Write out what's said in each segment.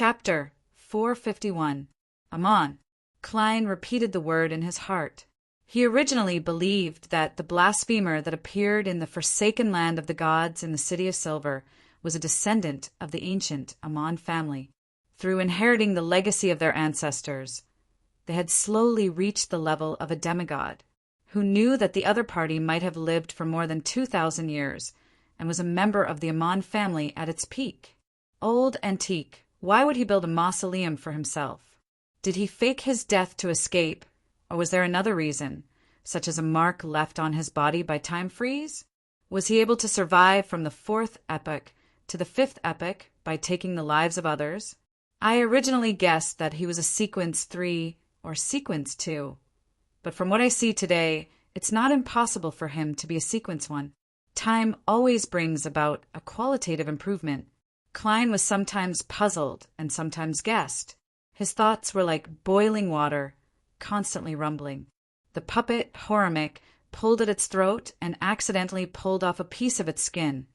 Chapter 451. Ammon. Klein repeated the word in his heart. He originally believed that the blasphemer that appeared in the forsaken land of the gods in the City of Silver was a descendant of the ancient Ammon family. Through inheriting the legacy of their ancestors, they had slowly reached the level of a demigod, who knew that the other party might have lived for more than 2,000 years and was a member of the Ammon family at its peak. Old antique, why would he build a mausoleum for himself? Did he fake his death to escape, or was there another reason, such as a mark left on his body by time freeze? Was he able to survive from the 4th epoch to the 5th epoch by taking the lives of others? I originally guessed that he was a sequence 3 or sequence 2, but from what I see today, it's not impossible for him to be a sequence 1. Time always brings about a qualitative improvement. Klein was sometimes puzzled and sometimes guessed. His thoughts were like boiling water, constantly rumbling. The puppet, Horamek, pulled at its throat and accidentally pulled off a piece of its skin,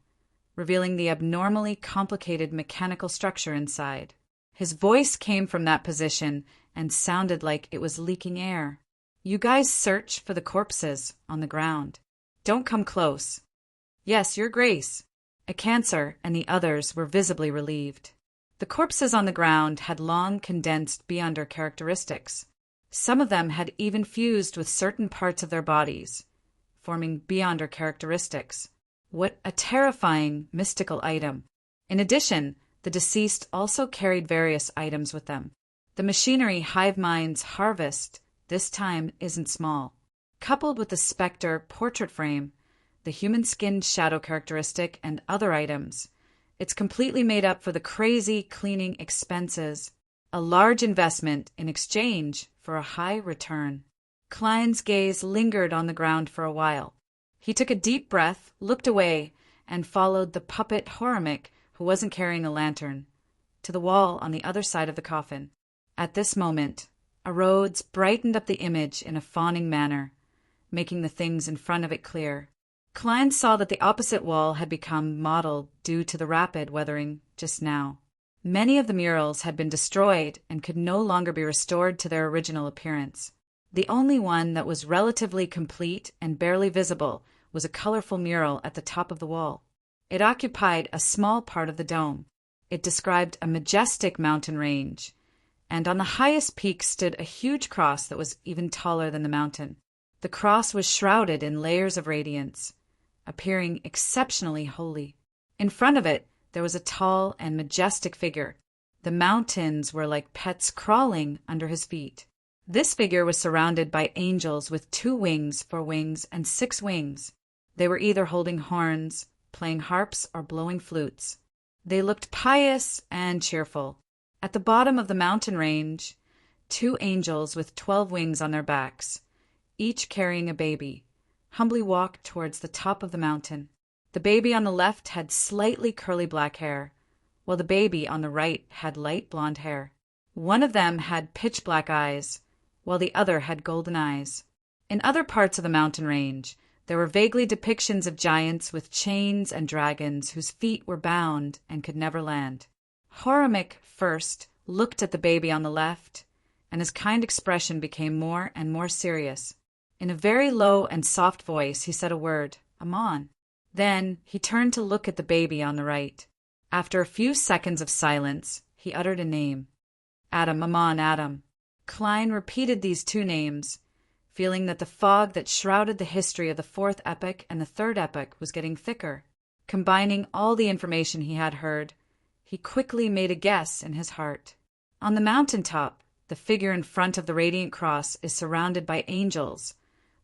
revealing the abnormally complicated mechanical structure inside. His voice came from that position and sounded like it was leaking air. "You guys search for the corpses on the ground. Don't come close." "Yes, Your Grace." A Cancer and the others were visibly relieved. The corpses on the ground had long condensed Beyonder characteristics. Some of them had even fused with certain parts of their bodies, forming Beyonder characteristics. What a terrifying, mystical item. In addition, the deceased also carried various items with them. The machinery hive minds harvest this time isn't small. Coupled with the specter portrait frame, the human-skinned shadow characteristic, and other items, it's completely made up for the crazy cleaning expenses, a large investment in exchange for a high return. Klein's gaze lingered on the ground for a while. He took a deep breath, looked away, and followed the puppet Horamek, who wasn't carrying a lantern, to the wall on the other side of the coffin. At this moment, a Rhodes brightened up the image in a fawning manner, making the things in front of it clear. Klein saw that the opposite wall had become mottled due to the rapid weathering just now. Many of the murals had been destroyed and could no longer be restored to their original appearance. The only one that was relatively complete and barely visible was a colorful mural at the top of the wall. It occupied a small part of the dome. It described a majestic mountain range, and on the highest peak stood a huge cross that was even taller than the mountain. The cross was shrouded in layers of radiance, appearing exceptionally holy. In front of it, there was a tall and majestic figure. The mountains were like pets crawling under his feet. This figure was surrounded by angels with 2 wings, 4 wings, and 6 wings. They were either holding horns, playing harps, or blowing flutes. They looked pious and cheerful. At the bottom of the mountain range, 2 angels with 12 wings on their backs, each carrying a baby, humbly walked towards the top of the mountain. The baby on the left had slightly curly black hair, while the baby on the right had light blonde hair. One of them had pitch black eyes, while the other had golden eyes. In other parts of the mountain range, there were vaguely depictions of giants with chains and dragons whose feet were bound and could never land. Horamek first looked at the baby on the left, and his kind expression became more and more serious. In a very low and soft voice, he said a word, "Ammon." Then he turned to look at the baby on the right. After a few seconds of silence, he uttered a name. "Adam, Ammon, Adam." Klein repeated these 2 names, feeling that the fog that shrouded the history of the 4th epoch and the 3rd epoch was getting thicker. Combining all the information he had heard, he quickly made a guess in his heart. On the mountaintop, the figure in front of the radiant cross is surrounded by angels,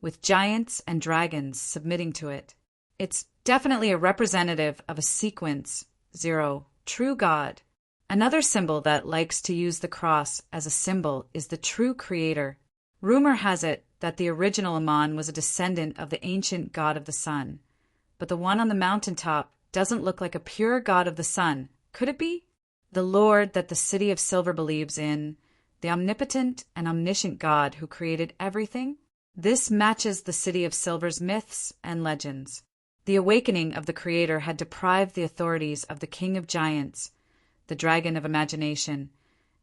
with giants and dragons submitting to it. It's definitely a representative of a sequence 0, true God. Another symbol that likes to use the cross as a symbol is the true creator. Rumor has it that the original Ammon was a descendant of the ancient god of the sun, but the one on the mountaintop doesn't look like a pure god of the sun. Could it be? The Lord that the City of Silver believes in, the omnipotent and omniscient God who created everything? This matches the City of Silver's myths and legends. The awakening of the Creator had deprived the authorities of the King of Giants, the dragon of imagination,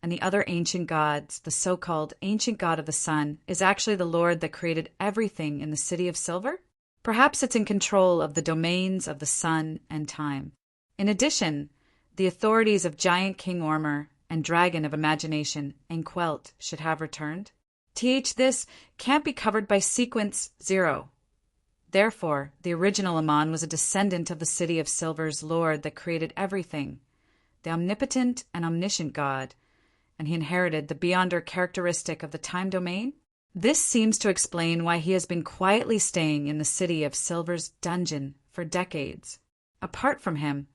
and the other ancient gods, the so-called ancient god of the sun, is actually the Lord that created everything in the City of Silver? Perhaps it's in control of the domains of the sun and time. In addition, the authorities of Giant King Ormer and Dragon of Imagination, Enquelt, should have returned. This can't be covered by sequence 0. Therefore, the original Amon was a descendant of the City of Silver's Lord that created everything, the omnipotent and omniscient God, and he inherited the beyonder characteristic of the time domain? This seems to explain why he has been quietly staying in the City of Silver's dungeon for decades. Apart from him,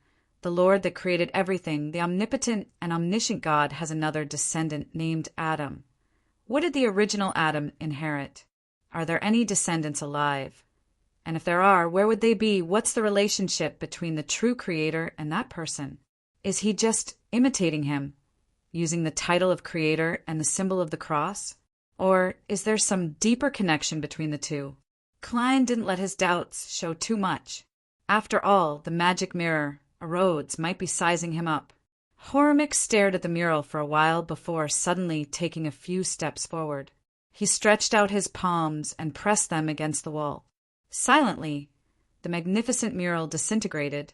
the Lord that created everything, the omnipotent and omniscient God, has another descendant named Adam. What did the original Adam inherit? Are there any descendants alive? And if there are, where would they be? What's the relationship between the true creator and that person? Is he just imitating him, using the title of creator and the symbol of the cross? Or is there some deeper connection between the two? Klein didn't let his doubts show too much. After all, the magic mirror, a Rhodes, might be sizing him up. Horemheb stared at the mural for a while before suddenly taking a few steps forward. He stretched out his palms and pressed them against the wall. Silently, the magnificent mural disintegrated,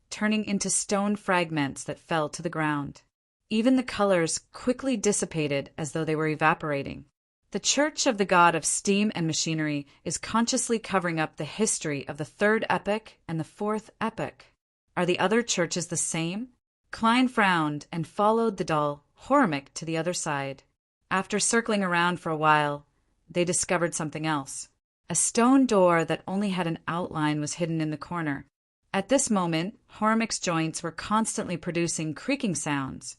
turning into stone fragments that fell to the ground. Even the colors quickly dissipated as though they were evaporating. The Church of the God of Steam and Machinery is consciously covering up the history of the third epoch and the fourth epoch. Are the other churches the same? Klein frowned and followed the doll, Horemheb, to the other side. After circling around for a while, they discovered something else. A stone door that only had an outline was hidden in the corner. At this moment, Horemheb's joints were constantly producing creaking sounds,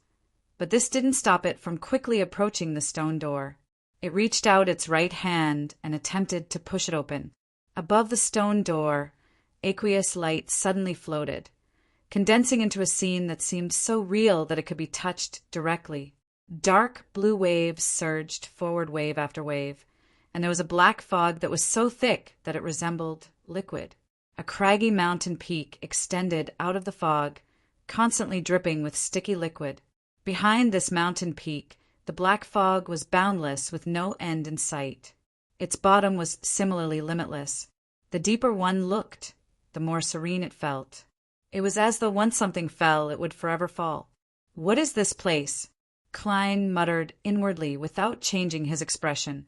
but this didn't stop it from quickly approaching the stone door. It reached out its right hand and attempted to push it open. Above the stone door, aqueous light suddenly floated, condensing into a scene that seemed so real that it could be touched directly. Dark blue waves surged forward wave after wave, and there was a black fog that was so thick that it resembled liquid. A craggy mountain peak extended out of the fog, constantly dripping with sticky liquid. Behind this mountain peak, the black fog was boundless with no end in sight. Its bottom was similarly limitless. The deeper one looked, the more serene it felt. It was as though once something fell, it would forever fall. "What is this place?" Klein muttered inwardly without changing his expression.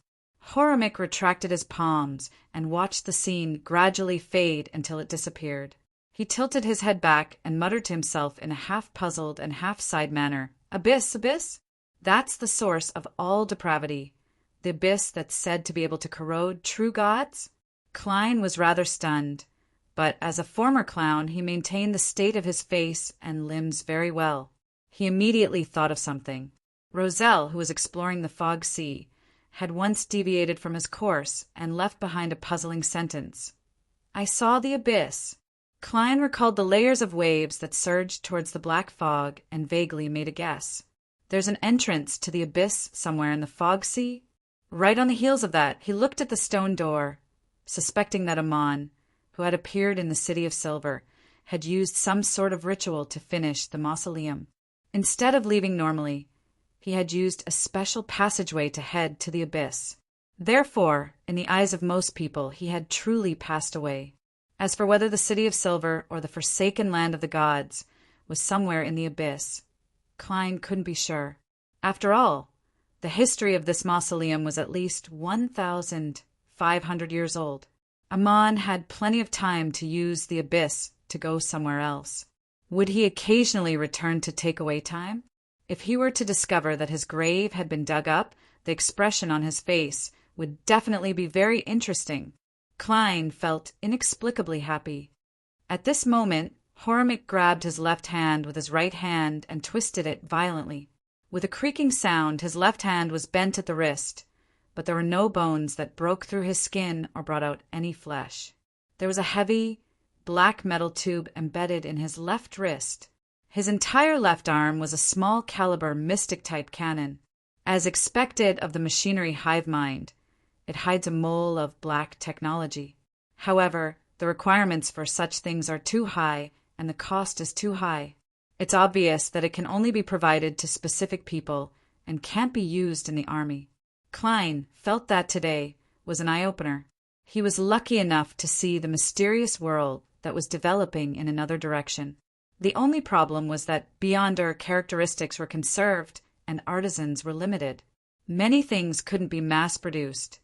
Horemheb retracted his palms and watched the scene gradually fade until it disappeared. He tilted his head back and muttered to himself in a half-puzzled and half-sighed manner, "Abyss, abyss? That's the source of all depravity. The abyss that's said to be able to corrode true gods?" Klein was rather stunned, but as a former clown he maintained the state of his face and limbs very well. He immediately thought of something. Roselle, who was exploring the fog sea, had once deviated from his course and left behind a puzzling sentence. "I saw the abyss." Klein recalled the layers of waves that surged towards the black fog and vaguely made a guess. There's an entrance to the abyss somewhere in the fog sea? Right on the heels of that, he looked at the stone door, suspecting that Amon, who had appeared in the City of Silver, had used some sort of ritual to finish the mausoleum. Instead of leaving normally, he had used a special passageway to head to the abyss. Therefore, in the eyes of most people, he had truly passed away. As for whether the City of Silver or the forsaken land of the gods was somewhere in the abyss, Klein couldn't be sure. After all, the history of this mausoleum was at least 1,500 years old. Amon had plenty of time to use the abyss to go somewhere else. Would he occasionally return to take away time? If he were to discover that his grave had been dug up, the expression on his face would definitely be very interesting. Klein felt inexplicably happy. At this moment, Horemheb grabbed his left hand with his right hand and twisted it violently. With a creaking sound, his left hand was bent at the wrist, but there were no bones that broke through his skin or brought out any flesh. There was a heavy, black metal tube embedded in his left wrist. His entire left arm was a small-caliber mystic-type cannon. As expected of the machinery hive mind, it hides a mole of black technology. However, the requirements for such things are too high, and the cost is too high. It's obvious that it can only be provided to specific people and can't be used in the army. Klein felt that today was an eye-opener. He was lucky enough to see the mysterious world that was developing in another direction. The only problem was that Beyonder characteristics were conserved and artisans were limited. Many things couldn't be mass-produced.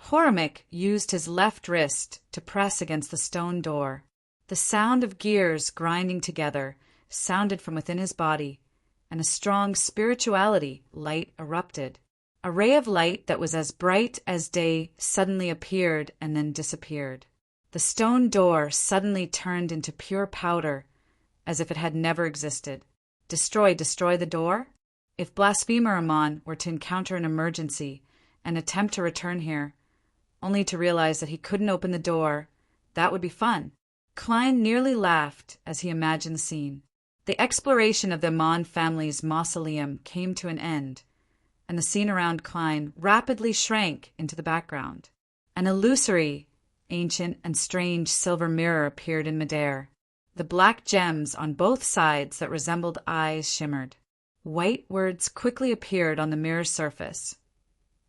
Horemheb used his left wrist to press against the stone door. The sound of gears grinding together sounded from within his body, and a strong spirituality light erupted. A ray of light that was as bright as day suddenly appeared and then disappeared. The stone door suddenly turned into pure powder, as if it had never existed. Destroy the door? If Blasphemer Amon were to encounter an emergency and attempt to return here, only to realize that he couldn't open the door, that would be fun. Klein nearly laughed as he imagined the scene. The exploration of the Amon family's mausoleum came to an end, and the scene around Klein rapidly shrank into the background. An illusory, ancient, and strange silver mirror appeared in midair. The black gems on both sides that resembled eyes shimmered. White words quickly appeared on the mirror's surface.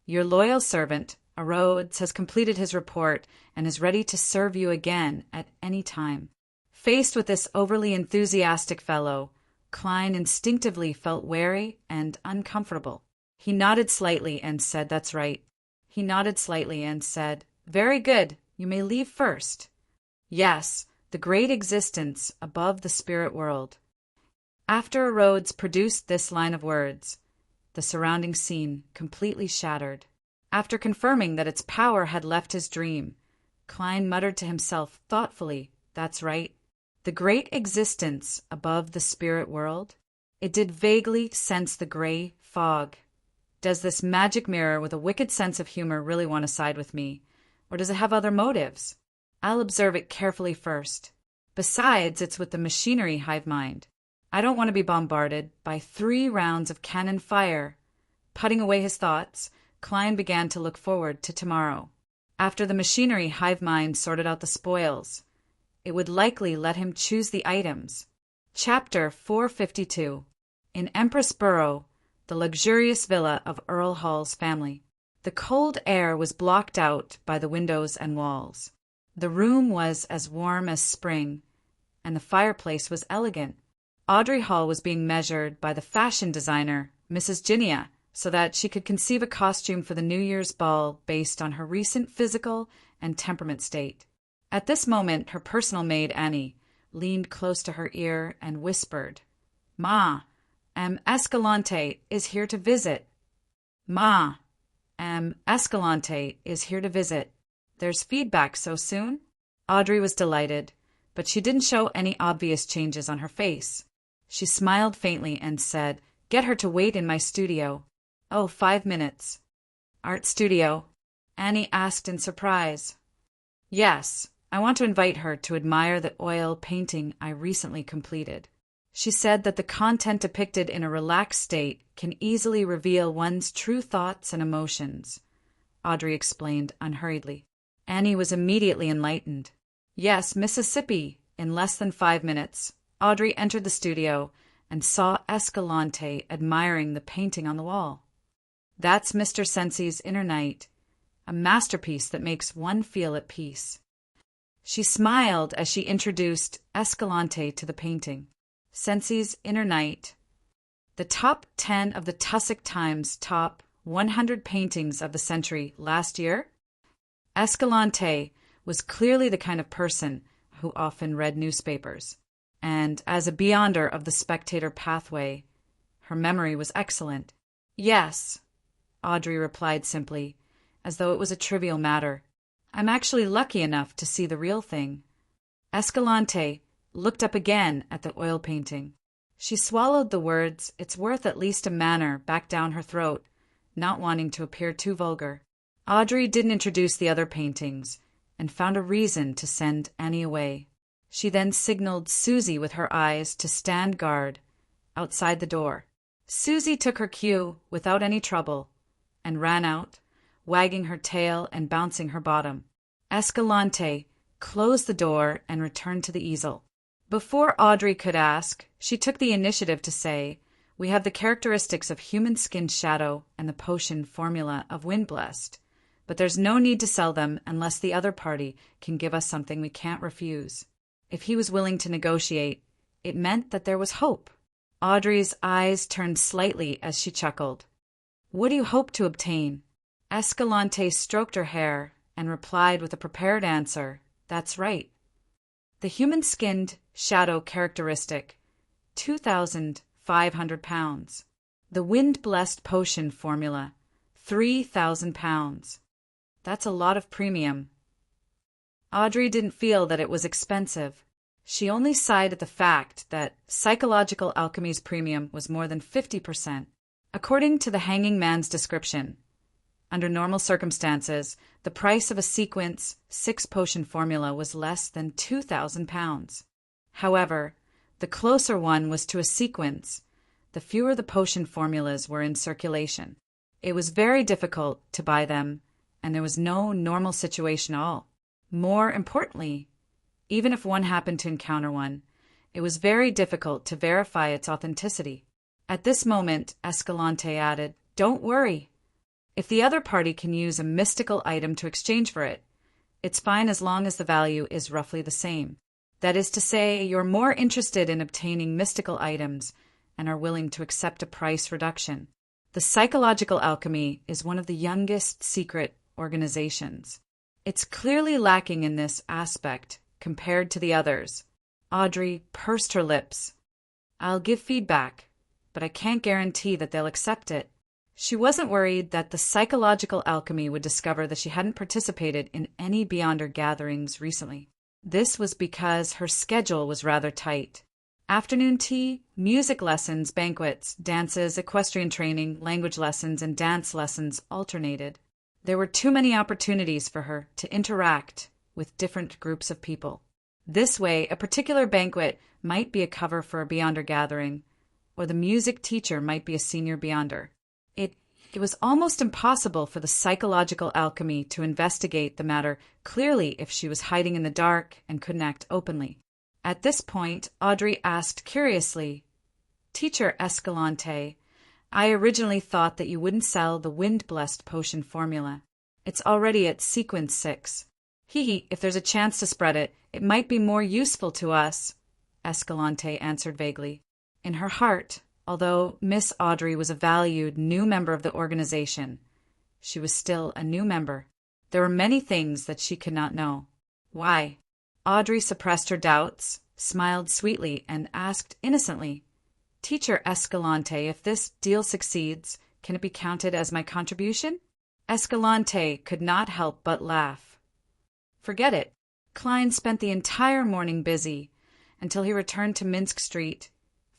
Your loyal servant, Rhodes, has completed his report and is ready to serve you again at any time. Faced with this overly enthusiastic fellow, Klein instinctively felt wary and uncomfortable. He nodded slightly and said, "That's right." He nodded slightly and said, "Very good. You may leave first." Yes, the great existence above the spirit world. After Rhodes produced this line of words, the surrounding scene completely shattered. After confirming that its power had left his dream, Klein muttered to himself thoughtfully, "That's right. The great existence above the spirit world." It did vaguely sense the gray fog. Does this magic mirror with a wicked sense of humor really want to side with me? Or does it have other motives? I'll observe it carefully first. Besides, it's with the machinery hive mind. I don't want to be bombarded by 3 rounds of cannon fire. Putting away his thoughts, Klein began to look forward to tomorrow. After the machinery hive mind sorted out the spoils, it would likely let him choose the items. Chapter 452. In Empress Borough, the luxurious villa of Earl Hall's family. The cold air was blocked out by the windows and walls. The room was as warm as spring, and the fireplace was elegant. Audrey Hall was being measured by the fashion designer, Mrs. Ginnia, so that she could conceive a costume for the New Year's ball based on her recent physical and temperament state. At this moment, her personal maid, Annie, leaned close to her ear and whispered, "Ma, Escalante is here to visit. Ma, Escalante is here to visit. There's feedback so soon?" Audrey was delighted, but she didn't show any obvious changes on her face. She smiled faintly and said, "Get her to wait in my studio." "Oh, 5 minutes." "Art studio?" Annie asked in surprise. "Yes, I want to invite her to admire the oil painting I recently completed." She said that the content depicted in a relaxed state can easily reveal one's true thoughts and emotions. Audrey explained unhurriedly. Annie was immediately enlightened. Yes, Mississippi. In less than 5 minutes, Audrey entered the studio and saw Escalante admiring the painting on the wall. That's Mr. Sensi's Inner Night, a masterpiece that makes one feel at peace. She smiled as she introduced Escalante to the painting. Sensi's Inner Night, the top 10 of the Tussock Times top 100 paintings of the century last year. Escalante was clearly the kind of person who often read newspapers, and as a beyonder of the spectator pathway, her memory was excellent. "Yes," Audrey replied simply, as though it was a trivial matter. "I'm actually lucky enough to see the real thing." Escalante looked up again at the oil painting. She swallowed the words, "It's worth at least a manor," back down her throat, not wanting to appear too vulgar. Audrey didn't introduce the other paintings, and found a reason to send Annie away. She then signaled Susie with her eyes to stand guard outside the door. Susie took her cue without any trouble, and ran out, wagging her tail and bouncing her bottom. Escalante closed the door and returned to the easel. Before Audrey could ask, she took the initiative to say, "We have the characteristics of human-skinned shadow and the potion formula of wind-blessed, but there's no need to sell them unless the other party can give us something we can't refuse." If he was willing to negotiate, it meant that there was hope. Audrey's eyes turned slightly as she chuckled. "What do you hope to obtain?" Escalante stroked her hair and replied with a prepared answer, "That's right. The human-skinned shadow characteristic, 2,500 pounds. The wind-blessed potion formula, 3,000 pounds. That's a lot of premium." Audrey didn't feel that it was expensive. She only sighed at the fact that psychological alchemy's premium was more than 50%. According to the hanging man's description, under normal circumstances, the price of a sequence 6 potion formula was less than 2,000 pounds. However, the closer one was to a sequence, the fewer the potion formulas were in circulation. It was very difficult to buy them, and there was no normal situation at all. More importantly, even if one happened to encounter one, it was very difficult to verify its authenticity. At this moment, Escalante added, "Don't worry. If the other party can use a mystical item to exchange for it, it's fine as long as the value is roughly the same. That is to say, you're more interested in obtaining mystical items and are willing to accept a price reduction. The psychological alchemy is one of the youngest secret organizations. It's clearly lacking in this aspect compared to the others." Audrey pursed her lips. "I'll give feedback, but I can't guarantee that they'll accept it." She wasn't worried that the psychological alchemy would discover that she hadn't participated in any Beyonder gatherings recently. This was because her schedule was rather tight. Afternoon tea, music lessons, banquets, dances, equestrian training, language lessons, and dance lessons alternated. There were too many opportunities for her to interact with different groups of people. This way, a particular banquet might be a cover for a Beyonder gathering, or the music teacher might be a senior Beyonder. It was almost impossible for the psychological alchemy to investigate the matter clearly if she was hiding in the dark and couldn't act openly. At this point, Audrey asked curiously, "Teacher Escalante, I originally thought that you wouldn't sell the wind-blessed potion formula. It's already at sequence 6. If there's a chance to spread it, it might be more useful to us," Escalante answered vaguely. In her heart, although Miss Audrey was a valued new member of the organization, she was still a new member. There were many things that she could not know. Why? Audrey suppressed her doubts, smiled sweetly, and asked innocently, "Teacher Escalante, if this deal succeeds, can it be counted as my contribution?" Escalante could not help but laugh. Forget it. Klein spent the entire morning busy, until he returned to Minsk Street,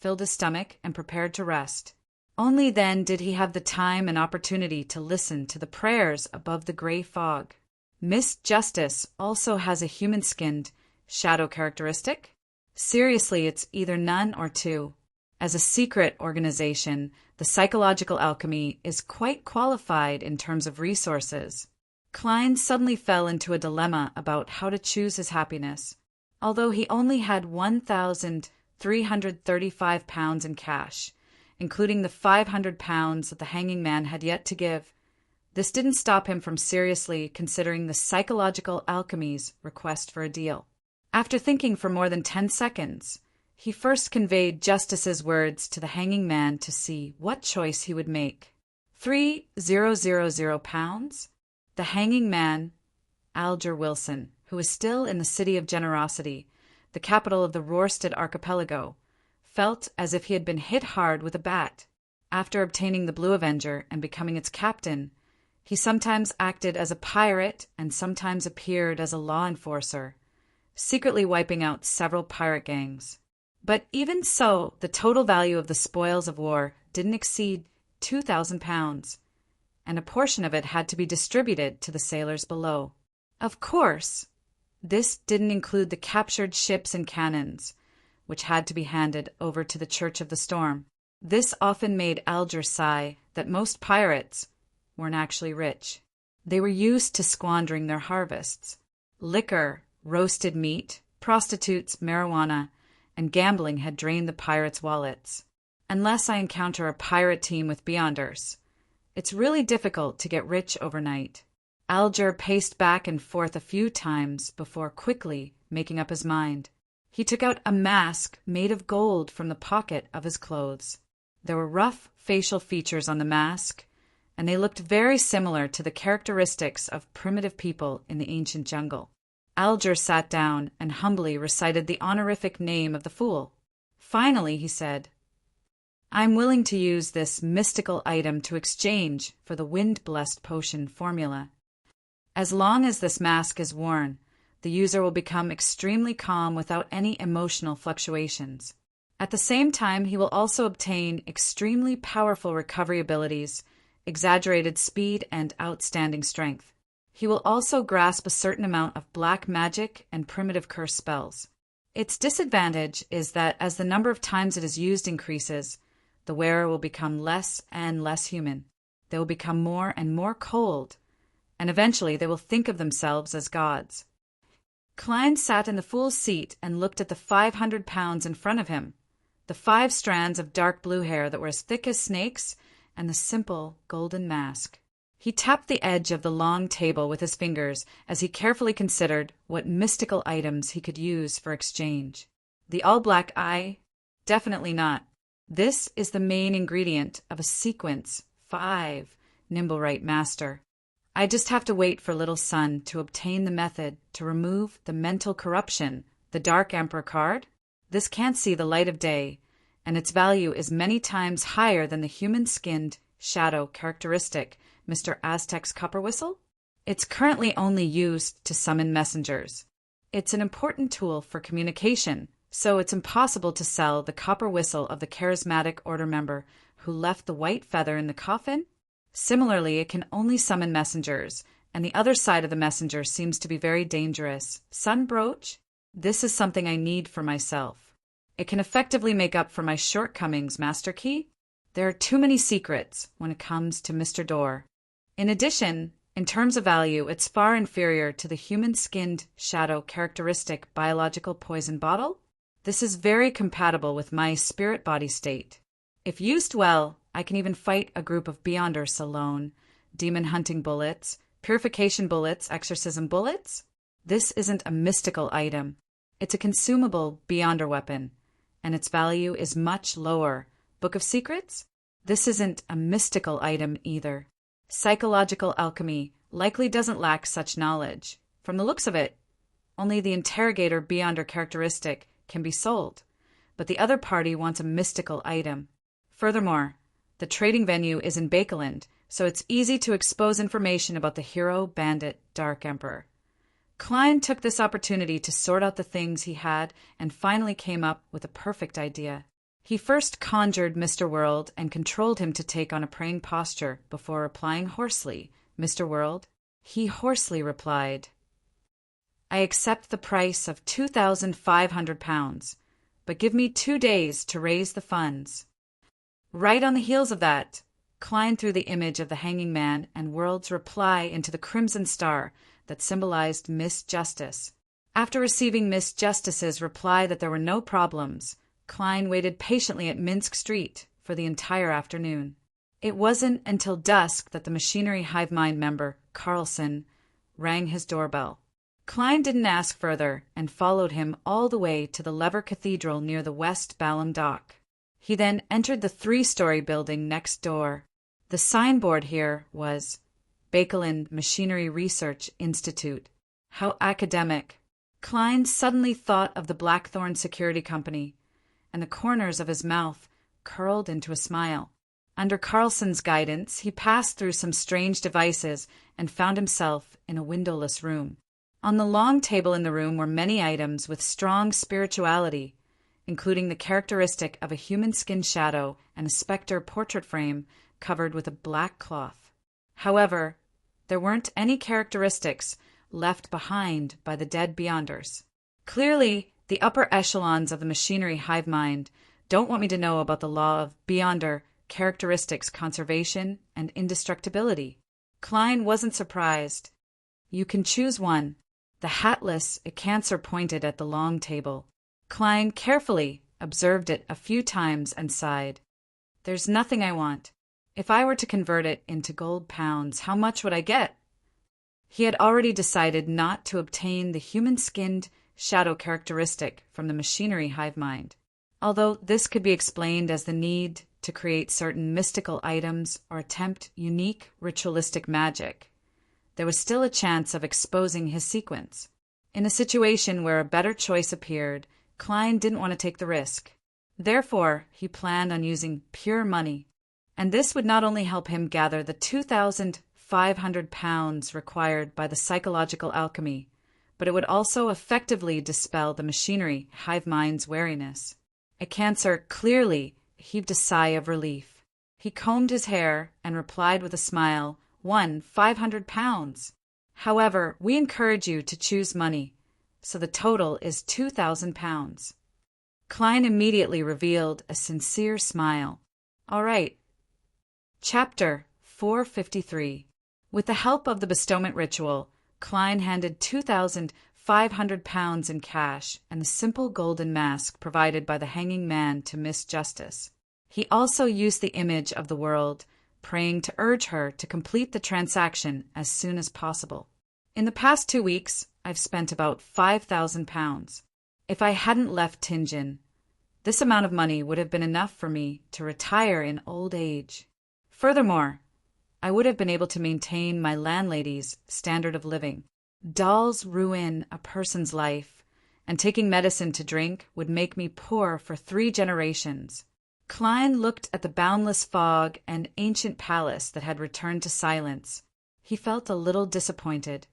filled his stomach, and prepared to rest. Only then did he have the time and opportunity to listen to the prayers above the gray fog. Miss Justice also has a human-skinned shadow characteristic? Seriously, it's either none or two. As a secret organization, the psychological alchemy is quite qualified in terms of resources. Klein suddenly fell into a dilemma about how to choose his happiness. Although he only had 1,335 pounds in cash, including the 500 pounds that the hanging man had yet to give, this didn't stop him from seriously considering the psychological alchemy's request for a deal. After thinking for more than 10 seconds, he first conveyed Justice's words to the hanging man to see what choice he would make. 3,000 pounds? The hanging man, Alger Wilson, who was still in the City of Generosity, the capital of the Rorstad archipelago, felt as if he had been hit hard with a bat. After obtaining the Blue Avenger and becoming its captain, he sometimes acted as a pirate and sometimes appeared as a law enforcer, secretly wiping out several pirate gangs. But even so, the total value of the spoils of war didn't exceed 2,000 pounds, and a portion of it had to be distributed to the sailors below. Of course, this didn't include the captured ships and cannons, which had to be handed over to the Church of the Storm. This often made Alger sigh that most pirates weren't actually rich. They were used to squandering their harvests. Liquor, roasted meat, prostitutes, marijuana, and gambling had drained the pirates' wallets. Unless I encounter a pirate team with Beyonders, it's really difficult to get rich overnight. Alger paced back and forth a few times before quickly making up his mind. He took out a mask made of gold from the pocket of his clothes. There were rough facial features on the mask, and they looked very similar to the characteristics of primitive people in the ancient jungle. Alger sat down and humbly recited the honorific name of the fool. Finally, he said, "I'm willing to use this mystical item to exchange for the wind-blessed potion formula. As long as this mask is worn, the user will become extremely calm without any emotional fluctuations. At the same time, he will also obtain extremely powerful recovery abilities, exaggerated speed, and outstanding strength. He will also grasp a certain amount of black magic and primitive curse spells. Its disadvantage is that as the number of times it is used increases, the wearer will become less and less human. They will become more and more cold, and eventually they will think of themselves as gods." Klein sat in the fool's seat and looked at the 500 pounds in front of him, the 5 strands of dark blue hair that were as thick as snakes, and the simple golden mask. He tapped the edge of the long table with his fingers as he carefully considered what mystical items he could use for exchange. The all-black eye? Definitely not. This is the main ingredient of a sequence 5 Nimblewright Master. I just have to wait for Little Sun to obtain the method to remove the mental corruption, the Dark Emperor card. This can't see the light of day, and its value is many times higher than the human-skinned shadow characteristic Mr. Aztec's copper whistle. It's currently only used to summon messengers. It's an important tool for communication, so it's impossible to sell the copper whistle of the charismatic order member who left the white feather in the coffin. Similarly, it can only summon messengers, and the other side of the messenger seems to be very dangerous. Sun brooch? This is something I need for myself. It can effectively make up for my shortcomings, Master Key. There are too many secrets when it comes to Mr. Door. In addition, in terms of value, it's far inferior to the human-skinned shadow characteristic biological poison bottle. This is very compatible with my spirit body state. If used well, I can even fight a group of Beyonders alone. Demon hunting bullets, purification bullets, exorcism bullets. This isn't a mystical item. It's a consumable Beyonder weapon, and its value is much lower. Book of Secrets? This isn't a mystical item either. Psychological alchemy likely doesn't lack such knowledge. From the looks of it, only the interrogator Beyonder characteristic can be sold, but the other party wants a mystical item. Furthermore, the trading venue is in Bakeland, so it's easy to expose information about the hero bandit Dark Emperor. Klein took this opportunity to sort out the things he had and finally came up with a perfect idea. He first conjured Mr. World and controlled him to take on a praying posture before replying hoarsely, "Mr. World?" He hoarsely replied, "I accept the price of 2,500 pounds, but give me 2 days to raise the funds." Right on the heels of that, Klein threw the image of the hanging man and World's reply into the crimson star that symbolized Miss Justice. After receiving Miss Justice's reply that there were no problems, Klein waited patiently at Minsk Street for the entire afternoon. It wasn't until dusk that the Machinery Hive Mind member, Carlson, rang his doorbell. Klein didn't ask further and followed him all the way to the Lever Cathedral near the West Balham Dock. He then entered the 3-story building next door. The signboard here was Bakeland Machinery Research Institute. How academic. Klein suddenly thought of the Blackthorn Security Company, and the corners of his mouth curled into a smile. Under Carlson's guidance, he passed through some strange devices and found himself in a windowless room. On the long table in the room were many items with strong spirituality, including the characteristic of a human skin shadow and a specter portrait frame covered with a black cloth. However, there weren't any characteristics left behind by the dead Beyonders. Clearly, the upper echelons of the Machinery Hive Mind don't want me to know about the law of Beyonder characteristics conservation and indestructibility. Klein wasn't surprised. "You can choose one." The hatless, a cancer pointed at the long table. Klein carefully observed it a few times and sighed. There's nothing I want. If I were to convert it into gold pounds, how much would I get? He had already decided not to obtain the human-skinned shadow characteristic from the machinery hive mind. Although this could be explained as the need to create certain mystical items or attempt unique ritualistic magic, there was still a chance of exposing his sequence. In a situation where a better choice appeared, Klein didn't want to take the risk. Therefore, he planned on using pure money, and this would not only help him gather the 2,500 pounds required by the psychological alchemy, but it would also effectively dispel the machinery hive mind's wariness. A Cancer clearly heaved a sigh of relief. He combed his hair and replied with a smile, 500 pounds. However, we encourage you to choose money, so the total is 2,000 pounds. Klein immediately revealed a sincere smile. All right. Chapter 453. With the help of the bestowment ritual, Klein handed 2,500 pounds in cash and the simple golden mask provided by the hanging man to Miss Justice. He also used the image of the world, praying to urge her to complete the transaction as soon as possible. In the past 2 weeks, I've spent about 5,000 pounds. If I hadn't left Tingen, this amount of money would have been enough for me to retire in old age. Furthermore, I would have been able to maintain my landlady's standard of living. Dolls ruin a person's life, and taking medicine to drink would make me poor for 3 generations. Klein looked at the boundless fog and ancient palace that had returned to silence. He felt a little disappointed,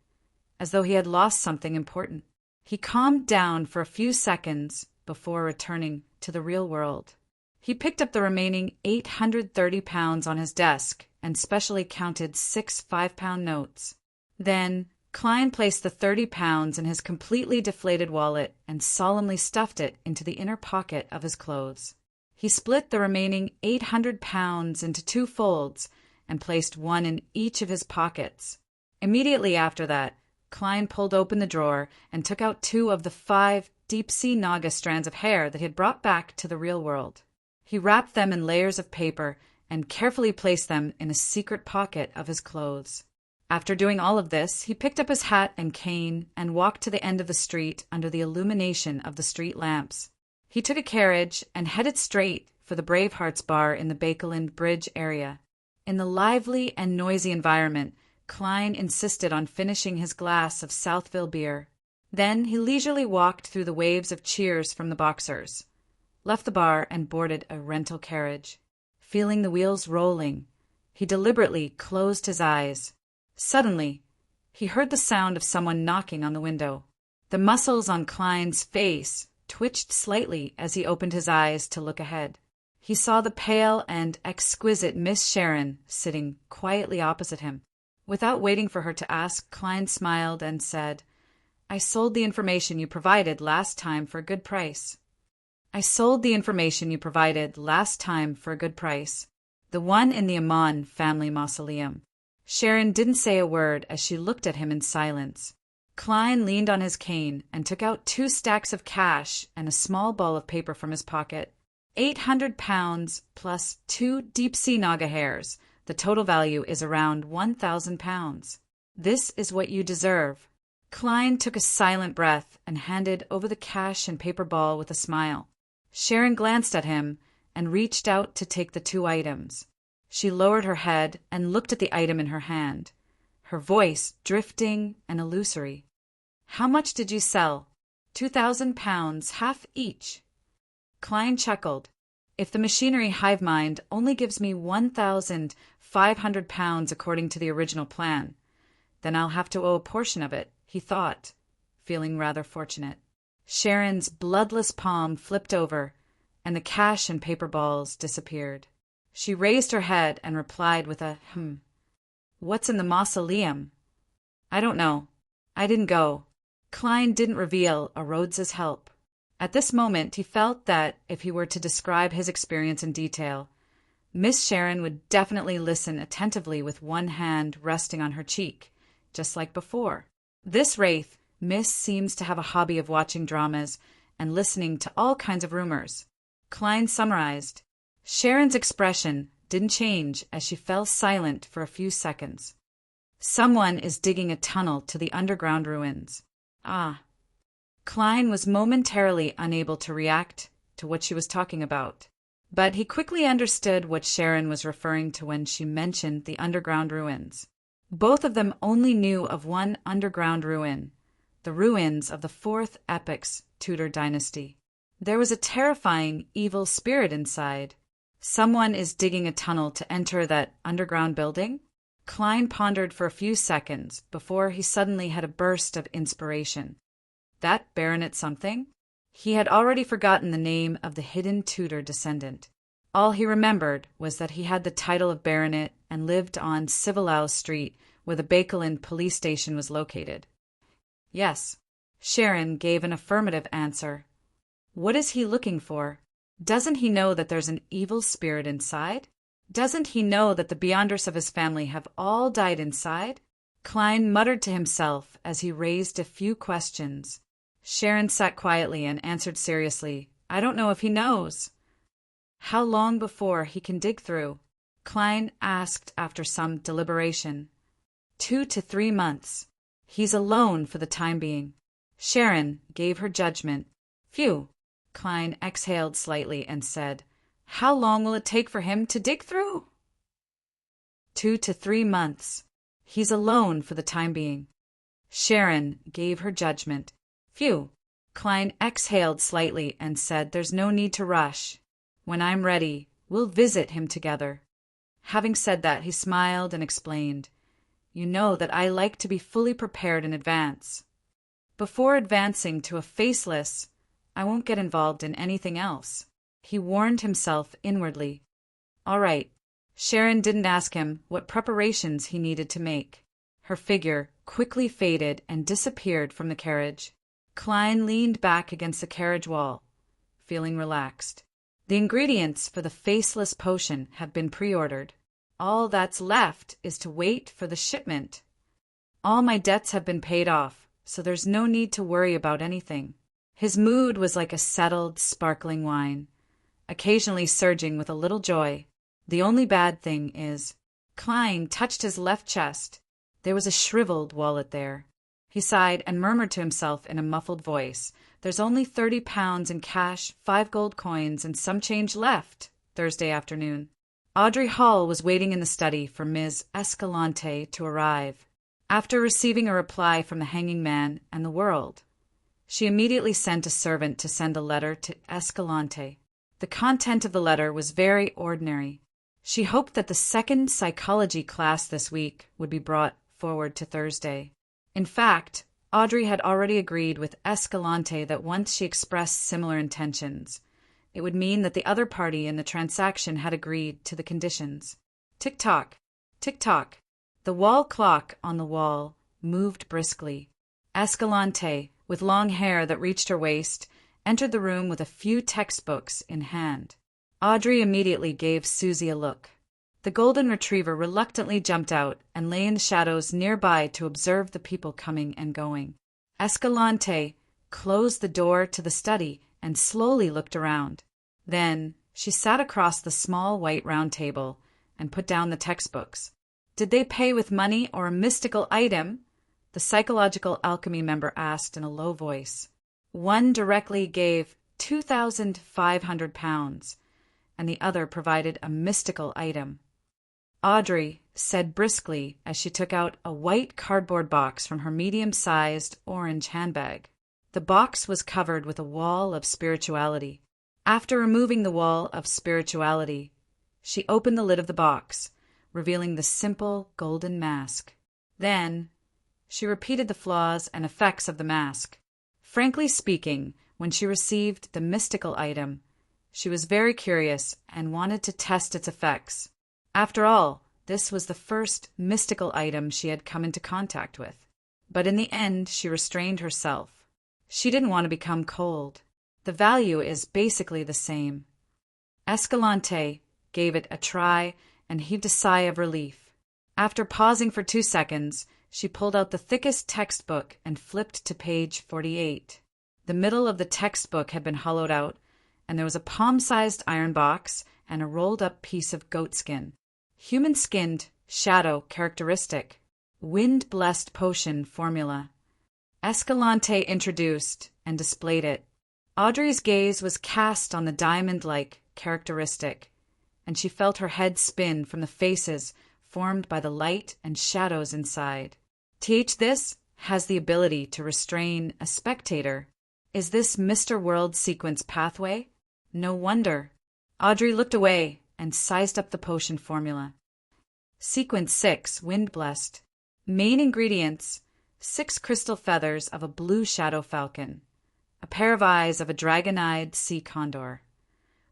as though he had lost something important. He calmed down for a few seconds before returning to the real world. He picked up the remaining 830 pounds on his desk and specially counted 6 5-pound notes. Then Klein placed the 30 pounds in his completely deflated wallet and solemnly stuffed it into the inner pocket of his clothes. He split the remaining 800 pounds into 2 folds and placed one in each of his pockets. Immediately after that, Klein pulled open the drawer and took out 2 of the 5 deep-sea naga strands of hair that he had brought back to the real world. He wrapped them in layers of paper and carefully placed them in a secret pocket of his clothes. After doing all of this, he picked up his hat and cane and walked to the end of the street under the illumination of the street lamps. He took a carriage and headed straight for the Bravehearts bar in the Bakeland Bridge area. In the lively and noisy environment, Klein insisted on finishing his glass of Southville beer. Then he leisurely walked through the waves of cheers from the boxers, left the bar and boarded a rental carriage. Feeling the wheels rolling, he deliberately closed his eyes. Suddenly, he heard the sound of someone knocking on the window. The muscles on Klein's face twitched slightly as he opened his eyes to look ahead. He saw the pale and exquisite Miss Sharon sitting quietly opposite him. Without waiting for her to ask, Klein smiled and said, "I sold the information you provided last time for a good price." "I sold the information you provided last time for a good price. The one in the Amon family mausoleum." Sharon didn't say a word as she looked at him in silence. Klein leaned on his cane and took out 2 stacks of cash and a small ball of paper from his pocket. 800 pounds plus 2 deep-sea naga hairs. The total value is around 1,000 pounds. This is what you deserve. Klein took a silent breath and handed over the cash and paper ball with a smile. Sharon glanced at him and reached out to take the 2 items. She lowered her head and looked at the item in her hand, her voice drifting and illusory. "How much did you sell?" 2,000 pounds, half each." Klein chuckled. "If the machinery hive mind only gives me 1,500 pounds according to the original plan, then I'll have to owe a portion of it," he thought, feeling rather fortunate. Sharon's bloodless palm flipped over, and the cash and paper balls disappeared. She raised her head and replied with a "What's in the mausoleum?" "I don't know. I didn't go." Klein didn't reveal a Rhodes's help. At this moment, he felt that if he were to describe his experience in detail, Miss Sharon would definitely listen attentively with one hand resting on her cheek, just like before. This wraith, Miss seems to have a hobby of watching dramas and listening to all kinds of rumors. Klein summarized. Sharon's expression didn't change as she fell silent for a few seconds. Someone is digging a tunnel to the underground ruins. Ah. Klein was momentarily unable to react to what she was talking about, but he quickly understood what Sharon was referring to when she mentioned the underground ruins. Both of them only knew of one underground ruin, the ruins of the fourth epoch's Tudor dynasty. There was a terrifying evil spirit inside. Someone is digging a tunnel to enter that underground building? Klein pondered for a few seconds before he suddenly had a burst of inspiration. That Baronet something? He had already forgotten the name of the hidden Tudor descendant. All he remembered was that he had the title of baronet and lived on Civilow Street, where the Bakelin police station was located. Yes. Sharon gave an affirmative answer. What is he looking for? Doesn't he know that there's an evil spirit inside? Doesn't he know that the Beyonders of his family have all died inside? Klein muttered to himself as he raised a few questions. Sharon sat quietly and answered seriously, I don't know if he knows. How long before he can dig through? Klein asked after some deliberation. 2 to 3 months. He's alone for the time being. Sharon gave her judgment. Phew. Klein exhaled slightly and said, How long will it take for him to dig through? 2 to 3 months. He's alone for the time being. Sharon gave her judgment. Phew. Klein exhaled slightly and said, There's no need to rush. When I'm ready, we'll visit him together. Having said that, he smiled and explained, You know that I like to be fully prepared in advance. Before advancing to a faceless, I won't get involved in anything else. He warned himself inwardly. All right. Sharon didn't ask him what preparations he needed to make. Her figure quickly faded and disappeared from the carriage. Klein leaned back against the carriage wall, feeling relaxed. The ingredients for the faceless potion have been pre-ordered. All that's left is to wait for the shipment. All my debts have been paid off, so there's no need to worry about anything. His mood was like a settled, sparkling wine, occasionally surging with a little joy. The only bad thing is, Klein touched his left chest. There was a shriveled wallet there. He sighed and murmured to himself in a muffled voice, There's only 30 pounds in cash, 5 gold coins, and some change left. Thursday afternoon. Audrey Hall was waiting in the study for Ms. Escalante to arrive. After receiving a reply from the hanging man and the world, she immediately sent a servant to send a letter to Escalante. The content of the letter was very ordinary. She hoped that the second psychology class this week would be brought forward to Thursday. In fact, Audrey had already agreed with Escalante that once she expressed similar intentions, it would mean that the other party in the transaction had agreed to the conditions. Tick-tock, tick-tock. The wall clock on the wall moved briskly. Escalante, with long hair that reached her waist, entered the room with a few textbooks in hand. Audrey immediately gave Susie a look. The golden retriever reluctantly jumped out and lay in the shadows nearby to observe the people coming and going. Escalante closed the door to the study and slowly looked around. Then she sat across the small white round table and put down the textbooks. Did they pay with money or a mystical item? The psychological alchemy member asked in a low voice. One directly gave 2,500 pounds, and the other provided a mystical item. Audrey said briskly as she took out a white cardboard box from her medium-sized orange handbag. The box was covered with a wall of spirituality. After removing the wall of spirituality, she opened the lid of the box, revealing the simple golden mask. Then she repeated the flaws and effects of the mask. Frankly speaking, when she received the mystical item, she was very curious and wanted to test its effects. After all, this was the first mystical item she had come into contact with. But in the end, she restrained herself. She didn't want to become cold. The value is basically the same. Escalante gave it a try and heaved a sigh of relief. After pausing for 2 seconds, she pulled out the thickest textbook and flipped to page 48. The middle of the textbook had been hollowed out, and there was a palm-sized iron box and a rolled-up piece of goatskin. Human-skinned, shadow characteristic, wind-blessed potion formula. Escalante introduced and displayed it. Audrey's gaze was cast on the diamond-like characteristic, and she felt her head spin from the faces formed by the light and shadows inside. This has the ability to restrain a spectator. Is this Mr. World sequence pathway? No wonder. Audrey looked away and sized up the potion formula. Sequence 6, Wind-Blessed. Main ingredients: 6 crystal feathers of a blue shadow falcon, a pair of eyes of a dragon-eyed sea condor.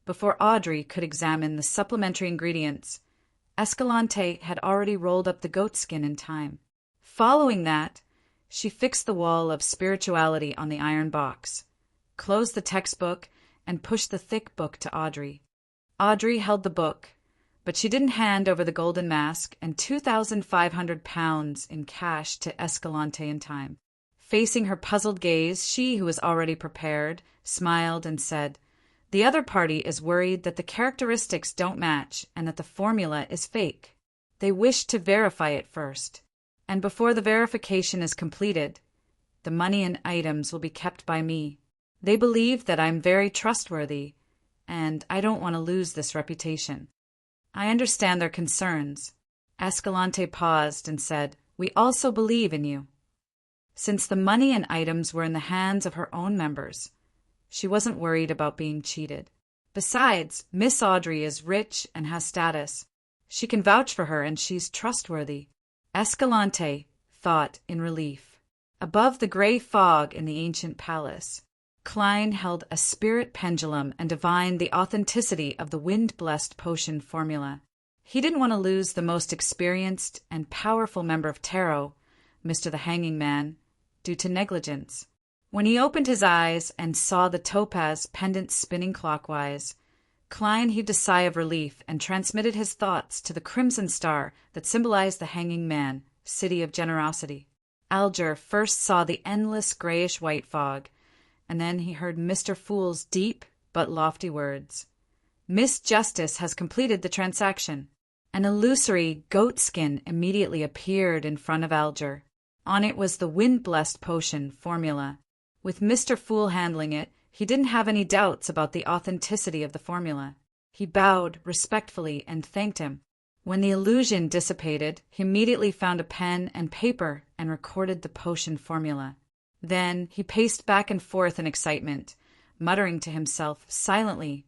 Before Audrey could examine the supplementary ingredients, Escalante had already rolled up the goatskin in time. Following that, she fixed the wall of spirituality on the iron box, closed the textbook, and pushed the thick book to Audrey. Audrey held the book, but she didn't hand over the golden mask and 2,500 pounds in cash to Escalante in time. Facing her puzzled gaze, she, who was already prepared, smiled and said, "The other party is worried that the characteristics don't match and that the formula is fake. They wish to verify it first. And before the verification is completed, the money and items will be kept by me. They believe that I'm very trustworthy, and I don't want to lose this reputation. I understand their concerns." Escalante paused and said, "We also believe in you." Since the money and items were in the hands of her own members, she wasn't worried about being cheated. Besides, Miss Audrey is rich and has status. She can vouch for her, and she's trustworthy. Escalante thought in relief. Above the gray fog in the ancient palace, Klein held a spirit pendulum and divined the authenticity of the wind-blessed potion formula. He didn't want to lose the most experienced and powerful member of Tarot, Mr. the Hanging Man, due to negligence. When he opened his eyes and saw the topaz pendant spinning clockwise, Klein heaved a sigh of relief and transmitted his thoughts to the crimson star that symbolized the Hanging Man, city of generosity. Alger first saw the endless grayish-white fog, and then he heard Mr. Fool's deep but lofty words. "Miss Justice has completed the transaction." An illusory goatskin immediately appeared in front of Alger. On it was the wind-blessed potion formula. With Mr. Fool handling it, he didn't have any doubts about the authenticity of the formula. He bowed respectfully and thanked him. When the illusion dissipated, he immediately found a pen and paper and recorded the potion formula. Then he paced back and forth in excitement, muttering to himself silently,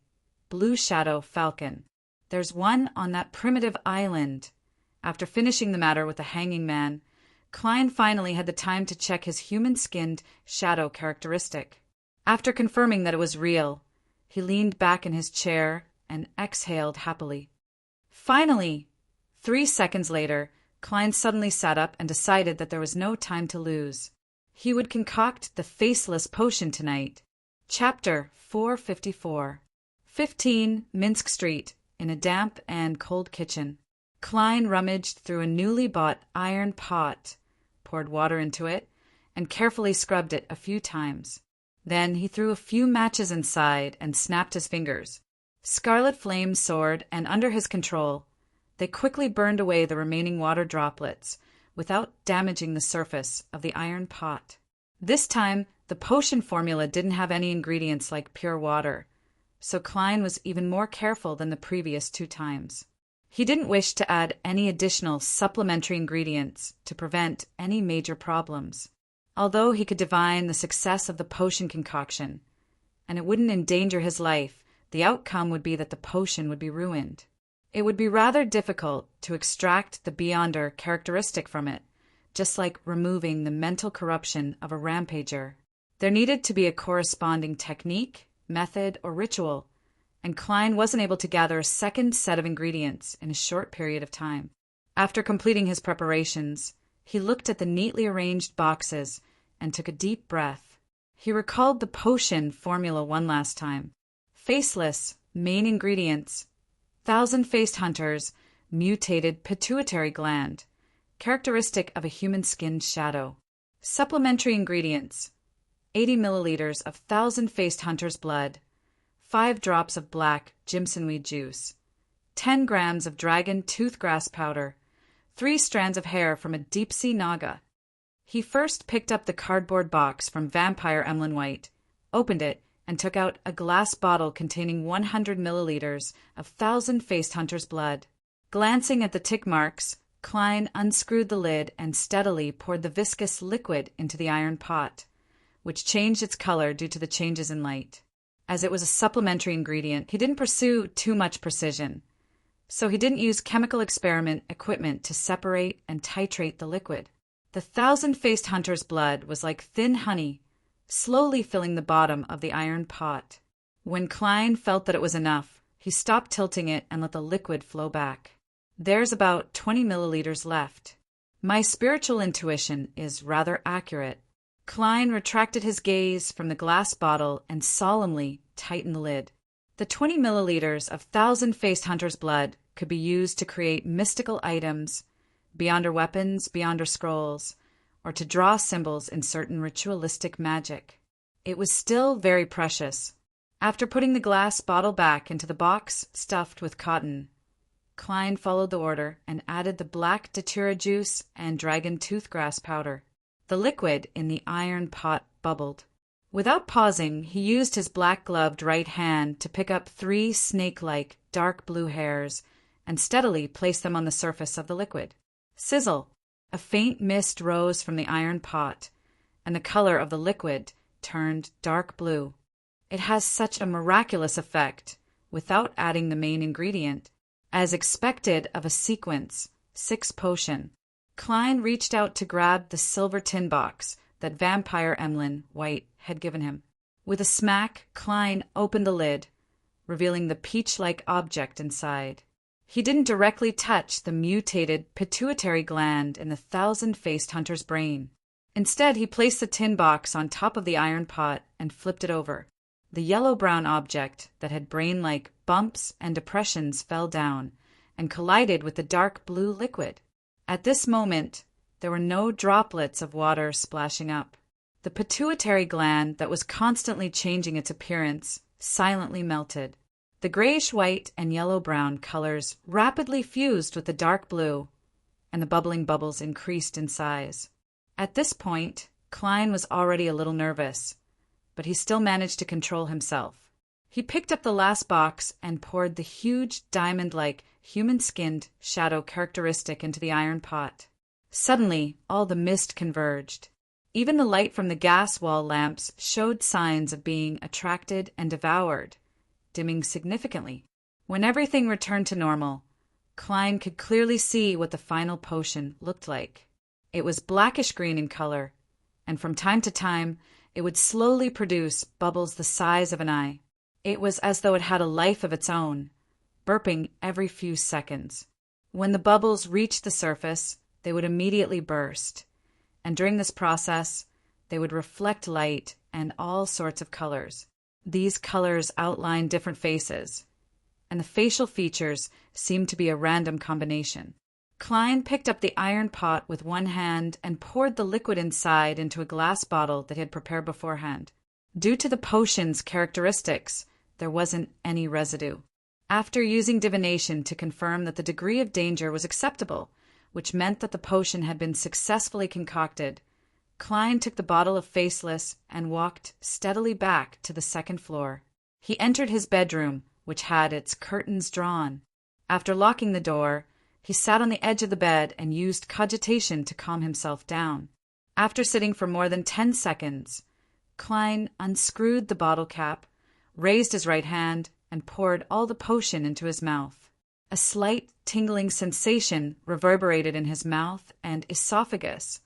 "Blue Shadow Falcon. There's one on that primitive island." After finishing the matter with the Hanging Man, Klein finally had the time to check his human-skinned shadow characteristic. After confirming that it was real, he leaned back in his chair and exhaled happily. Finally, 3 seconds later, Klein suddenly sat up and decided that there was no time to lose. He would concoct the faceless potion tonight. Chapter 454. 15 Minsk Street, in a damp and cold kitchen. Klein rummaged through a newly bought iron pot, poured water into it, and carefully scrubbed it a few times. Then he threw a few matches inside and snapped his fingers. Scarlet flames soared, and under his control, they quickly burned away the remaining water droplets without damaging the surface of the iron pot. This time, the potion formula didn't have any ingredients like pure water, so Klein was even more careful than the previous 2 times. He didn't wish to add any additional supplementary ingredients to prevent any major problems. Although he could divine the success of the potion concoction, and it wouldn't endanger his life, the outcome would be that the potion would be ruined. It would be rather difficult to extract the Beyonder characteristic from it, just like removing the mental corruption of a rampager. There needed to be a corresponding technique, method, or ritual, and Klein wasn't able to gather a second set of ingredients in a short period of time. After completing his preparations, he looked at the neatly arranged boxes and took a deep breath. He recalled the potion formula one last time. Faceless, main ingredients: 1,000-faced hunters, mutated pituitary gland, characteristic of a human-skinned shadow. Supplementary ingredients: 80 milliliters of thousand-faced hunter's blood, 5 drops of black jimsonweed juice, 10 grams of dragon toothgrass powder, 3 strands of hair from a deep-sea naga. He first picked up the cardboard box from Vampire Emlyn White, opened it, and took out a glass bottle containing 100 milliliters of thousand-faced hunter's blood. Glancing at the tick marks, Klein unscrewed the lid and steadily poured the viscous liquid into the iron pot, which changed its color due to the changes in light. As it was a supplementary ingredient, he didn't pursue too much precision, so he didn't use chemical experiment equipment to separate and titrate the liquid. The thousand-faced hunter's blood was like thin honey, slowly filling the bottom of the iron pot. When Klein felt that it was enough, he stopped tilting it and let the liquid flow back. There's about 20 milliliters left. My spiritual intuition is rather accurate. Klein retracted his gaze from the glass bottle and solemnly tightened the lid. The 20 milliliters of thousand-faced hunter's blood could be used to create mystical items, beyonder weapons, beyonder scrolls, or to draw symbols in certain ritualistic magic. It was still very precious. After putting the glass bottle back into the box stuffed with cotton, Klein followed the order and added the black datura juice and dragon toothgrass powder. The liquid in the iron pot bubbled. Without pausing, he used his black-gloved right hand to pick up 3 snake-like dark blue hairs and steadily place them on the surface of the liquid. Sizzle! A faint mist rose from the iron pot, and the color of the liquid turned dark blue. It has such a miraculous effect without adding the main ingredient. As expected of a sequence 6 potion, Klein reached out to grab the silver tin box that Vampire Emlyn White had given him. With a smack, Klein opened the lid, revealing the peach-like object inside. He didn't directly touch the mutated pituitary gland in the thousand-faced hunter's brain. Instead, he placed the tin box on top of the iron pot and flipped it over. The yellow-brown object that had brain-like bumps and depressions fell down and collided with the dark blue liquid. At this moment, there were no droplets of water splashing up. The pituitary gland that was constantly changing its appearance silently melted. The grayish-white and yellow-brown colors rapidly fused with the dark blue, and the bubbling bubbles increased in size. At this point, Klein was already a little nervous, but he still managed to control himself. He picked up the last box and poured the huge diamond-like, human-skinned shadow characteristic into the iron pot. Suddenly, all the mist converged. Even the light from the gas wall lamps showed signs of being attracted and devoured, dimming significantly. When everything returned to normal, Klein could clearly see what the final potion looked like. It was blackish-green in color, and from time to time, it would slowly produce bubbles the size of an eye. It was as though it had a life of its own, burping every few seconds. When the bubbles reached the surface, they would immediately burst, and during this process, they would reflect light and all sorts of colors. These colors outlined different faces, and the facial features seemed to be a random combination. Klein picked up the iron pot with one hand and poured the liquid inside into a glass bottle that he had prepared beforehand. Due to the potion's characteristics, there wasn't any residue. After using divination to confirm that the degree of danger was acceptable, which meant that the potion had been successfully concocted, Klein took the bottle of Faceless and walked steadily back to the second floor. He entered his bedroom, which had its curtains drawn. After locking the door, he sat on the edge of the bed and used cogitation to calm himself down. After sitting for more than 10 seconds, Klein unscrewed the bottle cap, raised his right hand, and poured all the potion into his mouth. A slight tingling sensation reverberated in his mouth and esophagus,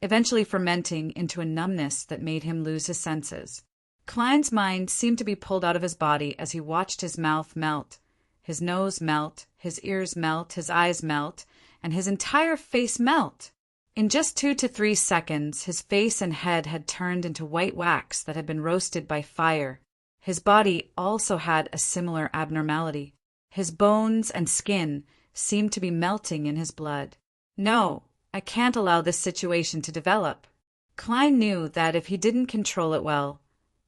eventually fermenting into a numbness that made him lose his senses. Klein's mind seemed to be pulled out of his body as he watched his mouth melt, his nose melt, his ears melt, his eyes melt, and his entire face melt. In just 2 to 3 seconds, his face and head had turned into white wax that had been roasted by fire. His body also had a similar abnormality. His bones and skin seemed to be melting in his blood. No, I can't allow this situation to develop. Klein knew that if he didn't control it well,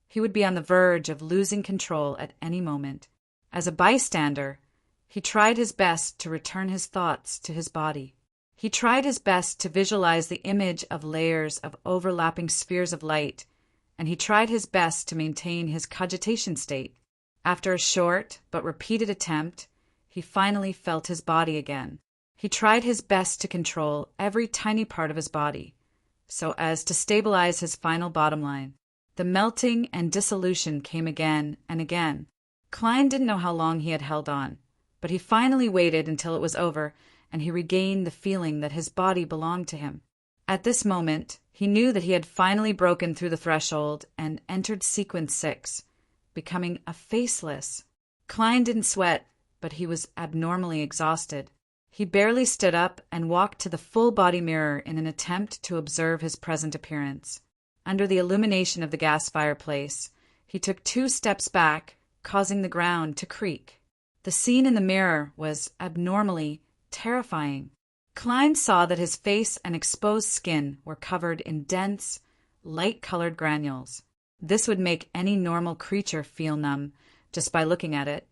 he would be on the verge of losing control at any moment. As a bystander, he tried his best to return his thoughts to his body. He tried his best to visualize the image of layers of overlapping spheres of light, and he tried his best to maintain his cogitation state. After a short but repeated attempt, he finally felt his body again. He tried his best to control every tiny part of his body, so as to stabilize his final bottom line. The melting and dissolution came again and again. Klein didn't know how long he had held on, but he finally waited until it was over, and he regained the feeling that his body belonged to him. At this moment, he knew that he had finally broken through the threshold and entered sequence 6, becoming a faceless. Klein didn't sweat, but he was abnormally exhausted. He barely stood up and walked to the full-body mirror in an attempt to observe his present appearance. Under the illumination of the gas fireplace, he took 2 steps back, causing the ground to creak. The scene in the mirror was abnormally terrifying. Klein saw that his face and exposed skin were covered in dense, light-colored granules. This would make any normal creature feel numb just by looking at it,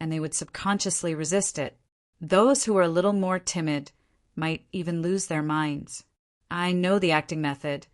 and they would subconsciously resist it. Those who were a little more timid might even lose their minds. I know the acting method,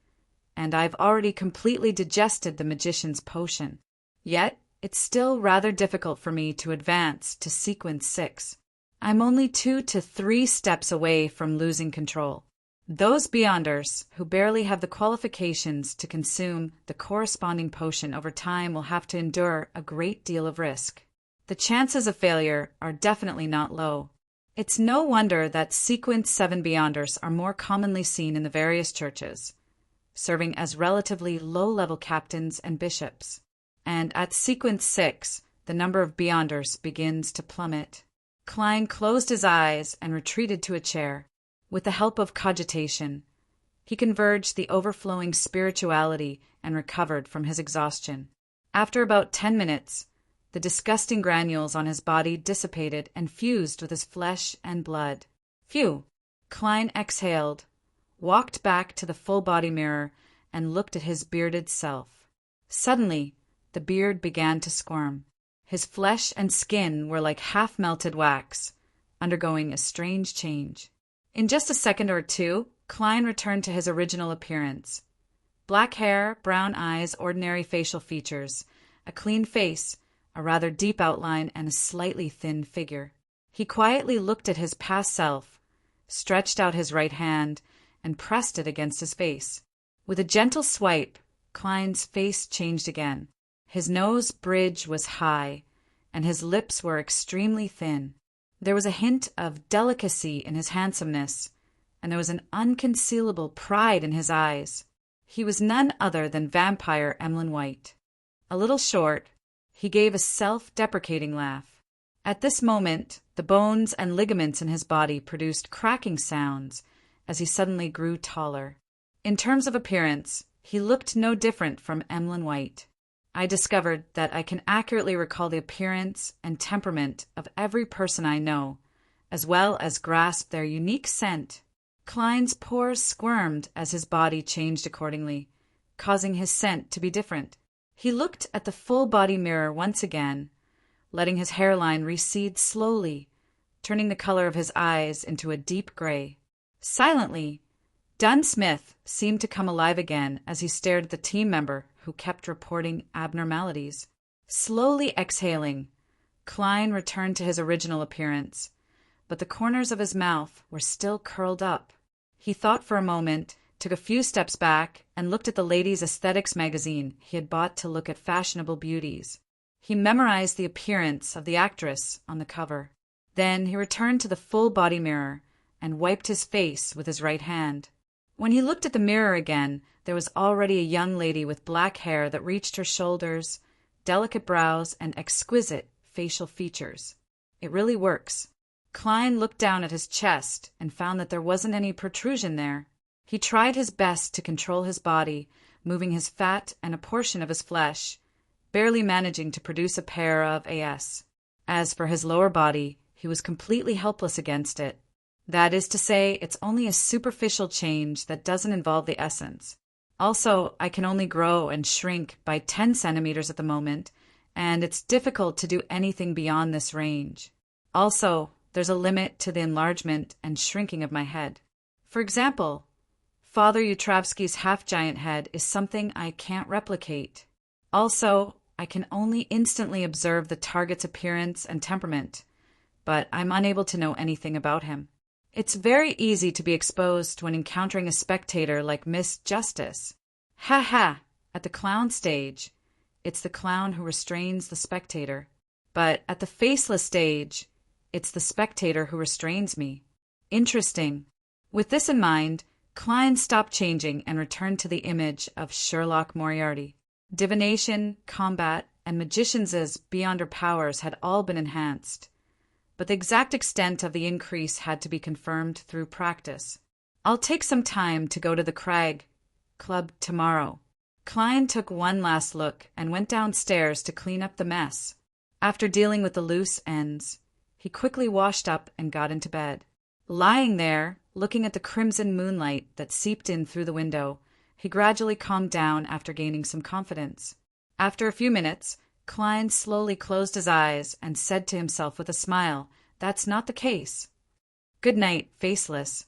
and I've already completely digested the magician's potion. Yet, it's still rather difficult for me to advance to sequence 6. I'm only 2 to 3 steps away from losing control. Those Beyonders who barely have the qualifications to consume the corresponding potion over time will have to endure a great deal of risk. The chances of failure are definitely not low. It's no wonder that sequence 7 Beyonders are more commonly seen in the various churches, serving as relatively low-level captains and bishops. And at sequence 6, the number of Beyonders begins to plummet. Klein closed his eyes and retreated to a chair. With the help of cogitation, he converged the overflowing spirituality and recovered from his exhaustion. After about 10 minutes, the disgusting granules on his body dissipated and fused with his flesh and blood. Phew! Klein exhaled, walked back to the full-body mirror, and looked at his bearded self. Suddenly, the beard began to squirm. His flesh and skin were like half-melted wax, undergoing a strange change. In just a second or two, Klein returned to his original appearance. Black hair, brown eyes, ordinary facial features, a clean face, a rather deep outline, and a slightly thin figure. He quietly looked at his past self, stretched out his right hand, and pressed it against his face. With a gentle swipe, Klein's face changed again. His nose bridge was high, and his lips were extremely thin. There was a hint of delicacy in his handsomeness, and there was an unconcealable pride in his eyes. He was none other than vampire Emlyn White. A little short, he gave a self-deprecating laugh. At this moment, the bones and ligaments in his body produced cracking sounds as he suddenly grew taller. In terms of appearance, he looked no different from Emlyn White. I discovered that I can accurately recall the appearance and temperament of every person I know, as well as grasp their unique scent. Klein's pores squirmed as his body changed accordingly, causing his scent to be different. He looked at the full-body mirror once again, letting his hairline recede slowly, turning the color of his eyes into a deep gray. Silently, Dunn Smith seemed to come alive again as he stared at the team member who kept reporting abnormalities. Slowly exhaling, Klein returned to his original appearance, but the corners of his mouth were still curled up. He thought for a moment, took a few steps back, and looked at the Ladies' Aesthetics magazine he had bought to look at fashionable beauties. He memorized the appearance of the actress on the cover. Then he returned to the full-body mirror and wiped his face with his right hand. When he looked at the mirror again, there was already a young lady with black hair that reached her shoulders, delicate brows, and exquisite facial features. It really works. Klein looked down at his chest and found that there wasn't any protrusion there. He tried his best to control his body, moving his fat and a portion of his flesh, barely managing to produce a pair of as. As for his lower body, he was completely helpless against it. That is to say, it's only a superficial change that doesn't involve the essence. Also, I can only grow and shrink by 10 centimeters at the moment, and it's difficult to do anything beyond this range. Also, there's a limit to the enlargement and shrinking of my head. For example, Father Yutravsky's half-giant head is something I can't replicate. Also, I can only instantly observe the target's appearance and temperament, but I'm unable to know anything about him. It's very easy to be exposed when encountering a spectator like Miss Justice. Ha ha! At the clown stage, it's the clown who restrains the spectator. But at the faceless stage, it's the spectator who restrains me. Interesting. With this in mind, Klein stopped changing and returned to the image of Sherlock Moriarty. Divination, combat, and magicians' beyond her powers had all been enhanced, but the exact extent of the increase had to be confirmed through practice. I'll take some time to go to the Crag Club tomorrow. Klein took one last look and went downstairs to clean up the mess. After dealing with the loose ends, he quickly washed up and got into bed. Lying there, looking at the crimson moonlight that seeped in through the window, he gradually calmed down after gaining some confidence. After a few minutes, Klein slowly closed his eyes and said to himself with a smile, "That's not the case." Good night, Faceless.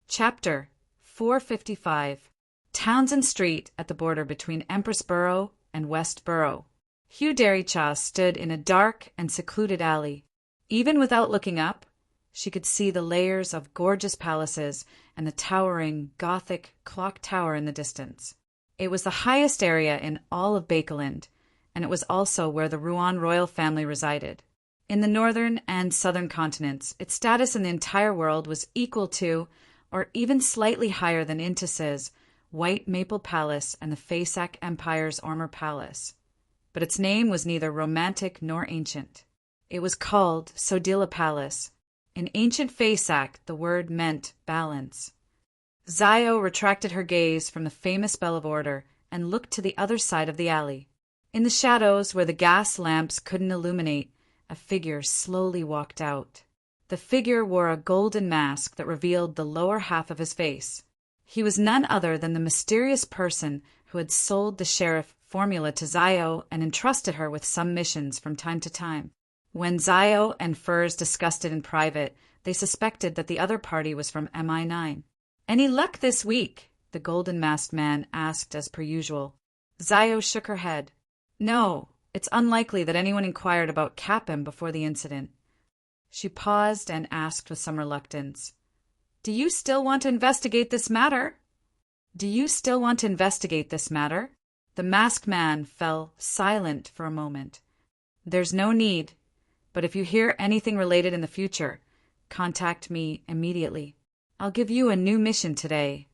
Chapter 455. Townsend Street at the border between Empress Borough and West Borough. Hugh Derrychaw stood in a dark and secluded alley. Even without looking up, she could see the layers of gorgeous palaces and the towering Gothic clock tower in the distance. It was the highest area in all of Bakeland, and it was also where the Rouen royal family resided. In the northern and southern continents, its status in the entire world was equal to, or even slightly higher than Intis's White Maple Palace and the Fasak Empire's Ormer Palace. But its name was neither romantic nor ancient. It was called Sodila Palace. In ancient Fasak, the word meant balance. Zio retracted her gaze from the famous Bell of Order and looked to the other side of the alley. In the shadows, where the gas lamps couldn't illuminate, a figure slowly walked out. The figure wore a golden mask that revealed the lower half of his face. He was none other than the mysterious person who had sold the sheriff formula to Zio and entrusted her with some missions from time to time. When Zio and Furs discussed it in private, they suspected that the other party was from MI9. "Any luck this week?" the golden-masked man asked as per usual. Zio shook her head. "No, it's unlikely that anyone inquired about Capim before the incident." She paused and asked with some reluctance, "Do you still want to investigate this matter?" The masked man fell silent for a moment. "There's no need, but if you hear anything related in the future, contact me immediately. I'll give you a new mission today."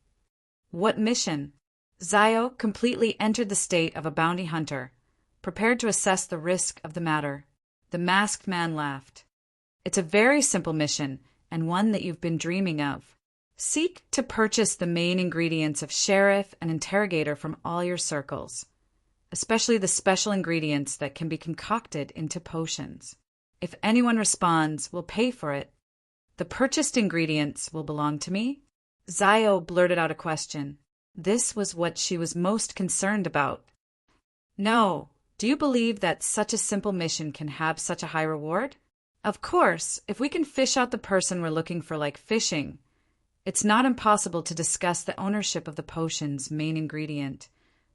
"What mission?" Zio completely entered the state of a bounty hunter, prepared to assess the risk of the matter. The masked man laughed. "It's a very simple mission, and one that you've been dreaming of. Seek to purchase the main ingredients of sheriff and interrogator from all your circles, especially the special ingredients that can be concocted into potions. If anyone responds, we'll pay for it. The purchased ingredients will belong to me?" Zio blurted out a question. This was what she was most concerned about. "No. Do you believe that such a simple mission can have such a high reward?" "Of course, if we can fish out the person we're looking for like fishing. It's not impossible to discuss the ownership of the potion's main ingredient,"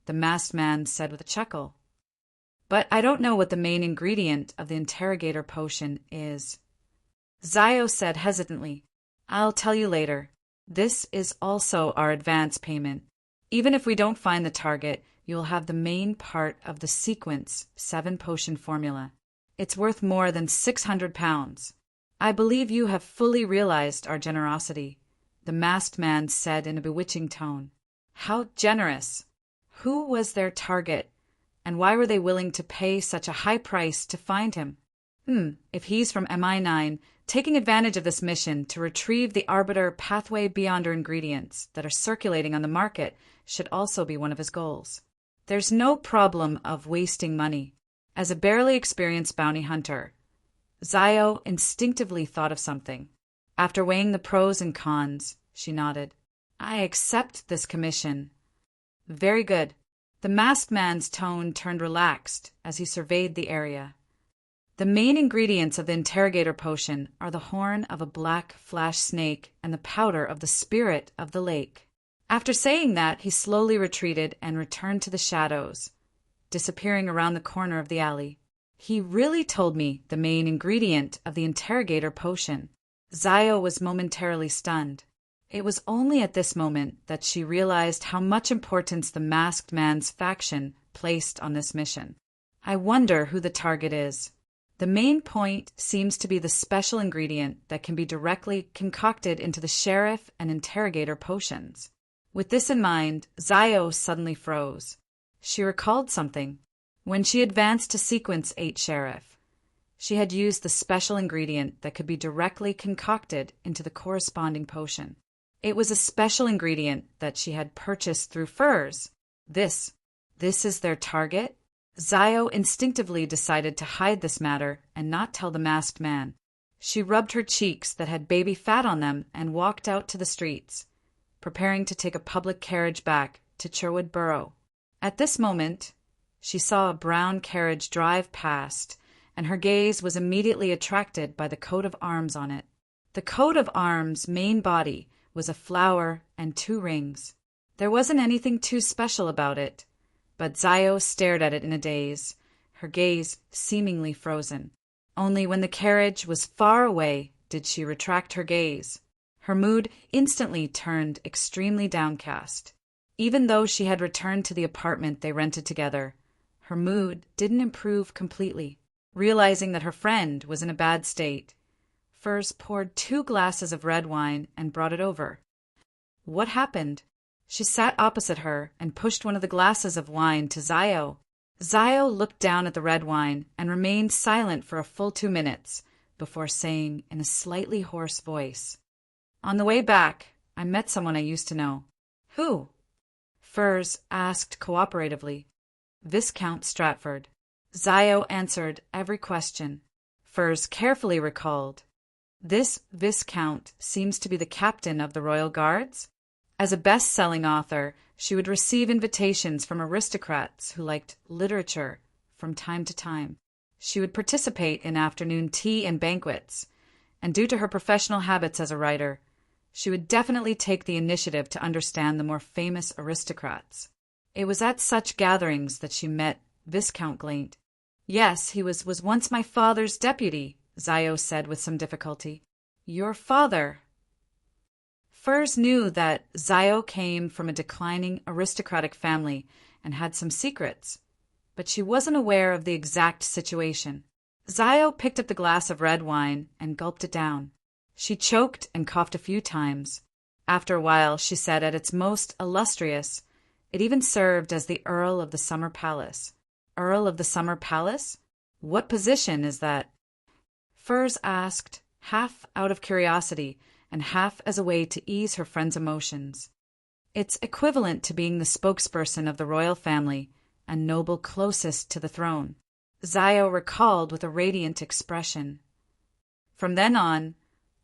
the masked man said with a chuckle. "But I don't know what the main ingredient of the interrogator potion is." Zio said hesitantly, "I'll tell you later. This is also our advance payment. Even if we don't find the target, you'll have the main part of the sequence 7 potion formula. It's worth more than £600. I believe you have fully realized our generosity," the masked man said in a bewitching tone. "How generous! Who was their target, and why were they willing to pay such a high price to find him?" If he's from MI9, taking advantage of this mission to retrieve the Arbiter Pathway Beyonder ingredients that are circulating on the market should also be one of his goals. There's no problem of wasting money. As a barely experienced bounty hunter, Zio instinctively thought of something. After weighing the pros and cons, she nodded. "I accept this commission." Very good. The masked man's tone turned relaxed as he surveyed the area. The main ingredients of the interrogator potion are the horn of a black flash snake and the powder of the spirit of the lake. After saying that, he slowly retreated and returned to the shadows, disappearing around the corner of the alley. He really told me the main ingredient of the interrogator potion. Zio was momentarily stunned. It was only at this moment that she realized how much importance the masked man's faction placed on this mission. I wonder who the target is. The main point seems to be the special ingredient that can be directly concocted into the sheriff and interrogator potions. With this in mind, Zio suddenly froze. She recalled something. When she advanced to Sequence 8 Sheriff, she had used the special ingredient that could be directly concocted into the corresponding potion. It was a special ingredient that she had purchased through Furs. This is their target? Zio instinctively decided to hide this matter and not tell the masked man. She rubbed her cheeks that had baby fat on them and walked out to the streets, preparing to take a public carriage back to Cherwood Borough. At this moment, she saw a brown carriage drive past, and her gaze was immediately attracted by the coat of arms on it. The coat of arms' main body was a flower and 2 rings. There wasn't anything too special about it, but Zio stared at it in a daze, her gaze seemingly frozen. Only when the carriage was far away did she retract her gaze. Her mood instantly turned extremely downcast. Even though she had returned to the apartment they rented together, her mood didn't improve completely. Realizing that her friend was in a bad state, Furs poured 2 glasses of red wine and brought it over. What happened? She sat opposite her and pushed one of the glasses of wine to Zio. Zio looked down at the red wine and remained silent for a full 2 minutes before saying in a slightly hoarse voice, "On the way back, I met someone I used to know." "Who?" Furs asked cooperatively. "Viscount Stratford." Zio answered every question. Furs carefully recalled. "This Viscount seems to be the captain of the Royal Guards?" As a best-selling author, she would receive invitations from aristocrats who liked literature from time to time. She would participate in afternoon tea and banquets, and due to her professional habits as a writer, she would definitely take the initiative to understand the more famous aristocrats. It was at such gatherings that she met Viscount Glaint. "Yes, he was once my father's deputy," Zio said with some difficulty. "Your father?" Furs knew that Zio came from a declining aristocratic family and had some secrets, but she wasn't aware of the exact situation. Zio picked up the glass of red wine and gulped it down. She choked and coughed a few times. After a while, she said at its most illustrious, it even served as the Earl of the Summer Palace. "Earl of the Summer Palace? What position is that?" Furs asked, half out of curiosity and half as a way to ease her friend's emotions. "It's equivalent to being the spokesperson of the royal family and noble closest to the throne," Zio recalled with a radiant expression. "From then on,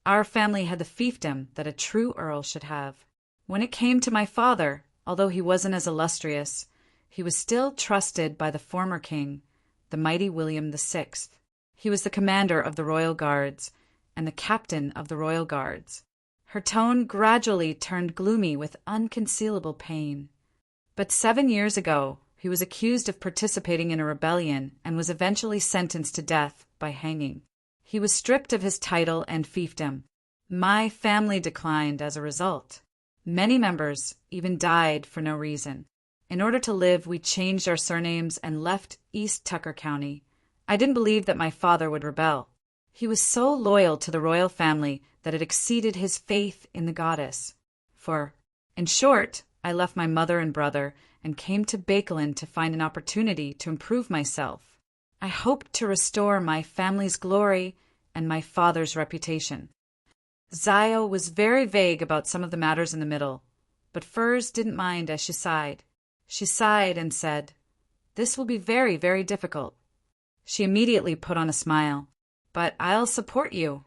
our family had the fiefdom that a true earl should have. When it came to my father, although he wasn't as illustrious, he was still trusted by the former king, the mighty William VI. He was the commander of the Royal Guards and the captain of the Royal Guards." Her tone gradually turned gloomy with unconcealable pain. "But 7 years ago, he was accused of participating in a rebellion and was eventually sentenced to death by hanging. He was stripped of his title and fiefdom. My family declined as a result. Many members even died for no reason. In order to live, we changed our surnames and left East Tucker County. I didn't believe that my father would rebel. He was so loyal to the royal family that it exceeded his faith in the goddess. In short, I left my mother and brother and came to Bakelin to find an opportunity to improve myself. I hoped to restore my family's glory and my father's reputation." Zio was very vague about some of the matters in the middle, but Furs didn't mind as she sighed. She sighed and said, "This will be very, very difficult." She immediately put on a smile. "But I'll support you.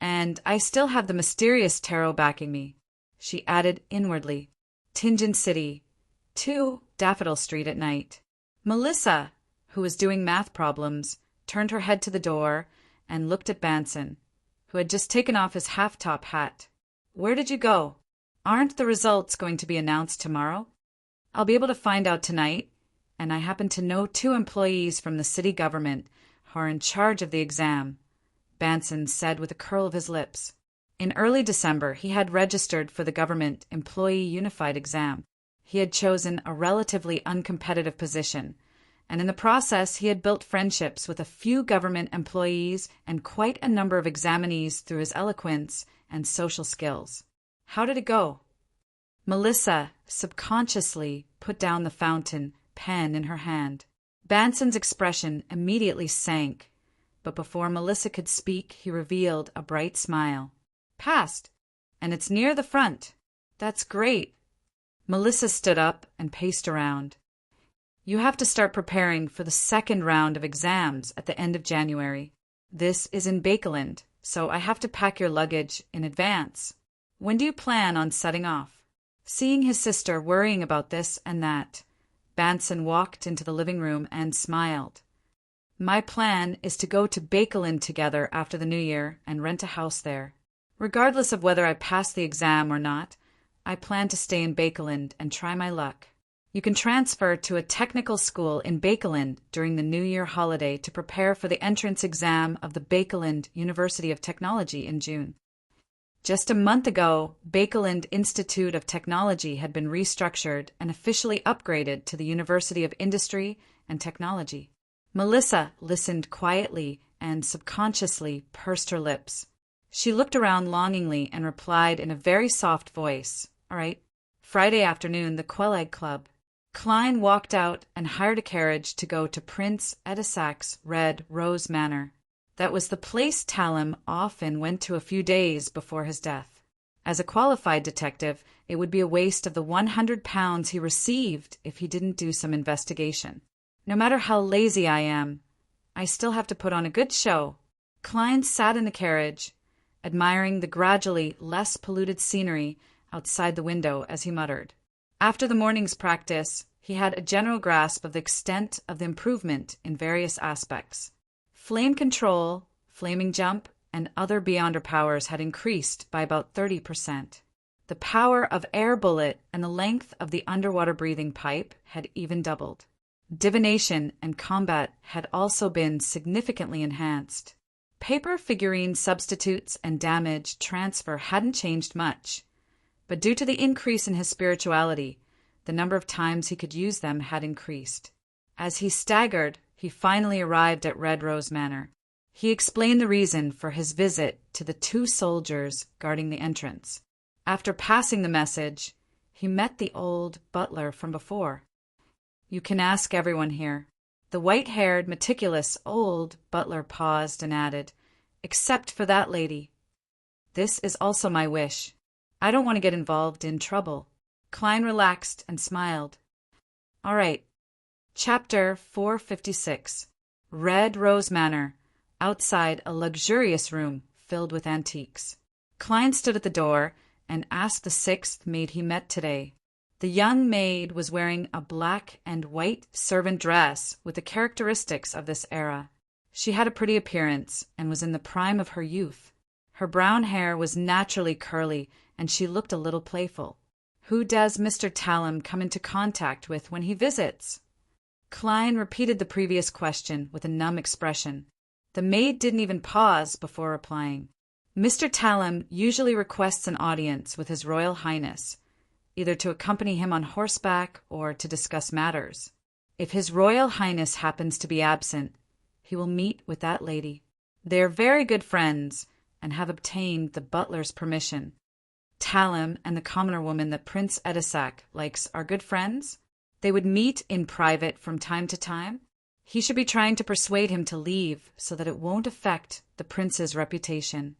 And I still have the mysterious tarot backing me," she added inwardly. "Tinjin City. 2 Daffodil Street at night. Melissa, who was doing math problems, turned her head to the door and looked at Banson, who had just taken off his half-top hat. "Where did you go? Aren't the results going to be announced tomorrow?" "I'll be able to find out tonight, and I happen to know 2 employees from the city government who are in charge of the exam," Banson said with a curl of his lips. In early December, he had registered for the government Employee Unified exam. He had chosen a relatively uncompetitive position, and in the process he had built friendships with a few government employees and quite a number of examinees through his eloquence and social skills. How did it go? Melissa subconsciously put down the fountain pen in her hand. Banson's expression immediately sank, but before Melissa could speak, he revealed a bright smile. "Passed, and it's near the front. That's great." Melissa stood up and paced around. "You have to start preparing for the second round of exams at the end of January. This is in Bakeland, so I have to pack your luggage in advance. When do you plan on setting off?" Seeing his sister worrying about this and that, Banson walked into the living room and smiled. "My plan is to go to Bakeland together after the New Year and rent a house there. Regardless of whether I pass the exam or not, I plan to stay in Bakeland and try my luck. You can transfer to a technical school in Bakeland during the New Year holiday to prepare for the entrance exam of the Bakeland University of Technology in June." Just a month ago, Bakeland Institute of Technology had been restructured and officially upgraded to the University of Industry and Technology. Melissa listened quietly and subconsciously pursed her lips. She looked around longingly and replied in a very soft voice, "All right." Friday afternoon, the Quelag Club. Klein walked out and hired a carriage to go to Prince Edisac's Red Rose Manor. That was the place Talem often went to a few days before his death. As a qualified detective, it would be a waste of the £100 he received if he didn't do some investigation. "No matter how lazy I am, I still have to put on a good show." Klein sat in the carriage, admiring the gradually less polluted scenery outside the window as he muttered. After the morning's practice, he had a general grasp of the extent of the improvement in various aspects. Flame control, flaming jump, and other beyonder powers had increased by about 30%. The power of air bullet and the length of the underwater breathing pipe had even doubled. Divination and combat had also been significantly enhanced. Paper figurine substitutes and damage transfer hadn't changed much, but due to the increase in his spirituality, the number of times he could use them had increased. As he staggered, he finally arrived at Red Rose Manor. He explained the reason for his visit to the 2 soldiers guarding the entrance. After passing the message, he met the old butler from before. "You can ask everyone here." The white-haired, meticulous old butler paused and added, "Except for that lady. This is also my wish. I don't want to get involved in trouble." Klein relaxed and smiled. "All right." Chapter 456. Red Rose Manor. Outside a luxurious room filled with antiques. Klein stood at the door and asked the 6th maid he met today. The young maid was wearing a black and white servant dress with the characteristics of this era. She had a pretty appearance and was in the prime of her youth. Her brown hair was naturally curly and she looked a little playful. "Who does Mr. Talem come into contact with when he visits?" Klein repeated the previous question with a numb expression. The maid didn't even pause before replying. "Mr. Talem usually requests an audience with His Royal Highness, either to accompany him on horseback or to discuss matters. If His Royal Highness happens to be absent, he will meet with that lady. They are very good friends and have obtained the butler's permission." "Talem and the commoner woman that Prince Edisac likes are good friends? They would meet in private from time to time? He should be trying to persuade him to leave so that it won't affect the prince's reputation."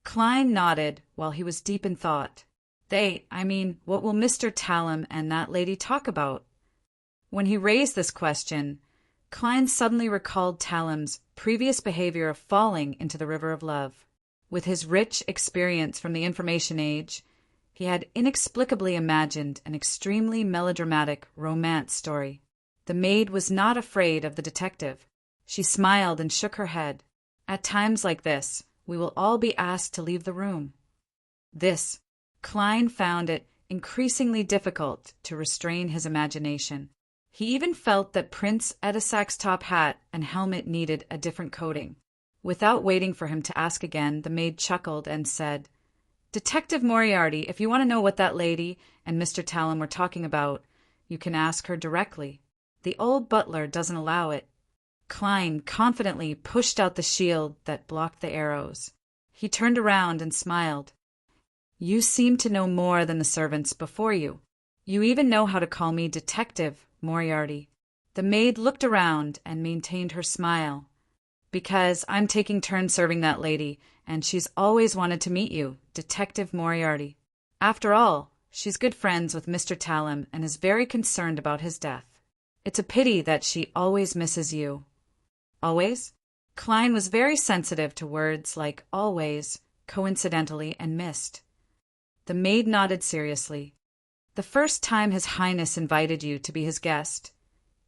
Klein nodded while he was deep in thought. What will Mr. Talem and that lady talk about?" When he raised this question, Klein suddenly recalled Talem's previous behavior of falling into the river of love. With his rich experience from the information age, He had inexplicably imagined an extremely melodramatic romance story. The maid was not afraid of the detective. She smiled and shook her head. At times like this, we will all be asked to leave the room. Klein found it increasingly difficult to restrain his imagination. He even felt that Prince Edisac's top hat and helmet needed a different coating. Without waiting for him to ask again, the maid chuckled and said, "Detective Moriarty, if you want to know what that lady and Mr. Talon were talking about, you can ask her directly. The old butler doesn't allow it." Klein confidently pushed out the shield that blocked the arrows. He turned around and smiled. "You seem to know more than the servants before you. You even know how to call me Detective Moriarty." The maid looked around and maintained her smile. "Because I'm taking turns serving that lady, and she's always wanted to meet you, Detective Moriarty. After all, she's good friends with Mr. Talon and is very concerned about his death. It's a pity that she always misses you." Always? Klein was very sensitive to words like always, coincidentally, and missed. The maid nodded seriously. "The first time His Highness invited you to be his guest,"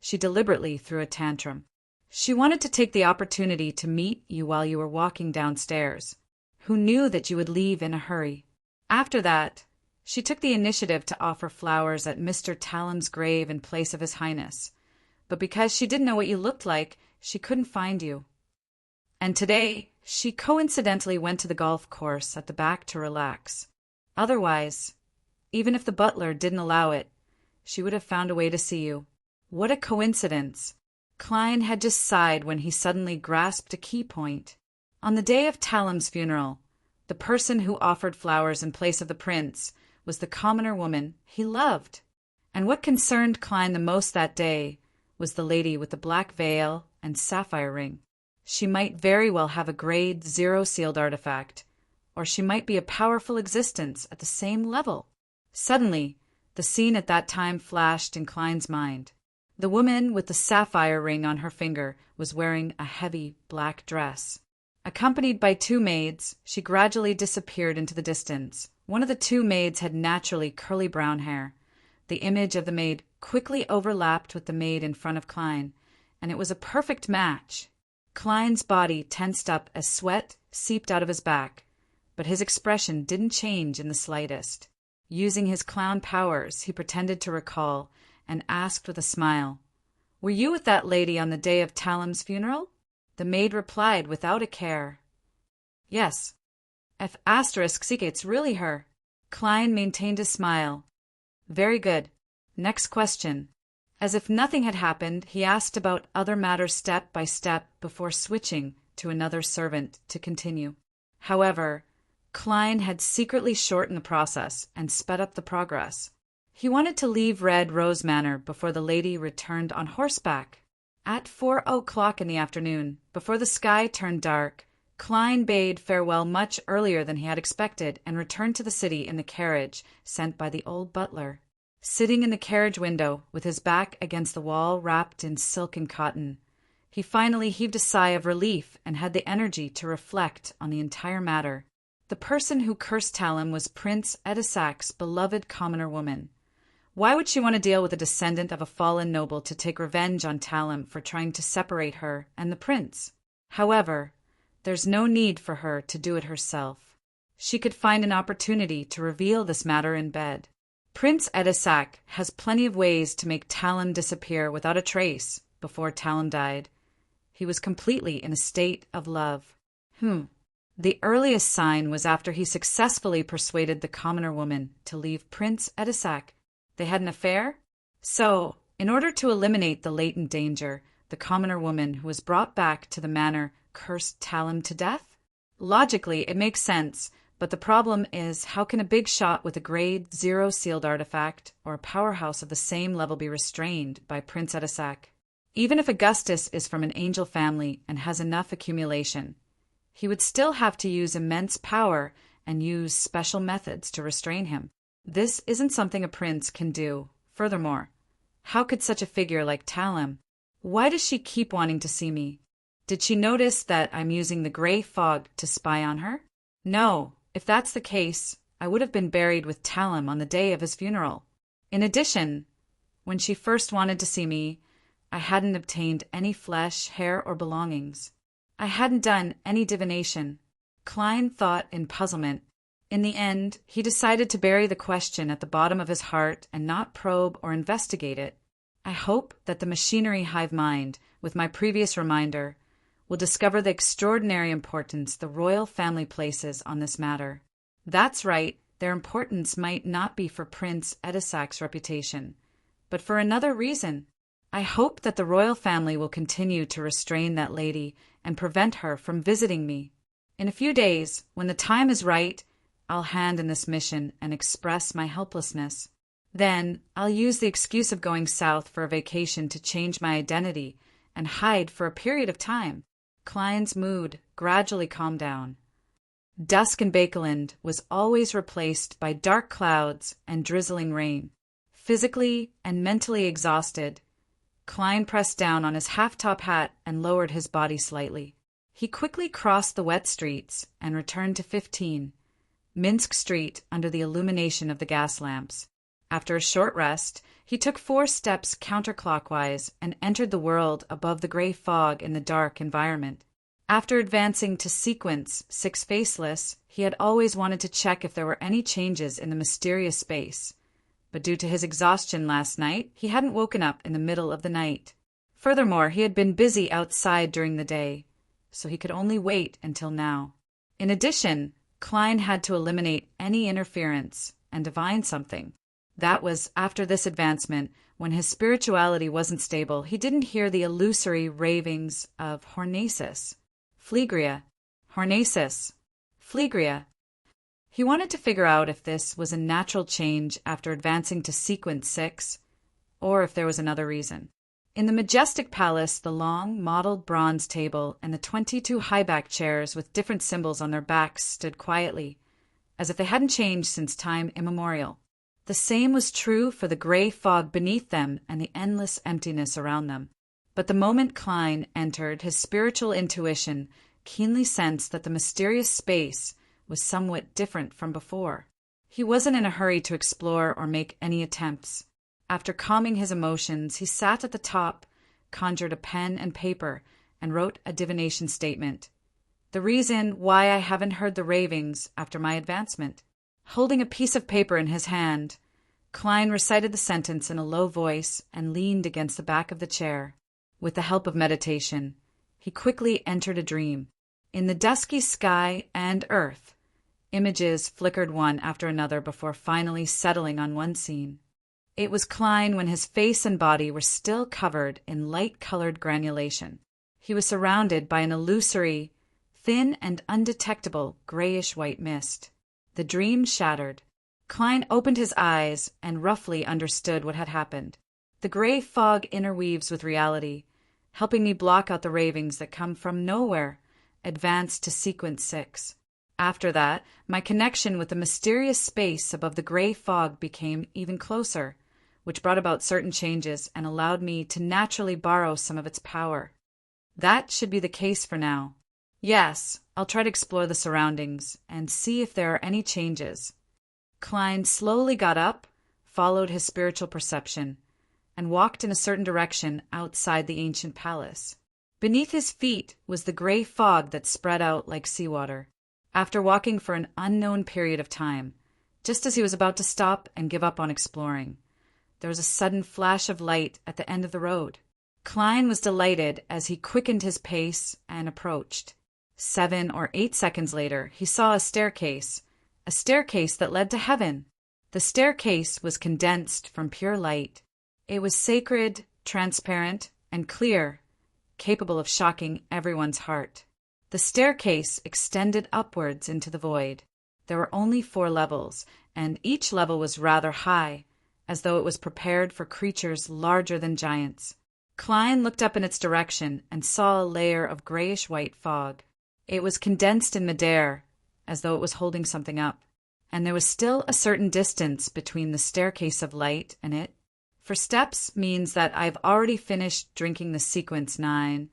she deliberately threw a tantrum. "She wanted to take the opportunity to meet you while you were walking downstairs. Who knew that you would leave in a hurry? After that, she took the initiative to offer flowers at Mr. Talon's grave in place of His Highness. But because she didn't know what you looked like, she couldn't find you. And today, she coincidentally went to the golf course at the back to relax. Otherwise, even if the butler didn't allow it, she would have found a way to see you. What a coincidence!" Klein had just sighed when he suddenly grasped a key point. On the day of Talon's funeral, the person who offered flowers in place of the prince was the commoner woman he loved. And what concerned Klein the most that day was the lady with the black veil and sapphire ring. She might very well have a grade 0 sealed artifact, or she might be a powerful existence at the same level. Suddenly, the scene at that time flashed in Klein's mind. The woman with the sapphire ring on her finger was wearing a heavy black dress. Accompanied by 2 maids, she gradually disappeared into the distance. One of the 2 maids had naturally curly brown hair. The image of the maid quickly overlapped with the maid in front of Klein, and it was a perfect match. Klein's body tensed up as sweat seeped out of his back, but his expression didn't change in the slightest. Using his clown powers, he pretended to recall and asked with a smile, "Were you with that lady on the day of Talon's funeral?" The maid replied without a care, "Yes. F*** it's really her." Klein maintained a smile. "Very good. Next question." As if nothing had happened, he asked about other matters step by step before switching to another servant to continue. However, Klein had secretly shortened the process and sped up the progress. He wanted to leave Red Rose Manor before the lady returned on horseback. At 4:00 in the afternoon, before the sky turned dark, Klein bade farewell much earlier than he had expected and returned to the city in the carriage sent by the old butler. Sitting in the carriage window, with his back against the wall wrapped in silk and cotton, he finally heaved a sigh of relief and had the energy to reflect on the entire matter. The person who cursed Talon was Prince Edisac's beloved commoner woman. Why would she want to deal with a descendant of a fallen noble to take revenge on Talon for trying to separate her and the prince? However, there's no need for her to do it herself. She could find an opportunity to reveal this matter in bed. Prince Edisac has plenty of ways to make Talon disappear without a trace. Before Talon died, he was completely in a state of love. The earliest sign was after he successfully persuaded the commoner woman to leave Prince Edisac. They had an affair? So, in order to eliminate the latent danger, the commoner woman who was brought back to the manor cursed Talon to death? Logically, it makes sense, but the problem is, how can a big shot with a grade 0 sealed artifact or a powerhouse of the same level be restrained by Prince Edisac? Even if Augustus is from an angel family and has enough accumulation, he would still have to use immense power and use special methods to restrain him. This isn't something a prince can do. Furthermore, how could such a figure like Talon? Why does she keep wanting to see me? Did she notice that I'm using the gray fog to spy on her? No, if that's the case, I would have been buried with Talum on the day of his funeral. In addition, when she first wanted to see me, I hadn't obtained any flesh, hair, or belongings. I hadn't done any divination. Klein thought in puzzlement. In the end, he decided to bury the question at the bottom of his heart and not probe or investigate it. I hope that the machinery hive mind, with my previous reminder, will discover the extraordinary importance the royal family places on this matter. That's right, their importance might not be for Prince Edisac's reputation, but for another reason. I hope that the royal family will continue to restrain that lady and prevent her from visiting me. In a few days, when the time is right, I'll hand in this mission and express my helplessness. Then I'll use the excuse of going south for a vacation to change my identity and hide for a period of time. Klein's mood gradually calmed down. Dusk in Bakeland was always replaced by dark clouds and drizzling rain. Physically and mentally exhausted, Klein pressed down on his half-top hat and lowered his body slightly. He quickly crossed the wet streets and returned to 15, Minsk Street under the illumination of the gas lamps. After a short rest, he took 4 steps counterclockwise and entered the world above the gray fog in the dark environment. After advancing to sequence 6 Faceless, he had always wanted to check if there were any changes in the mysterious space. But due to his exhaustion last night, he hadn't woken up in the middle of the night. Furthermore, he had been busy outside during the day, so he could only wait until now. In addition, Klein had to eliminate any interference and divine something. That was after this advancement, when his spirituality wasn't stable, he didn't hear the illusory ravings of Hornacis, Phlegria, Hornacis, Phlegria. He wanted to figure out if this was a natural change after advancing to sequence 6, or if there was another reason. In the majestic palace, the long, mottled bronze table and the 22 high-back chairs with different symbols on their backs stood quietly, as if they hadn't changed since time immemorial. The same was true for the gray fog beneath them and the endless emptiness around them. But the moment Klein entered, his spiritual intuition keenly sensed that the mysterious space was somewhat different from before. He wasn't in a hurry to explore or make any attempts. After calming his emotions, he sat at the top, conjured a pen and paper, and wrote a divination statement. The reason why I haven't heard the ravings after my advancement. Holding a piece of paper in his hand, Klein recited the sentence in a low voice and leaned against the back of the chair. With the help of meditation, he quickly entered a dream. In the dusky sky and earth, images flickered one after another before finally settling on one scene. It was Klein when his face and body were still covered in light-colored granulation. He was surrounded by an illusory, thin and undetectable grayish-white mist. The dream shattered. Klein opened his eyes and roughly understood what had happened. The gray fog interweaves with reality, helping me block out the ravings that come from nowhere, advanced to sequence 6. After that, my connection with the mysterious space above the gray fog became even closer, which brought about certain changes and allowed me to naturally borrow some of its power. That should be the case for now. Yes, I'll try to explore the surroundings and see if there are any changes. Klein slowly got up, followed his spiritual perception, and walked in a certain direction outside the ancient palace. Beneath his feet was the gray fog that spread out like seawater. After walking for an unknown period of time, just as he was about to stop and give up on exploring, there was a sudden flash of light at the end of the road. Klein was delighted as he quickened his pace and approached. 7 or 8 seconds later, he saw a staircase that led to heaven. The staircase was condensed from pure light. It was sacred, transparent, and clear, capable of shocking everyone's heart. The staircase extended upwards into the void. There were only 4 levels, and each level was rather high, as though it was prepared for creatures larger than giants. Klein looked up in its direction and saw a layer of grayish-white fog. It was condensed in midair, as though it was holding something up, and there was still a certain distance between the staircase of light and it. For steps means that I've already finished drinking the sequence 9,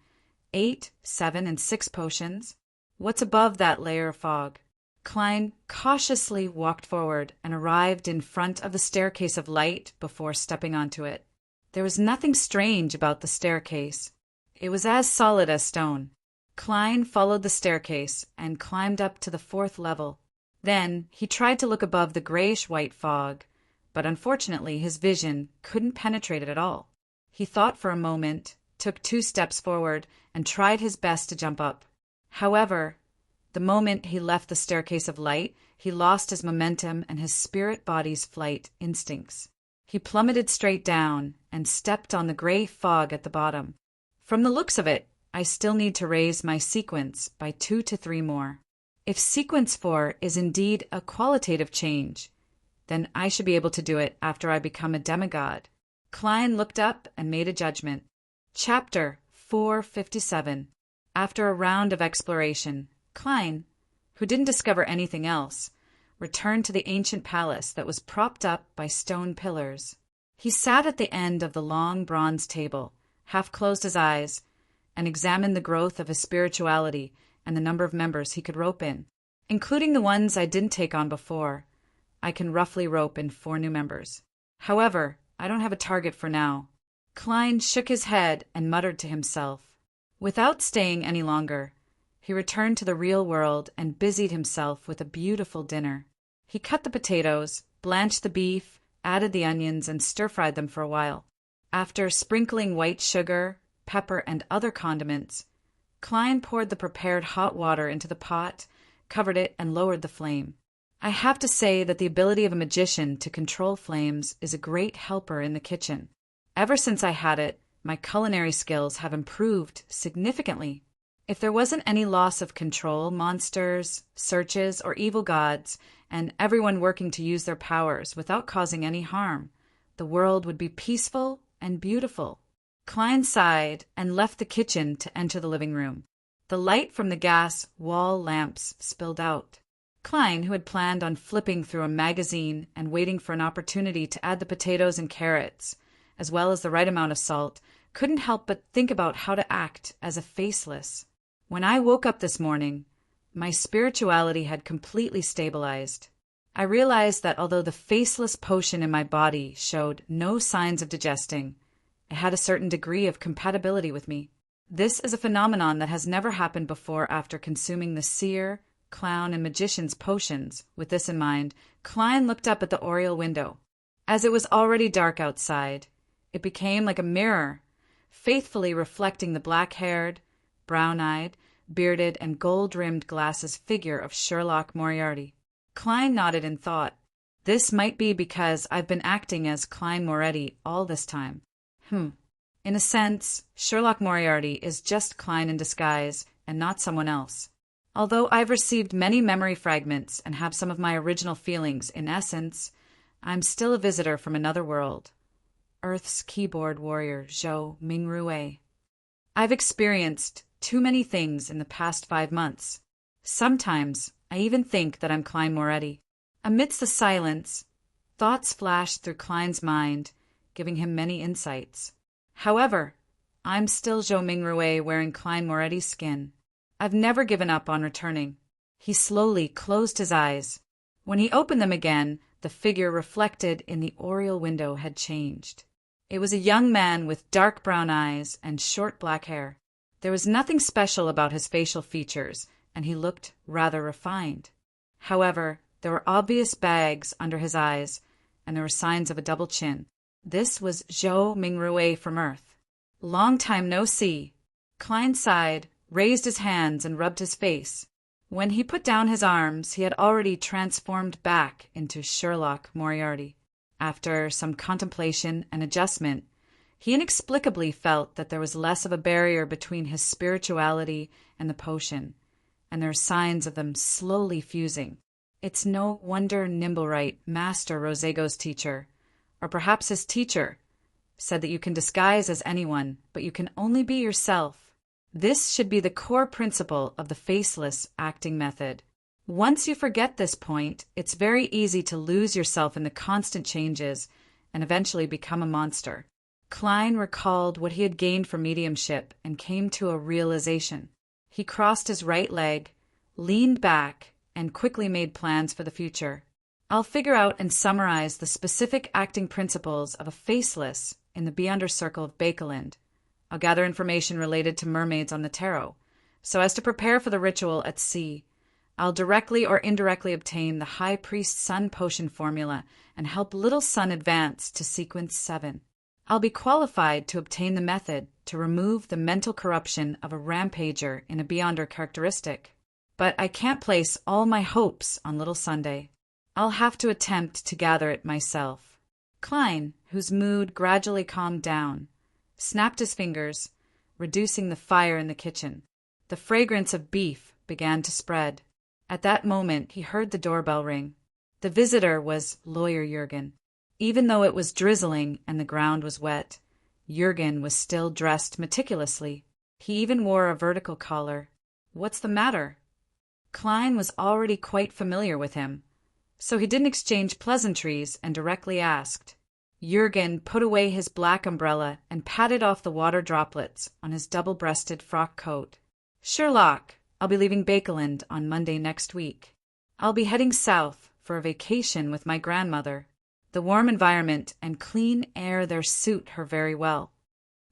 8, 7, and 6 potions. What's above that layer of fog? Klein cautiously walked forward and arrived in front of the staircase of light before stepping onto it. There was nothing strange about the staircase. It was as solid as stone. Klein followed the staircase and climbed up to the 4th level. Then he tried to look above the grayish-white fog, but unfortunately his vision couldn't penetrate it at all. He thought for a moment, took 2 steps forward, and tried his best to jump up. However, the moment he left the staircase of light, he lost his momentum and his spirit body's flight instincts. He plummeted straight down and stepped on the gray fog at the bottom. From the looks of it, I still need to raise my sequence by 2 to 3 more. If sequence 4 is indeed a qualitative change, then I should be able to do it after I become a demigod. Klein looked up and made a judgment. Chapter 457. After a round of exploration, Klein, who didn't discover anything else, returned to the ancient palace that was propped up by stone pillars. He sat at the end of the long bronze table, half closed his eyes, and examined the growth of his spirituality and the number of members he could rope in. Including the ones I didn't take on before, I can roughly rope in 4 new members. However, I don't have a target for now. Klein shook his head and muttered to himself. Without staying any longer, he returned to the real world and busied himself with a beautiful dinner. He cut the potatoes, blanched the beef, added the onions, and stir-fried them for a while. After sprinkling white sugar, pepper, and other condiments, Klein poured the prepared hot water into the pot, covered it, and lowered the flame. I have to say that the ability of a magician to control flames is a great helper in the kitchen. Ever since I had it, my culinary skills have improved significantly. If there wasn't any loss of control, monsters, searches, or evil gods, and everyone working to use their powers without causing any harm, the world would be peaceful and beautiful. Klein sighed and left the kitchen to enter the living room. The light from the gas wall lamps spilled out. Klein, who had planned on flipping through a magazine and waiting for an opportunity to add the potatoes and carrots, as well as the right amount of salt, couldn't help but think about how to act as a faceless. When I woke up this morning, my spirituality had completely stabilized. I realized that although the faceless potion in my body showed no signs of digesting, it had a certain degree of compatibility with me. This is a phenomenon that has never happened before after consuming the seer, clown, and magician's potions. With this in mind, Klein looked up at the oriel window. As it was already dark outside, it became like a mirror, faithfully reflecting the black-haired, brown-eyed, bearded, and gold-rimmed glasses figure of Sherlock Moriarty. Klein nodded in thought. This might be because I've been acting as Klein Moretti all this time. In a sense, Sherlock Moriarty is just Klein in disguise and not someone else. Although I've received many memory fragments and have some of my original feelings, in essence, I'm still a visitor from another world. Earth's keyboard warrior, Zhou Mingrue. I've experienced too many things in the past 5 months. Sometimes I even think that I'm Klein Moretti. Amidst the silence, thoughts flashed through Klein's mind, giving him many insights. However, I'm still Zhou Mingrue wearing Klein Moretti's skin. I've never given up on returning. He slowly closed his eyes. When he opened them again, the figure reflected in the oriel window had changed. It was a young man with dark brown eyes and short black hair. There was nothing special about his facial features, and he looked rather refined. However, there were obvious bags under his eyes, and there were signs of a double chin. This was Zhou Mingrue from Earth. Long time no see. Klein sighed, raised his hands, and rubbed his face. When he put down his arms, he had already transformed back into Sherlock Moriarty. After some contemplation and adjustment, he inexplicably felt that there was less of a barrier between his spirituality and the potion, and there are signs of them slowly fusing. It's no wonder Nimblewright, Master Rosego's teacher, or perhaps his teacher, said that you can disguise as anyone, but you can only be yourself. This should be the core principle of the faceless acting method. Once you forget this point, it's very easy to lose yourself in the constant changes and eventually become a monster. Klein recalled what he had gained from mediumship and came to a realization. He crossed his right leg, leaned back, and quickly made plans for the future. I'll figure out and summarize the specific acting principles of a faceless in the Beyonder Circle of Bakeland. I'll gather information related to mermaids on the tarot, so as to prepare for the ritual at sea. I'll directly or indirectly obtain the High Priest Sun Potion formula and help Little Sun advance to Sequence 7. I'll be qualified to obtain the method to remove the mental corruption of a rampager in a Beyonder characteristic. But I can't place all my hopes on Little Sunday. I'll have to attempt to gather it myself. Klein, whose mood gradually calmed down, snapped his fingers, reducing the fire in the kitchen. The fragrance of beef began to spread. At that moment, he heard the doorbell ring. The visitor was Lawyer Jurgen. Even though it was drizzling and the ground was wet, Jurgen was still dressed meticulously. He even wore a vertical collar. "What's the matter?" Klein was already quite familiar with him, so he didn't exchange pleasantries and directly asked. Jurgen put away his black umbrella and patted off the water droplets on his double-breasted frock coat. "Sherlock, I'll be leaving Bakeland on Monday next week. I'll be heading south for a vacation with my grandmother. The warm environment and clean air there suit her very well."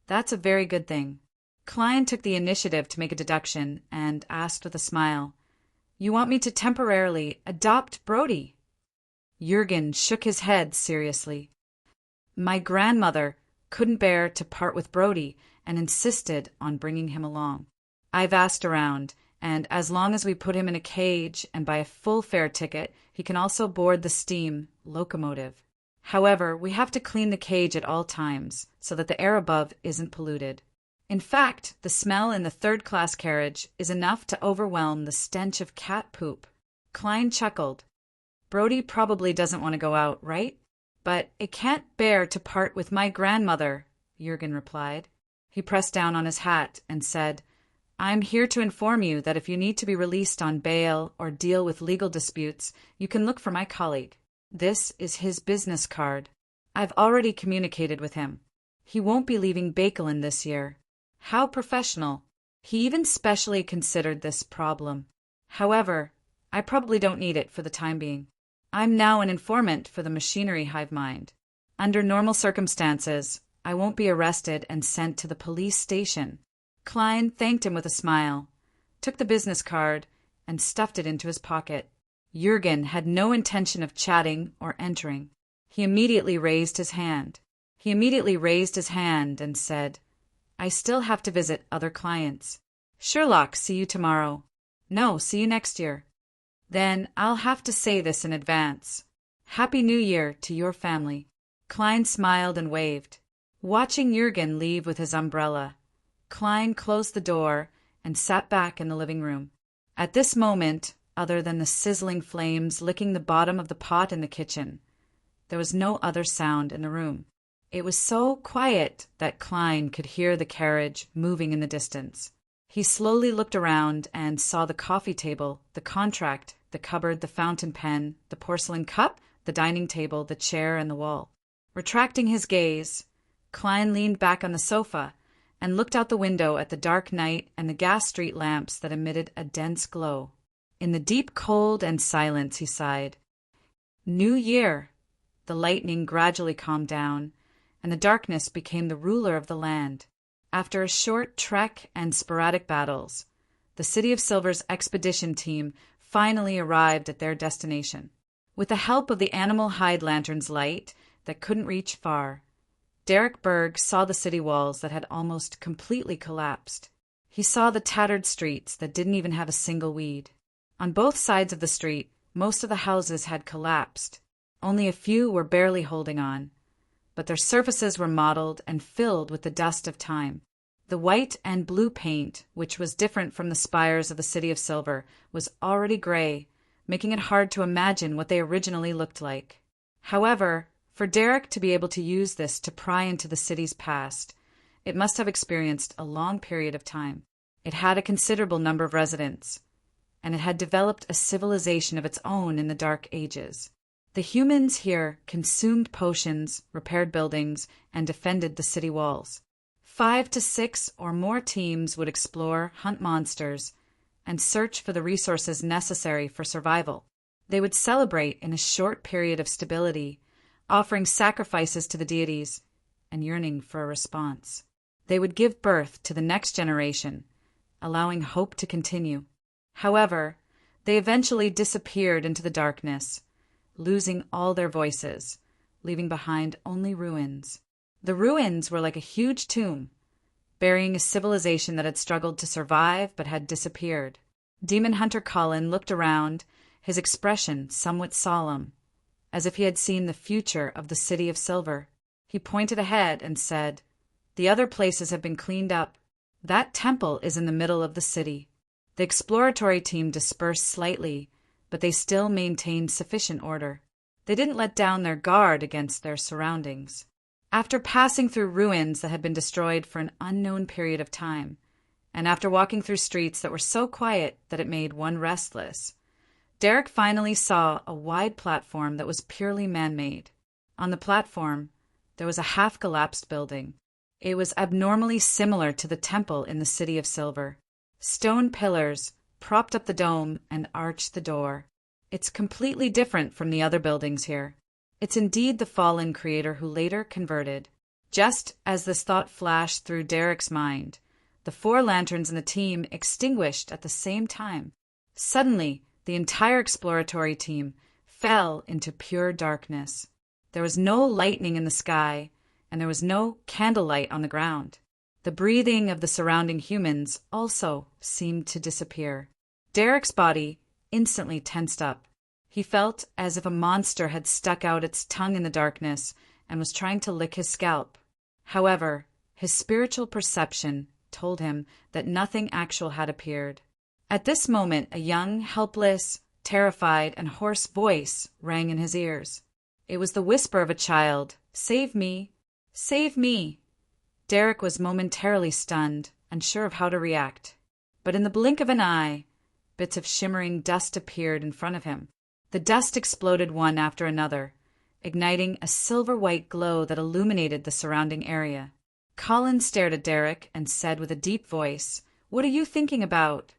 "That's a very good thing." Klein took the initiative to make a deduction and asked with a smile, "You want me to temporarily adopt Brody?" Jurgen shook his head seriously. "My grandmother couldn't bear to part with Brody and insisted on bringing him along. I've asked around, and as long as we put him in a cage and buy a full fare ticket, he can also board the steam locomotive. However, we have to clean the cage at all times so that the air above isn't polluted. In fact, the smell in the third-class carriage is enough to overwhelm the stench of cat poop." Klein chuckled. "Brody probably doesn't want to go out, right? But it can't bear to part with my grandmother," Jurgen replied. He pressed down on his hat and said, "I'm here to inform you that if you need to be released on bail or deal with legal disputes, you can look for my colleague. This is his business card. I've already communicated with him. He won't be leaving Bakeland this year." How professional. He even specially considered this problem. "However, I probably don't need it for the time being. I'm now an informant for the machinery hive mind. Under normal circumstances, I won't be arrested and sent to the police station." Klein thanked him with a smile, took the business card, and stuffed it into his pocket. Jurgen had no intention of chatting or entering. He immediately raised his hand and said, "I still have to visit other clients. Sherlock, see you tomorrow." "No, see you next year." "Then I'll have to say this in advance. Happy New Year to your family." Klein smiled and waved. Watching Jurgen leave with his umbrella, Klein closed the door and sat back in the living room. At this moment, other than the sizzling flames licking the bottom of the pot in the kitchen, there was no other sound in the room. It was so quiet that Klein could hear the carriage moving in the distance. He slowly looked around and saw the coffee table, the contract, the cupboard, the fountain pen, the porcelain cup, the dining table, the chair, and the wall. Retracting his gaze, Klein leaned back on the sofa and looked out the window at the dark night and the gas street lamps that emitted a dense glow. In the deep cold and silence, he sighed. New Year! The lightning gradually calmed down, and the darkness became the ruler of the land. After a short trek and sporadic battles, the City of Silver's expedition team finally arrived at their destination. With the help of the animal hide lantern's light that couldn't reach far, Derek Berg saw the city walls that had almost completely collapsed. He saw the tattered streets that didn't even have a single weed. On both sides of the street, most of the houses had collapsed. Only a few were barely holding on, but their surfaces were mottled and filled with the dust of time. The white and blue paint, which was different from the spires of the City of Silver, was already gray, making it hard to imagine what they originally looked like. However, for Derek to be able to use this to pry into the city's past, it must have experienced a long period of time. It had a considerable number of residents, and it had developed a civilization of its own in the Dark Ages. The humans here consumed potions, repaired buildings, and defended the city walls. 5 to 6 or more teams would explore, hunt monsters, and search for the resources necessary for survival. They would celebrate in a short period of stability, offering sacrifices to the deities and yearning for a response. They would give birth to the next generation, allowing hope to continue. However, they eventually disappeared into the darkness, losing all their voices, leaving behind only ruins. The ruins were like a huge tomb, burying a civilization that had struggled to survive but had disappeared. Demon Hunter Colin looked around, his expression somewhat solemn, as if he had seen the future of the City of Silver. He pointed ahead and said, "The other places have been cleaned up. That temple is in the middle of the city." The exploratory team dispersed slightly, but they still maintained sufficient order. They didn't let down their guard against their surroundings. After passing through ruins that had been destroyed for an unknown period of time, and after walking through streets that were so quiet that it made one restless, Derek finally saw a wide platform that was purely man-made. On the platform, there was a half-collapsed building. It was abnormally similar to the temple in the City of Silver. Stone pillars propped up the dome and arched the door. It's completely different from the other buildings here. It's indeed the fallen creator who later converted. Just as this thought flashed through Derek's mind, the 4 lanterns in the team extinguished at the same time. Suddenly, the entire exploratory team fell into pure darkness. There was no lightning in the sky, and there was no candlelight on the ground. The breathing of the surrounding humans also seemed to disappear. Derek's body instantly tensed up. He felt as if a monster had stuck out its tongue in the darkness and was trying to lick his scalp. However, his spiritual perception told him that nothing actual had appeared. At this moment, a young, helpless, terrified, and hoarse voice rang in his ears. It was the whisper of a child. "Save me! Save me!" Derek was momentarily stunned, unsure of how to react. But in the blink of an eye, bits of shimmering dust appeared in front of him. The dust exploded one after another, igniting a silver-white glow that illuminated the surrounding area. Colin stared at Derek and said with a deep voice, "What are you thinking about?"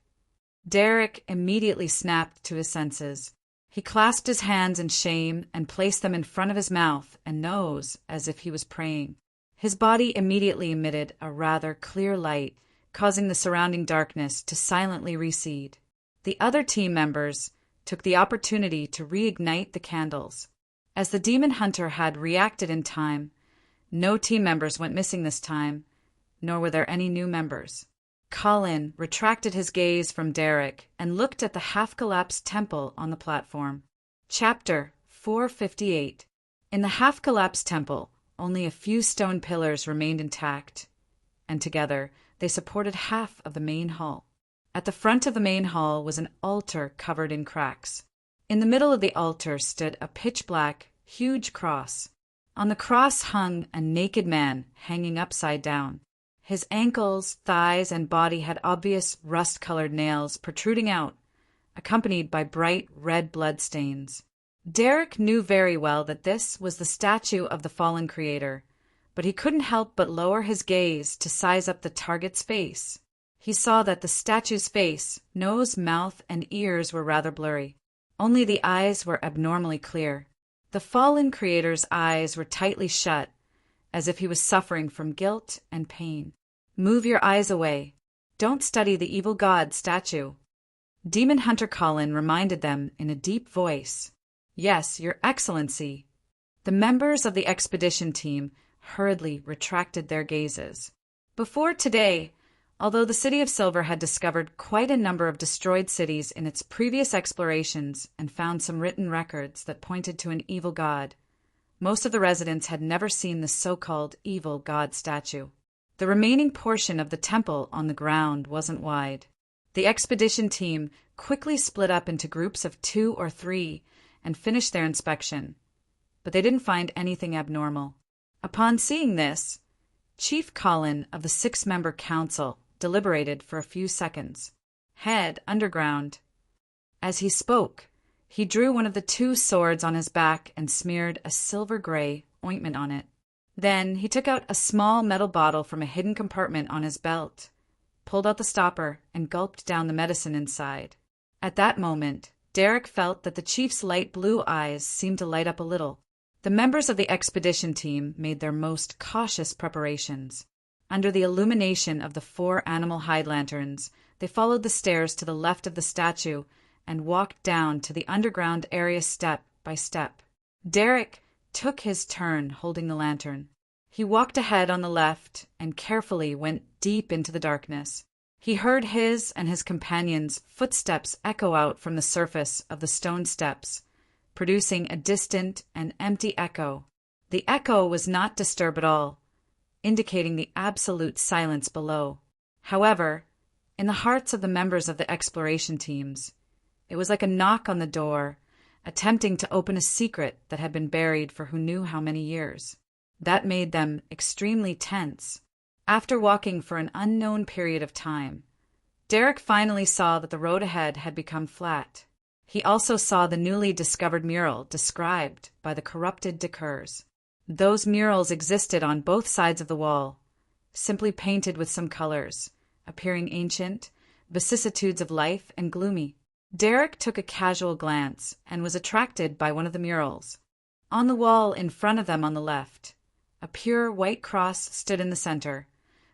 Derek immediately snapped to his senses. He clasped his hands in shame and placed them in front of his mouth and nose as if he was praying. His body immediately emitted a rather clear light, causing the surrounding darkness to silently recede. The other team members took the opportunity to reignite the candles. As the demon hunter had reacted in time, no team members went missing this time, nor were there any new members. Colin retracted his gaze from Derek and looked at the half-collapsed temple on the platform. Chapter 458. In the half-collapsed temple, only a few stone pillars remained intact, and together they supported half of the main hall. At the front of the main hall was an altar covered in cracks. In the middle of the altar stood a pitch-black, huge cross. On the cross hung a naked man hanging upside down. His ankles, thighs, and body had obvious rust-colored nails protruding out, accompanied by bright red bloodstains. Derek knew very well that this was the statue of the fallen creator, but he couldn't help but lower his gaze to size up the target's face. He saw that the statue's face, nose, mouth, and ears were rather blurry. Only the eyes were abnormally clear. The fallen creator's eyes were tightly shut, as if he was suffering from guilt and pain. "Move your eyes away. Don't study the evil god statue." Demon Hunter Colin reminded them in a deep voice. "Yes, Your Excellency." The members of the expedition team hurriedly retracted their gazes. Before today, although the City of Silver had discovered quite a number of destroyed cities in its previous explorations and found some written records that pointed to an evil god, most of the residents had never seen the so-called evil god statue. The remaining portion of the temple on the ground wasn't wide. The expedition team quickly split up into groups of 2 or 3 and finished their inspection, but they didn't find anything abnormal. Upon seeing this, Chief Colin of the 6-member council deliberated for a few seconds. "Head underground." As he spoke, he drew one of the 2 swords on his back and smeared a silver-gray ointment on it. Then he took out a small metal bottle from a hidden compartment on his belt, pulled out the stopper, and gulped down the medicine inside. At that moment, Derek felt that the chief's light blue eyes seemed to light up a little. The members of the expedition team made their most cautious preparations. Under the illumination of the 4 animal hide lanterns, they followed the stairs to the left of the statue and walked down to the underground area step by step. Derek took his turn holding the lantern. He walked ahead on the left and carefully went deep into the darkness. He heard his and his companions' footsteps echo out from the surface of the stone steps, producing a distant and empty echo. The echo was not disturbed at all, indicating the absolute silence below. However, in the hearts of the members of the exploration teams, it was like a knock on the door, attempting to open a secret that had been buried for who knew how many years. That made them extremely tense. After walking for an unknown period of time, Derek finally saw that the road ahead had become flat. He also saw the newly discovered mural described by the corrupted Dakurs. Those murals existed on both sides of the wall, simply painted with some colors, appearing ancient, vicissitudes of life, and gloomy. Derek took a casual glance and was attracted by one of the murals. On the wall in front of them on the left, a pure white cross stood in the center,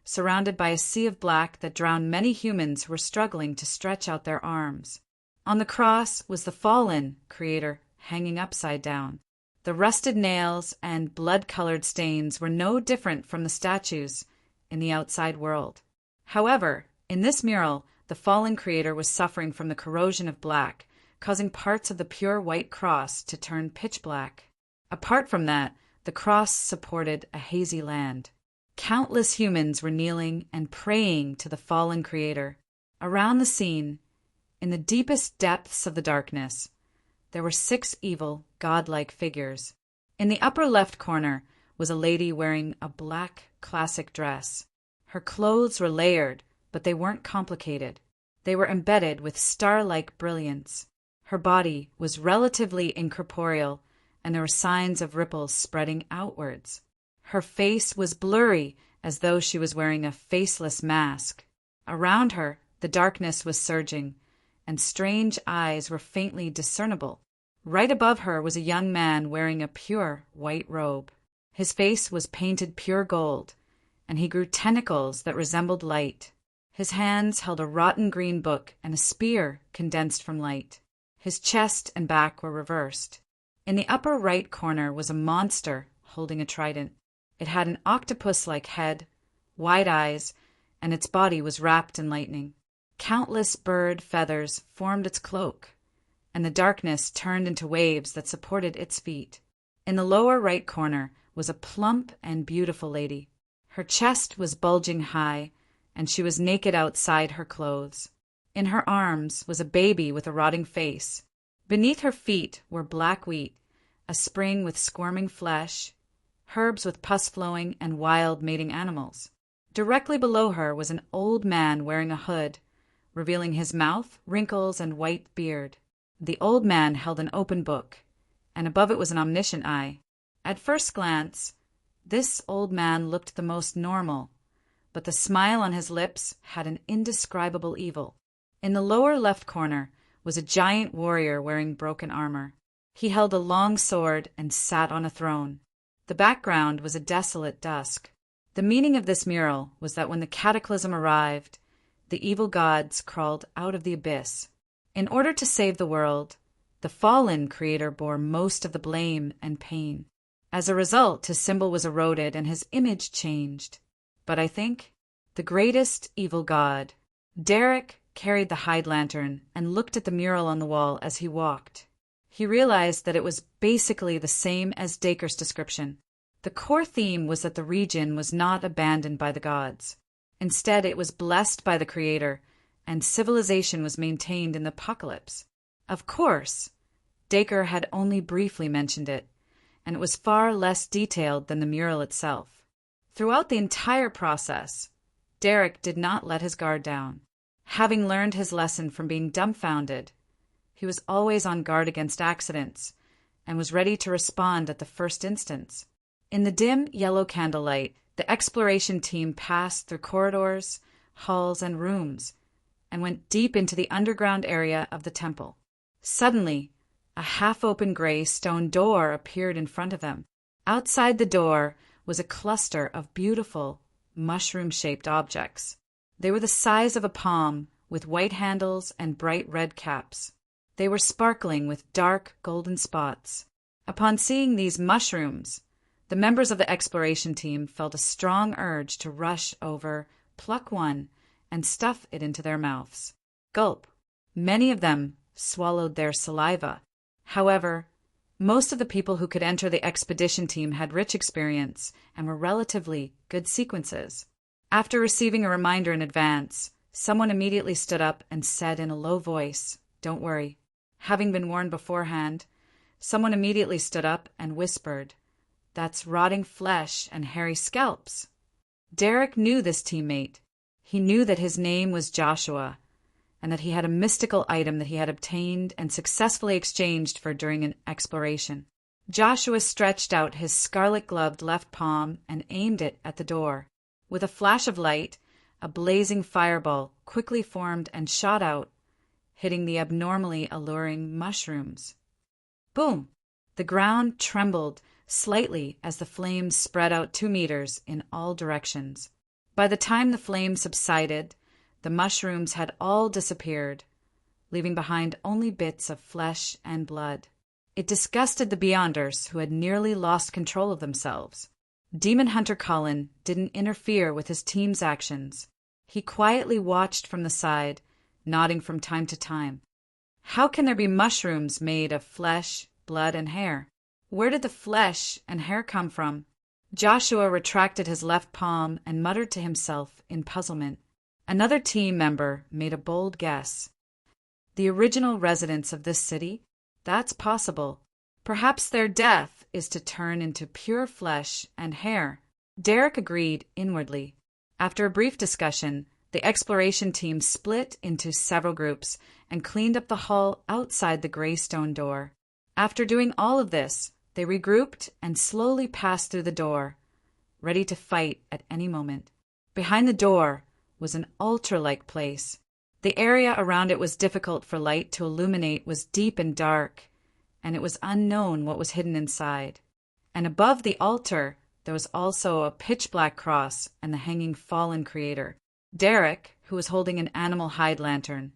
surrounded by a sea of black that drowned many humans who were struggling to stretch out their arms. On the cross was the fallen creator hanging upside down. The rusted nails and blood-colored stains were no different from the statues in the outside world. However, in this mural, the fallen creator was suffering from the corrosion of black, causing parts of the pure white cross to turn pitch black. Apart from that, the cross supported a hazy land. Countless humans were kneeling and praying to the fallen creator. Around the scene, in the deepest depths of the darkness, there were 6 evil, godlike figures. In the upper left corner was a lady wearing a black classic dress. Her clothes were layered, but they weren't complicated. They were embedded with star-like brilliance. Her body was relatively incorporeal, and there were signs of ripples spreading outwards. Her face was blurry, as though she was wearing a faceless mask. Around her, the darkness was surging, and strange eyes were faintly discernible. Right above her was a young man wearing a pure white robe. His face was painted pure gold, and he grew tentacles that resembled light. His hands held a rotten green book and a spear condensed from light. His chest and back were reversed. In the upper right corner was a monster holding a trident. It had an octopus-like head, wide eyes, and its body was wrapped in lightning. Countless bird feathers formed its cloak, and the darkness turned into waves that supported its feet. In the lower right corner was a plump and beautiful lady. Her chest was bulging high, and she was naked outside her clothes. In her arms was a baby with a rotting face. Beneath her feet were black wheat, a spring with squirming flesh, herbs with pus flowing, and wild mating animals. Directly below her was an old man wearing a hood, revealing his mouth, wrinkles, and white beard. The old man held an open book, and above it was an omniscient eye. At first glance, this old man looked the most normal, but the smile on his lips had an indescribable evil. In the lower left corner was a giant warrior wearing broken armor. He held a long sword and sat on a throne. The background was a desolate dusk. The meaning of this mural was that when the cataclysm arrived, the evil gods crawled out of the abyss. In order to save the world, the fallen creator bore most of the blame and pain. As a result, his symbol was eroded and his image changed. But I think the greatest evil god. Derek carried the hide lantern and looked at the mural on the wall as he walked. He realized that it was basically the same as Dacre's description. The core theme was that the region was not abandoned by the gods. Instead, it was blessed by the Creator, and civilization was maintained in the apocalypse. Of course, Dacre had only briefly mentioned it, and it was far less detailed than the mural itself. Throughout the entire process, Derek did not let his guard down. Having learned his lesson from being dumbfounded, he was always on guard against accidents and was ready to respond at the first instance. In the dim yellow candlelight, the exploration team passed through corridors, halls, and rooms, and went deep into the underground area of the temple. Suddenly, a half-open gray stone door appeared in front of them. Outside the door was a cluster of beautiful, mushroom-shaped objects. They were the size of a palm, with white handles and bright red caps. They were sparkling with dark golden spots. Upon seeing these mushrooms, the members of the exploration team felt a strong urge to rush over, pluck one, and stuff it into their mouths. Gulp. Many of them swallowed their saliva. However, most of the people who could enter the expedition team had rich experience and were relatively good sequences. After receiving a reminder in advance, someone immediately stood up and said in a low voice, "Don't worry." Having been warned beforehand, someone immediately stood up and whispered, "That's rotting flesh and hairy scalps." Derek knew this teammate. He knew that his name was Joshua, and that he had a mystical item that he had obtained and successfully exchanged for during an exploration. Joshua stretched out his scarlet-gloved left palm and aimed it at the door. With a flash of light, a blazing fireball quickly formed and shot out, hitting the abnormally alluring mushrooms. Boom! The ground trembled slightly as the flames spread out 2 meters in all directions. By the time the flames subsided, the mushrooms had all disappeared, leaving behind only bits of flesh and blood. It disgusted the Beyonders, who had nearly lost control of themselves. Demon Hunter Colin didn't interfere with his team's actions. He quietly watched from the side, nodding from time to time. How can there be mushrooms made of flesh, blood, and hair? Where did the flesh and hair come from? Joshua retracted his left palm and muttered to himself in puzzlement. Another team member made a bold guess. The original residents of this city? That's possible. Perhaps their death is to turn into pure flesh and hair. Derek agreed inwardly. After a brief discussion, the exploration team split into several groups and cleaned up the hall outside the gray stone door. After doing all of this, they regrouped and slowly passed through the door, ready to fight at any moment. Behind the door was an altar-like place. The area around it was difficult for light to illuminate, was deep and dark, and it was unknown what was hidden inside. And above the altar, there was also a pitch-black cross and the hanging fallen creator. Derek, who was holding an animal hide lantern,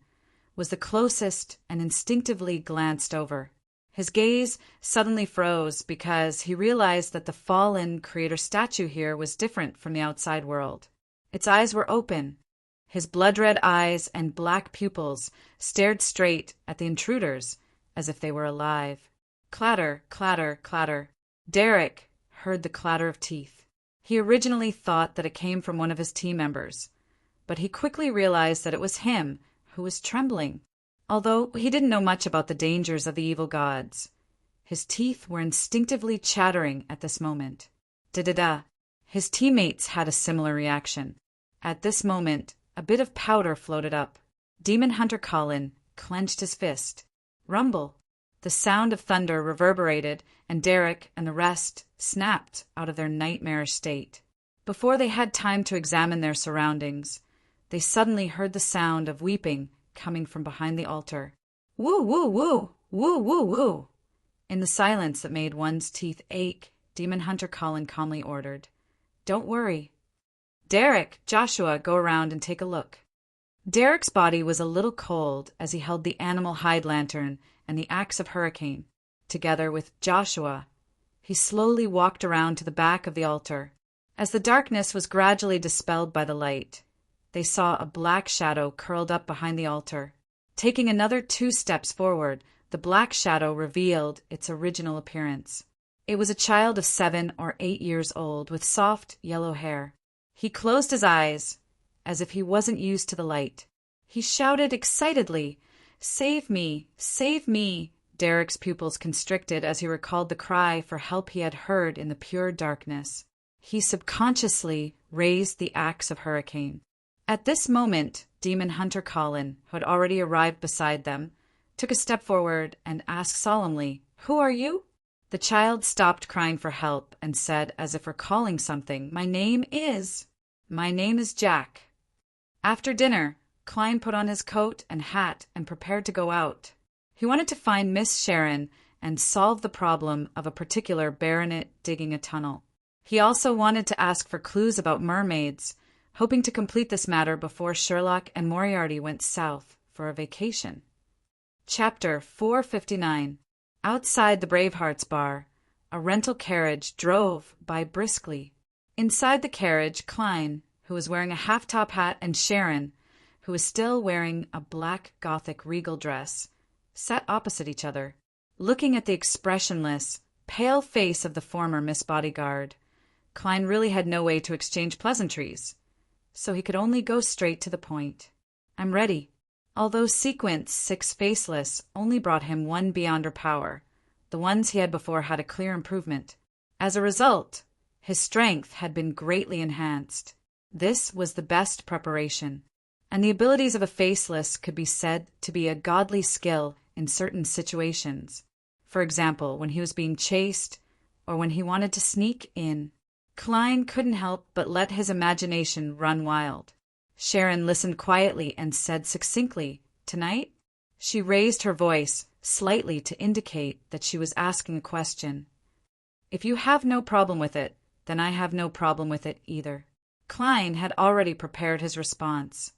was the closest and instinctively glanced over. His gaze suddenly froze because he realized that the fallen creator statue here was different from the outside world. Its eyes were open. His blood-red eyes and black pupils stared straight at the intruders as if they were alive. Clatter, clatter, clatter. Derek heard the clatter of teeth. He originally thought that it came from one of his team members, but he quickly realized that it was him who was trembling. Although he didn't know much about the dangers of the evil gods, his teeth were instinctively chattering at this moment. Da-da-da. His teammates had a similar reaction. At this moment, a bit of powder floated up. Demon Hunter Colin clenched his fist. Rumble. The sound of thunder reverberated, and Derek and the rest snapped out of their nightmarish state. Before they had time to examine their surroundings, they suddenly heard the sound of weeping coming from behind the altar. Woo, woo, woo, woo, woo, woo. In the silence that made one's teeth ache, Demon Hunter Colin calmly ordered, "Don't worry. Derek, Joshua, go around and take a look." Derek's body was a little cold as he held the animal hide lantern and the axe of Hurricane. Together with Joshua, he slowly walked around to the back of the altar. As the darkness was gradually dispelled by the light, they saw a black shadow curled up behind the altar. Taking another 2 steps forward, the black shadow revealed its original appearance. It was a child of 7 or 8 years old with soft yellow hair. He closed his eyes as if he wasn't used to the light. He shouted excitedly, "Save me! Save me!" Derek's pupils constricted as he recalled the cry for help he had heard in the pure darkness. He subconsciously raised the axe of Hurricane. At this moment, Demon Hunter Colin, who had already arrived beside them, took a step forward and asked solemnly, "Who are you?" The child stopped crying for help and said, as if recalling something, My name is Jack." After dinner, Klein put on his coat and hat and prepared to go out. He wanted to find Miss Sharon and solve the problem of a particular baronet digging a tunnel. He also wanted to ask for clues about mermaids, hoping to complete this matter before Sherlock and Moriarty went south for a vacation. Chapter 459. Outside the Bravehearts bar, a rental carriage drove by briskly. Inside the carriage, Klein, who was wearing a half-top hat, and Sharon, who was still wearing a black Gothic regal dress, sat opposite each other. Looking at the expressionless, pale face of the former Miss Bodyguard, Klein really had no way to exchange pleasantries, so he could only go straight to the point. "I'm ready." Although Sequence 6 Faceless only brought him one Beyonder power, the ones he had before had a clear improvement. As a result, his strength had been greatly enhanced. This was the best preparation, and the abilities of a Faceless could be said to be a godly skill in certain situations. For example, when he was being chased, or when he wanted to sneak in. Klein couldn't help but let his imagination run wild. Sharon listened quietly and said succinctly, "Tonight?" She raised her voice slightly to indicate that she was asking a question. "If you have no problem with it, then I have no problem with it either." Klein had already prepared his response.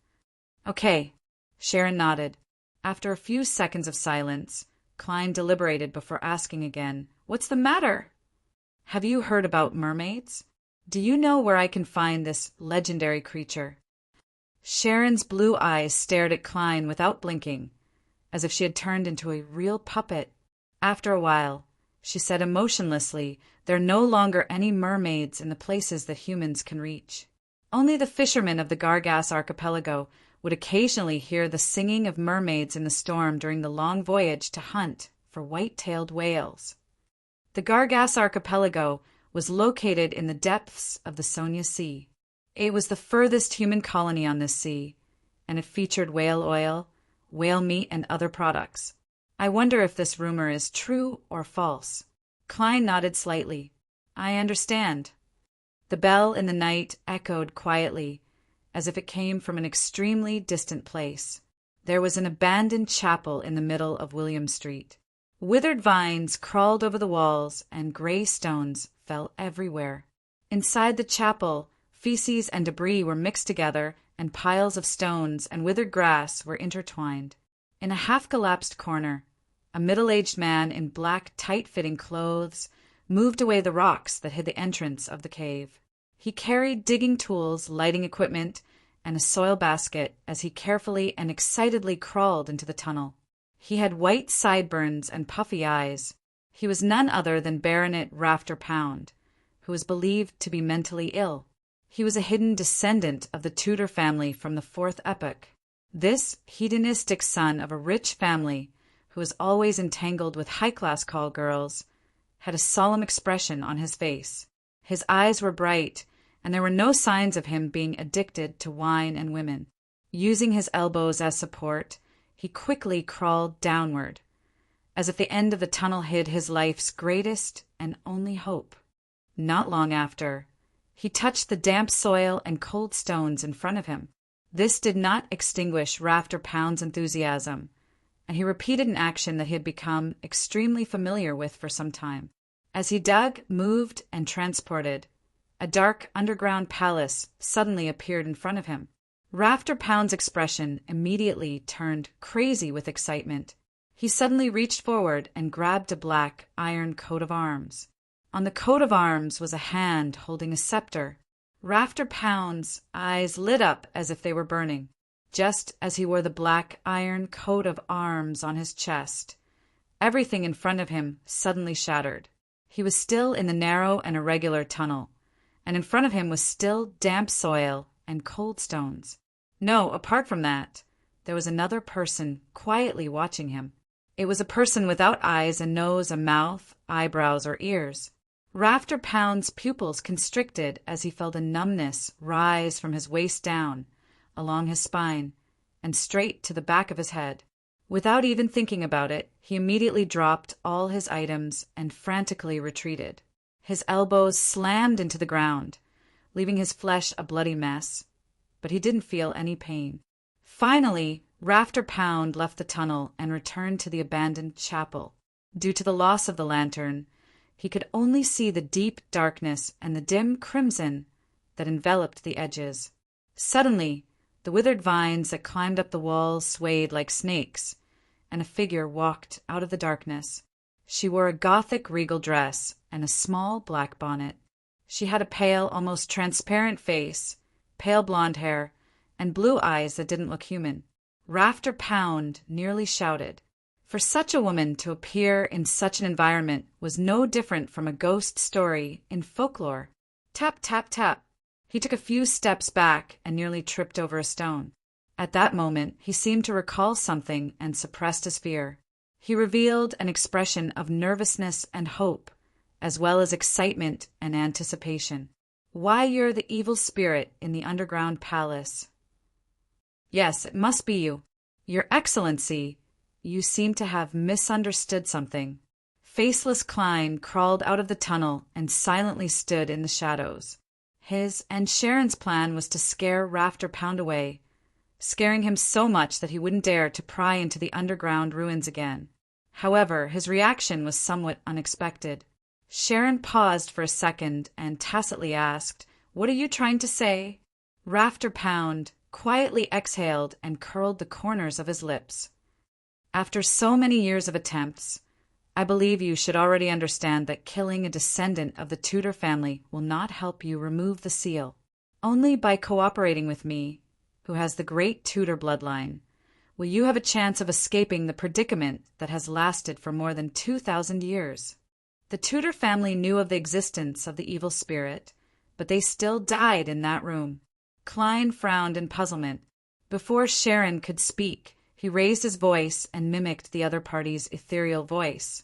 "Okay." Sharon nodded. After a few seconds of silence, Klein deliberated before asking again, "What's the matter?" "Have you heard about mermaids? Do you know where I can find this legendary creature?" Sharon's blue eyes stared at Klein without blinking, as if she had turned into a real puppet. After a while, she said emotionlessly, "There are no longer any mermaids in the places that humans can reach. Only the fishermen of the Gargas archipelago would occasionally hear the singing of mermaids in the storm during the long voyage to hunt for white-tailed whales." The Gargas archipelago was located in the depths of the Sonia Sea. It was the furthest human colony on this sea, and it featured whale oil, whale meat, and other products. I wonder if this rumor is true or false. Klein nodded slightly. "I understand." The bell in the night echoed quietly, as if it came from an extremely distant place. There was an abandoned chapel in the middle of William Street. Withered vines crawled over the walls, and gray stones fell everywhere. Inside the chapel, feces and debris were mixed together, and piles of stones and withered grass were intertwined. In a half-collapsed corner, a middle-aged man in black, tight-fitting clothes moved away the rocks that hid the entrance of the cave. He carried digging tools, lighting equipment, and a soil basket as he carefully and excitedly crawled into the tunnel. He had white sideburns and puffy eyes. He was none other than Baronet Rafter Pound, who was believed to be mentally ill. He was a hidden descendant of the Tudor family from the 4th epoch. This hedonistic son of a rich family, who was always entangled with high-class call girls, had a solemn expression on his face. His eyes were bright, and there were no signs of him being addicted to wine and women. Using his elbows as support, he quickly crawled downward, as if the end of the tunnel hid his life's greatest and only hope. Not long after, he touched the damp soil and cold stones in front of him. This did not extinguish Rafter Pound's enthusiasm, and he repeated an action that he had become extremely familiar with for some time. As he dug, moved, and transported, a dark underground palace suddenly appeared in front of him. Rafter Pound's expression immediately turned crazy with excitement. He suddenly reached forward and grabbed a black iron coat of arms. On the coat of arms was a hand holding a scepter. Rafter Pound's eyes lit up as if they were burning. Just as he wore the black iron coat of arms on his chest, everything in front of him suddenly shattered. He was still in the narrow and irregular tunnel, and in front of him was still damp soil and cold stones. No, apart from that, there was another person quietly watching him. It was a person without eyes, a nose, a mouth, eyebrows, or ears. Rafter Pound's pupils constricted as he felt a numbness rise from his waist down, along his spine, and straight to the back of his head. Without even thinking about it, he immediately dropped all his items and frantically retreated. His elbows slammed into the ground, leaving his flesh a bloody mess. but he didn't feel any pain. Finally, Rafter Pound left the tunnel and returned to the abandoned chapel. Due to the loss of the lantern, he could only see the deep darkness and the dim crimson that enveloped the edges. Suddenly, the withered vines that climbed up the walls swayed like snakes, and a figure walked out of the darkness. She wore a Gothic regal dress and a small black bonnet. She had a pale, almost transparent face, pale blonde hair, and blue eyes that didn't look human. Rafter Pound nearly shouted. For such a woman to appear in such an environment was no different from a ghost story in folklore. Tap, tap, tap. He took a few steps back and nearly tripped over a stone. At that moment, he seemed to recall something and suppressed his fear. He revealed an expression of nervousness and hope, as well as excitement and anticipation. Why, you're the evil spirit in the underground palace. Yes, it must be you. Your Excellency, you seem to have misunderstood something. Faceless Klein crawled out of the tunnel and silently stood in the shadows. His and Sharon's plan was to scare Rafter Pound away, scaring him so much that he wouldn't dare to pry into the underground ruins again. However, his reaction was somewhat unexpected. Sharon paused for a second and tacitly asked, "What are you trying to say?" Rafter Pound quietly exhaled and curled the corners of his lips. "After so many years of attempts, I believe you should already understand that killing a descendant of the Tudor family will not help you remove the seal. Only by cooperating with me, who has the great Tudor bloodline, will you have a chance of escaping the predicament that has lasted for more than 2,000 years. The Tudor family knew of the existence of the evil spirit, but they still died in that room." Klein frowned in puzzlement. Before Sharon could speak, he raised his voice and mimicked the other party's ethereal voice.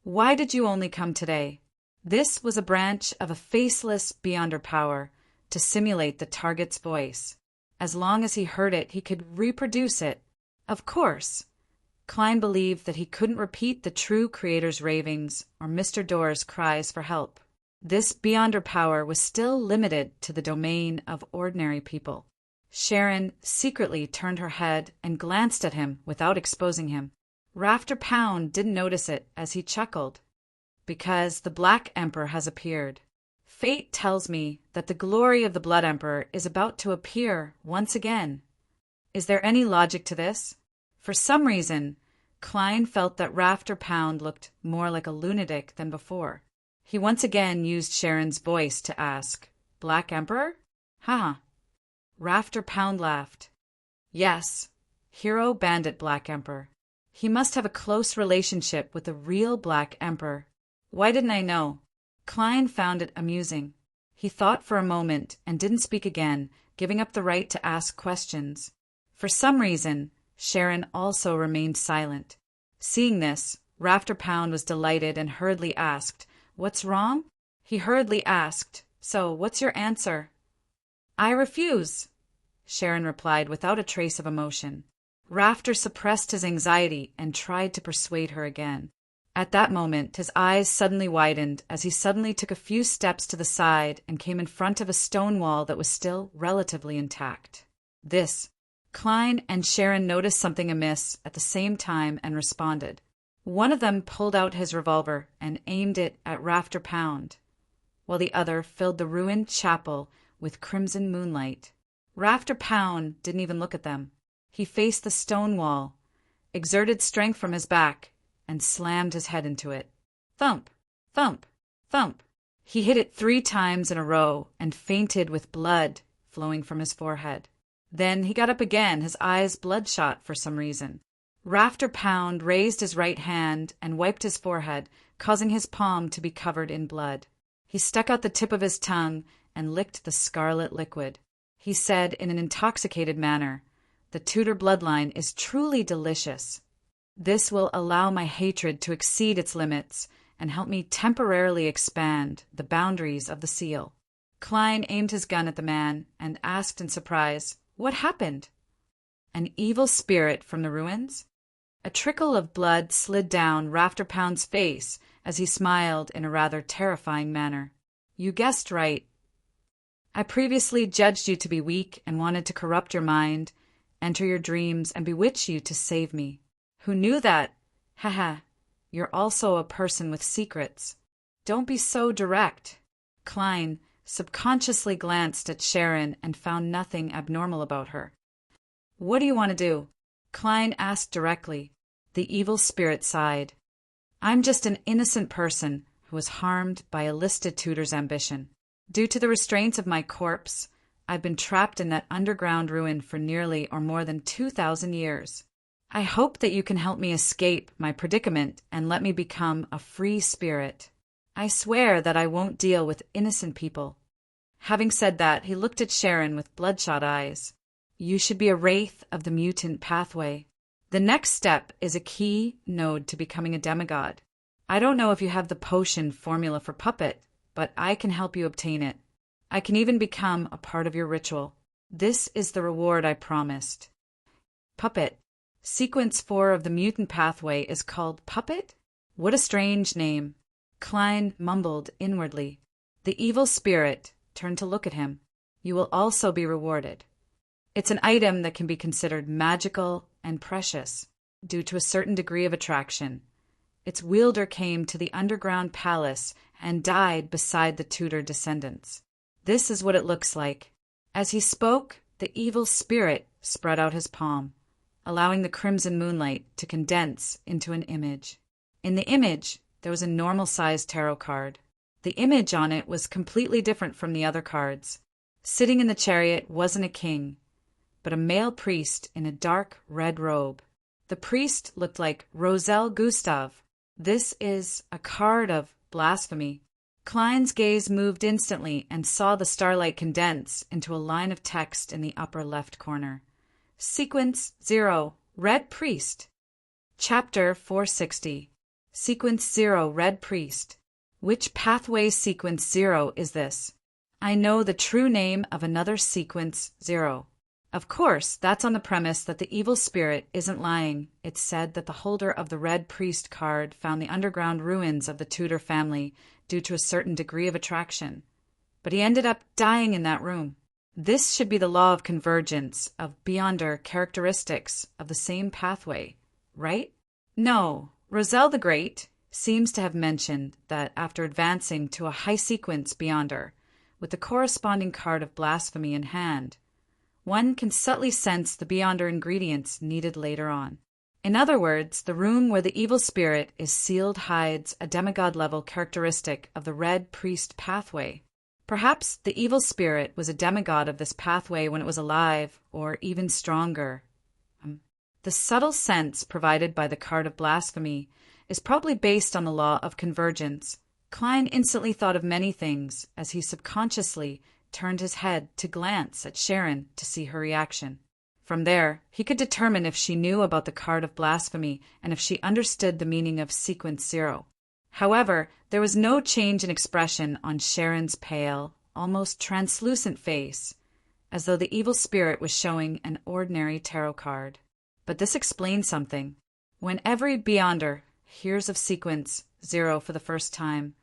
"Why did you only come today?" This was a branch of a faceless Beyonder power to simulate the target's voice. As long as he heard it, he could reproduce it. Of course, Klein believed that he couldn't repeat the true creator's ravings or Mr. Doerr's cries for help. This Beyonder power was still limited to the domain of ordinary people. Sharon secretly turned her head and glanced at him without exposing him. Rafter Pound didn't notice it as he chuckled. "Because the Black Emperor has appeared. Fate tells me that the glory of the Blood Emperor is about to appear once again. Is there any logic to this?" For some reason, Klein felt that Rafter Pound looked more like a lunatic than before. He once again used Sharon's voice to ask, "Black Emperor? Haha." Rafter Pound laughed. "Yes, hero bandit Black Emperor. He must have a close relationship with the real Black Emperor. Why didn't I know?" Klein found it amusing. He thought for a moment and didn't speak again, giving up the right to ask questions. For some reason, Sharon also remained silent. Seeing this, Rafter Pound was delighted and hurriedly asked, "What's wrong?" He hurriedly asked, "So, what's your answer?" "I refuse," Sharon replied without a trace of emotion. Rafter suppressed his anxiety and tried to persuade her again. At that moment, his eyes suddenly widened as he suddenly took a few steps to the side and came in front of a stone wall that was still relatively intact. Klein and Sharon noticed something amiss at the same time and responded. One of them pulled out his revolver and aimed it at Rafter Pound, while the other filled the ruined chapel with crimson moonlight. Rafter Pound didn't even look at them. He faced the stone wall, exerted strength from his back, and slammed his head into it. Thump, thump, thump. He hit it 3 times in a row and fainted with blood flowing from his forehead. Then he got up again, his eyes bloodshot for some reason. Rafter Pound raised his right hand and wiped his forehead, causing his palm to be covered in blood. He stuck out the tip of his tongue and licked the scarlet liquid. He said in an intoxicated manner, "The Tudor bloodline is truly delicious. This will allow my hatred to exceed its limits and help me temporarily expand the boundaries of the seal." Klein aimed his gun at the man and asked in surprise, "What happened?" "An evil spirit from the ruins?" A trickle of blood slid down Rafter Pound's face as he smiled in a rather terrifying manner. "You guessed right. I previously judged you to be weak and wanted to corrupt your mind, enter your dreams, and bewitch you to save me. Who knew that? Haha, you're also a person with secrets. Don't be so direct. Klein subconsciously glanced at Sharon and found nothing abnormal about her. What do you want to do? Klein asked directly. The evil spirit sighed. I'm just an innocent person who was harmed by a listed tutor's ambition. Due to the restraints of my corpse, I've been trapped in that underground ruin for nearly or more than 2,000 years. I hope that you can help me escape my predicament and let me become a free spirit. I swear that I won't deal with innocent people. Having said that, he looked at Sharon with bloodshot eyes. You should be a wraith of the mutant pathway. The next step is a key node to becoming a demigod. I don't know if you have the potion formula for puppet, but I can help you obtain it. I can even become a part of your ritual. This is the reward I promised. Puppet. Sequence 4 of the mutant pathway is called Puppet? What a strange name. Klein mumbled inwardly. The evil spirit turned to look at him. You will also be rewarded. It's an item that can be considered magical and precious due to a certain degree of attraction. Its wielder came to the underground palace and died beside the Tudor descendants. This is what it looks like. As he spoke, the evil spirit spread out his palm, allowing the crimson moonlight to condense into an image. In the image, there was a normal-sized tarot card. The image on it was completely different from the other cards. Sitting in the chariot wasn't a king, but a male priest in a dark red robe. The priest looked like Roselle Gustav. This is a card of blasphemy. Klein's gaze moved instantly and saw the starlight condense into a line of text in the upper left corner. Sequence 0, Red Priest. Chapter 460. Sequence 0, Red Priest. Which pathway sequence 0 is this? I know the true name of another sequence 0. Of course, that's on the premise that the evil spirit isn't lying. It's said that the holder of the Red Priest card found the underground ruins of the Tudor family due to a certain degree of attraction. But he ended up dying in that room. This should be the law of convergence of beyonder characteristics of the same pathway, right? No, Roselle the Great seems to have mentioned that after advancing to a high sequence beyonder, with the corresponding card of blasphemy in hand, one can subtly sense the beyonder ingredients needed later on. In other words, the room where the evil spirit is sealed hides a demigod-level characteristic of the Red Priest pathway. Perhaps the evil spirit was a demigod of this pathway when it was alive, or even stronger. The subtle sense provided by the card of blasphemy is probably based on the law of convergence. Klein instantly thought of many things as he subconsciously turned his head to glance at Sharon to see her reaction. From there, he could determine if she knew about the card of blasphemy and if she understood the meaning of sequence 0. However, there was no change in expression on Sharon's pale, almost translucent face, as though the evil spirit was showing an ordinary tarot card. But this explained something. When every beyonder hears of sequence 0 for the first time,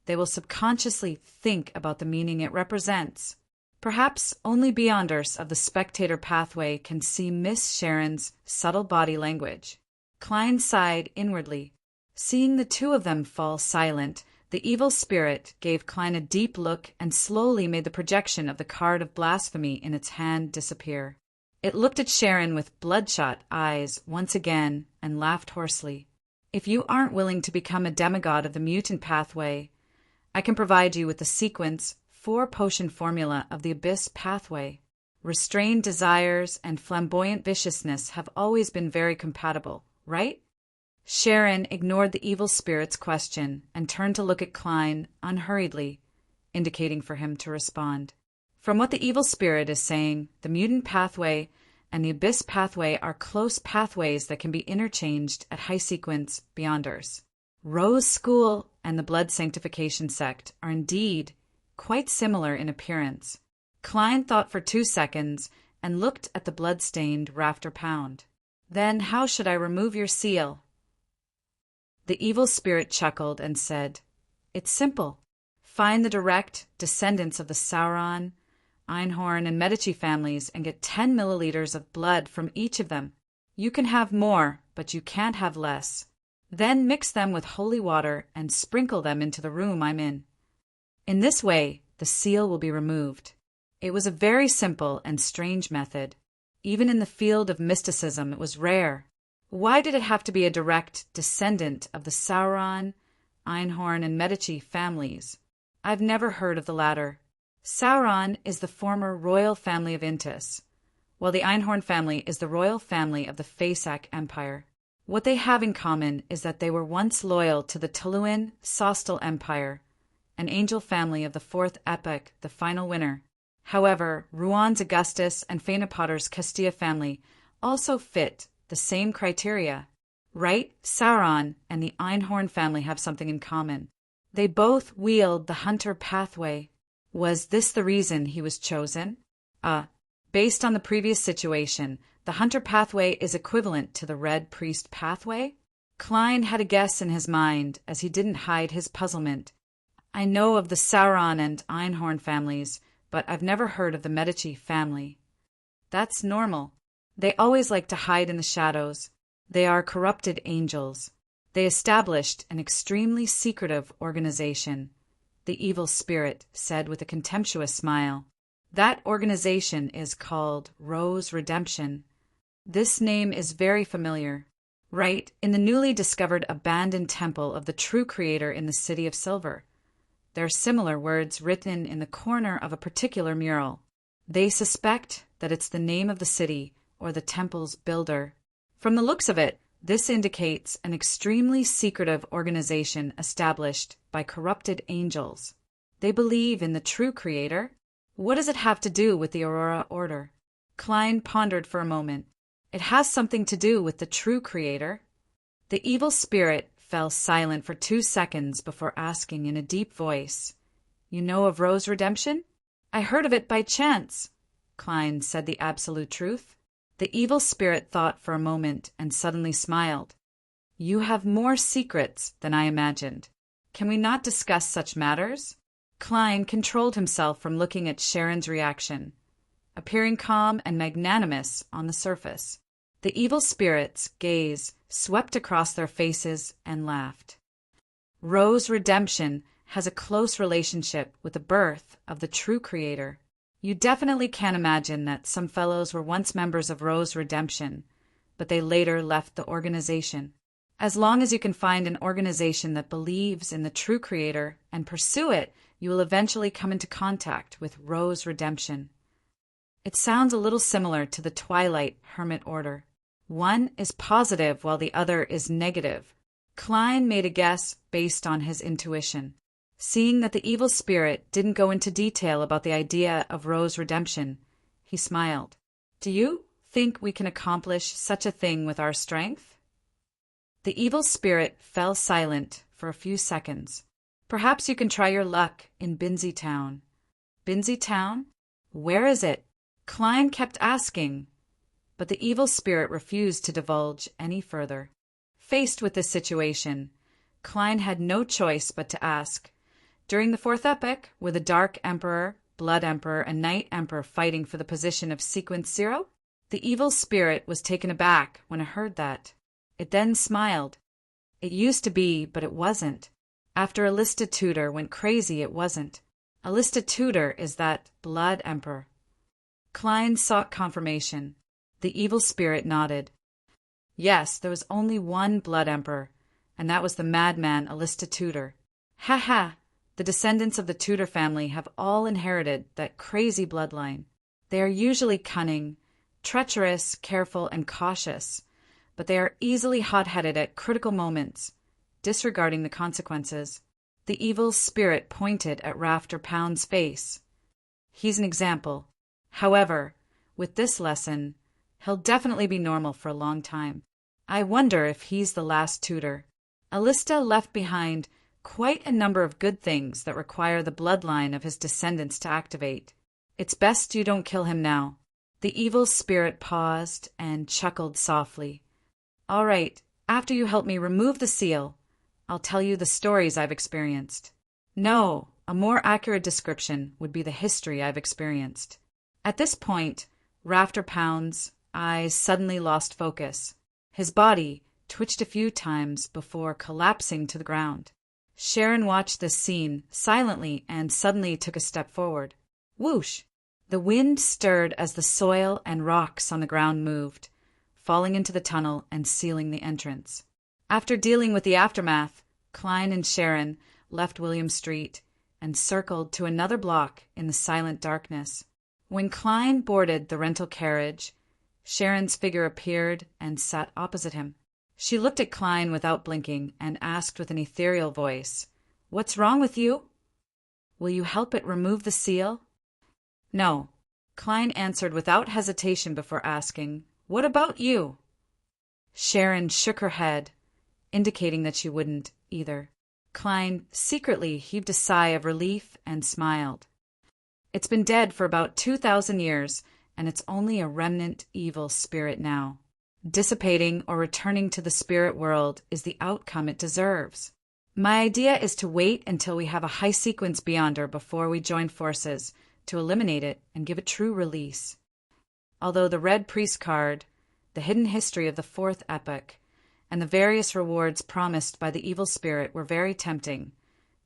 they will subconsciously think about the meaning it represents. Perhaps only beyonders of the spectator pathway can see Miss Sharon's subtle body language. Klein sighed inwardly. Seeing the two of them fall silent, the evil spirit gave Klein a deep look and slowly made the projection of the card of blasphemy in its hand disappear. It looked at Sharon with bloodshot eyes once again and laughed hoarsely. If you aren't willing to become a demigod of the mutant pathway, I can provide you with the sequence 4 potion formula of the Abyss pathway. Restrained desires and flamboyant viciousness have always been very compatible, right? Sharon ignored the evil spirit's question and turned to look at Klein unhurriedly, indicating for him to respond. From what the evil spirit is saying, the mutant pathway and the Abyss pathway are close pathways that can be interchanged at high sequence beyonders. Rose School and the Blood Sanctification sect are indeed quite similar in appearance. Klein thought for 2 seconds and looked at the blood-stained rafter pound. Then how should I remove your seal? The evil spirit chuckled and said, It's simple. Find the direct descendants of the Sauron Einhorn, and Medici families and get 10 milliliters of blood from each of them. You can have more, but you can't have less. Then mix them with holy water and sprinkle them into the room I'm in. In this way, the seal will be removed. It was a very simple and strange method. Even in the field of mysticism, it was rare. Why did it have to be a direct descendant of the Sauron, Einhorn, and Medici families? I've never heard of the latter. Sauron is the former royal family of Intis, while the Einhorn family is the royal family of the Faesac Empire. What they have in common is that they were once loyal to the Tuluin Sostal Empire, an angel family of the fourth epoch, the final winner. However, Ruan's Augustus and Faenapotter's Castilla family also fit the same criteria. Right? Sauron and the Einhorn family have something in common. They both wield the hunter pathway. Was this the reason he was chosen? Based on the previous situation, the hunter pathway is equivalent to the red priest pathway? Klein had a guess in his mind as he didn't hide his puzzlement. I know of the Sauron and Einhorn families, but I've never heard of the Medici family. That's normal. They always like to hide in the shadows. They are corrupted angels. They established an extremely secretive organization, the evil spirit said with a contemptuous smile. That organization is called Rose Redemption. This name is very familiar. Right, in the newly discovered abandoned temple of the true creator in the City of Silver. There are similar words written in the corner of a particular mural. They suspect that it's the name of the city or the temple's builder. From the looks of it, this indicates an extremely secretive organization established by corrupted angels. They believe in the true creator. What does it have to do with the Aurora Order? Klein pondered for a moment. It has something to do with the true creator. The evil spirit fell silent for 2 seconds before asking in a deep voice, "You know of Rose Redemption?" "I heard of it by chance," Klein said the absolute truth. The evil spirit thought for a moment and suddenly smiled. "You have more secrets than I imagined. Can we not discuss such matters?" Klein controlled himself from looking at Sharon's reaction, appearing calm and magnanimous on the surface. The evil spirit's gaze swept across their faces and laughed. Rose Redemption has a close relationship with the birth of the true creator. You definitely can imagine that some fellows were once members of Rose Redemption, but they later left the organization. As long as you can find an organization that believes in the true creator and pursue it, you will eventually come into contact with Rose Redemption. It sounds a little similar to the Twilight Hermit Order. One is positive while the other is negative. Klein made a guess based on his intuition. Seeing that the evil spirit didn't go into detail about the idea of Rose Redemption, he smiled. "Do you think we can accomplish such a thing with our strength?" The evil spirit fell silent for a few seconds. "Perhaps you can try your luck in Binzi Town." "Binzi Town? Where is it?" Klein kept asking, but the evil spirit refused to divulge any further. Faced with this situation, Klein had no choice but to ask. During the fourth epoch, were the Dark Emperor, Blood Emperor, and Night Emperor fighting for the position of Sequence 0? The evil spirit was taken aback when it heard that. It then smiled. "It used to be, but it wasn't. After Alista Tudor went crazy, it wasn't. Alista Tudor is that Blood Emperor." Klein sought confirmation. The evil spirit nodded. "Yes, there was only one Blood Emperor, and that was the madman Alista Tudor. Ha ha! The descendants of the Tudor family have all inherited that crazy bloodline. They are usually cunning, treacherous, careful, and cautious, but they are easily hot-headed at critical moments, disregarding the consequences." The evil spirit pointed at Rafter Pound's face. "He's an example. However, with this lesson, he'll definitely be normal for a long time. I wonder if he's the last Tudor. Alista left behind quite a number of good things that require the bloodline of his descendants to activate. It's best you don't kill him now." The evil spirit paused and chuckled softly. "All right, after you help me remove the seal, I'll tell you the stories I've experienced." "No, A more accurate description would be the history I've experienced. At this point, Rafter Pound's eyes suddenly lost focus. His body twitched a few times before collapsing to the ground. Sharon watched this scene silently and suddenly took a step forward. Whoosh! The wind stirred as the soil and rocks on the ground moved, falling into the tunnel and sealing the entrance. After dealing with the aftermath, Klein and Sharon left William Street and circled to another block in the silent darkness. When Klein boarded the rental carriage, Sharon's figure appeared and sat opposite him. She looked at Klein without blinking and asked with an ethereal voice, "What's wrong with you? Will you help it remove the seal?" "No," Klein answered without hesitation before asking, "What about you?" Sharon shook her head, indicating that she wouldn't either. Klein secretly heaved a sigh of relief and smiled. "It's been dead for about 2,000 years, and it's only a remnant evil spirit now. Dissipating or returning to the spirit world is the outcome it deserves. My idea is to wait until we have a high-sequence Beyonder before we join forces to eliminate it and give it true release." Although the Red Priest card, the hidden history of the fourth epoch, and the various rewards promised by the evil spirit were very tempting,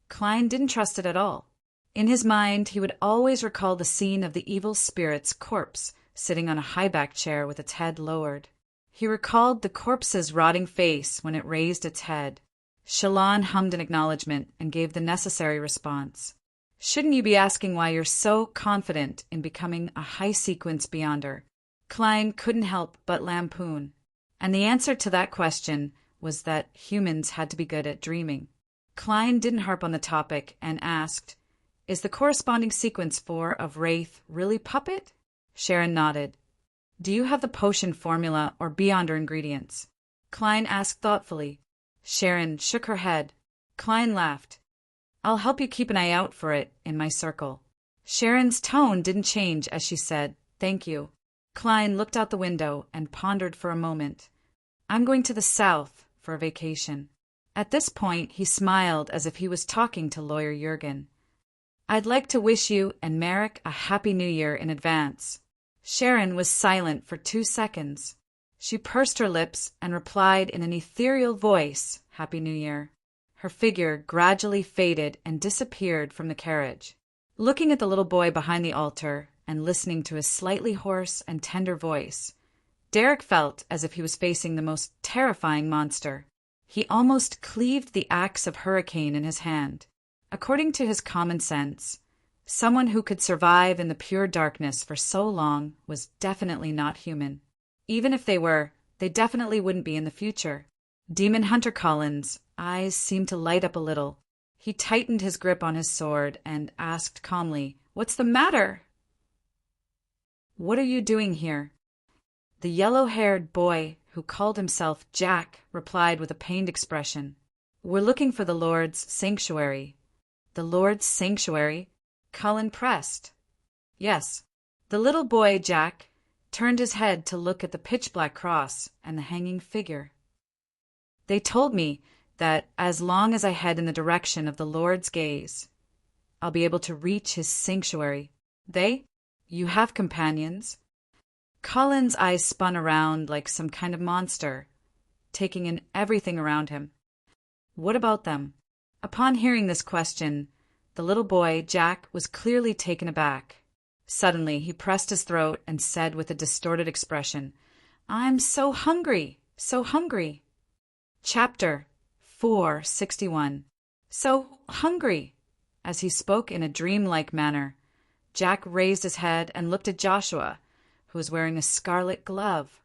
Klein didn't trust it at all. In his mind, he would always recall the scene of the evil spirit's corpse sitting on a high-backed chair with its head lowered. He recalled the corpse's rotting face when it raised its head. Shallan hummed an acknowledgement and gave the necessary response. "Shouldn't you be asking why you're so confident in becoming a high-sequence Beyonder?" Klein couldn't help but lampoon. And the answer to that question was that humans had to be good at dreaming. Klein didn't harp on the topic and asked, "Is the corresponding sequence 4 of Wraith really puppet?" Sharon nodded. "Do you have the potion formula or Beyonder ingredients?" Klein asked thoughtfully. Sharon shook her head. Klein laughed. "I'll help you keep an eye out for it in my circle." Sharon's tone didn't change as she said, "Thank you." Klein looked out the window and pondered for a moment. "I'm going to the south for a vacation." At this point, he smiled as if he was talking to Lawyer Jurgen. "I'd like to wish you and Merrick a Happy New Year in advance." Sharon was silent for 2 seconds. She pursed her lips and replied in an ethereal voice, "Happy New Year." Her figure gradually faded and disappeared from the carriage. Looking at the little boy behind the altar and listening to his slightly hoarse and tender voice, Derek felt as if he was facing the most terrifying monster. He almost cleaved the axe of hurricane in his hand. According to his common sense, someone who could survive in the pure darkness for so long was definitely not human. Even if they were, they definitely wouldn't be in the future. Demon Hunter Collins' eyes seemed to light up a little. He tightened his grip on his sword and asked calmly, "What's the matter?" "What are you doing here?" The yellow-haired boy, who called himself Jack, replied with a pained expression, "We're looking for the Lord's sanctuary." "The Lord's sanctuary?" Cullen pressed. "Yes." The little boy, Jack, turned his head to look at the pitch-black cross and the hanging figure. "They told me that as long as I head in the direction of the Lord's gaze, I'll be able to reach his sanctuary." "They? You have companions?" Cullen's eyes spun around like some kind of monster, taking in everything around him. "What about them?" Upon hearing this question, the little boy, Jack, was clearly taken aback. Suddenly, he pressed his throat and said with a distorted expression, "I'm so hungry, so hungry." Chapter 461. So hungry. As he spoke in a dreamlike manner, Jack raised his head and looked at Joshua, who was wearing a scarlet glove.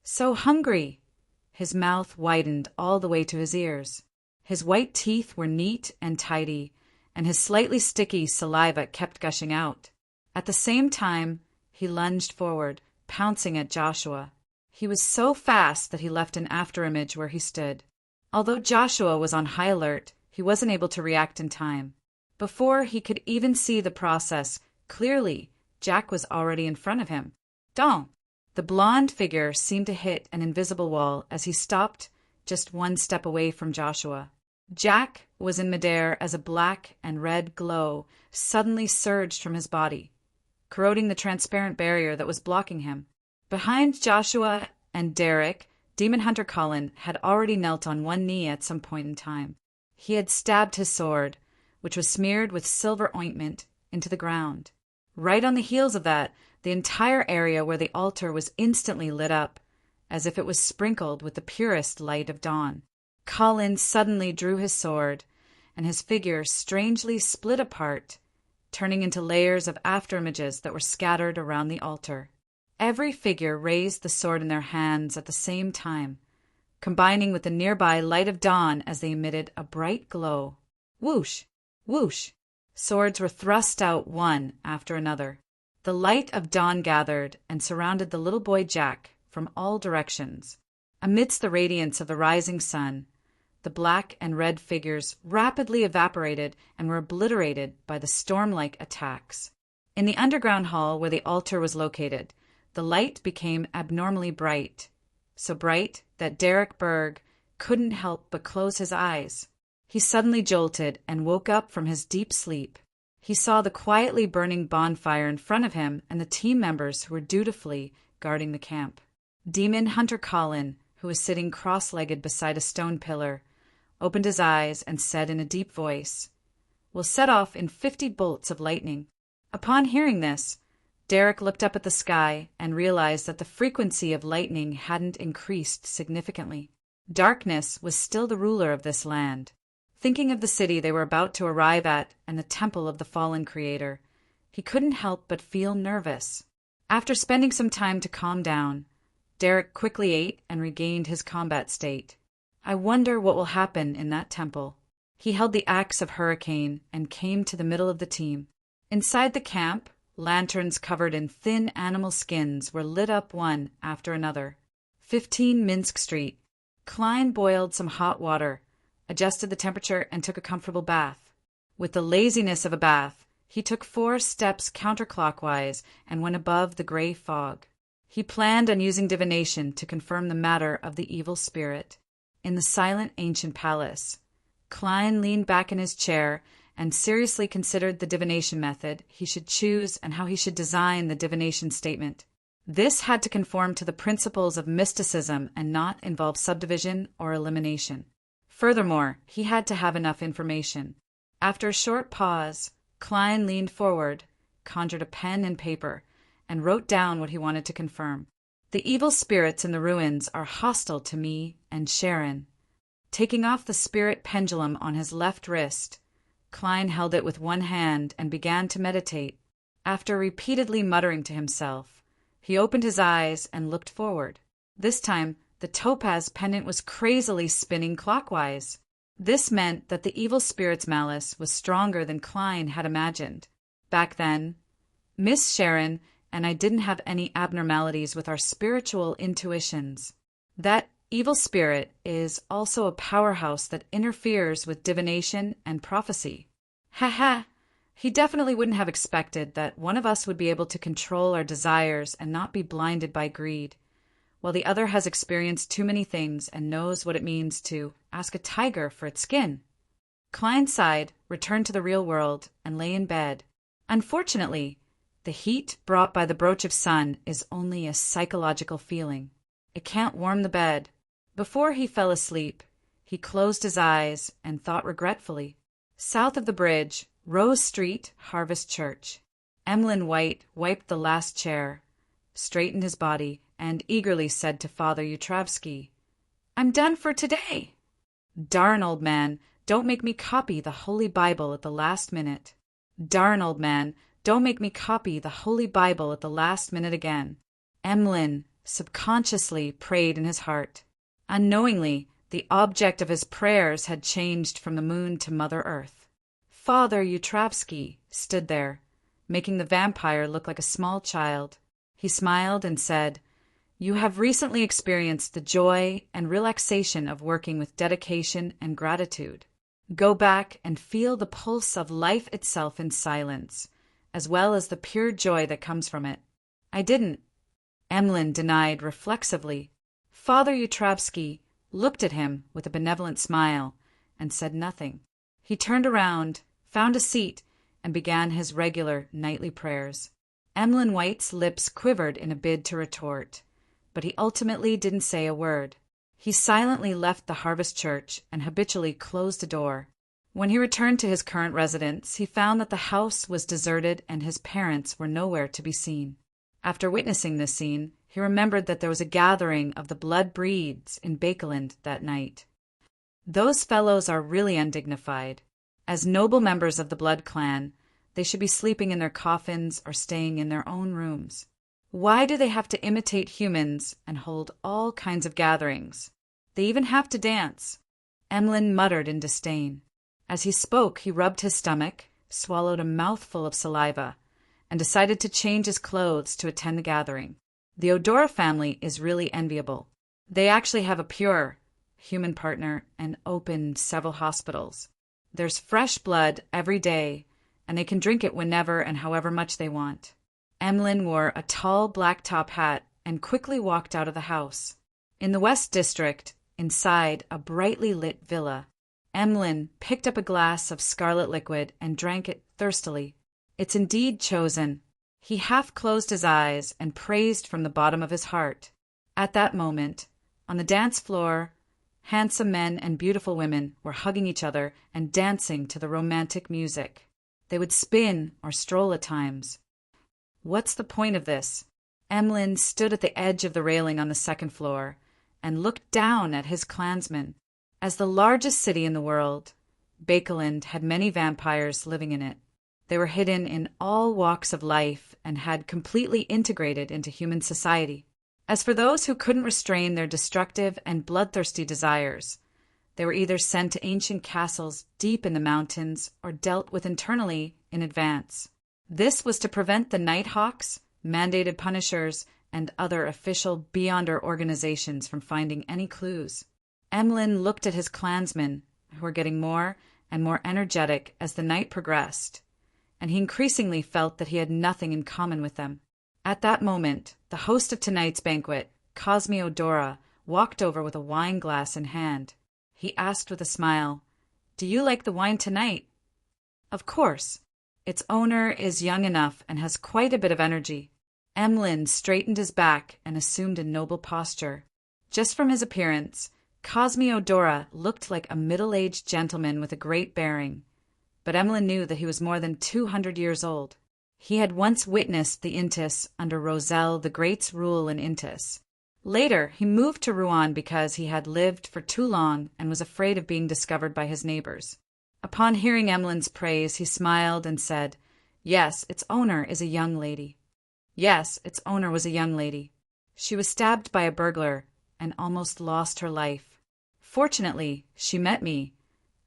"So hungry." His mouth widened all the way to his ears. His white teeth were neat and tidy, and his slightly sticky saliva kept gushing out. At the same time, he lunged forward, pouncing at Joshua. He was so fast that he left an afterimage where he stood. Although Joshua was on high alert, he wasn't able to react in time. Before he could even see the process clearly, Jack was already in front of him. "Don't!" The blonde figure seemed to hit an invisible wall as he stopped just 1 step away from Joshua. Jack was in midair as a black and red glow suddenly surged from his body, corroding the transparent barrier that was blocking him. Behind Joshua and Derek, Demon Hunter Colin had already knelt on one knee at some point in time. He had stabbed his sword, which was smeared with silver ointment, into the ground. Right on the heels of that, the entire area where the altar was instantly lit up, as if it was sprinkled with the purest light of dawn. Colin suddenly drew his sword, and his figure strangely split apart, turning into layers of afterimages that were scattered around the altar. Every figure raised the sword in their hands at the same time, combining with the nearby light of dawn as they emitted a bright glow. Whoosh! Whoosh! Swords were thrust out one after another. The light of dawn gathered and surrounded the little boy Jack from all directions. Amidst the radiance of the rising sun, the black and red figures rapidly evaporated and were obliterated by the storm-like attacks. In the underground hall where the altar was located, the light became abnormally bright, so bright that Derek Berg couldn't help but close his eyes. He suddenly jolted and woke up from his deep sleep. He saw the quietly burning bonfire in front of him and the team members who were dutifully guarding the camp. Demon Hunter Colin, who was sitting cross-legged beside a stone pillar, opened his eyes and said in a deep voice, "We'll set off in 50 bolts of lightning." Upon hearing this, Derek looked up at the sky and realized that the frequency of lightning hadn't increased significantly. Darkness was still the ruler of this land. Thinking of the city they were about to arrive at and the temple of the fallen creator, he couldn't help but feel nervous. After spending some time to calm down, Derek quickly ate and regained his combat state. I wonder what will happen in that temple. He held the axe of Hurricane and came to the middle of the team. Inside the camp, lanterns covered in thin animal skins were lit up one after another. 15 Minsk Street. Klein boiled some hot water, adjusted the temperature, and took a comfortable bath. With the laziness of a bath, he took 4 steps counterclockwise and went above the gray fog. He planned on using divination to confirm the matter of the evil spirit. In the silent ancient palace, Klein leaned back in his chair and seriously considered the divination method he should choose and how he should design the divination statement. This had to conform to the principles of mysticism and not involve subdivision or elimination. Furthermore, he had to have enough information. After a short pause, Klein leaned forward, conjured a pen and paper, and wrote down what he wanted to confirm. The evil spirits in the ruins are hostile to me and Sharon. Taking off the spirit pendulum on his left wrist, Klein held it with one hand and began to meditate. After repeatedly muttering to himself, he opened his eyes and looked forward. This time, the topaz pendant was crazily spinning clockwise. This meant that the evil spirit's malice was stronger than Klein had imagined. Back then, Miss Sharon and I didn't have any abnormalities with our spiritual intuitions. That evil spirit is also a powerhouse that interferes with divination and prophecy. Ha! He definitely wouldn't have expected that one of us would be able to control our desires and not be blinded by greed, while the other has experienced too many things and knows what it means to ask a tiger for its skin. Klein sighed, returned to the real world, and lay in bed. Unfortunately, the heat brought by the broach of sun is only a psychological feeling. It can't warm the bed. Before he fell asleep, he closed his eyes and thought regretfully. South of the bridge, Rose Street, Harvest Church. Emlyn White wiped the last chair, straightened his body, and eagerly said to Father Yutravsky, "I'm done for today." "Darn, old man, don't make me copy the Holy Bible at the last minute." "Darn, old man, don't make me copy the Holy Bible at the last minute again." Emlyn subconsciously prayed in his heart. Unknowingly, the object of his prayers had changed from the moon to Mother Earth. Father Yutravsky stood there, making the vampire look like a small child. He smiled and said, "You have recently experienced the joy and relaxation of working with dedication and gratitude. Go back and feel the pulse of life itself in silence, as well as the pure joy that comes from it." "I didn't," Emlyn denied reflexively. Father Yutravsky looked at him with a benevolent smile and said nothing. He turned around, found a seat, and began his regular nightly prayers. Emlyn White's lips quivered in a bid to retort, but he ultimately didn't say a word. He silently left the Harvest Church and habitually closed the door. When he returned to his current residence, he found that the house was deserted and his parents were nowhere to be seen. After witnessing this scene, he remembered that there was a gathering of the Blood Breeds in Bakeland that night. Those fellows are really undignified. As noble members of the Blood clan, they should be sleeping in their coffins or staying in their own rooms. Why do they have to imitate humans and hold all kinds of gatherings? They even have to dance. Emlyn muttered in disdain. As he spoke, he rubbed his stomach, swallowed a mouthful of saliva, and decided to change his clothes to attend the gathering. The Odora family is really enviable. They actually have a pure human partner and open several hospitals. There's fresh blood every day, and they can drink it whenever and however much they want. Emlyn wore a tall black top hat and quickly walked out of the house. In the West District, inside a brightly lit villa, Emlyn picked up a glass of scarlet liquid and drank it thirstily. It's indeed chosen. He half closed his eyes and praised from the bottom of his heart. At that moment, on the dance floor, handsome men and beautiful women were hugging each other and dancing to the romantic music. They would spin or stroll at times. What's the point of this? Emlyn stood at the edge of the railing on the second floor and looked down at his clansmen. As the largest city in the world, Bakeland had many vampires living in it. They were hidden in all walks of life and had completely integrated into human society. As for those who couldn't restrain their destructive and bloodthirsty desires, they were either sent to ancient castles deep in the mountains or dealt with internally in advance. This was to prevent the Nighthawks, mandated punishers, and other official Beyonder organizations from finding any clues. Emlyn looked at his clansmen, who were getting more and more energetic as the night progressed, and he increasingly felt that he had nothing in common with them. At that moment, the host of tonight's banquet, Cosme Odora, walked over with a wine glass in hand. He asked with a smile, "Do you like the wine tonight?" "Of course. Its owner is young enough and has quite a bit of energy." Emlyn straightened his back and assumed a noble posture. Just from his appearance, Cosme Odora looked like a middle-aged gentleman with a great bearing, but Emlyn knew that he was more than 200 years old. He had once witnessed the Intis under Roselle the Great's rule in Intis. Later, he moved to Rouen because he had lived for too long and was afraid of being discovered by his neighbors. Upon hearing Emlyn's praise, he smiled and said, "Yes, its owner is a young lady." Yes, its owner was a young lady. She was stabbed by a burglar and almost lost her life. Fortunately, she met me,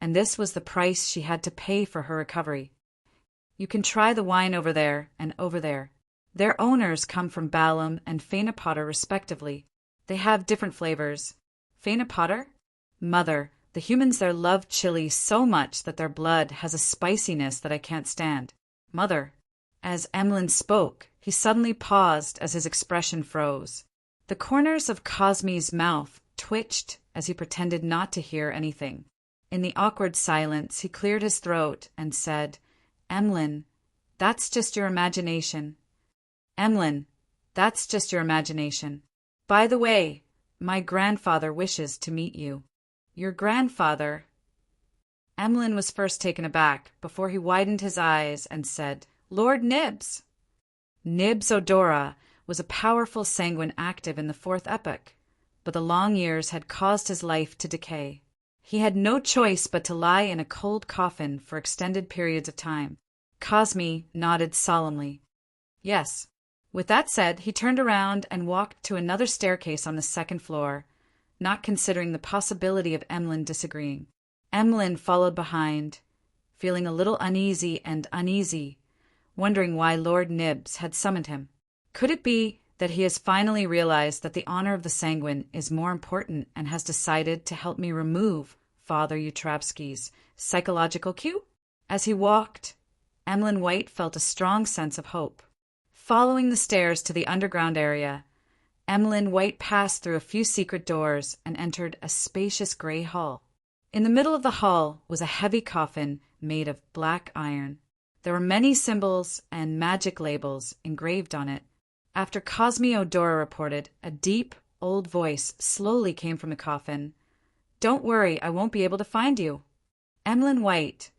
and this was the price she had to pay for her recovery. You can try the wine over there and over there. Their owners come from Balam and Faina Potter respectively. They have different flavors. Faina Potter? Mother, the humans there love chili so much that their blood has a spiciness that I can't stand. Mother. As Emlyn spoke, he suddenly paused as his expression froze. The corners of Cosme's mouth twitched as he pretended not to hear anything. In the awkward silence, he cleared his throat and said, "Emlyn, that's just your imagination. Emlyn, that's just your imagination. By the way, my grandfather wishes to meet you." "Your grandfather?" Emlyn was first taken aback before he widened his eyes and said, "Lord Nibs." Nibs Odora was a powerful sanguine active in the fourth epoch, but the long years had caused his life to decay. He had no choice but to lie in a cold coffin for extended periods of time. Cosme nodded solemnly. "Yes." With that said, he turned around and walked to another staircase on the second floor, not considering the possibility of Emlyn disagreeing. Emlyn followed behind, feeling a little uneasy, wondering why Lord Nibs had summoned him. Could it be that he has finally realized that the honor of the Sanguine is more important and has decided to help me remove Father Utravsky's psychological cue? As he walked, Emlyn White felt a strong sense of hope. Following the stairs to the underground area, Emlyn White passed through a few secret doors and entered a spacious gray hall. In the middle of the hall was a heavy coffin made of black iron. There were many symbols and magic labels engraved on it. After Cosmiodora reported, a deep, old voice slowly came from the coffin. "Don't worry, I won't be able to find you. Emlyn White,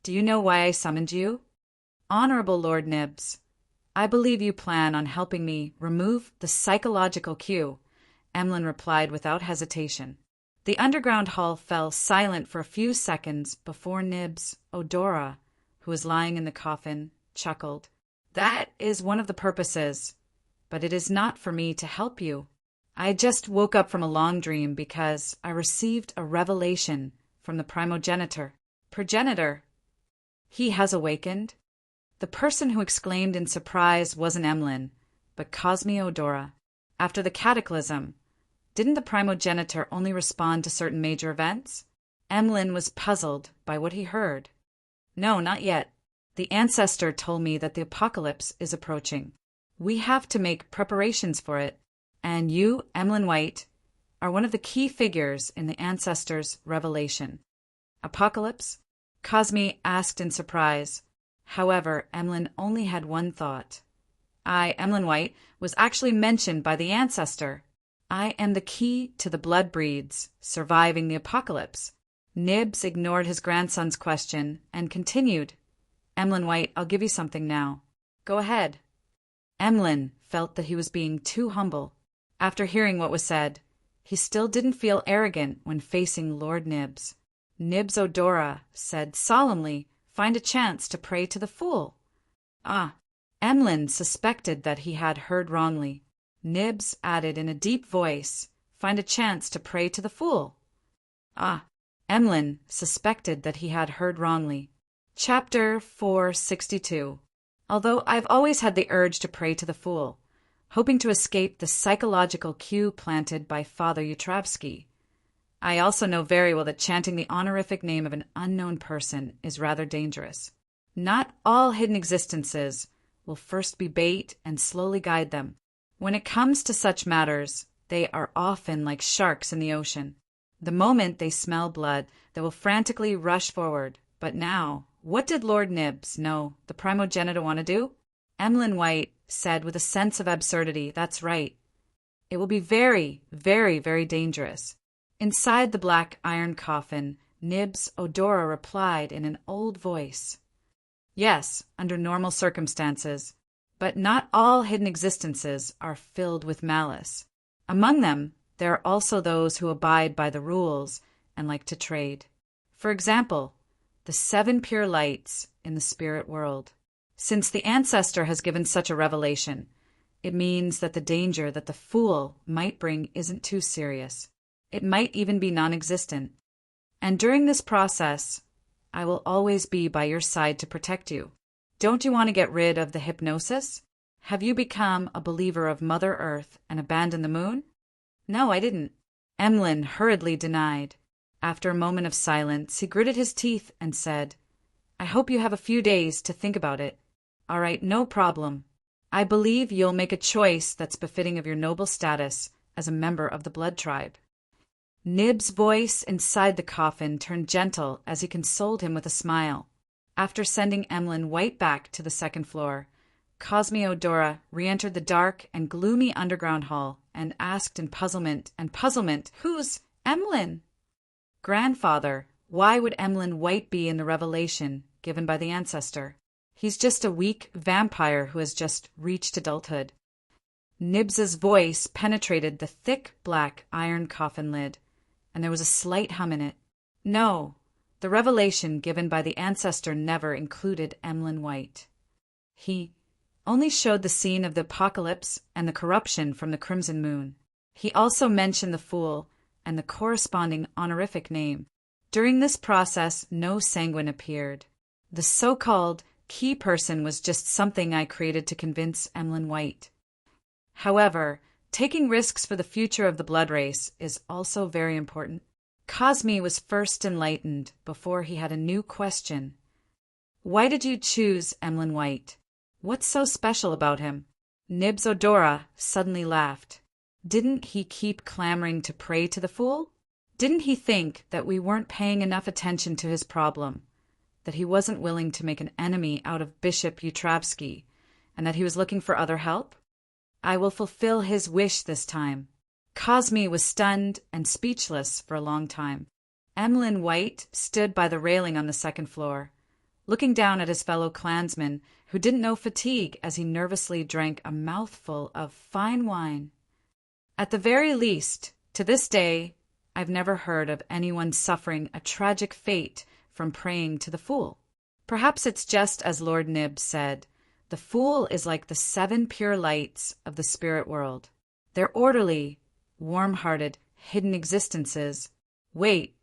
do you know why I summoned you? Honorable Lord Nibs, I believe you plan on helping me remove the psychological cue," Emlyn replied without hesitation. The underground hall fell silent for a few seconds before Nibs Odora, who was lying in the coffin, chuckled. "That is one of the purposes, but it is not for me to help you. I just woke up from a long dream because I received a revelation from the progenitor. He has awakened." The person who exclaimed in surprise wasn't Emlyn, but Cosmiodora. After the cataclysm, didn't the primogenitor only respond to certain major events? Emlyn was puzzled by what he heard. "No, not yet. The ancestor told me that the apocalypse is approaching. We have to make preparations for it, and you, Emlyn White, are one of the key figures in the ancestor's revelation." "Apocalypse?" Cosmi asked in surprise. However, Emlyn only had one thought. "I, Emlyn White, was actually mentioned by the ancestor. I am the key to the blood breeds surviving the apocalypse." Nibs ignored his grandson's question and continued. "Emlyn White, I'll give you something now. Go ahead." Emlyn felt that he was being too humble. After hearing what was said, he still didn't feel arrogant when facing Lord Nibs. Nibs Odora said solemnly, "Find a chance to pray to the fool." "Ah." Emlyn suspected that he had heard wrongly. Nibs added in a deep voice, "Find a chance to pray to the fool." "Ah." Emlyn suspected that he had heard wrongly. Chapter 462. Although I've always had the urge to pray to the fool, hoping to escape the psychological cue planted by Father Yutravsky, I also know very well that chanting the honorific name of an unknown person is rather dangerous. Not all hidden existences will first be bait and slowly guide them. When it comes to such matters, they are often like sharks in the ocean. The moment they smell blood, they will frantically rush forward. But now, what did Lord Nibs, no, the primogenitor, want to do? Emlyn White said with a sense of absurdity, "That's right. It will be very, very, very dangerous." Inside the black iron coffin, Nibs Odora replied in an old voice. "Yes, under normal circumstances. But not all hidden existences are filled with malice. Among them, there are also those who abide by the rules and like to trade. For example, the 7 pure lights in the spirit world. Since the ancestor has given such a revelation, it means that the danger that the fool might bring isn't too serious. It might even be non-existent. And during this process, I will always be by your side to protect you. Don't you want to get rid of the hypnosis? Have you become a believer of Mother Earth and abandoned the moon?" "No, I didn't." Emlyn hurriedly denied. After a moment of silence, he gritted his teeth and said, "I hope you have a few days to think about it." "All right, no problem. I believe you'll make a choice that's befitting of your noble status as a member of the blood tribe." Nib's voice inside the coffin turned gentle as he consoled him with a smile. After sending Emlyn White back to the second floor, Cosmiodora re-entered the dark and gloomy underground hall and asked in puzzlement, "Who's Emlyn?" "Grandfather, why would Emlyn White be in the revelation given by the ancestor? He's just a weak vampire who has just reached adulthood." Nibs's voice penetrated the thick black iron coffin lid, and there was a slight hum in it. "No, the revelation given by the ancestor never included Emlyn White. He only showed the scene of the apocalypse and the corruption from the crimson moon. He also mentioned the fool and the corresponding honorific name. During this process, no sanguine appeared. The so-called key person was just something I created to convince Emlyn White. However, taking risks for the future of the blood race is also very important." Cosmi was first enlightened before he had a new question. "Why did you choose Emlyn White? What's so special about him?" Nibs Odora suddenly laughed. Didn't he keep clamoring to pray to the fool? Didn't he think that we weren't paying enough attention to his problem, that he wasn't willing to make an enemy out of Bishop Yutravsky, and that he was looking for other help? I will fulfill his wish this time. Cosme was stunned and speechless for a long time. Emlyn White stood by the railing on the second floor, looking down at his fellow clansman, who didn't know fatigue as he nervously drank a mouthful of fine wine. At the very least, to this day, I've never heard of anyone suffering a tragic fate from praying to the Fool. Perhaps it's just as Lord Nibs said, the Fool is like the 7 pure lights of the spirit world. They're orderly, warm-hearted, hidden existences. Wait,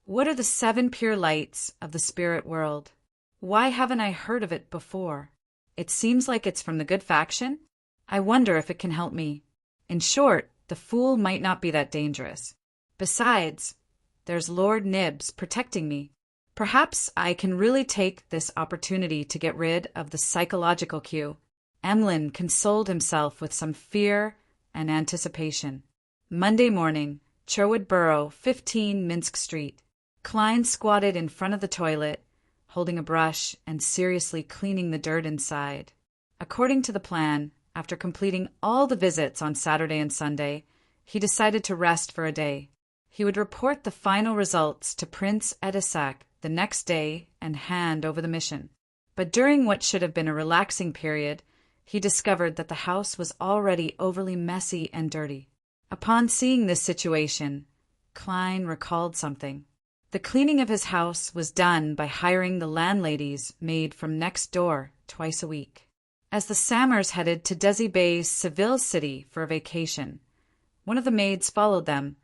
what are the 7 pure lights of the spirit world? Why haven't I heard of it before? It seems like it's from the good faction. I wonder if it can help me. In short, the Fool might not be that dangerous. Besides, there's Lord Nibs protecting me. Perhaps I can really take this opportunity to get rid of the psychological cue. Emlyn consoled himself with some fear and anticipation. Monday morning, Sherwood Borough, 15 Minsk Street. Klein squatted in front of the toilet, holding a brush and seriously cleaning the dirt inside. According to the plan, after completing all the visits on Saturday and Sunday, he decided to rest for a day. He would report the final results to Prince Edisak the next day and hand over the mission. But during what should have been a relaxing period, he discovered that the house was already overly messy and dirty. Upon seeing this situation, Klein recalled something. The cleaning of his house was done by hiring the landlady's maid from next door twice a week. As the Sammers headed to Desi Bey's Seville city for a vacation, one of the maids followed them,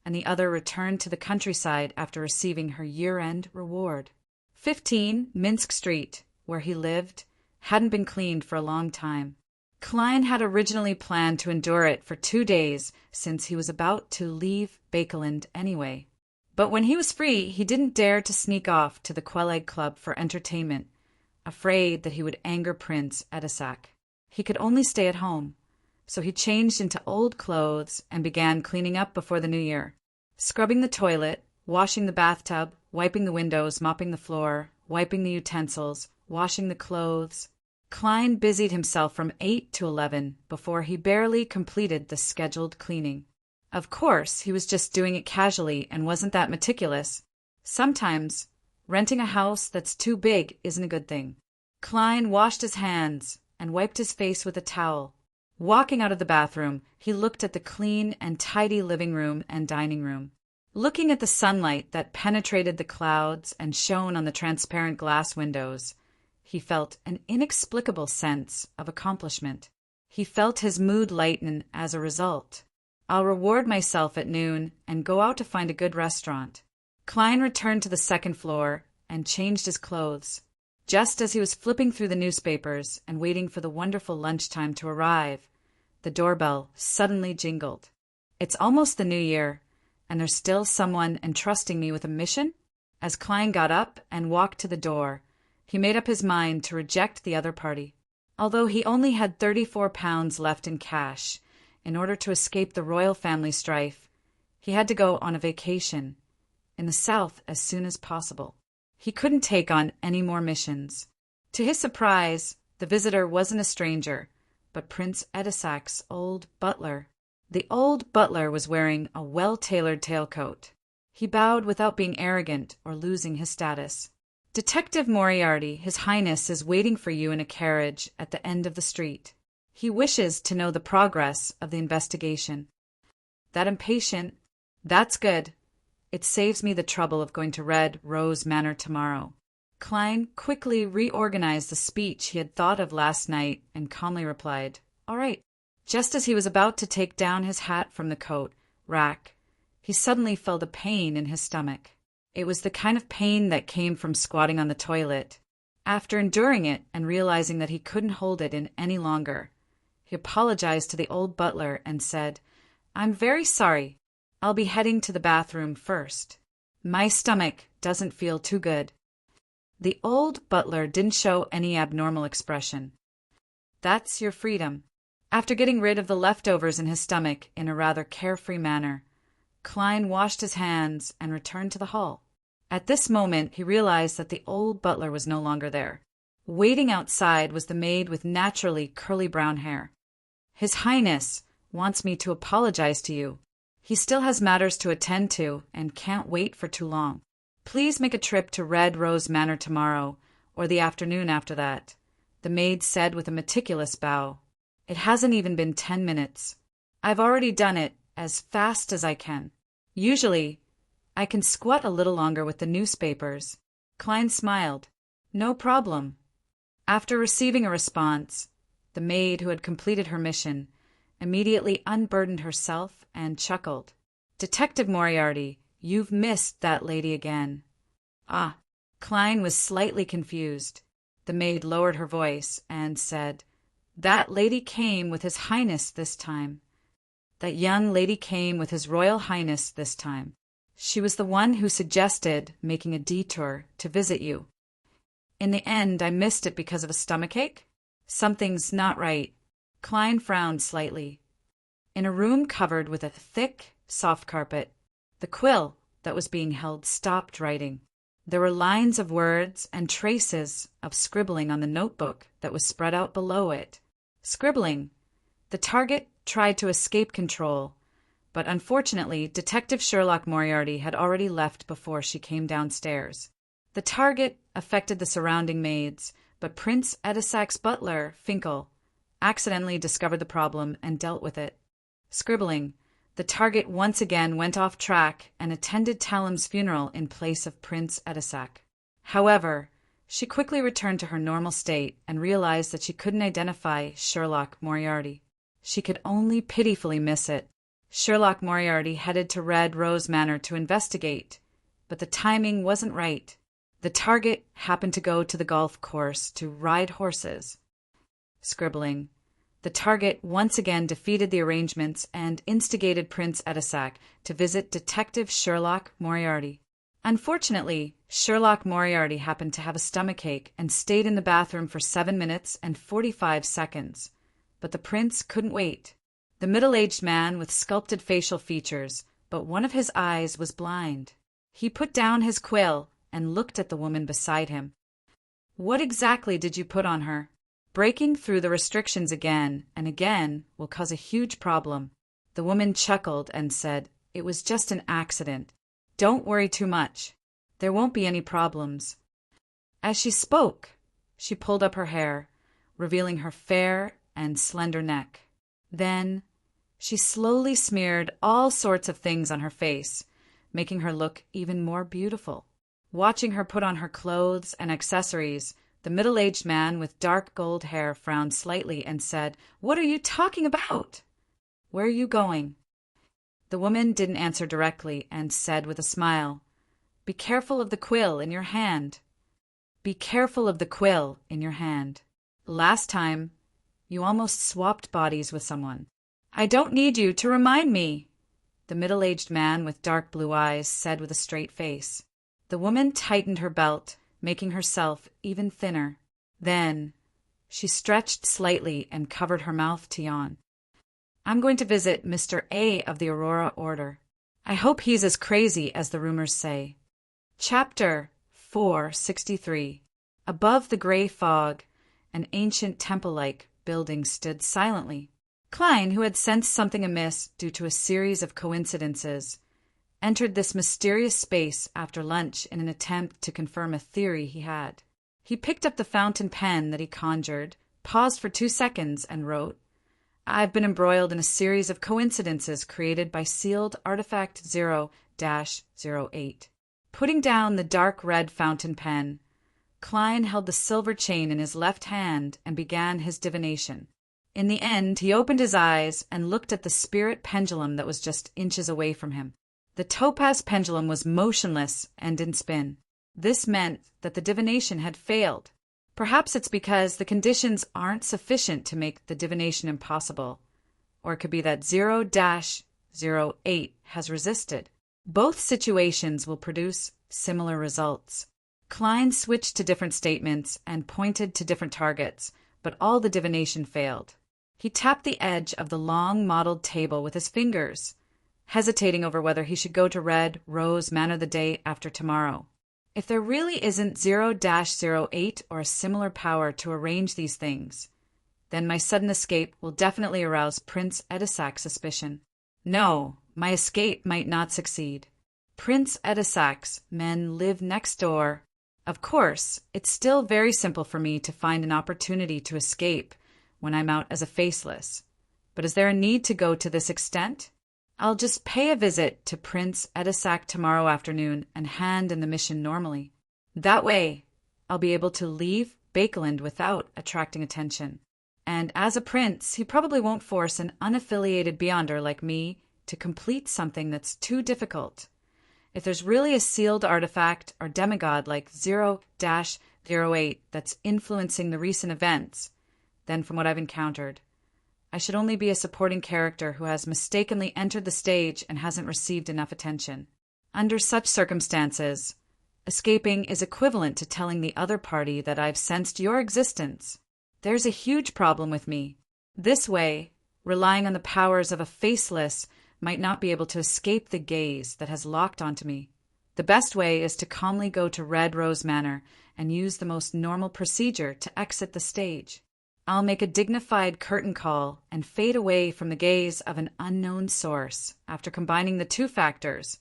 and the other returned to the countryside after receiving her year-end reward. 15 Minsk Street, where he lived, hadn't been cleaned for a long time. Klein had originally planned to endure it for 2 days since he was about to leave Bakeland anyway. But when he was free, he didn't dare to sneak off to the Quelleg Club for entertainment, afraid that he would anger Prince Edisak. He could only stay at home, so he changed into old clothes and began cleaning up before the new year. Scrubbing the toilet, washing the bathtub, wiping the windows, mopping the floor, wiping the utensils, washing the clothes. Klein busied himself from 8 to 11 before he barely completed the scheduled cleaning. Of course, he was just doing it casually and wasn't that meticulous. Sometimes, renting a house that's too big isn't a good thing. Klein washed his hands and wiped his face with a towel. Walking out of the bathroom, he looked at the clean and tidy living room and dining room. Looking at the sunlight that penetrated the clouds and shone on the transparent glass windows, he felt an inexplicable sense of accomplishment. He felt his mood lighten as a result. I'll reward myself at noon and go out to find a good restaurant. Klein returned to the second floor and changed his clothes. Just as he was flipping through the newspapers and waiting for the wonderful lunchtime to arrive, the doorbell suddenly jingled. It's almost the new year, and there's still someone entrusting me with a mission? As Klein got up and walked to the door, he made up his mind to reject the other party. Although he only had £34 left in cash, in order to escape the royal family strife, he had to go on a vacation in the south as soon as possible. He couldn't take on any more missions. To his surprise, the visitor wasn't a stranger, but Prince Edisak's old butler. The old butler was wearing a well-tailored tailcoat. He bowed without being arrogant or losing his status. Detective Moriarty, His Highness is waiting for you in a carriage at the end of the street. He wishes to know the progress of the investigation. That impatient, that's good. It saves me the trouble of going to Red Rose Manor tomorrow. Klein quickly reorganized the speech he had thought of last night and calmly replied, "All right." Just as he was about to take down his hat from the coat rack, he suddenly felt a pain in his stomach. It was the kind of pain that came from squatting on the toilet. After enduring it and realizing that he couldn't hold it in any longer, he apologized to the old butler and said, "I'm very sorry. I'll be heading to the bathroom first. My stomach doesn't feel too good." The old butler didn't show any abnormal expression. That's your freedom. After getting rid of the leftovers in his stomach in a rather carefree manner, Klein washed his hands and returned to the hall. At this moment, he realized that the old butler was no longer there. Waiting outside was the maid with naturally curly brown hair. "His Highness wants me to apologize to you. He still has matters to attend to and can't wait for too long. Please make a trip to Red Rose Manor tomorrow, or the afternoon after that," the maid said with a meticulous bow. "It hasn't even been 10 minutes. I've already done it as fast as I can. Usually, I can squat a little longer with the newspapers." Klein smiled. "No problem." After receiving a response, the maid, who had completed her mission, immediately unburdened herself and chuckled. "Detective Moriarty, you've missed that lady again." "Ah." Klein was slightly confused. The maid lowered her voice and said, "That lady came with His Highness this time. That young lady came with His Royal Highness this time. She was the one who suggested making a detour to visit you. In the end, I missed it because of a stomachache? Something's not right." Klein frowned slightly. In a room covered with a thick, soft carpet, the quill that was being held stopped writing. There were lines of words and traces of scribbling on the notebook that was spread out below it. Scribbling. The target tried to escape control, but unfortunately, Detective Sherlock Moriarty had already left before she came downstairs. The target affected the surrounding maids, but Prince Edisac's butler, Finkel, accidentally discovered the problem and dealt with it. Scribbling. The target once again went off track and attended Talem's funeral in place of Prince Edisac. However, she quickly returned to her normal state and realized that she couldn't identify Sherlock Moriarty. She could only pitifully miss it. Sherlock Moriarty headed to Red Rose Manor to investigate, but the timing wasn't right. The target happened to go to the golf course to ride horses. Scribbling. The target once again defeated the arrangements and instigated Prince Edisac to visit Detective Sherlock Moriarty. Unfortunately, Sherlock Moriarty happened to have a stomachache and stayed in the bathroom for 7 minutes and 45 seconds. But the prince couldn't wait. The middle-aged man with sculpted facial features, but one of his eyes was blind. He put down his quill and looked at the woman beside him. "What exactly did you put on her?" "Breaking through the restrictions again and again will cause a huge problem." The woman chuckled and said, "It was just an accident. Don't worry too much. There won't be any problems." As she spoke, she pulled up her hair, revealing her fair and slender neck. Then she slowly smeared all sorts of things on her face, making her look even more beautiful. Watching her put on her clothes and accessories, the middle-aged man with dark gold hair frowned slightly and said, "What are you talking about? Where are you going?" The woman didn't answer directly and said with a smile, "Be careful of the quill in your hand. Be careful of the quill in your hand. Last time, you almost swapped bodies with someone." "I don't need you to remind me," the middle-aged man with dark blue eyes said with a straight face. The woman tightened her belt, making herself even thinner. Then she stretched slightly and covered her mouth to yawn. "I'm going to visit Mr. A of the Aurora Order. I hope he's as crazy as the rumors say." Chapter 463. Above the gray fog, an ancient temple-like building stood silently. Klein, who had sensed something amiss due to a series of coincidences, entered this mysterious space after lunch in an attempt to confirm a theory he had. He picked up the fountain pen that he conjured, paused for 2 seconds, and wrote, "I've been embroiled in a series of coincidences created by sealed artifact 0-08. Putting down the dark red fountain pen, Klein held the silver chain in his left hand and began his divination. In the end, he opened his eyes and looked at the spirit pendulum that was just inches away from him. The topaz pendulum was motionless and in spin. This meant that the divination had failed. Perhaps it's because the conditions aren't sufficient to make the divination impossible. Or it could be that 0-08 has resisted. Both situations will produce similar results. Klein switched to different statements and pointed to different targets, but all the divination failed. He tapped the edge of the long mottled table with his fingers, hesitating over whether he should go to Red Rose Manor the day after tomorrow. If there really isn't 0-08 or a similar power to arrange these things, then my sudden escape will definitely arouse Prince Edisac's suspicion. No, my escape might not succeed. Prince Edisac's men live next door. Of course, it's still very simple for me to find an opportunity to escape when I'm out as a faceless. But is there a need to go to this extent? I'll just pay a visit to Prince Edisac tomorrow afternoon and hand in the mission normally. That way, I'll be able to leave Bakeland without attracting attention. And as a prince, he probably won't force an unaffiliated Beyonder like me to complete something that's too difficult. If there's really a sealed artifact or demigod like 0-08 that's influencing the recent events, then from what I've encountered, I should only be a supporting character who has mistakenly entered the stage and hasn't received enough attention. Under such circumstances, escaping is equivalent to telling the other party that I've sensed your existence. There's a huge problem with me. This way, relying on the powers of a faceless might not be able to escape the gaze that has locked onto me. The best way is to calmly go to Red Rose Manor and use the most normal procedure to exit the stage. I'll make a dignified curtain call and fade away from the gaze of an unknown source. After combining the two factors,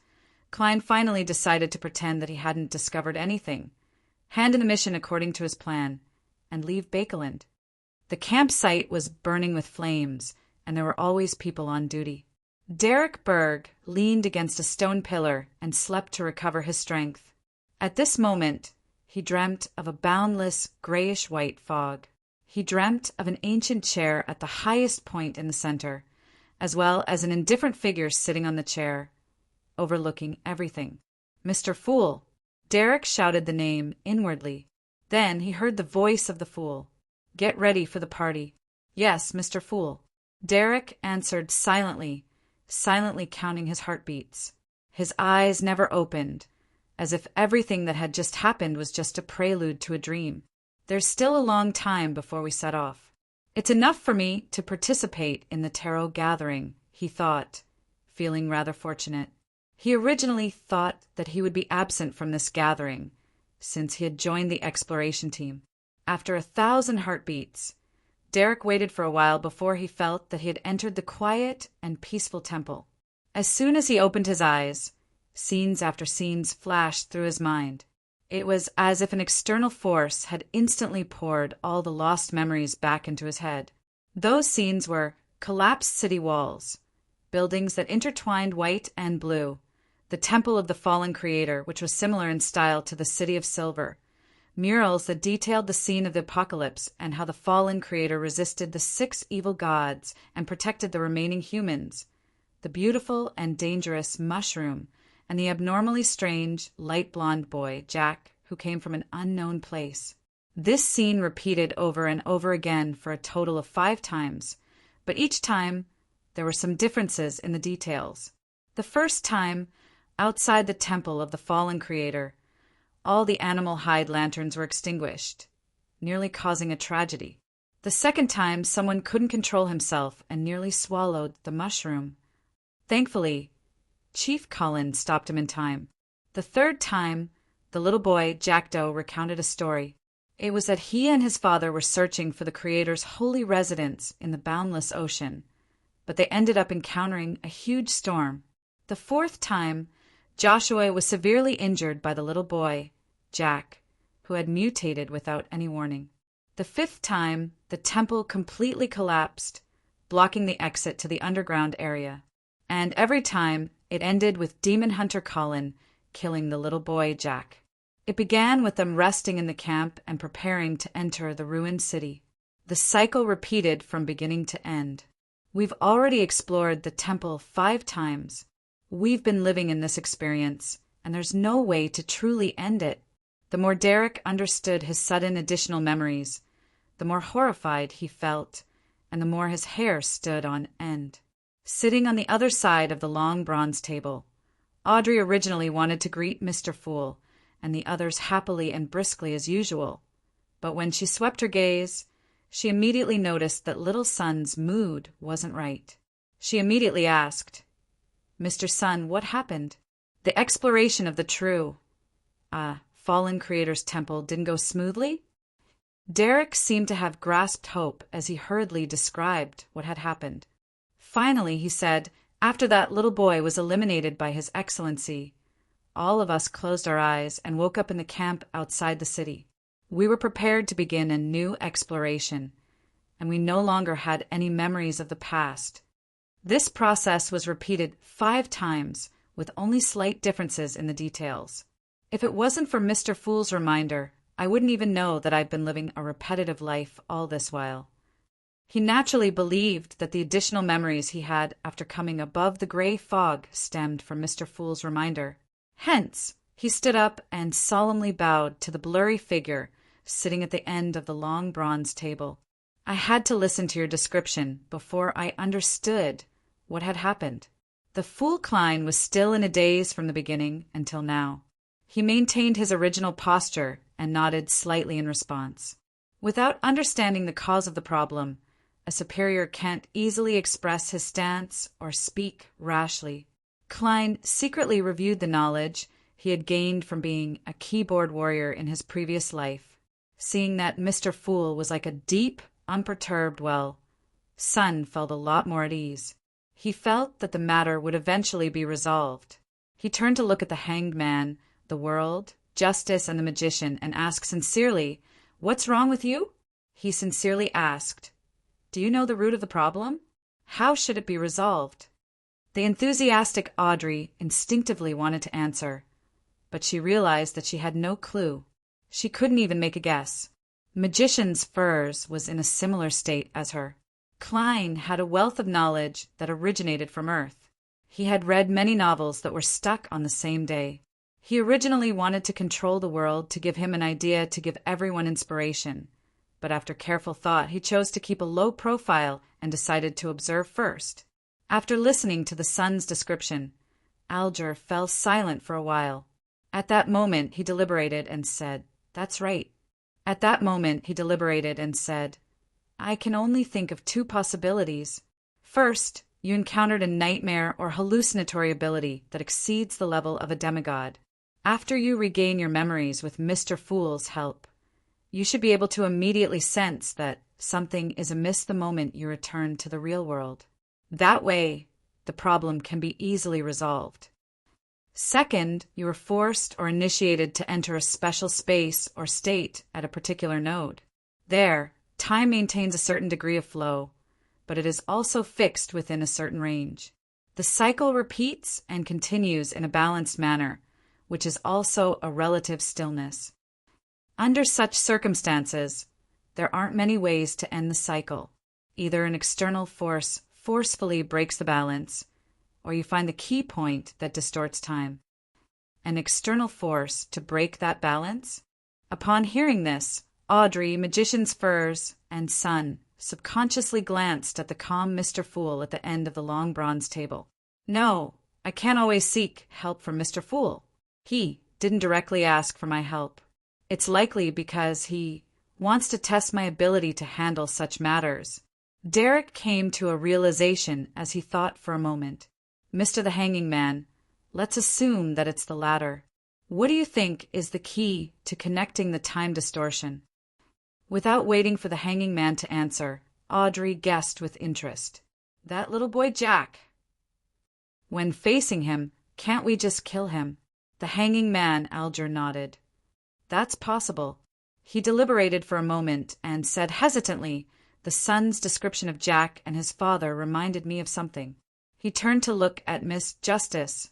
Klein finally decided to pretend that he hadn't discovered anything, hand in the mission according to his plan, and leave Bakeland. The campsite was burning with flames, and there were always people on duty. Derek Berg leaned against a stone pillar and slept to recover his strength. At this moment, he dreamt of a boundless grayish-white fog. He dreamt of an ancient chair at the highest point in the center, as well as an indifferent figure sitting on the chair, overlooking everything. "Mr. Fool!" Derek shouted the name inwardly. Then he heard the voice of the fool. "Get ready for the party." "Yes, Mr. Fool." Derek answered silently counting his heartbeats. His eyes never opened, as if everything that had just happened was just a prelude to a dream. There's still a long time before we set off. It's enough for me to participate in the tarot gathering, he thought, feeling rather fortunate. He originally thought that he would be absent from this gathering, since he had joined the exploration team. After 1,000 heartbeats, Derek waited for a while before he felt that he had entered the quiet and peaceful temple. As soon as he opened his eyes, scenes after scenes flashed through his mind. It was as if an external force had instantly poured all the lost memories back into his head. Those scenes were collapsed city walls, buildings that intertwined white and blue, the Temple of the Fallen Creator, which was similar in style to the City of Silver, murals that detailed the scene of the apocalypse and how the fallen creator resisted the 6 evil gods and protected the remaining humans, the beautiful and dangerous mushroom, and the abnormally strange, light blonde boy, Jack, who came from an unknown place. This scene repeated over and over again for a total of 5 times, but each time there were some differences in the details. The first time, outside the Temple of the Fallen Creator, all the animal hide lanterns were extinguished, nearly causing a tragedy. The second time, someone couldn't control himself and nearly swallowed the mushroom. Thankfully, Chief Cullen stopped him in time. The third time, the little boy, Jack Doe, recounted a story. It was that he and his father were searching for the Creator's holy residence in the boundless ocean, but they ended up encountering a huge storm. The fourth time, Joshua was severely injured by the little boy, Jack, who had mutated without any warning. The fifth time, the temple completely collapsed, blocking the exit to the underground area. And every time, it ended with Demon Hunter Colin killing the little boy, Jack. It began with them resting in the camp and preparing to enter the ruined city. The cycle repeated from beginning to end. We've already explored the temple 5 times. We've been living in this experience, and there's no way to truly end it. The more Derek understood his sudden additional memories, the more horrified he felt, and the more his hair stood on end. Sitting on the other side of the long bronze table, Audrey originally wanted to greet Mr. Fool and the others happily and briskly as usual, but when she swept her gaze, she immediately noticed that little son's mood wasn't right. She immediately asked, Mr. Sun, what happened? The exploration of the true, fallen creator's temple didn't go smoothly? Derek seemed to have grasped hope as he hurriedly described what had happened. Finally, he said, after that little boy was eliminated by His Excellency, all of us closed our eyes and woke up in the camp outside the city. We were prepared to begin a new exploration, and we no longer had any memories of the past. This process was repeated 5 times, with only slight differences in the details. If it wasn't for Mr. Fool's reminder, I wouldn't even know that I've been living a repetitive life all this while. He naturally believed that the additional memories he had after coming above the gray fog stemmed from Mr. Fool's reminder. Hence, he stood up and solemnly bowed to the blurry figure sitting at the end of the long bronze table. I had to listen to your description before I understood what had happened. The Fool Klein was still in a daze from the beginning until now. He maintained his original posture and nodded slightly in response. Without understanding the cause of the problem, a superior can't easily express his stance or speak rashly. Klein secretly reviewed the knowledge he had gained from being a keyboard warrior in his previous life, seeing that Mr. Fool was like a deep, unperturbed well. Sun felt a lot more at ease. He felt that the matter would eventually be resolved. He turned to look at the hanged man, the world, justice, and the magician, and asked sincerely, "What's wrong with you?" He sincerely asked, "Do you know the root of the problem? How should it be resolved?" The enthusiastic Audrey instinctively wanted to answer, but she realized that she had no clue. She couldn't even make a guess. Magician's Furs was in a similar state as her. Klein had a wealth of knowledge that originated from Earth. He had read many novels that were stuck on the same day. He originally wanted to control the world to give him an idea to give everyone inspiration, but after careful thought he chose to keep a low profile and decided to observe first. After listening to the Sun's description, Alger fell silent for a while. At that moment he deliberated and said, "That's right." At that moment he deliberated and said, "I can only think of 2 possibilities. First, you encountered a nightmare or hallucinatory ability that exceeds the level of a demigod. After you regain your memories with Mr. Fool's help, you should be able to immediately sense that something is amiss the moment you return to the real world. That way, the problem can be easily resolved. Second, you were forced or initiated to enter a special space or state at a particular node. There, time maintains a certain degree of flow, but it is also fixed within a certain range. The cycle repeats and continues in a balanced manner, which is also a relative stillness. Under such circumstances, there aren't many ways to end the cycle. Either an external force forcefully breaks the balance, or you find the key point that distorts time. An external force to break that balance? Upon hearing this, Audrey, Magician's Furs, and Sun subconsciously glanced at the calm Mr. Fool at the end of the long bronze table. No, I can't always seek help from Mr. Fool. He didn't directly ask for my help. It's likely because he wants to test my ability to handle such matters. Derek came to a realization as he thought for a moment. Mr. the Hanging Man, let's assume that it's the latter. What do you think is the key to connecting the time distortion? Without waiting for the Hanging Man to answer, Audrey guessed with interest. That little boy Jack. When facing him, can't we just kill him? The Hanging Man, Alger nodded. That's possible. He deliberated for a moment and said hesitantly, the Sun's description of Jack and his father reminded me of something. He turned to look at Miss Justice.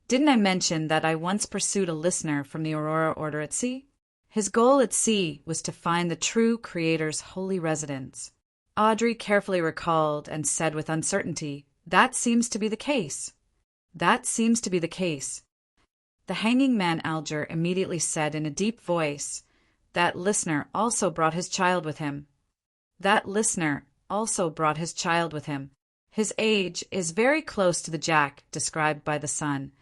Didn't I mention that I once pursued a listener from the Aurora Order at sea? His goal at sea was to find the true Creator's holy residence. Audrey carefully recalled and said with uncertainty, "That seems to be the case." "That seems to be the case." The Hanging Man Alger immediately said in a deep voice, "That listener also brought his child with him." That listener also brought his child with him. His age is very close to the Jack described by the Sun.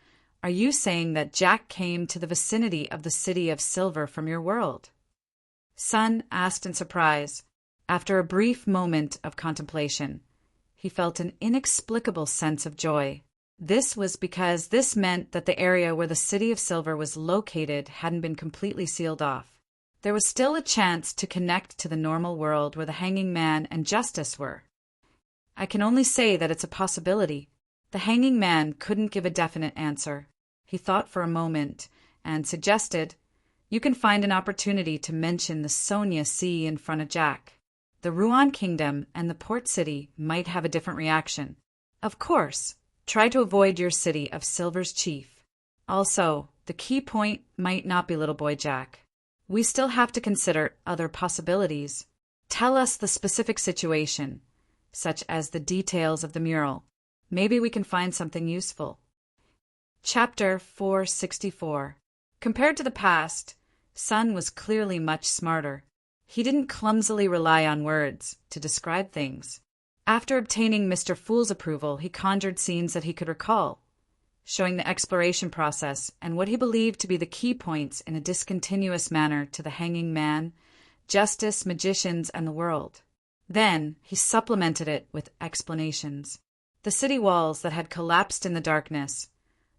Are you saying that Jack came to the vicinity of the City of Silver from your world? Sun asked in surprise. After a brief moment of contemplation, he felt an inexplicable sense of joy. This was because this meant that the area where the City of Silver was located hadn't been completely sealed off. There was still a chance to connect to the normal world where the Hanging Man and Justice were. I can only say that it's a possibility. The Hanging Man couldn't give a definite answer. He thought for a moment and suggested, "You can find an opportunity to mention the Sonia Sea in front of Jack. The Ruan Kingdom and the port city might have a different reaction. Of course, try to avoid your city of Silver's chief. Also, the key point might not be little boy Jack. We still have to consider other possibilities. Tell us the specific situation, such as the details of the mural. Maybe we can find something useful." Chapter 464. Compared to the past, Sun was clearly much smarter. He didn't clumsily rely on words to describe things. After obtaining Mr. Fool's approval, he conjured scenes that he could recall, showing the exploration process and what he believed to be the key points in a discontinuous manner to the Hanging Man, Justice, magicians, and the world. Then he supplemented it with explanations. The city walls that had collapsed in the darkness,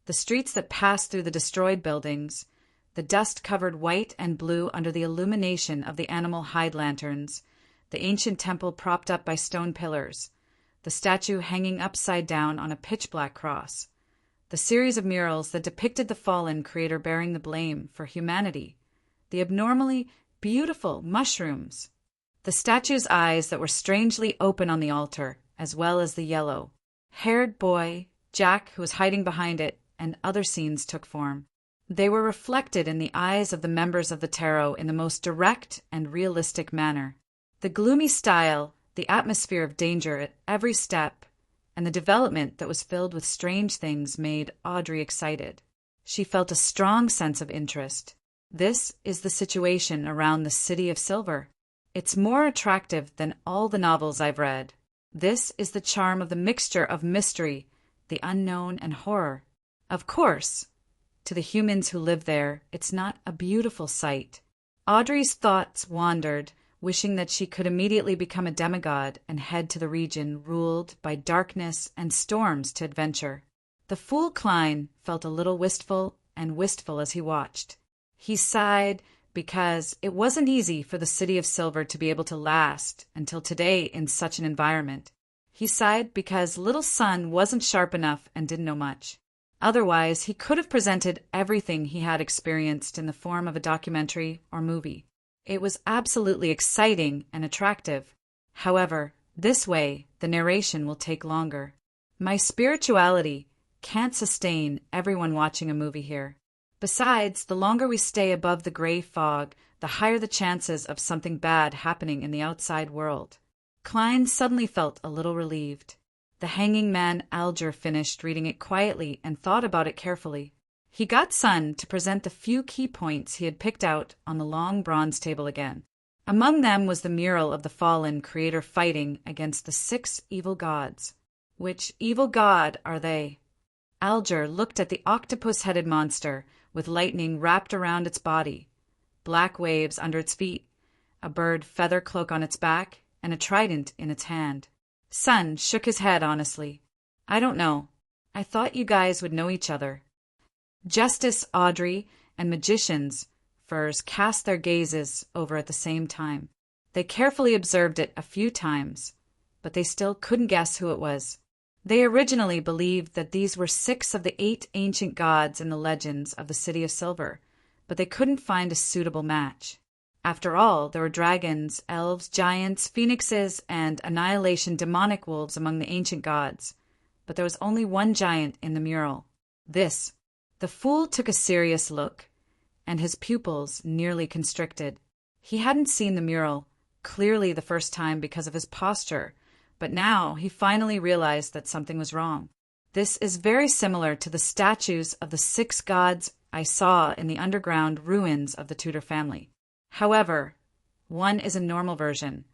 the streets that passed through the destroyed buildings, the dust covered white and blue under the illumination of the animal hide lanterns, the ancient temple propped up by stone pillars, the statue hanging upside down on a pitch-black cross, the series of murals that depicted the fallen creator bearing the blame for humanity, the abnormally beautiful mushrooms, the statue's eyes that were strangely open on the altar, as well as the yellow-haired boy, Jack, who was hiding behind it, and other scenes took form. They were reflected in the eyes of the members of the tarot in the most direct and realistic manner. The gloomy style, the atmosphere of danger at every step, and the development that was filled with strange things made Audrey excited. She felt a strong sense of interest. This is the situation around the City of Silver. It's more attractive than all the novels I've read. This is the charm of the mixture of mystery, the unknown, and horror. Of course, to the humans who live there, it's not a beautiful sight. Audrey's thoughts wandered, wishing that she could immediately become a demigod and head to the region ruled by darkness and storms to adventure. The fool Klein felt a little wistful as he watched. He sighed because it wasn't easy for the City of Silver to be able to last until today in such an environment. He sighed because little Sun wasn't sharp enough and didn't know much. Otherwise, he could have presented everything he had experienced in the form of a documentary or movie. It was absolutely exciting and attractive. However, this way, the narration will take longer. My spirituality can't sustain everyone watching a movie here. Besides, the longer we stay above the gray fog, the higher the chances of something bad happening in the outside world. Klein suddenly felt a little relieved. The Hanging Man Alger finished reading it quietly and thought about it carefully. He got Sun to present the few key points he had picked out on the long bronze table again. Among them was the mural of the fallen creator fighting against the 6 evil gods. Which evil god are they? Alger looked at the octopus-headed monster with lightning wrapped around its body, black waves under its feet, a bird feather cloak on its back, and a trident in its hand. Sun shook his head honestly. "I don't know. I thought you guys would know each other." Justice, Audrey, and magicians, Furs cast their gazes over at the same time. They carefully observed it a few times, but they still couldn't guess who it was. They originally believed that these were 6 of the 8 ancient gods in the legends of the City of Silver, but they couldn't find a suitable match. After all, there were dragons, elves, giants, phoenixes, and annihilation demonic wolves among the ancient gods, but there was only one giant in the mural. This. The fool took a serious look, and his pupils nearly constricted. He hadn't seen the mural, clearly the first time because of his posture, but now he finally realized that something was wrong. This is very similar to the statues of the 6 gods I saw in the underground ruins of the Tudor family. However, one is a normal version,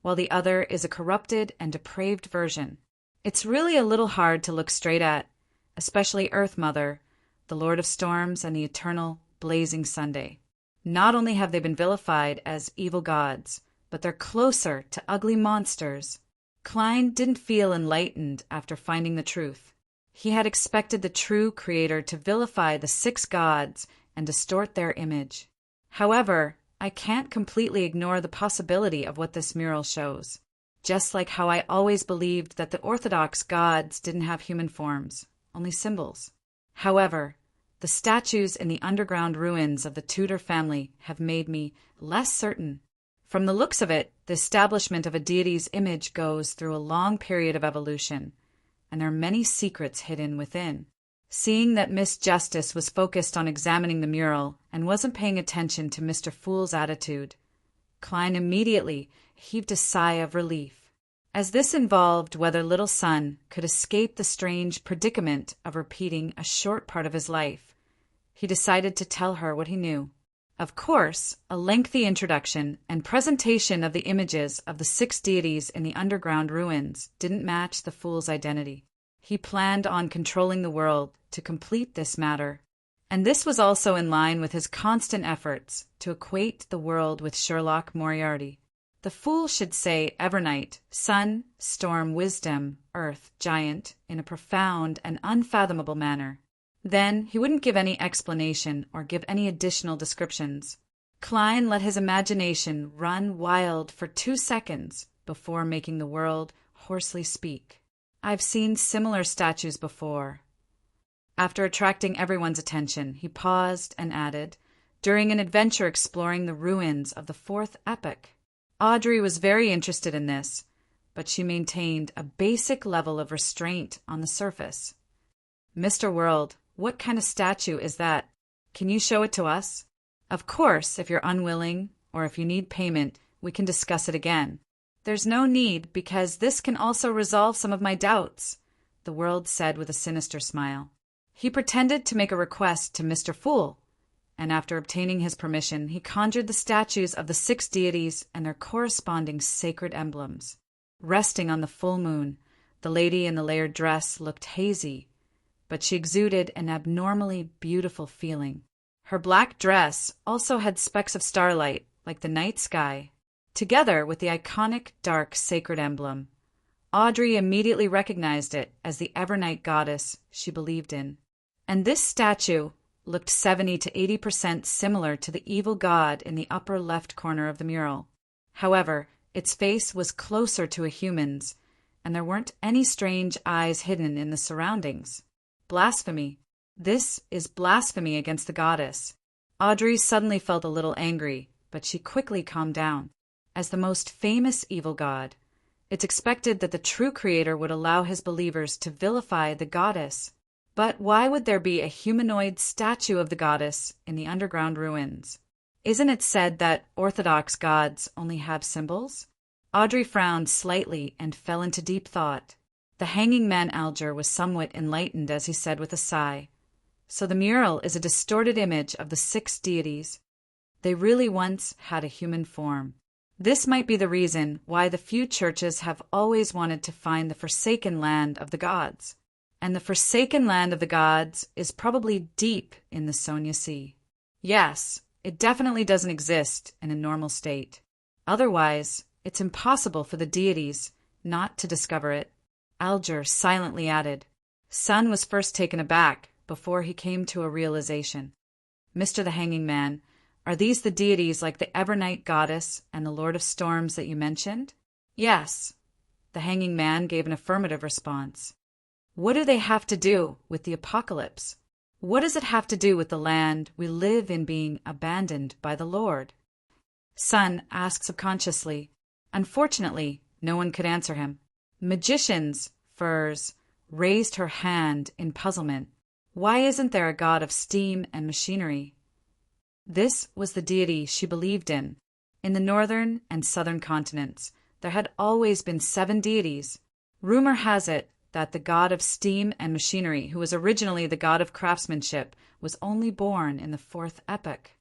while the other is a corrupted and depraved version. It's really a little hard to look straight at, especially Earth Mother, the Lord of Storms, and the eternal blazing Sunday. Not only have they been vilified as evil gods, but they're closer to ugly monsters. Klein didn't feel enlightened after finding the truth. He had expected the true creator to vilify the 6 gods and distort their image. However, I can't completely ignore the possibility of what this mural shows. Just like how I always believed that the Orthodox gods didn't have human forms, only symbols. However, the statues in the underground ruins of the Tudor family have made me less certain. From the looks of it, the establishment of a deity's image goes through a long period of evolution, and there are many secrets hidden within. Seeing that Miss Justice was focused on examining the mural and wasn't paying attention to Mr. Fool's attitude, Klein immediately heaved a sigh of relief, as this involved whether little son could escape the strange predicament of repeating a short part of his life. He decided to tell her what he knew. Of course, a lengthy introduction and presentation of the images of the 6 deities in the underground ruins didn't match the fool's identity. He planned on controlling the world to complete this matter, and this was also in line with his constant efforts to equate the world with Sherlock Moriarty. The fool should say Evernight, sun, storm, wisdom, earth, giant, in a profound and unfathomable manner. Then he wouldn't give any explanation or give any additional descriptions. Klein let his imagination run wild for 2 seconds before making the world hoarsely speak. I've seen similar statues before. After attracting everyone's attention, he paused and added, during an adventure exploring the ruins of the 4th epoch. Audrey was very interested in this, but she maintained a basic level of restraint on the surface. Mr. World, what kind of statue is that? Can you show it to us? Of course, if you're unwilling, or if you need payment, we can discuss it again. There's no need, because this can also resolve some of my doubts, the World said with a sinister smile. He pretended to make a request to Mr. Fool, and after obtaining his permission, he conjured the statues of the 6 deities and their corresponding sacred emblems. Resting on the full moon, the lady in the layered dress looked hazy, but she exuded an abnormally beautiful feeling. Her black dress also had specks of starlight, like the night sky, together with the iconic dark sacred emblem. Audrey immediately recognized it as the Evernight goddess she believed in. And this statue looked 70 to 80% similar to the evil god in the upper left corner of the mural. However, its face was closer to a human's, and there weren't any strange eyes hidden in the surroundings. Blasphemy. This is blasphemy against the goddess. Audrey suddenly felt a little angry, but she quickly calmed down. As the most famous evil god, it's expected that the true creator would allow his believers to vilify the goddess. But why would there be a humanoid statue of the goddess in the underground ruins? Isn't it said that Orthodox gods only have symbols? Audrey frowned slightly and fell into deep thought. The hanging man Alger was somewhat enlightened as he said with a sigh, "So the mural is a distorted image of the 6 deities. They really once had a human form. This might be the reason why the few churches have always wanted to find the forsaken land of the gods. And the forsaken land of the gods is probably deep in the Sonia Sea. Yes, it definitely doesn't exist in a normal state. Otherwise, it's impossible for the deities not to discover it." Alger silently added. Sun was first taken aback before he came to a realization. "Mr. the Hanging Man, are these the deities like the Evernight goddess and the Lord of Storms that you mentioned?" "Yes." The Hanging Man gave an affirmative response. "What do they have to do with the apocalypse? What does it have to do with the land we live in being abandoned by the Lord?" Sun asked subconsciously. Unfortunately, no one could answer him. Magicians, Furs, raised her hand in puzzlement. Why isn't there a god of steam and machinery? This was the deity she believed in. In the northern and southern continents, there had always been 7 deities. Rumor has it that the god of steam and machinery, who was originally the god of craftsmanship, was only born in the 4th epoch.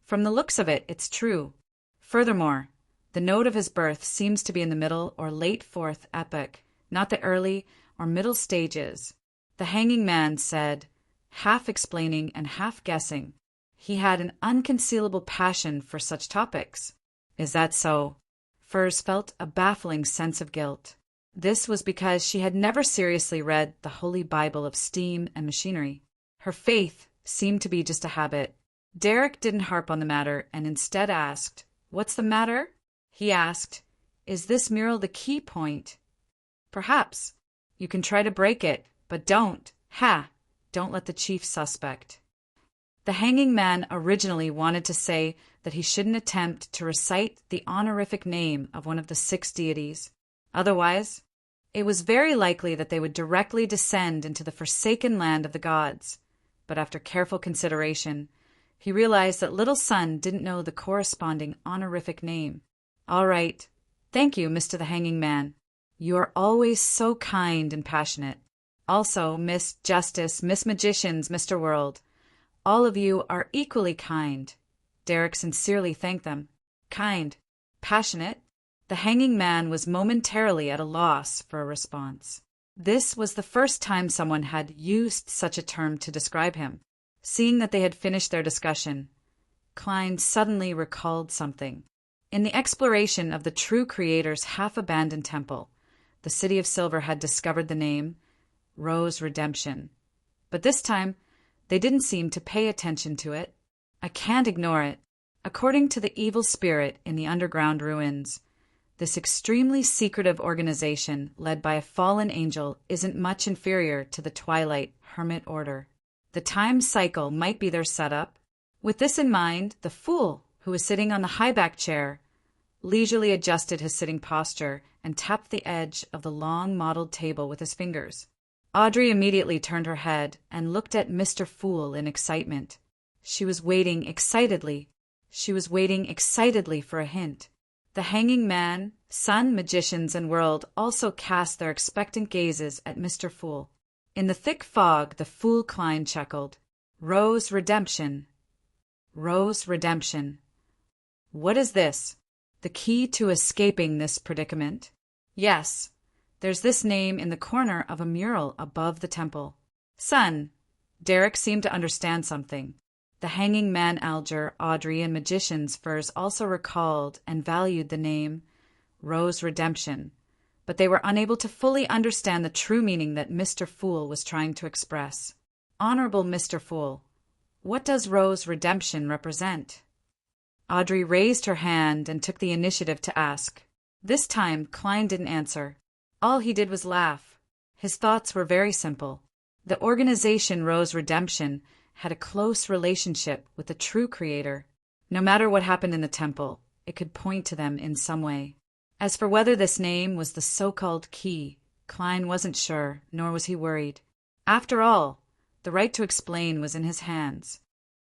From the looks of it, it's true. Furthermore, the note of his birth seems to be in the middle or late 4th epoch, not the early or middle stages. The Hanging Man said, half explaining and half guessing, he had an unconcealable passion for such topics. Is that so? Furs felt a baffling sense of guilt. This was because she had never seriously read the Holy Bible of steam and machinery. Her faith seemed to be just a habit. Derek didn't harp on the matter and instead asked, "What's the matter?" He asked, "Is this mural the key point?" "Perhaps. You can try to break it, but don't let the chief suspect." The hanging man originally wanted to say that he shouldn't attempt to recite the honorific name of one of the 6 deities. Otherwise, it was very likely that they would directly descend into the forsaken land of the gods. But after careful consideration, he realized that little son didn't know the corresponding honorific name. "All right. Thank you, Mr. the Hanging Man. You are always so kind and passionate. Also, Miss Justice, Miss Magicians, Mr. World. All of you are equally kind." Derek sincerely thanked them. Kind, passionate. The hanging man was momentarily at a loss for a response. This was the first time someone had used such a term to describe him. Seeing that they had finished their discussion, Klein suddenly recalled something. In the exploration of the true creator's half-abandoned temple, the City of Silver had discovered the name Rose Redemption. But this time, they didn't seem to pay attention to it. I can't ignore it. According to the evil spirit in the underground ruins, this extremely secretive organization led by a fallen angel isn't much inferior to the Twilight Hermit Order. The time cycle might be their setup. With this in mind, the fool, who was sitting on the high-back chair, leisurely adjusted his sitting posture and tapped the edge of the long mottled table with his fingers. Audrey immediately turned her head and looked at Mr. Fool in excitement. She was waiting excitedly for a hint. The hanging man, sun, magicians, and world also cast their expectant gazes at Mr. Fool. In the thick fog, the fool Klein chuckled. Rose Redemption. Rose Redemption. What is this? The key to escaping this predicament? Yes, there's this name in the corner of a mural above the temple. Son. Derek seemed to understand something. The hanging man Alger, Audrey, and magicians Furs also recalled and valued the name Rose Redemption, but they were unable to fully understand the true meaning that Mr. Fool was trying to express. Honorable Mr. Fool, what does Rose Redemption represent? Audrey raised her hand and took the initiative to ask. This time, Klein didn't answer. All he did was laugh. His thoughts were very simple. The organization Rose Redemption had a close relationship with the true creator. No matter what happened in the temple, it could point to them in some way. As for whether this name was the so-called key, Klein wasn't sure, nor was he worried. After all, the right to explain was in his hands.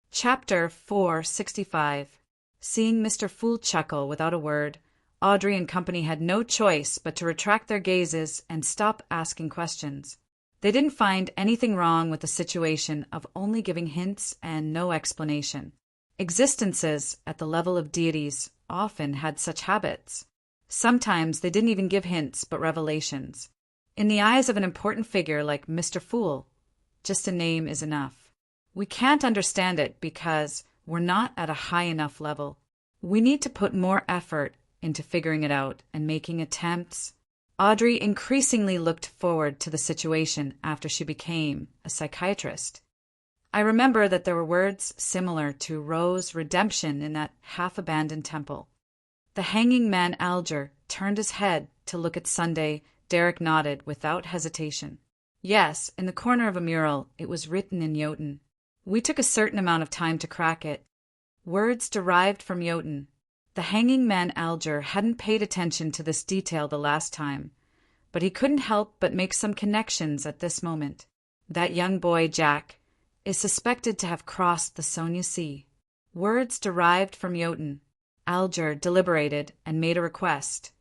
Chapter 465. Seeing Mr. Fool chuckle without a word, Audrey and company had no choice but to retract their gazes and stop asking questions. They didn't find anything wrong with the situation of only giving hints and no explanation. Existences at the level of deities often had such habits. Sometimes they didn't even give hints but revelations. In the eyes of an important figure like Mr. Fool, just a name is enough. We can't understand it because we're not at a high enough level. We need to put more effort into figuring it out and making attempts. Audrey increasingly looked forward to the situation after she became a psychiatrist. I remember that there were words similar to Rose Redemption in that half-abandoned temple. The hanging man Alger turned his head to look at Sunday. Derek nodded without hesitation. Yes, in the corner of a mural, it was written in Jotun. We took a certain amount of time to crack it. Words derived from Jotun. The hanging man Alger hadn't paid attention to this detail the last time, but he couldn't help but make some connections at this moment. That young boy, Jack, is suspected to have crossed the Sonia Sea. Words derived from Jotun. Alger deliberated and made a request,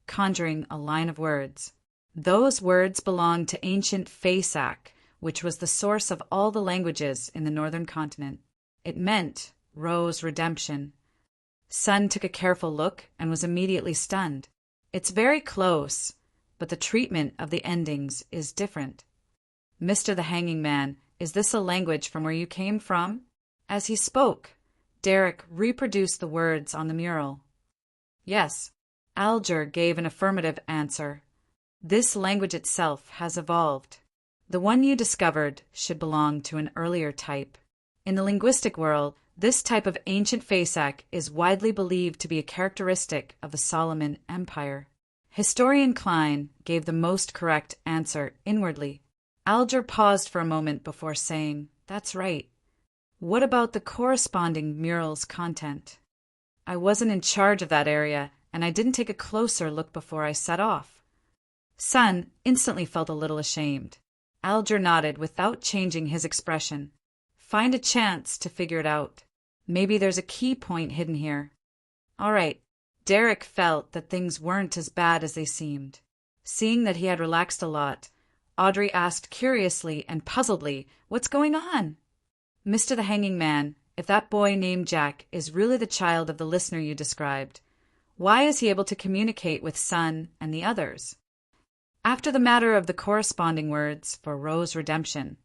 conjuring a line of words. Those words belonged to ancient Faesak, which was the source of all the languages in the northern continent. It meant Rose Redemption. Sun took a careful look and was immediately stunned. It's very close, but the treatment of the endings is different. Mr. the Hanging Man, is this a language from where you came from? As he spoke, Derek reproduced the words on the mural. Yes. Alger gave an affirmative answer. This language itself has evolved. The one you discovered should belong to an earlier type. In the linguistic world, this type of ancient Fasak is widely believed to be a characteristic of the Solomon Empire. Historian Klein gave the most correct answer inwardly. Alger paused for a moment before saying, "That's right. What about the corresponding mural's content?" "I wasn't in charge of that area, and I didn't take a closer look before I set off." Sun instantly felt a little ashamed. Alger nodded without changing his expression. "Find a chance to figure it out. Maybe there's a key point hidden here." All right. Derek felt that things weren't as bad as they seemed. Seeing that he had relaxed a lot, Audrey asked curiously and puzzledly, "What's going on?" "Mr. the Hanging Man, if that boy named Jack is really the child of the listener you described, why is he able to communicate with Sun and the others?" After the matter of the corresponding words for Roe's redemption,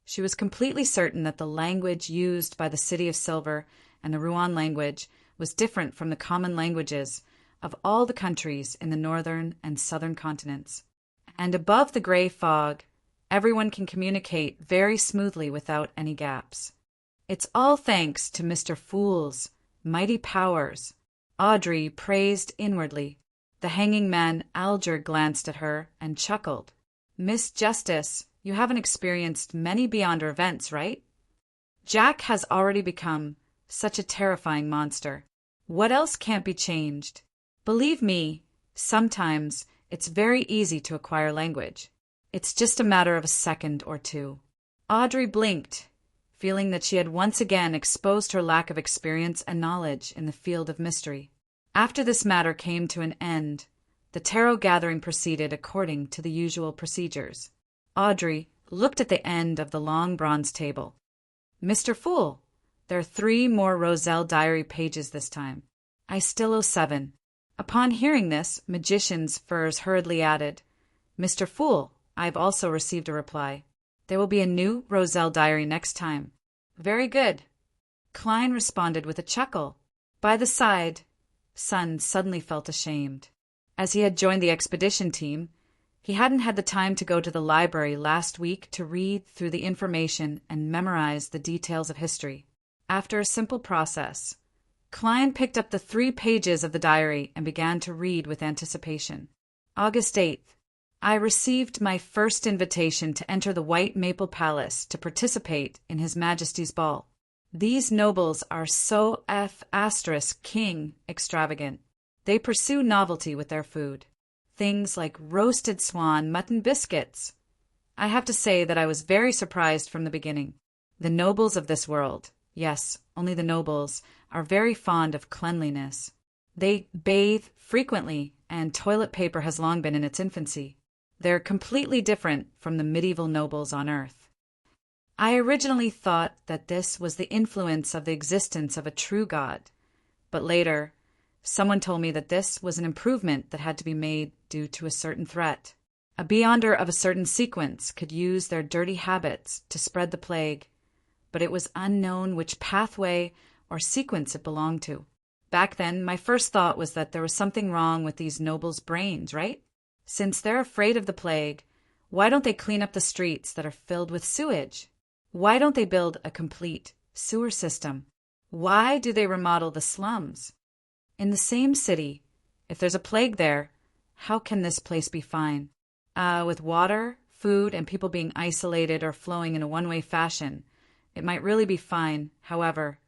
she was completely certain that the language used by the City of Silver and the Ruan language was different from the common languages of all the countries in the northern and southern continents. And above the gray fog, everyone can communicate very smoothly without any gaps. "It's all thanks to Mr. Fool's mighty powers," Audrey praised inwardly. The Hanging Man Alger glanced at her and chuckled. "Miss Justice, you haven't experienced many Beyonder events, right? Jack has already become such a terrifying monster. What else can't be changed? Believe me, sometimes it's very easy to acquire language. It's just a matter of a second or two." Audrey blinked, feeling that she had once again exposed her lack of experience and knowledge in the field of mystery. After this matter came to an end, the tarot gathering proceeded according to the usual procedures. Audrey looked at the end of the long bronze table. "Mr. Fool, there are 3 more Roselle diary pages this time. I still owe 7. Upon hearing this, Magician's Furs hurriedly added, "Mr. Fool, I have also received a reply. There will be a new Roselle diary next time." "Very good." Klein responded with a chuckle. By the side, Sun suddenly felt ashamed. As he had joined the expedition team, he hadn't had the time to go to the library last week to read through the information and memorize the details of history. After a simple process, Klein picked up the 3 pages of the diary and began to read with anticipation. August 8th. I received my first invitation to enter the White Maple Palace to participate in His Majesty's ball. These nobles are so *king extravagant. They pursue novelty with their food. Things like roasted swan mutton biscuits. I have to say that I was very surprised from the beginning. The nobles of this world, yes, only the nobles, are very fond of cleanliness. They bathe frequently, and toilet paper has long been in its infancy. They're completely different from the medieval nobles on Earth. I originally thought that this was the influence of the existence of a true god, but later, someone told me that this was an improvement that had to be made due to a certain threat. A Beyonder of a certain sequence could use their dirty habits to spread the plague, but it was unknown which pathway or sequence it belonged to. Back then, my first thought was that there was something wrong with these nobles' brains, right? Since they're afraid of the plague, why don't they clean up the streets that are filled with sewage? Why don't they build a complete sewer system? Why do they remodel the slums? In the same city, if there's a plague there, how can this place be fine? With water, food, and people being isolated or flowing in a one-way fashion, it might really be fine. However,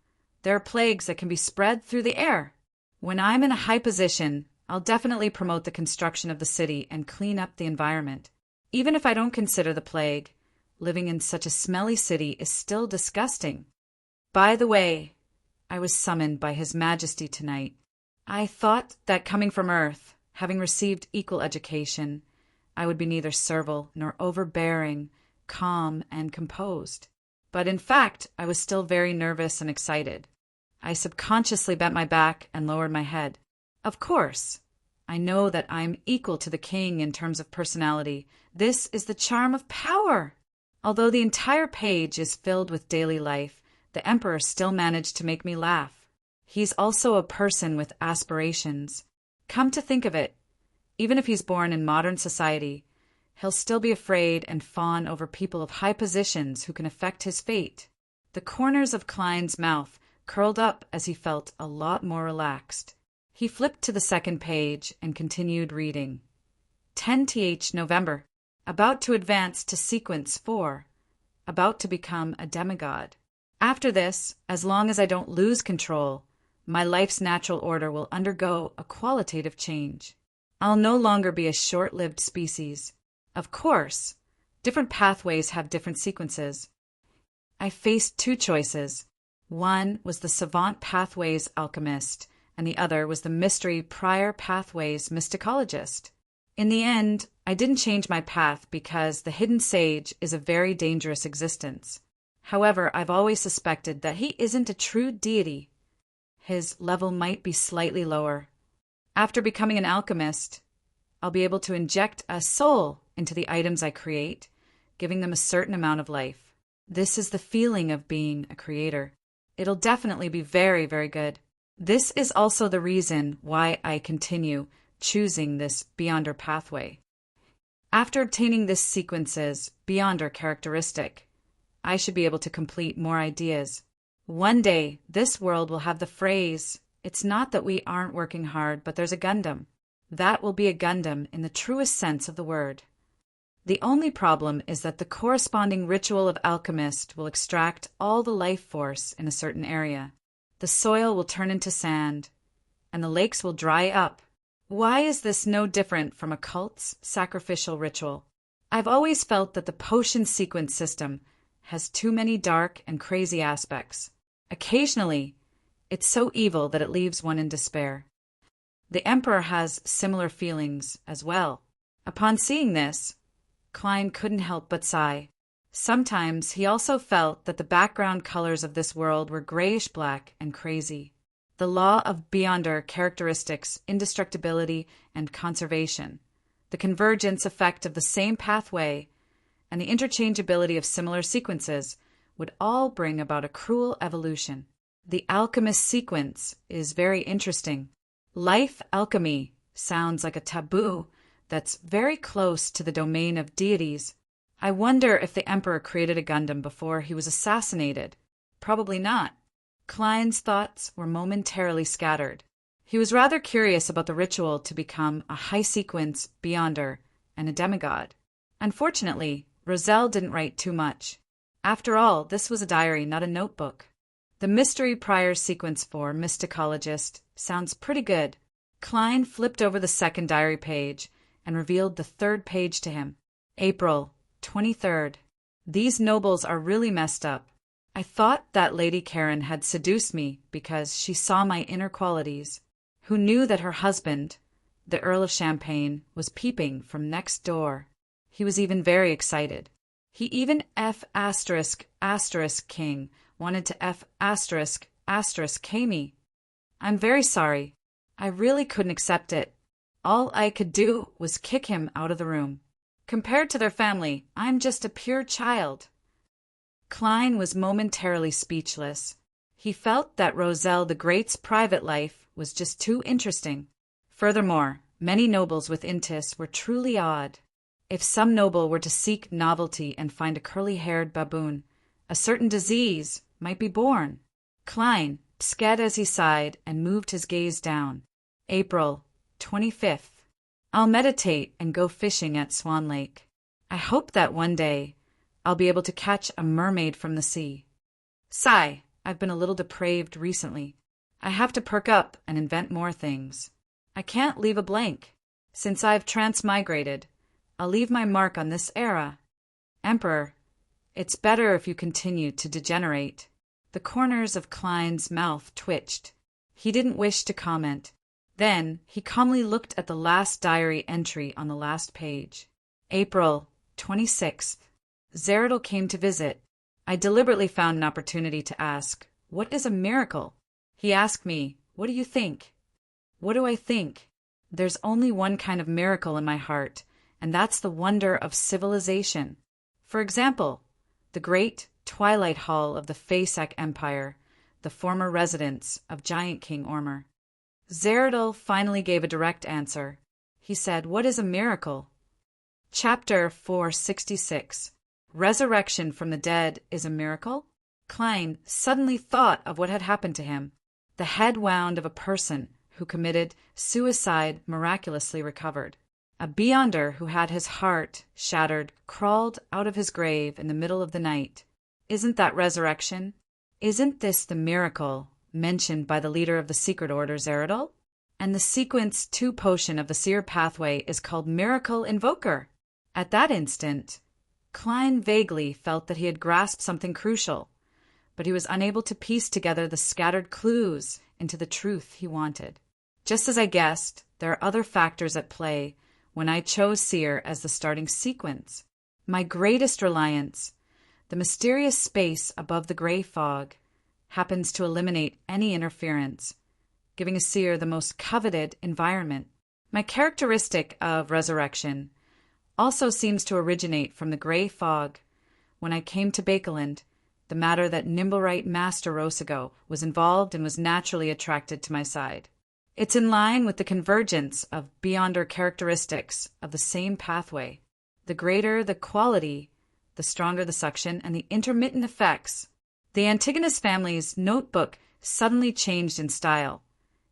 there are plagues that can be spread through the air. When I'm in a high position, I'll definitely promote the construction of the city and clean up the environment. Even if I don't consider the plague, living in such a smelly city is still disgusting. By the way, I was summoned by His Majesty tonight. I thought that coming from Earth, having received equal education, I would be neither servile nor overbearing, calm and composed. But in fact, I was still very nervous and excited. I subconsciously bent my back and lowered my head. Of course, I know that I'm equal to the king in terms of personality. This is the charm of power. Although the entire page is filled with daily life, the emperor still managed to make me laugh. He's also a person with aspirations. Come to think of it, Even if he's born in modern society, he'll still be afraid and fawn over people of high positions who can affect his fate. The corners of Klein's mouth curled up as he felt a lot more relaxed. He flipped to the second page and continued reading. 10th November. About to advance to sequence 4. About to become a demigod. After this, as long as I don't lose control, my life's natural order will undergo a qualitative change. I'll no longer be a short-lived species. Of course, different pathways have different sequences. I faced 2 choices. One was the savant pathways alchemist, and the other was the mystery prior pathways mysticologist. In the end, I didn't change my path because the hidden sage is a very dangerous existence. However, I've always suspected that he isn't a true deity. His level might be slightly lower. After becoming an alchemist, I'll be able to inject a soul into the items I create, giving them a certain amount of life. This is the feeling of being a creator. It'll definitely be very, very good. This is also the reason why I continue choosing this Beyonder pathway. After obtaining this sequence's Beyonder characteristic, I should be able to complete more ideas. One day, this world will have the phrase, "It's not that we aren't working hard, but there's a Gundam." That will be a Gundam in the truest sense of the word. The only problem is that the corresponding ritual of alchemist will extract all the life force in a certain area. The soil will turn into sand, and the lakes will dry up. Why is this no different from a cult's sacrificial ritual? I've always felt that the potion sequence system has too many dark and crazy aspects. Occasionally, it's so evil that it leaves one in despair. The Emperor has similar feelings as well. Upon seeing this, Klein couldn't help but sigh. Sometimes he also felt that the background colors of this world were grayish-black and crazy. The law of Beyonder characteristics, indestructibility, and conservation, the convergence effect of the same pathway, and the interchangeability of similar sequences would all bring about a cruel evolution. The alchemist sequence is very interesting. Life alchemy sounds like a taboo that's very close to the domain of deities. I wonder if the Emperor created a Gundam before he was assassinated. Probably not. Klein's thoughts were momentarily scattered. He was rather curious about the ritual to become a high-sequence Beyonder and a demigod. Unfortunately, Roselle didn't write too much. After all, this was a diary, not a notebook. The mystery prior sequence for mysticologist sounds pretty good. Klein flipped over the second diary page and revealed the third page to him. April 23rd. These nobles are really messed up. I thought that Lady Karen had seduced me because she saw my inner qualities. Who knew that her husband, the Earl of Champagne, was peeping from next door? He was even very excited. He even King wanted to K me. I'm very sorry. I really couldn't accept it. All I could do was kick him out of the room. Compared to their family, I'm just a pure child. Klein was momentarily speechless. He felt that Roselle the Great's private life was just too interesting. Furthermore, many nobles with Intis were truly odd. If some noble were to seek novelty and find a curly-haired baboon, a certain disease might be born. Klein sked as he sighed and moved his gaze down. April 25th. I'll meditate and go fishing at Swan Lake. I hope that one day I'll be able to catch a mermaid from the sea. Sigh, I've been a little depraved recently. I have to perk up and invent more things. I can't leave a blank. Since I've transmigrated, I'll leave my mark on this era. Emperor, it's better if you continue to degenerate. The corners of Klein's mouth twitched. He didn't wish to comment. Then he calmly looked at the last diary entry on the last page. April 26th. Zeridel came to visit. I deliberately found an opportunity to ask, "What is a miracle?" He asked me, "What do you think?" What do I think? There's only one kind of miracle in my heart, and that's the wonder of civilization. For example, the great Twilight Hall of the Faesak Empire, the former residence of Giant King Ormer. Zeridel finally gave a direct answer. he said, "What is a miracle?" Chapter 466. Resurrection from the dead is a miracle? Klein suddenly thought of what had happened to him. The head wound of a person who committed suicide miraculously recovered. A beyonder who had his heart shattered crawled out of his grave in the middle of the night. Isn't that resurrection? Isn't this the miracle mentioned by the leader of the secret order, Zeradol? And the sequence 2 potion of the seer pathway is called Miracle Invoker. At that instant, Klein vaguely felt that he had grasped something crucial, but he was unable to piece together the scattered clues into the truth he wanted. Just as I guessed, there are other factors at play when I chose Seer as the starting sequence. My greatest reliance, the mysterious space above the gray fog, happens to eliminate any interference, giving a seer the most coveted environment. My characteristic of resurrection also seems to originate from the gray fog. When I came to Bakeland, the matter that Nimblewright Master Rosago was involved and was naturally attracted to my side. It's in line with the convergence of beyonder characteristics of the same pathway. The greater the quality, the stronger the suction and the intermittent effects. The Antigonus family's notebook suddenly changed in style,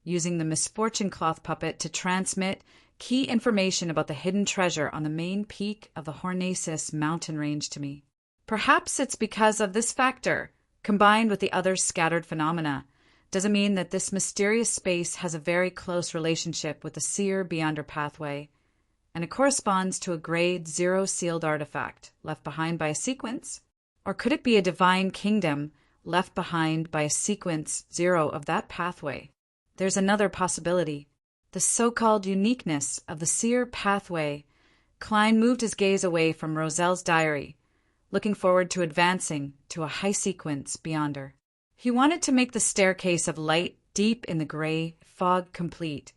using the misfortune cloth puppet to transmit key information about the hidden treasure on the main peak of the Hornacis mountain range to me. Perhaps it's because of this factor, combined with the other scattered phenomena, doesn't mean that this mysterious space has a very close relationship with the seer beyonder pathway, and it corresponds to a grade 0 sealed artifact left behind by a sequence? Or could it be a divine kingdom left behind by a sequence 0 of that pathway? There's another possibility. The so-called uniqueness of the seer pathway. Klein moved his gaze away from Roselle's diary, looking forward to advancing to a high sequence beyonder. He wanted to make the staircase of light deep in the gray fog complete,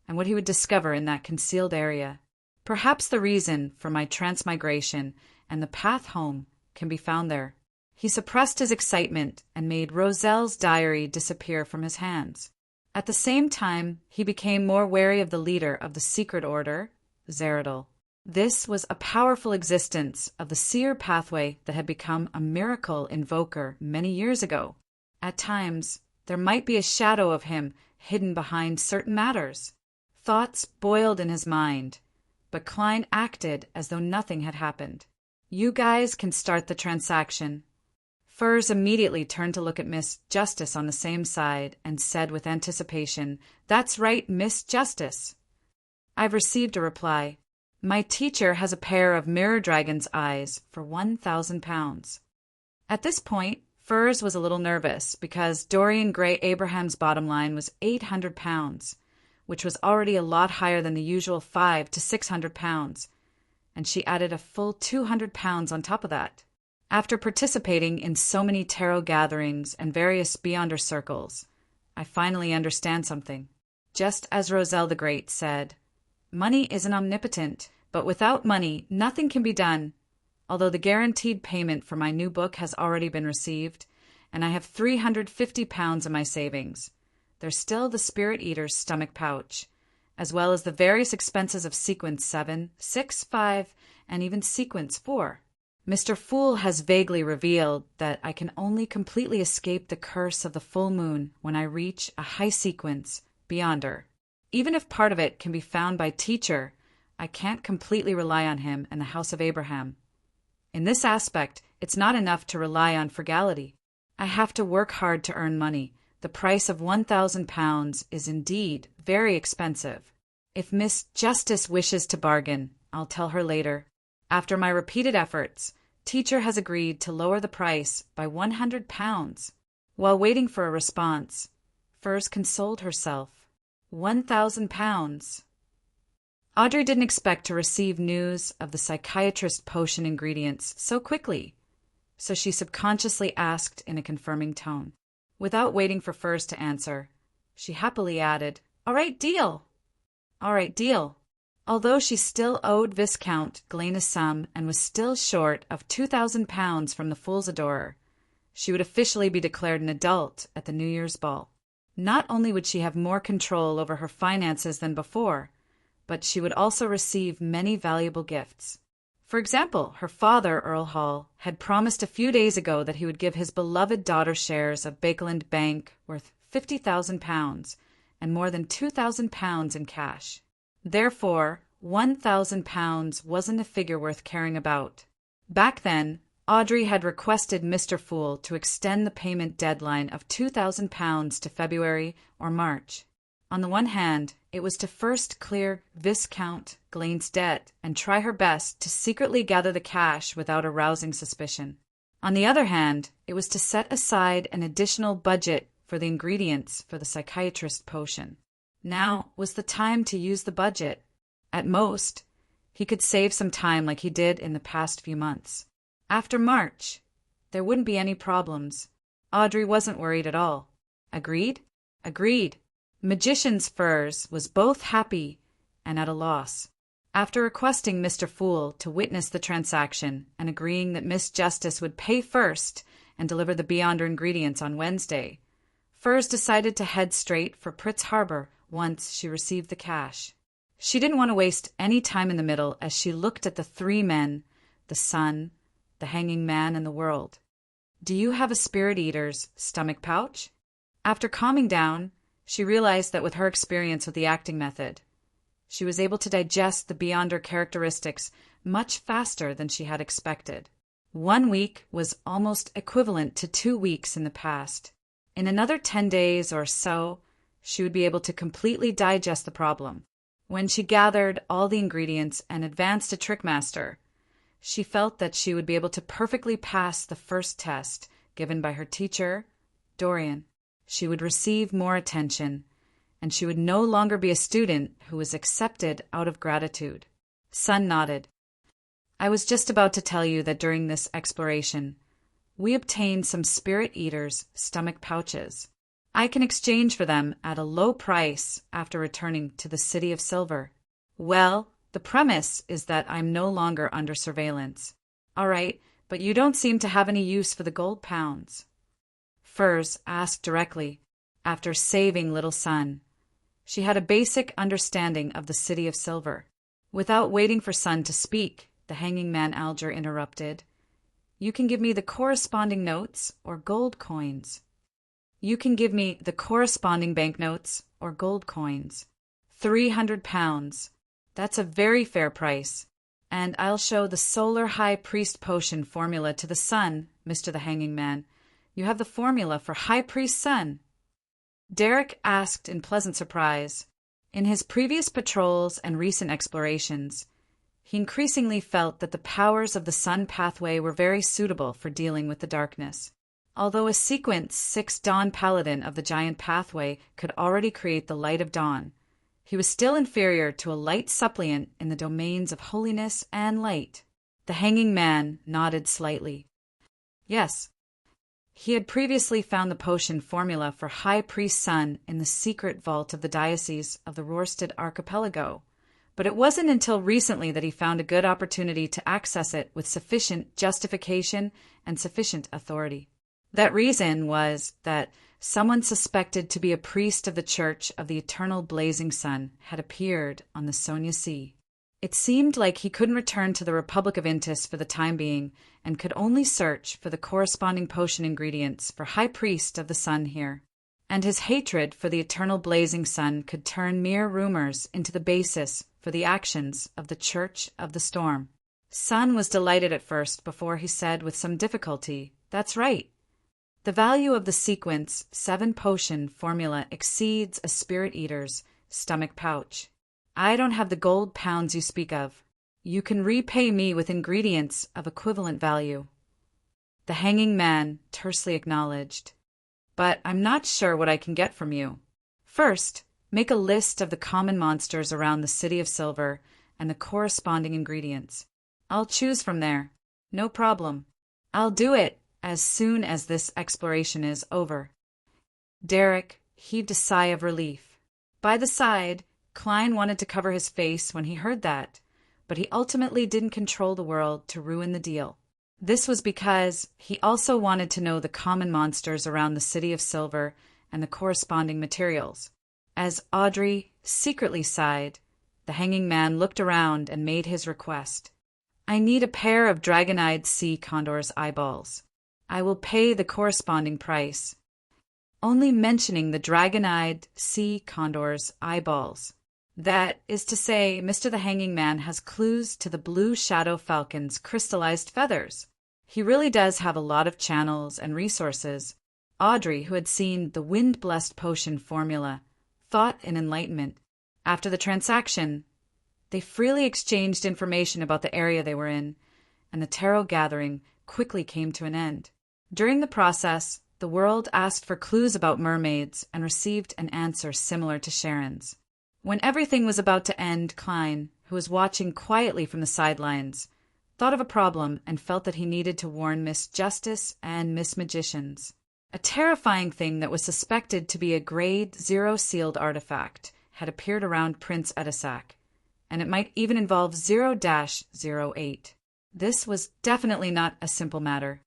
and what he would discover in that concealed area. Perhaps the reason for my transmigration and the path home can be found there. He suppressed his excitement and made Roselle's diary disappear from his hands. At the same time, he became more wary of the leader of the secret order, Zeradol. This was a powerful existence of the seer pathway that had become a miracle invoker many years ago. At times, there might be a shadow of him hidden behind certain matters. Thoughts boiled in his mind, but Klein acted as though nothing had happened. "You guys can start the transaction." Furs immediately turned to look at Miss Justice on the same side and said with anticipation, "That's right, Miss Justice." I've received a reply. My teacher has a pair of mirror dragon's eyes for £1,000. At this point, Furs was a little nervous because Dorian Gray Abraham's bottom line was £800, which was already a lot higher than the usual £500 to £600, and she added a full £200 on top of that. After participating in so many tarot gatherings and various beyonder circles, I finally understand something. Just as Roselle the Great said, "Money isn't omnipotent, but without money nothing can be done." Although the guaranteed payment for my new book has already been received, and I have £350 in my savings, there's still the Spirit Eater's stomach pouch, as well as the various expenses of Sequence 7, 6, 5, and even Sequence 4. Mr. Fool has vaguely revealed that I can only completely escape the curse of the full moon when I reach a high sequence beyonder. Even if part of it can be found by Teacher, I can't completely rely on him and the House of Abraham. In this aspect, it's not enough to rely on frugality. I have to work hard to earn money. The price of £1,000 is indeed very expensive. If Miss Justice wishes to bargain, I'll tell her later. After my repeated efforts, Teacher has agreed to lower the price by £100. While waiting for a response, Furs consoled herself. £1,000. Audrey didn't expect to receive news of the psychiatrist potion ingredients so quickly, so she subconsciously asked in a confirming tone. Without waiting for Furs to answer, she happily added, "All right, deal." All right, deal. Although she still owed Viscount Glen a sum and was still short of £2,000 from the Fool's Adorer, she would officially be declared an adult at the New Year's ball. Not only would she have more control over her finances than before, but she would also receive many valuable gifts. For example, her father, Earl Hall, had promised a few days ago that he would give his beloved daughter shares of Bakeland Bank worth £50,000 and more than £2,000 in cash. Therefore, £1,000 wasn't a figure worth caring about. Back then, Audrey had requested Mr. Fool to extend the payment deadline of £2,000 to February or March. On the one hand, it was to first clear Viscount Glayne's debt and try her best to secretly gather the cash without arousing suspicion. On the other hand, it was to set aside an additional budget for the ingredients for the psychiatrist potion. Now was the time to use the budget. At most, he could save some time like he did in the past few months. After March, there wouldn't be any problems. Audrey wasn't worried at all. Agreed? Agreed. Magician's Furs was both happy and at a loss. After requesting Mr. Fool to witness the transaction and agreeing that Miss Justice would pay first and deliver the Beyonder ingredients on Wednesday, Furs decided to head straight for Pritz Harbor once she received the cash. She didn't want to waste any time in the middle as she looked at the three men, the sun, the hanging man, and the world. Do you have a spirit eater's stomach pouch? After calming down, she realized that with her experience with the acting method, she was able to digest the Beyonder characteristics much faster than she had expected. 1 week was almost equivalent to 2 weeks in the past. In another 10 days or so, she would be able to completely digest the problem. When she gathered all the ingredients and advanced to Trickmaster, she felt that she would be able to perfectly pass the first test given by her teacher, Dorian. She would receive more attention, and she would no longer be a student who was accepted out of gratitude. Sun nodded. I was just about to tell you that during this exploration, we obtained some spirit eaters' stomach pouches. I can exchange for them at a low price after returning to the City of Silver. Well, the premise is that I'm no longer under surveillance. All right, but you don't seem to have any use for the gold pounds. Furs asked directly, after saving Little Sun. She had a basic understanding of the City of Silver. Without waiting for Sun to speak, the hanging man Alger interrupted. You can give me the corresponding notes or gold coins. You can give me the corresponding banknotes or gold coins. £300. That's a very fair price. And I'll show the Solar High Priest Potion formula to the Sun, Mr. the Hanging Man. You have the formula for High Priest Sun. Derek asked in pleasant surprise. In his previous patrols and recent explorations, he increasingly felt that the powers of the Sun pathway were very suitable for dealing with the darkness. Although a sequence 6 Dawn Paladin of the Giant Pathway could already create the light of dawn, he was still inferior to a light suppliant in the domains of holiness and light. The Hanging Man nodded slightly. Yes. He had previously found the potion formula for High Priest Sun in the secret vault of the Diocese of the Rorstad Archipelago, but it wasn't until recently that he found a good opportunity to access it with sufficient justification and sufficient authority. That reason was that someone suspected to be a priest of the Church of the Eternal Blazing Sun had appeared on the Sonia Sea. It seemed like he couldn't return to the Republic of Intis for the time being and could only search for the corresponding potion ingredients for High Priest of the Sun here. And his hatred for the Eternal Blazing Sun could turn mere rumors into the basis for the actions of the Church of the Storm. Sun was delighted at first before he said with some difficulty, "That's right. The value of the sequence 7 potion formula exceeds a spirit eater's stomach pouch. I don't have the gold pounds you speak of. You can repay me with ingredients of equivalent value." The Hanging Man tersely acknowledged. "But I'm not sure what I can get from you. First, make a list of the common monsters around the City of Silver and the corresponding ingredients. I'll choose from there. No problem. I'll do it as soon as this exploration is over." Derek heaved a sigh of relief. By the side, Klein wanted to cover his face when he heard that, but he ultimately didn't control the world to ruin the deal. This was because he also wanted to know the common monsters around the City of Silver and the corresponding materials. As Audrey secretly sighed, the hanging man looked around and made his request. "I need a pair of dragon-eyed sea condor's eyeballs. I will pay the corresponding price." Only mentioning the dragon-eyed sea condor's eyeballs. That is to say, Mr. the Hanging Man has clues to the blue shadow falcon's crystallized feathers. He really does have a lot of channels and resources. Audrey, who had seen the wind-blessed potion formula, thought in enlightenment. After the transaction, they freely exchanged information about the area they were in, and the tarot gathering quickly came to an end. During the process, the world asked for clues about mermaids and received an answer similar to Sharon's. When everything was about to end, Klein, who was watching quietly from the sidelines, thought of a problem and felt that he needed to warn Miss Justice and Miss Magicians. A terrifying thing that was suspected to be a Grade 0 sealed artifact had appeared around Prince Edisac, and it might even involve 0-08. This was definitely not a simple matter.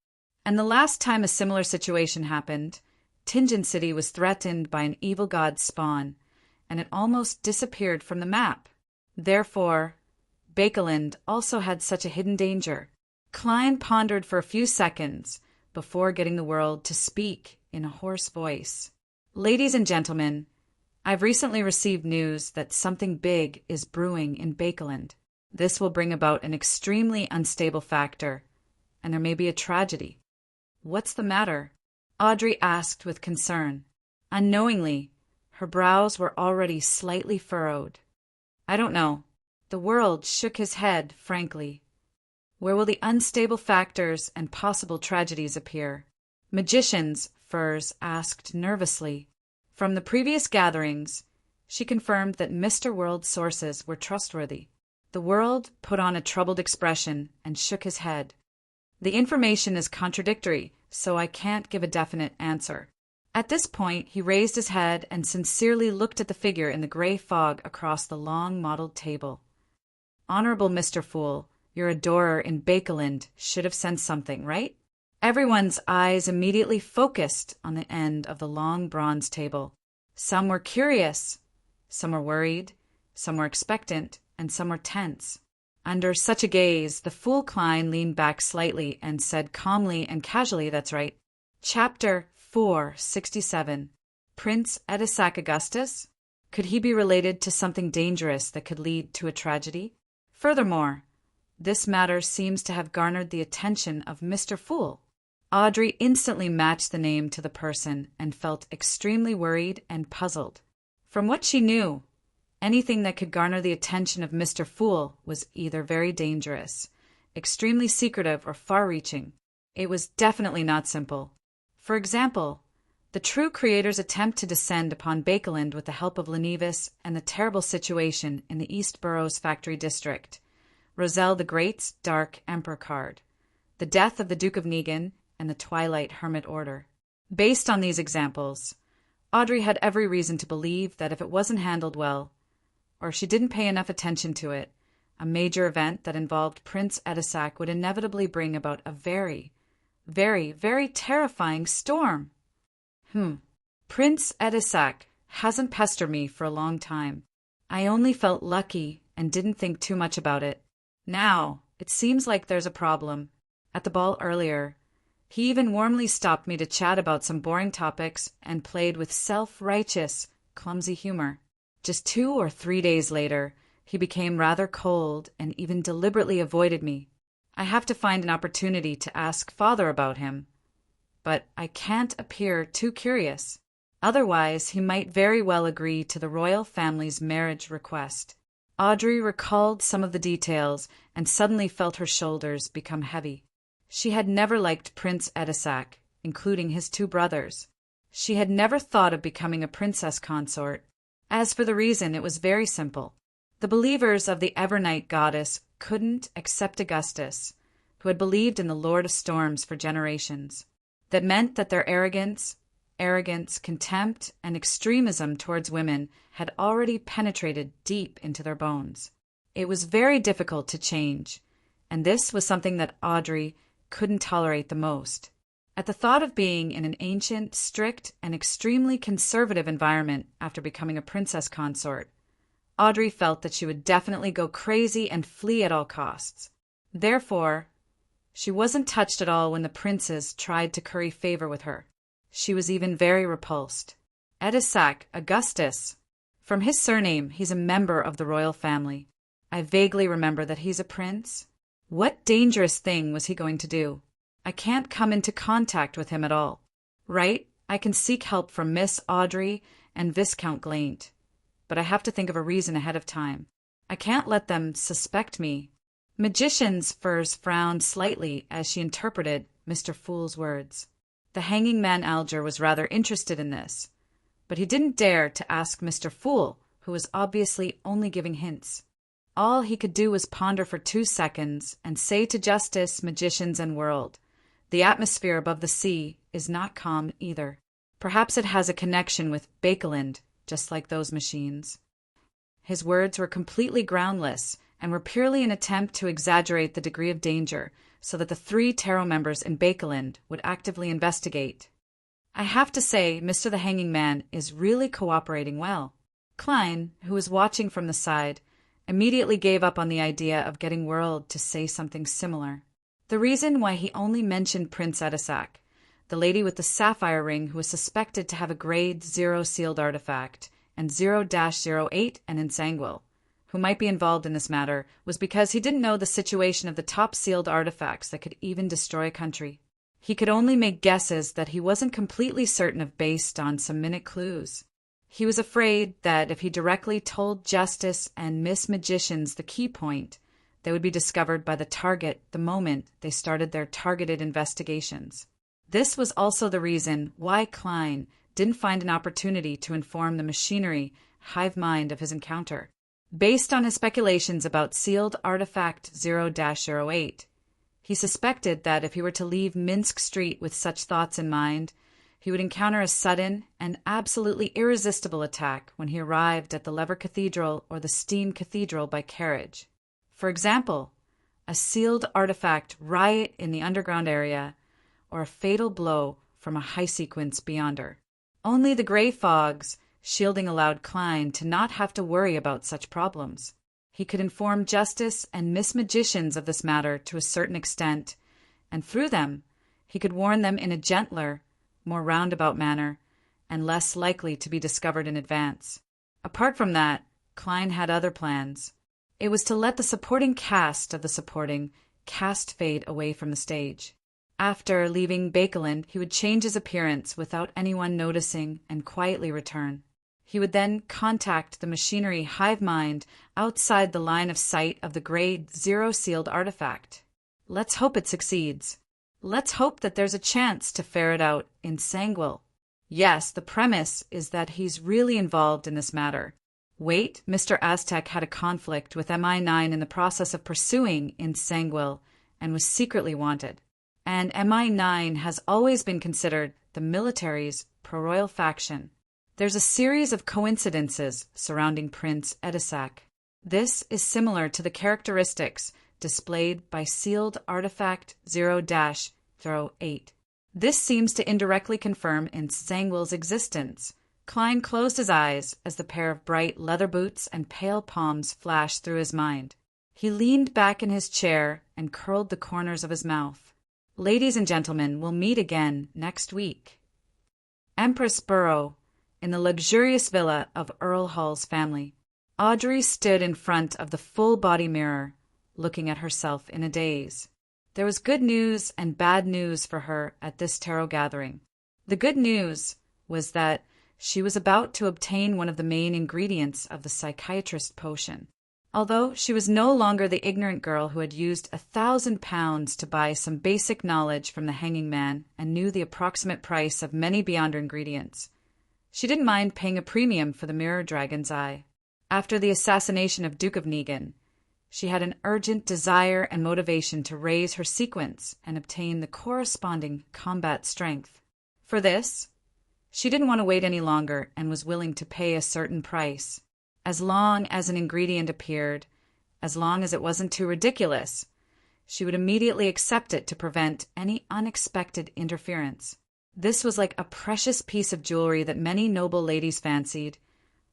And the last time a similar situation happened, Tingen City was threatened by an evil god's spawn, and it almost disappeared from the map. Therefore, Bakeland also had such a hidden danger. Klein pondered for a few seconds before getting the world to speak in a hoarse voice. "Ladies and gentlemen, I've recently received news that something big is brewing in Bakeland. This will bring about an extremely unstable factor, and there may be a tragedy." "What's the matter?" Audrey asked with concern. Unknowingly, her brows were already slightly furrowed. "I don't know." The world shook his head frankly. "Where will the unstable factors and possible tragedies appear?" Magicians, Furs asked nervously. From the previous gatherings, she confirmed that Mr. World's sources were trustworthy. The world put on a troubled expression and shook his head. "The information is contradictory, so I can't give a definite answer." At this point, he raised his head and sincerely looked at the figure in the gray fog across the long mottled table. "Honorable Mr. Fool, your adorer in Bakeland should have sensed something, right?" Everyone's eyes immediately focused on the end of the long bronze table. Some were curious, some were worried, some were expectant, and some were tense. Under such a gaze, the Fool Klein leaned back slightly and said calmly and casually, "That's right." Chapter 467. Prince Edisac Augustus? Could he be related to something dangerous that could lead to a tragedy? Furthermore, this matter seems to have garnered the attention of Mr. Fool. Audrey instantly matched the name to the person and felt extremely worried and puzzled. From what she knew, anything that could garner the attention of Mr. Fool was either very dangerous, extremely secretive, or far-reaching. It was definitely not simple. For example, the true creator's attempt to descend upon Bakeland with the help of Lenivus and the terrible situation in the East Burrows factory district, Roselle the Great's Dark Emperor card, the death of the Duke of Negan, and the Twilight Hermit Order. Based on these examples, Audrey had every reason to believe that if it wasn't handled well, or if she didn't pay enough attention to it, a major event that involved Prince Edisac would inevitably bring about a very, very, very terrifying storm. Prince Edisac hasn't pestered me for a long time. I only felt lucky and didn't think too much about it. Now, it seems like there's a problem. At the ball earlier, he even warmly stopped me to chat about some boring topics and played with self-righteous, clumsy humor. Just 2 or 3 days later, he became rather cold and even deliberately avoided me. I have to find an opportunity to ask Father about him, but I can't appear too curious. Otherwise, he might very well agree to the royal family's marriage request. Audrey recalled some of the details and suddenly felt her shoulders become heavy. She had never liked Prince Edisac, including his 2 brothers. She had never thought of becoming a princess consort. As for the reason, it was very simple. The believers of the Evernight goddess couldn't accept Augustus, who had believed in the Lord of Storms for generations. That meant that their arrogance, contempt, and extremism towards women had already penetrated deep into their bones. It was very difficult to change, and this was something that Audrey couldn't tolerate the most. At the thought of being in an ancient, strict, and extremely conservative environment after becoming a princess consort, Audrey felt that she would definitely go crazy and flee at all costs. Therefore, she wasn't touched at all when the princes tried to curry favor with her. She was even very repulsed. Edisac Augustus. From his surname, he's a member of the royal family. I vaguely remember that he's a prince. What dangerous thing was he going to do? I can't come into contact with him at all. Right? I can seek help from Miss Audrey and Viscount Glaint, but I have to think of a reason ahead of time. I can't let them suspect me. Magician's Furs frowned slightly as she interpreted Mr. Fool's words. The hanging man Alger was rather interested in this, but he didn't dare to ask Mr. Fool, who was obviously only giving hints. All he could do was ponder for 2 seconds and say to Justice, Magicians, and World, the atmosphere above the sea is not calm either. Perhaps it has a connection with Bakeland, just like those machines. His words were completely groundless and were purely an attempt to exaggerate the degree of danger so that the 3 tarot members in Bakeland would actively investigate. I have to say, Mr. the Hanging Man is really cooperating well. Klein, who was watching from the side, immediately gave up on the idea of getting World to say something similar. The reason why he only mentioned Prince Edisac, the lady with the sapphire ring who was suspected to have a grade 0 sealed artifact, and 0-08 and Ensanguil, who might be involved in this matter, was because he didn't know the situation of the top sealed artifacts that could even destroy a country. He could only make guesses that he wasn't completely certain of based on some minute clues. He was afraid that if he directly told Justice and Miss Magicians the key point, they would be discovered by the target the moment they started their targeted investigations. This was also the reason why Klein didn't find an opportunity to inform the machinery hive mind of his encounter. Based on his speculations about sealed artifact 0-08, he suspected that if he were to leave Minsk Street with such thoughts in mind, he would encounter a sudden and absolutely irresistible attack when he arrived at the Lever Cathedral or the Steam Cathedral by carriage. For example, a sealed artifact riot in the underground area, or a fatal blow from a high sequence beyonder. Only the gray fogs shielding allowed Klein to not have to worry about such problems. He could inform Justice and Miss Magicians of this matter to a certain extent, and through them he could warn them in a gentler, more roundabout manner, and less likely to be discovered in advance. Apart from that, Klein had other plans. It was to let the supporting cast of the supporting cast fade away from the stage. After leaving Bakeland, he would change his appearance without anyone noticing and quietly return. He would then contact the machinery hive mind outside the line of sight of the grade 0 sealed artifact. Let's hope it succeeds. Let's hope that there's a chance to ferret out Ensanguil. Yes, the premise is that he's really involved in this matter. Wait, Mr. Aztec had a conflict with MI9 in the process of pursuing Ensanguil and was secretly wanted. And MI9 has always been considered the military's pro-royal faction. There's a series of coincidences surrounding Prince Edisac. This is similar to the characteristics displayed by sealed artifact 0-08. This seems to indirectly confirm Ensanguil's existence. Klein closed his eyes as the pair of bright leather boots and pale palms flashed through his mind. He leaned back in his chair and curled the corners of his mouth. Ladies and gentlemen, we'll meet again next week. Empress Borough, in the luxurious villa of Earl Hall's family. Audrey stood in front of the full-body mirror, looking at herself in a daze. There was good news and bad news for her at this tarot gathering. The good news was that she was about to obtain one of the main ingredients of the psychiatrist potion. Although she was no longer the ignorant girl who had used £1,000 to buy some basic knowledge from the hanging man and knew the approximate price of many beyonder ingredients, she didn't mind paying a premium for the mirror dragon's eye. After the assassination of Duke of Negan, she had an urgent desire and motivation to raise her sequence and obtain the corresponding combat strength. For this, she didn't want to wait any longer and was willing to pay a certain price. As long as an ingredient appeared, as long as it wasn't too ridiculous, she would immediately accept it to prevent any unexpected interference. This was like a precious piece of jewelry that many noble ladies fancied,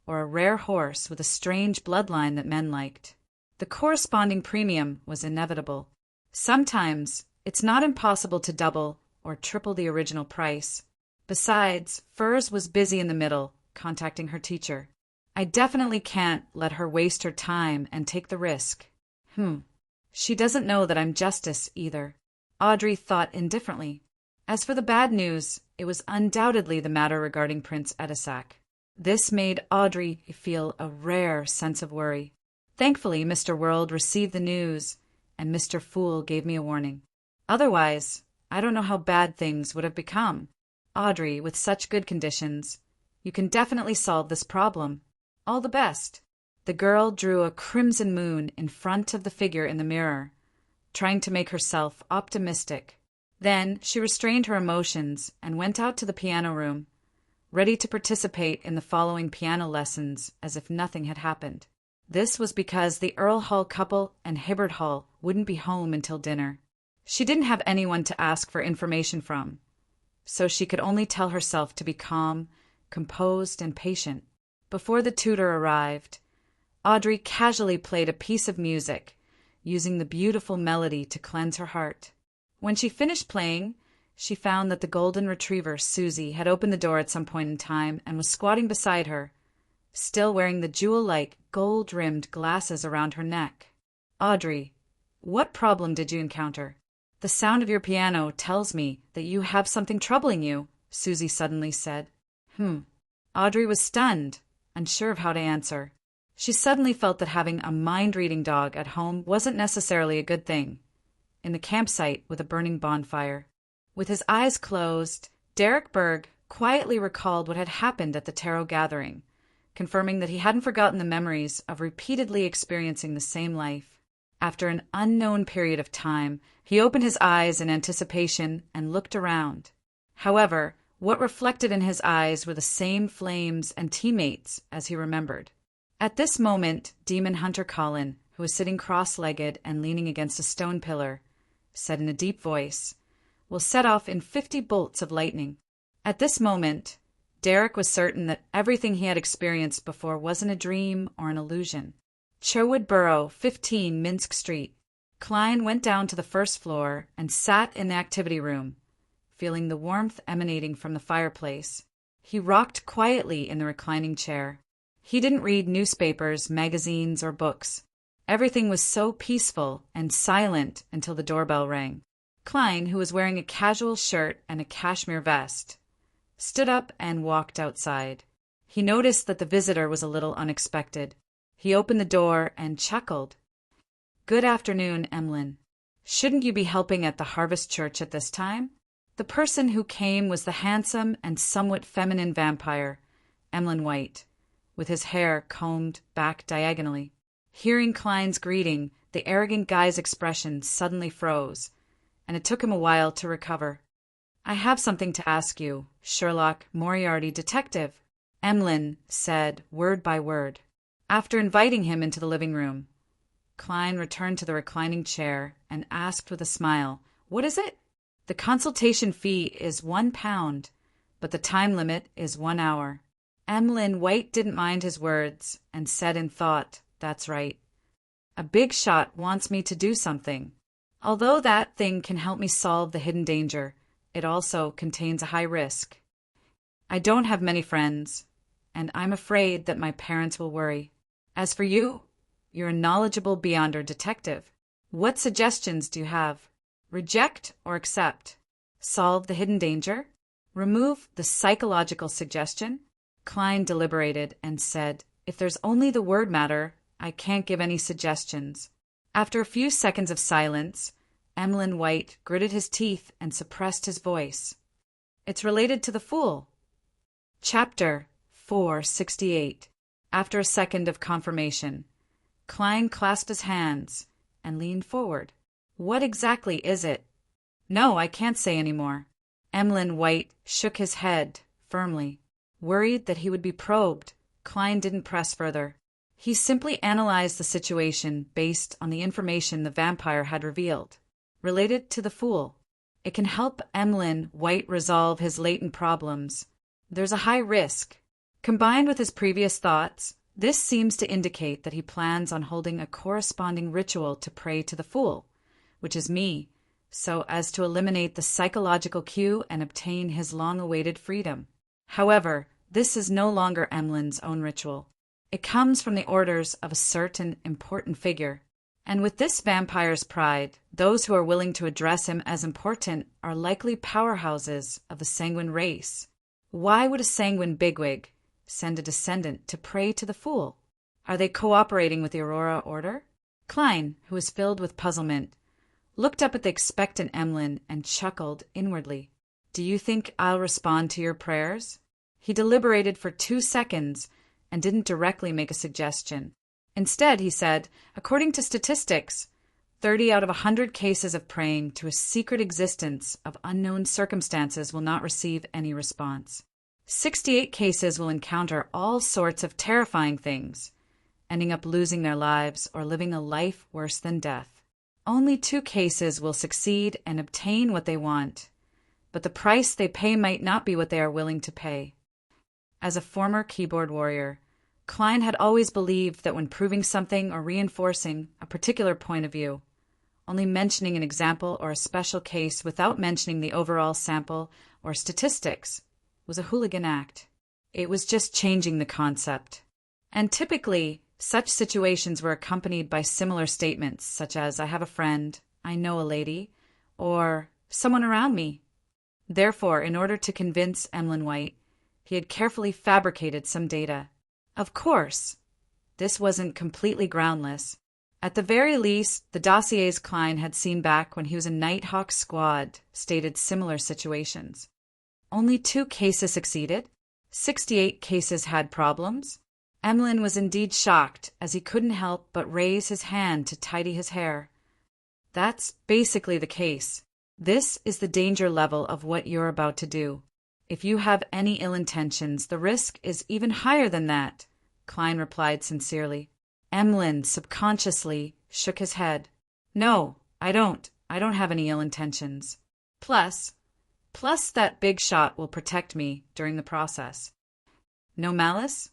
or a rare horse with a strange bloodline that men liked. The corresponding premium was inevitable. Sometimes, it's not impossible to double or triple the original price. Besides, Furs was busy in the middle, contacting her teacher. I definitely can't let her waste her time and take the risk. She doesn't know that I'm Justice, either. Audrey thought indifferently. As for the bad news, it was undoubtedly the matter regarding Prince Edisac. This made Audrey feel a rare sense of worry. Thankfully, Mr. World received the news, and Mr. Fool gave me a warning. Otherwise, I don't know how bad things would have become. Audrey, with such good conditions, you can definitely solve this problem. All the best. The girl drew a crimson moon in front of the figure in the mirror, trying to make herself optimistic. Then she restrained her emotions and went out to the piano room, ready to participate in the following piano lessons as if nothing had happened. This was because the Earl Hall couple and Hibbard Hall wouldn't be home until dinner. She didn't have anyone to ask for information from, so she could only tell herself to be calm, composed, and patient. Before the tutor arrived, Audrey casually played a piece of music, using the beautiful melody to cleanse her heart. When she finished playing, she found that the golden retriever, Susie, had opened the door at some point in time and was squatting beside her, still wearing the jewel-like, gold-rimmed glasses around her neck. "Audrey, what problem did you encounter? The sound of your piano tells me that you have something troubling you," Susie suddenly said. Audrey was stunned, unsure of how to answer. She suddenly felt that having a mind-reading dog at home wasn't necessarily a good thing. In the campsite with a burning bonfire. With his eyes closed, Derek Berg quietly recalled what had happened at the tarot gathering, confirming that he hadn't forgotten the memories of repeatedly experiencing the same life. After an unknown period of time, he opened his eyes in anticipation and looked around. However, what reflected in his eyes were the same flames and teammates as he remembered. At this moment, Demon Hunter Colin, who was sitting cross-legged and leaning against a stone pillar, said in a deep voice, "Will set off in 50 bolts of lightning." At this moment, Derek was certain that everything he had experienced before wasn't a dream or an illusion. Sherwood Borough, 15 Minsk Street. Klein went down to the first floor and sat in the activity room, feeling the warmth emanating from the fireplace. He rocked quietly in the reclining chair. He didn't read newspapers, magazines, or books. Everything was so peaceful and silent until the doorbell rang. Klein, who was wearing a casual shirt and a cashmere vest, stood up and walked outside. He noticed that the visitor was a little unexpected. He opened the door and chuckled. "Good afternoon, Emlyn. Shouldn't you be helping at the Harvest Church at this time?" The person who came was the handsome and somewhat feminine vampire, Emlyn White, with his hair combed back diagonally. Hearing Klein's greeting, the arrogant guy's expression suddenly froze, and it took him a while to recover. "I have something to ask you, Sherlock Moriarty detective," Emlyn said, word by word. After inviting him into the living room, Klein returned to the reclining chair and asked with a smile, "What is it?" "The consultation fee is £1, but the time limit is 1 hour. Emlyn White didn't mind his words and said in thought, "That's right. A big shot wants me to do something. Although that thing can help me solve the hidden danger, it also contains a high risk. I don't have many friends, and I'm afraid that my parents will worry. As for you, you're a knowledgeable Beyonder detective. What suggestions do you have? Reject or accept? Solve the hidden danger? Remove the psychological suggestion?" Klein deliberated and said, "If there's only the word matter, I can't give any suggestions." After a few seconds of silence, Emlyn White gritted his teeth and suppressed his voice. "It's related to the Fool." Chapter 468. After a second of confirmation, Klein clasped his hands and leaned forward. "What exactly is it?" "No, I can't say any more." Emlyn White shook his head firmly. Worried that he would be probed, Klein didn't press further. He simply analyzed the situation based on the information the vampire had revealed. Related to the Fool. It can help Emlyn White resolve his latent problems. There's a high risk, Combined with his previous thoughts, this seems to indicate that he plans on holding a corresponding ritual to pray to the Fool, which is me, so as to eliminate the psychological cue and obtain his long-awaited freedom. However, this is no longer Emlyn's own ritual. It comes from the orders of a certain important figure. And with this vampire's pride, those who are willing to address him as important are likely powerhouses of the sanguine race. Why would a sanguine bigwig send a descendant to pray to the Fool? Are they cooperating with the Aurora Order? Klein, who was filled with puzzlement, looked up at the expectant Emlyn and chuckled inwardly. Do you think I'll respond to your prayers? He deliberated for 2 seconds and didn't directly make a suggestion. Instead, he said, according to statistics, 30 out of 100 cases of praying to a secret existence of unknown circumstances will not receive any response. 68 cases will encounter all sorts of terrifying things, ending up losing their lives or living a life worse than death. Only 2 cases will succeed and obtain what they want, but the price they pay might not be what they are willing to pay. As a former keyboard warrior, Klein had always believed that when proving something or reinforcing a particular point of view, only mentioning an example or a special case without mentioning the overall sample or statistics was a hooligan act. It was just changing the concept. And typically, such situations were accompanied by similar statements such as, I have a friend, I know a lady, or someone around me. Therefore, in order to convince Emlyn White, he had carefully fabricated some data. Of course, this wasn't completely groundless. At the very least, the dossiers Klein had seen back when he was in Nighthawk's squad stated similar situations. Only 2 cases succeeded. 68 cases had problems. Emlyn was indeed shocked, as he couldn't help but raise his hand to tidy his hair. That's basically the case. This is the danger level of what you're about to do. If you have any ill intentions, the risk is even higher than that, Klein replied sincerely. Emlyn subconsciously shook his head. No, I don't. I don't have any ill intentions. Plus that big shot will protect me during the process. No malice?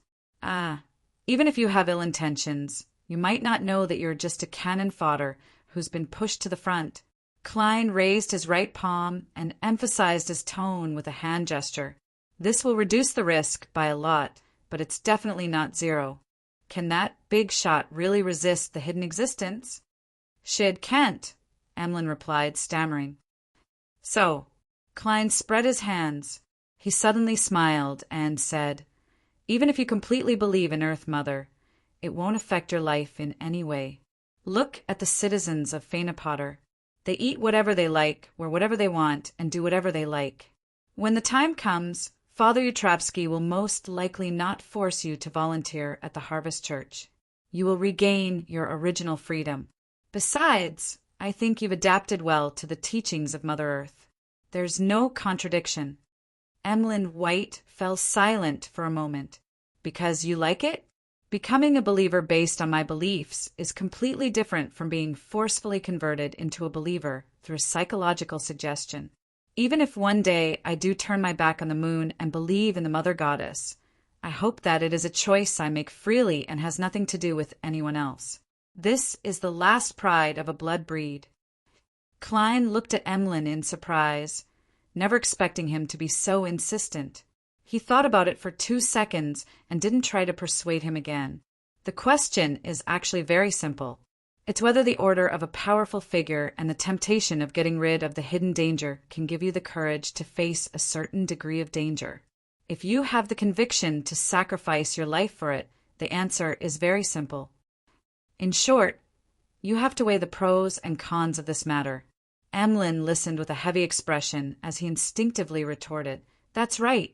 Even if you have ill intentions, you might not know that you're just a cannon fodder who's been pushed to the front. Klein raised his right palm and emphasized his tone with a hand gesture. This will reduce the risk by a lot, but it's definitely not 0. Can that big shot really resist the hidden existence? Shid can't, Emlyn replied, stammering. So, Klein spread his hands. He suddenly smiled and said, even if you completely believe in Earth Mother, it won't affect your life in any way. Look at the citizens of Fainapotter. They eat whatever they like, wear whatever they want, and do whatever they like. When the time comes, Father Yutravsky will most likely not force you to volunteer at the Harvest Church. You will regain your original freedom. Besides, I think you've adapted well to the teachings of Mother Earth. There's no contradiction. Emlyn White fell silent for a moment. Because you like it? Becoming a believer based on my beliefs is completely different from being forcefully converted into a believer through psychological suggestion. Even if one day I do turn my back on the moon and believe in the Mother Goddess, I hope that it is a choice I make freely and has nothing to do with anyone else. This is the last pride of a blood breed. Klein looked at Emlyn in surprise, never expecting him to be so insistent. He thought about it for 2 seconds and didn't try to persuade him again. The question is actually very simple. It's whether the order of a powerful figure and the temptation of getting rid of the hidden danger can give you the courage to face a certain degree of danger. If you have the conviction to sacrifice your life for it, the answer is very simple. In short, you have to weigh the pros and cons of this matter. Emlyn listened with a heavy expression as he instinctively retorted, That's right.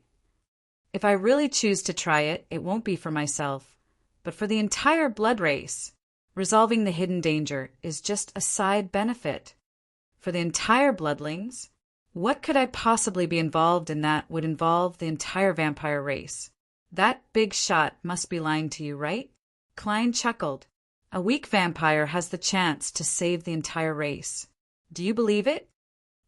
If I really choose to try it, it won't be for myself, but for the entire blood race. Resolving the hidden danger is just a side benefit. For the entire bloodlings, what could I possibly be involved in that would involve the entire vampire race? That big shot must be lying to you, right? Klein chuckled. A weak vampire has the chance to save the entire race. Do you believe it?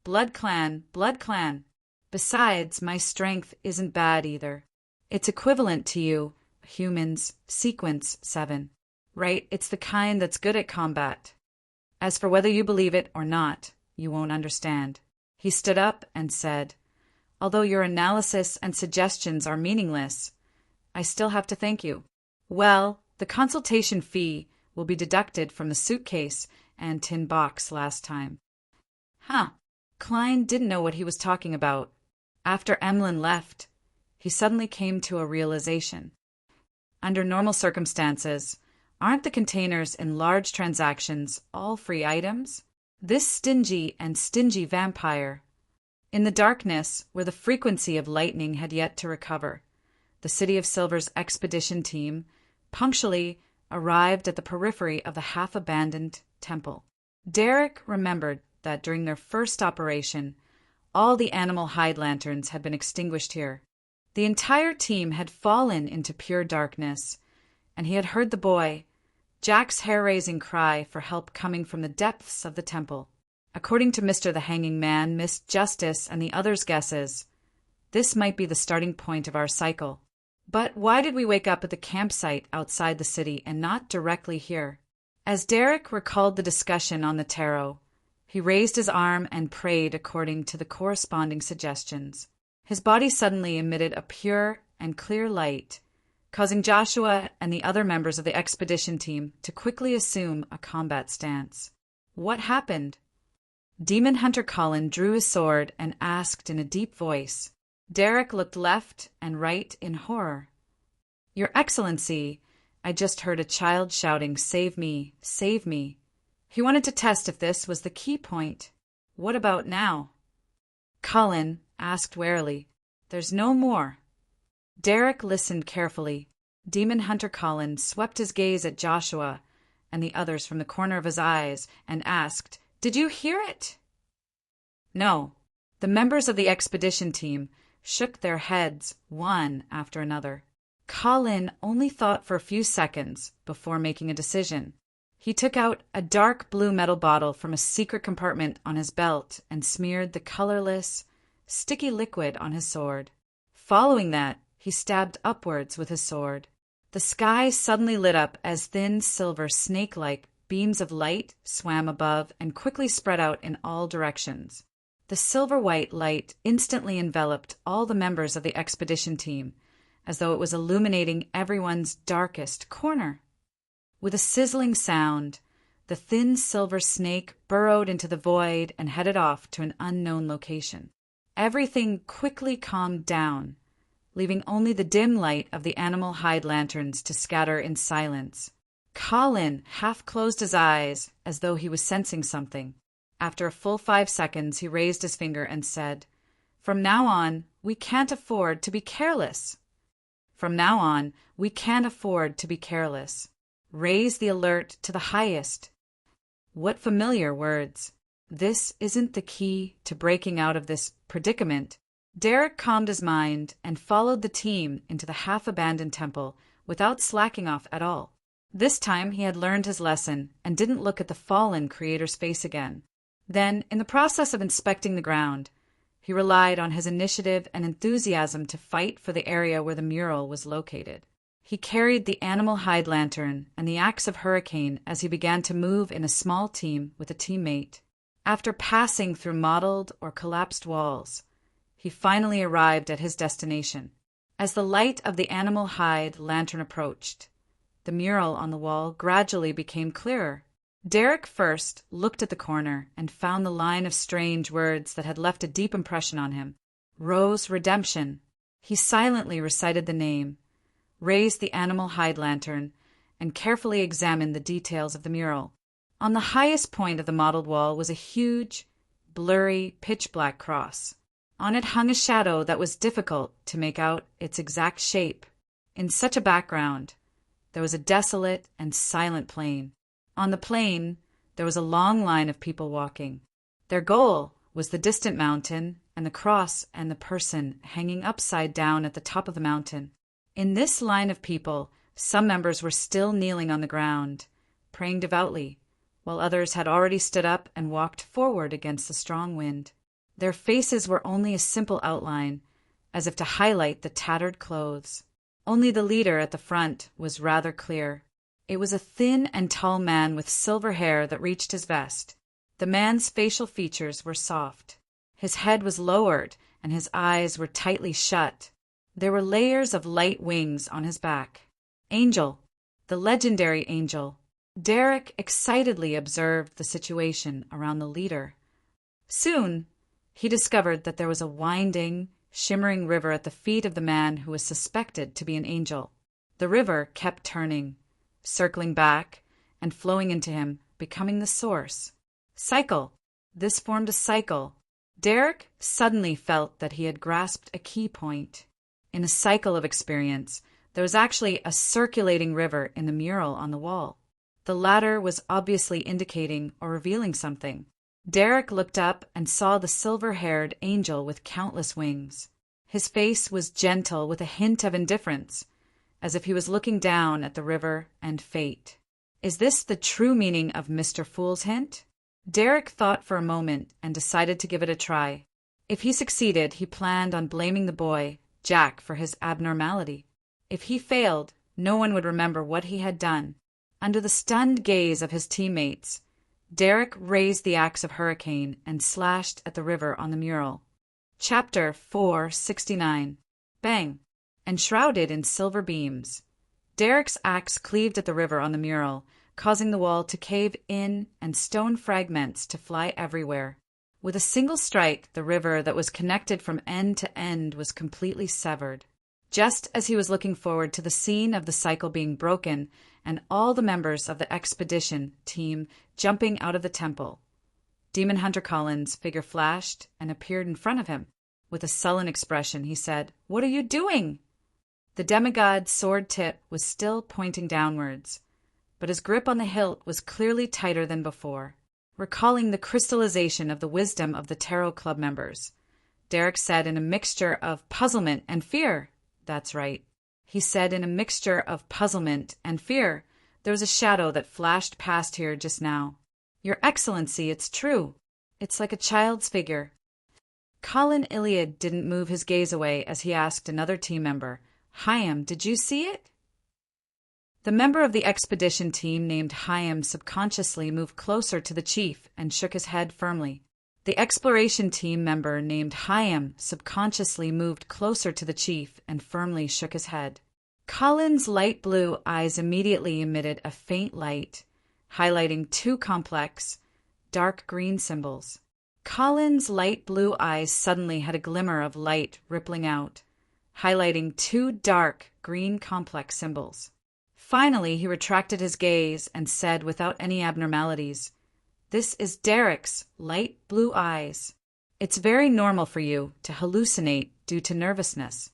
Blood clan, blood clan. Besides, my strength isn't bad either. It's equivalent to you, humans, sequence 7. Right? It's the kind that's good at combat. As for whether you believe it or not, you won't understand. He stood up and said, although your analysis and suggestions are meaningless, I still have to thank you. Well, the consultation fee will be deducted from the suitcase and tin box last time. Huh. Klein didn't know what he was talking about. After Emlyn left, he suddenly came to a realization. Under normal circumstances, aren't the containers in large transactions all free items? This stingy vampire. In the darkness, where the frequency of lightning had yet to recover, the City of Silver's expedition team punctually arrived at the periphery of the half-abandoned temple. Derek remembered that during their first operation, all the animal hide lanterns had been extinguished here. The entire team had fallen into pure darkness, and he had heard the boy, Jack's hair-raising cry for help coming from the depths of the temple. According to Mr. the Hanging Man, Miss Justice, and the others' guesses, this might be the starting point of our cycle. But why did we wake up at the campsite outside the city and not directly here? As Derek recalled the discussion on the tarot, he raised his arm and prayed according to the corresponding suggestions. His body suddenly emitted a pure and clear light, causing Joshua and the other members of the expedition team to quickly assume a combat stance. What happened? Demon Hunter Colin drew his sword and asked in a deep voice. Derek looked left and right in horror. Your Excellency, I just heard a child shouting, "Save me, save me." He wanted to test if this was the key point. What about now? Colin asked warily. There's no more. Derek listened carefully. Demon Hunter Colin swept his gaze at Joshua and the others from the corner of his eyes and asked, Did you hear it? No. The members of the expedition team shook their heads one after another. Colin only thought for a few seconds before making a decision. He took out a dark blue metal bottle from a secret compartment on his belt and smeared the colorless, sticky liquid on his sword. Following that, he stabbed upwards with his sword. The sky suddenly lit up as thin, silver, snake-like beams of light swam above and quickly spread out in all directions. The silver-white light instantly enveloped all the members of the expedition team, as though it was illuminating everyone's darkest corner. With a sizzling sound, the thin silver snake burrowed into the void and headed off to an unknown location. Everything quickly calmed down, leaving only the dim light of the animal hide lanterns to scatter in silence. Colin half closed his eyes as though he was sensing something. After a full 5 seconds, he raised his finger and said, From now on, we can't afford to be careless. From now on, we can't afford to be careless. Raise the alert to the highest. What familiar words. This isn't the key to breaking out of this predicament. Derek calmed his mind and followed the team into the half-abandoned temple without slacking off at all. This time he had learned his lesson and didn't look at the fallen creator's face again. Then, in the process of inspecting the ground, he relied on his initiative and enthusiasm to fight for the area where the mural was located. He carried the animal hide lantern and the axe of hurricane as he began to move in a small team with a teammate. After passing through mottled or collapsed walls, he finally arrived at his destination. As the light of the animal hide lantern approached, the mural on the wall gradually became clearer. Derek first looked at the corner and found the line of strange words that had left a deep impression on him. Rose Redemption. He silently recited the name, raised the animal hide lantern, and carefully examined the details of the mural. On the highest point of the mottled wall was a huge, blurry, pitch-black cross. On it hung a shadow that was difficult to make out its exact shape. In such a background, there was a desolate and silent plain. On the plain, there was a long line of people walking. Their goal was the distant mountain and the cross and the person hanging upside down at the top of the mountain. In this line of people, some members were still kneeling on the ground, praying devoutly, while others had already stood up and walked forward against the strong wind. Their faces were only a simple outline, as if to highlight the tattered clothes. Only the leader at the front was rather clear. It was a thin and tall man with silver hair that reached his vest. The man's facial features were soft. His head was lowered, and his eyes were tightly shut. There were layers of light wings on his back. Angel, the legendary Angel. Derek excitedly observed the situation around the leader. Soon, he discovered that there was a winding, shimmering river at the feet of the man who was suspected to be an angel. The river kept turning, circling back, and flowing into him, becoming the source. Cycle. This formed a cycle. Derek suddenly felt that he had grasped a key point. In a cycle of experience, there was actually a circulating river in the mural on the wall. The latter was obviously indicating or revealing something. Derek looked up and saw the silver-haired angel with countless wings. His face was gentle with a hint of indifference, as if he was looking down at the river and fate. Is this the true meaning of Mr. Fool's hint? Derek thought for a moment and decided to give it a try. If he succeeded, he planned on blaming the boy, Jack, for his abnormality. If he failed, no one would remember what he had done. Under the stunned gaze of his teammates, Derek raised the axe of hurricane and slashed at the river on the mural. Chapter 469. Bang! Enshrouded in silver beams, Derek's axe cleaved at the river on the mural, causing the wall to cave in and stone fragments to fly everywhere. With a single strike, the river that was connected from end to end was completely severed. Just as he was looking forward to the scene of the cycle being broken and all the members of the expedition team jumping out of the temple, Demon Hunter Collins' figure flashed and appeared in front of him. With a sullen expression, he said, "What are you doing?" The demigod's sword tip was still pointing downwards, but his grip on the hilt was clearly tighter than before. Recalling the crystallization of the wisdom of the Tarot Club members, Derek said in a mixture of puzzlement and fear, "That's right." He said in a mixture of puzzlement and fear, "There was a shadow that flashed past here just now. Your Excellency, it's true. It's like a child's figure." Colin Iliad didn't move his gaze away as he asked another team member, "Hyam, did you see it?" The member of the expedition team named Hyam subconsciously moved closer to the chief and shook his head firmly. The exploration team member named Hyam subconsciously moved closer to the chief and firmly shook his head. Colin's light blue eyes immediately emitted a faint light, highlighting two complex, dark green symbols. Colin's light blue eyes suddenly had a glimmer of light rippling out, highlighting two dark green complex symbols. Finally, he retracted his gaze and said without any abnormalities, "This is Derek's light blue eyes. It's very normal for you to hallucinate due to nervousness.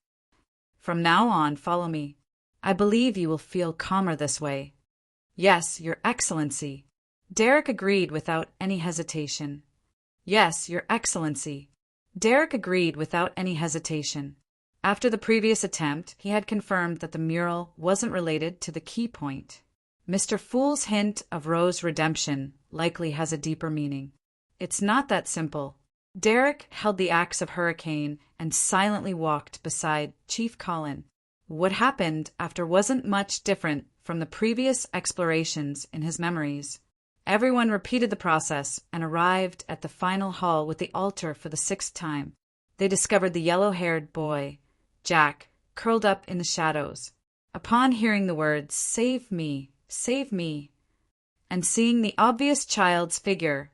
From now on, follow me. I believe you will feel calmer this way." "Yes, Your Excellency." Derek agreed without any hesitation. "Yes, Your Excellency." Derek agreed without any hesitation. After the previous attempt, he had confirmed that the mural wasn't related to the key point. Mr. Fool's hint of Rose's redemption likely has a deeper meaning. It's not that simple. Derek held the axe of hurricane and silently walked beside Chief Colin. What happened after wasn't much different from the previous explorations in his memories. Everyone repeated the process and arrived at the final hall with the altar for the 6th time. They discovered the yellow-haired boy, Jack, curled up in the shadows. Upon hearing the words, save me," and seeing the obvious child's figure,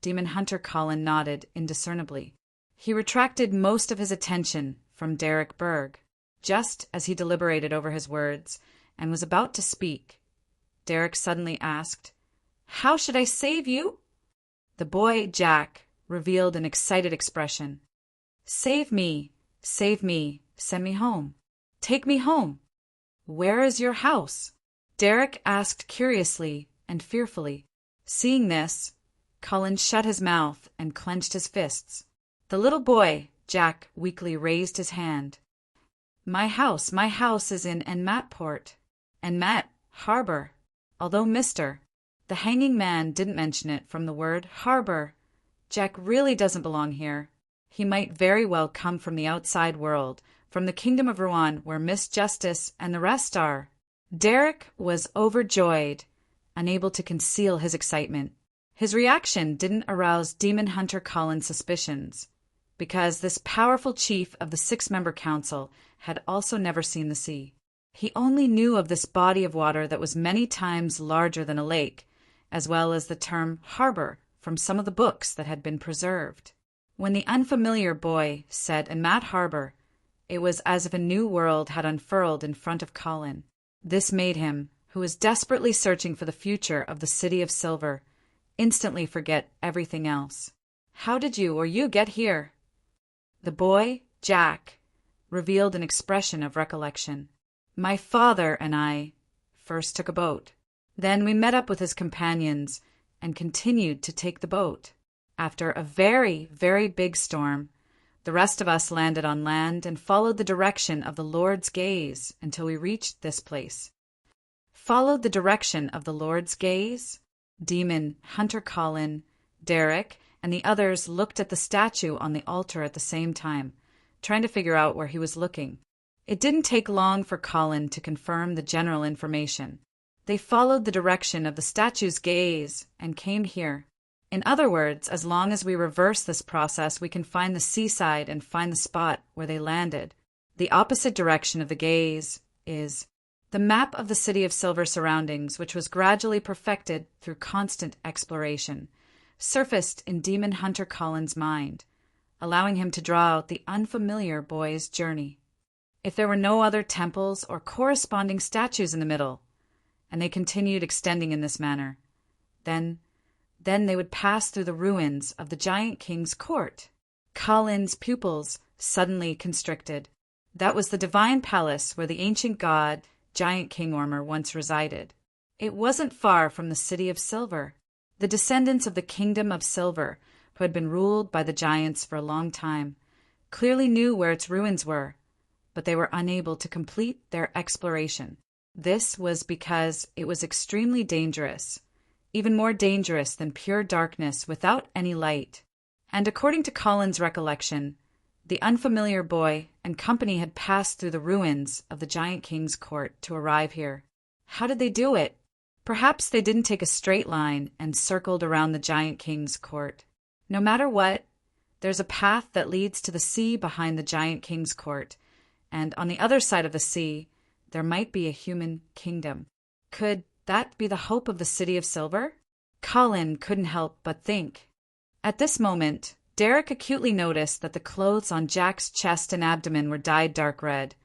Demon Hunter Colin nodded indiscernibly. He retracted most of his attention from Derek Berg. Just as he deliberated over his words and was about to speak, Derek suddenly asked, "How should I save you?" The boy, Jack, revealed an excited expression. Save me, send me home. Take me home. Where is your house?" Derek asked curiously and fearfully. Seeing this, Colin shut his mouth and clenched his fists. The little boy, Jack, weakly raised his hand. My house is in Enmatport. Enmat, harbor. Although the hanging man didn't mention it from the word harbor. Jack really doesn't belong here. He might very well come from the outside world, from the kingdom of Rouen, where Miss Justice and the rest are. Derek was overjoyed, unable to conceal his excitement. His reaction didn't arouse Demon Hunter Colin's suspicions, because this powerful chief of the six-member council had also never seen the sea. He only knew of this body of water that was many times larger than a lake, as well as the term harbor from some of the books that had been preserved. When the unfamiliar boy said Amat Harbor, it was as if a new world had unfurled in front of Colin. This made him, who was desperately searching for the future of the City of Silver, instantly forget everything else. "How did you get here?" The boy, Jack, revealed an expression of recollection. "My father and I first took a boat. Then we met up with his companions and continued to take the boat. After a very, very big storm, the rest of us landed on land and followed the direction of the Lord's gaze until we reached this place." Followed the direction of the Lord's gaze? Demon, Hunter Colin, Derek, and the others looked at the statue on the altar at the same time, trying to figure out where he was looking. It didn't take long for Colin to confirm the general information. They followed the direction of the statue's gaze and came here. In other words, as long as we reverse this process, we can find the seaside and find the spot where they landed. The opposite direction of the gaze is the map of the City of Silver surroundings, which was gradually perfected through constant exploration, surfaced in Demon Hunter Colin's mind, allowing him to draw out the unfamiliar boy's journey. If there were no other temples or corresponding statues in the middle, and they continued extending in this manner, then they would pass through the ruins of the Giant King's court. Colin's pupils suddenly constricted. That was the divine palace where the ancient god, Giant King Ormer, once resided. It wasn't far from the City of Silver. The descendants of the Kingdom of Silver, who had been ruled by the giants for a long time, clearly knew where its ruins were, but they were unable to complete their exploration. This was because it was extremely dangerous, even more dangerous than pure darkness without any light. And according to Colin's recollection, the unfamiliar boy and company had passed through the ruins of the Giant King's court to arrive here. How did they do it? Perhaps they didn't take a straight line and circled around the Giant King's court. No matter what, there's a path that leads to the sea behind the Giant King's court, and on the other side of the sea, there might be a human kingdom. Could that be the hope of the City of Silver? Colin couldn't help but think. At this moment, Derek acutely noticed that the clothes on Jack's chest and abdomen were dyed dark red,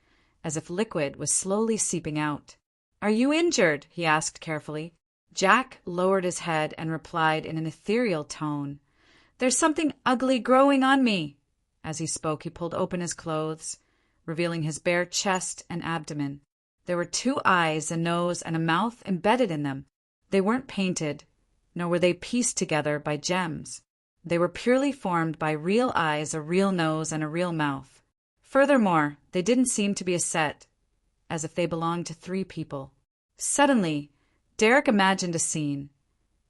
as if liquid was slowly seeping out. "Are you injured?" he asked carefully. Jack lowered his head and replied in an ethereal tone, "There's something ugly growing on me." As he spoke, he pulled open his clothes, revealing his bare chest and abdomen. There were 2 eyes, a nose, and a mouth embedded in them. They weren't painted, nor were they pieced together by gems. They were purely formed by real eyes, a real nose, and a real mouth. Furthermore, they didn't seem to be a set, as if they belonged to 3 people. Suddenly, Derek imagined a scene.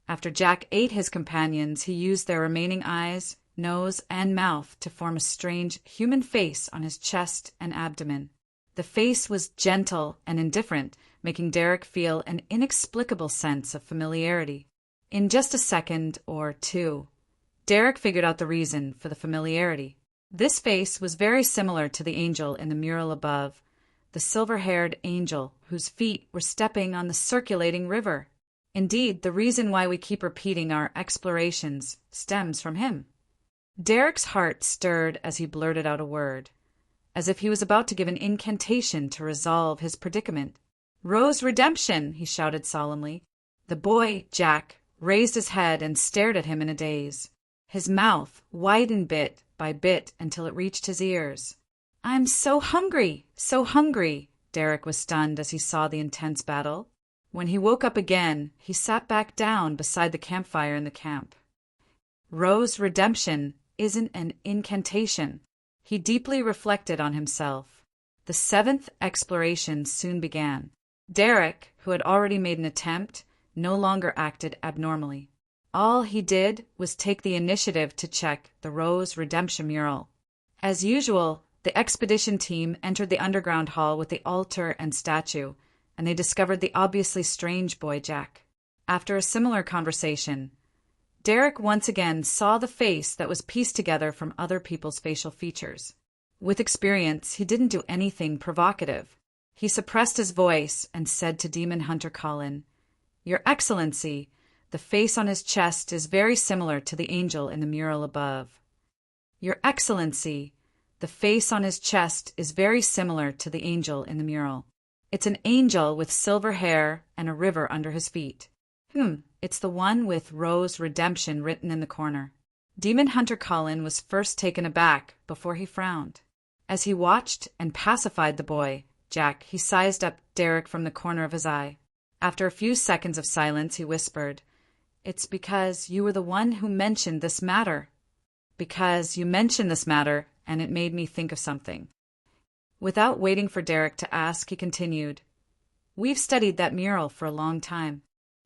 After Jack ate his companions, he used their remaining eyes, nose, and mouth to form a strange human face on his chest and abdomen. The face was gentle and indifferent, making Derek feel an inexplicable sense of familiarity. In just a second or 2, Derek figured out the reason for the familiarity. This face was very similar to the angel in the mural above, the silver-haired angel whose feet were stepping on the circulating river. Indeed, the reason why we keep repeating our explorations stems from him. Derek's heart stirred as he blurted out a word, as if he was about to give an incantation to resolve his predicament. "Rose Redemption!" he shouted solemnly. The boy, Jack, raised his head and stared at him in a daze. His mouth widened bit by bit until it reached his ears. "I'm so hungry, so hungry!" Derek was stunned as he saw the intense battle. When he woke up again, he sat back down beside the campfire in the camp. Rose Redemption isn't an incantation. He deeply reflected on himself. The 7th exploration soon began. Derek, who had already made an attempt, no longer acted abnormally. All he did was take the initiative to check the Rose Redemption mural. As usual, the expedition team entered the underground hall with the altar and statue, and they discovered the obviously strange boy Jack. After a similar conversation, Derek once again saw the face that was pieced together from other people's facial features. With experience, he didn't do anything provocative. He suppressed his voice and said to Demon Hunter Colin, "Your Excellency, the face on his chest is very similar to the angel in the mural above." "Your Excellency, the face on his chest is very similar to the angel in the mural. It's an angel with silver hair and a river under his feet." It's the one with Rose Redemption written in the corner." Demon Hunter Colin was first taken aback before he frowned. As he watched and pacified the boy, Jack, he sized up Derek from the corner of his eye. After a few seconds of silence, he whispered, "It's because you were the one who mentioned this matter. Because you mentioned this matter, and it made me think of something." Without waiting for Derek to ask, he continued, "We've studied that mural for a long time.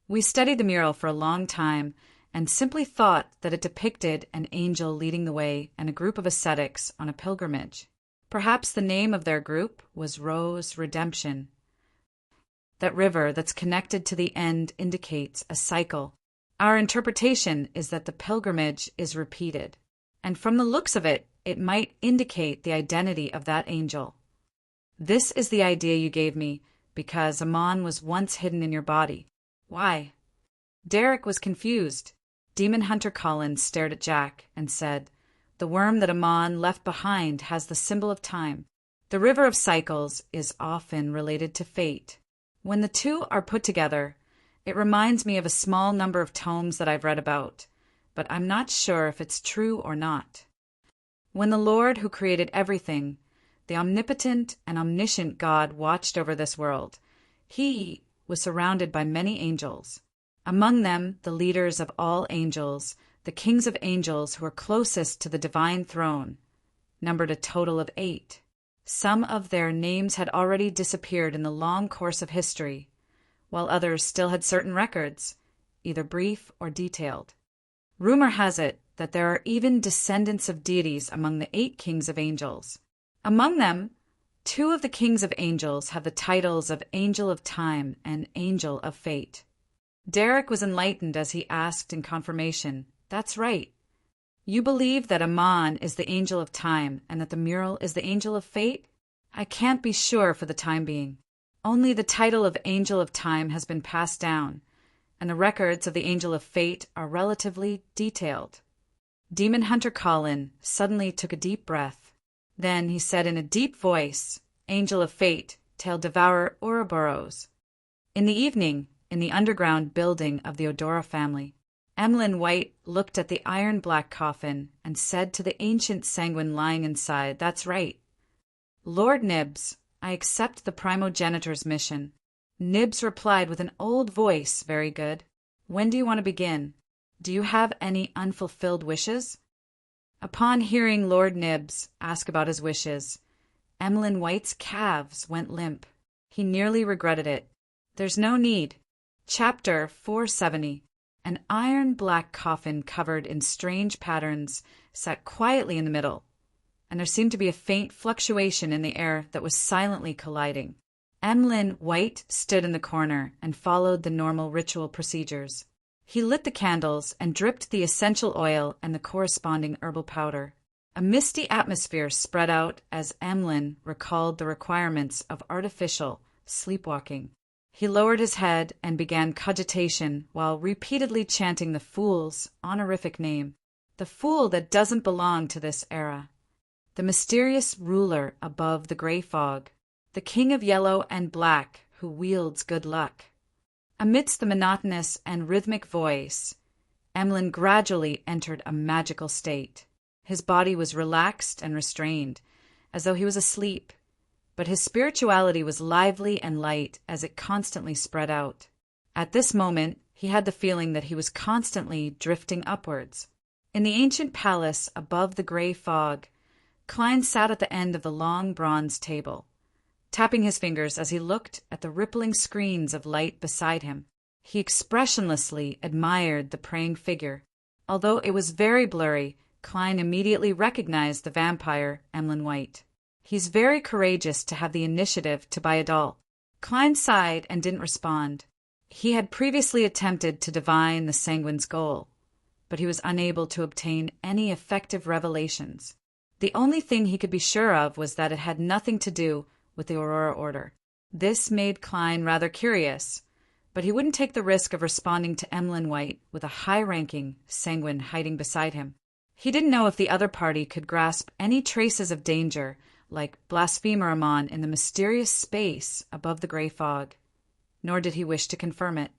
We studied the mural for a long time and simply thought that it depicted an angel leading the way and a group of ascetics on a pilgrimage. Perhaps the name of their group was Rose Redemption. That river that's connected to the end indicates a cycle. Our interpretation is that the pilgrimage is repeated, and from the looks of it, it might indicate the identity of that angel. This is the idea you gave me, because Amon was once hidden in your body. Why?" Derek was confused. Demon Hunter Colin stared at Jack and said, "The worm that Amon left behind has the symbol of time. The river of cycles is often related to fate. When the two are put together, it reminds me of a small number of tomes that I've read about, but I'm not sure if it's true or not. When the Lord who created everything, the omnipotent and omniscient God, watched over this world, he was surrounded by many angels. Among them, the leaders of all angels, the kings of angels who were closest to the divine throne, numbered a total of 8. Some of their names had already disappeared in the long course of history, while others still had certain records, either brief or detailed. Rumor has it that there are even descendants of deities among the 8 kings of angels. Among them, 2 of the kings of angels have the titles of Angel of Time and Angel of Fate." Derek was enlightened as he asked in confirmation, "That's right. You believe that Amon is the Angel of Time and that the mural is the Angel of Fate?" "I can't be sure for the time being. Only the title of Angel of Time has been passed down, and the records of the Angel of Fate are relatively detailed." Demon Hunter Colin suddenly took a deep breath. Then he said in a deep voice, "Angel of Fate, Tail Devourer Ouroboros." In the evening, in the underground building of the Odora family, Emlyn White looked at the iron-black coffin and said to the ancient sanguine lying inside, "That's right. Lord Nibs, I accept the primogenitor's mission." Nibs replied with an old voice, "Very good. When do you want to begin? Do you have any unfulfilled wishes?" Upon hearing Lord Nibs ask about his wishes, Emlyn White's calves went limp. He nearly regretted it. "There's no need." Chapter 470. An iron-black coffin covered in strange patterns sat quietly in the middle, and there seemed to be a faint fluctuation in the air that was silently colliding. Emlyn White stood in the corner and followed the normal ritual procedures. He lit the candles and dripped the essential oil and the corresponding herbal powder. A misty atmosphere spread out as Emlyn recalled the requirements of artificial sleepwalking. He lowered his head and began cogitation while repeatedly chanting the Fool's honorific name. The Fool that doesn't belong to this era. The mysterious ruler above the gray fog. The king of yellow and black who wields good luck. Amidst the monotonous and rhythmic voice, Emlyn gradually entered a magical state. His body was relaxed and restrained, as though he was asleep, but his spirituality was lively and light as it constantly spread out. At this moment, he had the feeling that he was constantly drifting upwards. In the ancient palace above the gray fog, Klein sat at the end of the long bronze table, tapping his fingers as he looked at the rippling screens of light beside him. He expressionlessly admired the praying figure. Although it was very blurry, Klein immediately recognized the vampire, Emlyn White. He's very courageous to have the initiative to buy a doll. Klein sighed and didn't respond. He had previously attempted to divine the Sanguine's goal, but he was unable to obtain any effective revelations. The only thing he could be sure of was that it had nothing to do with the Aurora Order. This made Klein rather curious, but he wouldn't take the risk of responding to Emlyn White with a high-ranking Sanguine hiding beside him. He didn't know if the other party could grasp any traces of danger, like Blasphemer Amon in the mysterious space above the gray fog. Nor did he wish to confirm it.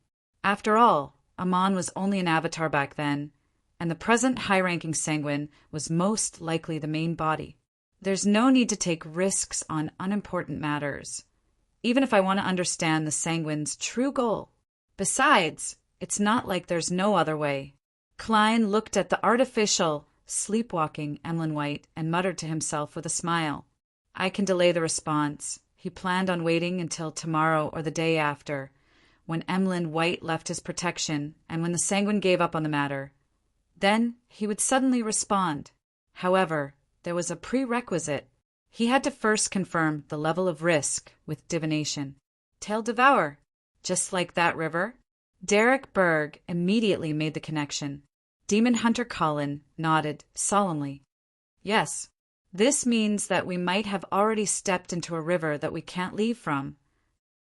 After all, Amon was only an avatar back then, and the present high-ranking Sanguine was most likely the main body. There's no need to take risks on unimportant matters, even if I want to understand the Sanguine's true goal. Besides, it's not like there's no other way. Klein looked at the artificial, sleepwalking Emlyn White and muttered to himself with a smile. I can delay the response. He planned on waiting until tomorrow or the day after, when Emlyn White left his protection and when the Sanguine gave up on the matter. Then he would suddenly respond. However, there was a prerequisite. He had to first confirm the level of risk with divination. Tail devour, just like that river. Derek Berg immediately made the connection. Demon Hunter Colin nodded solemnly. Yes, this means that we might have already stepped into a river that we can't leave from.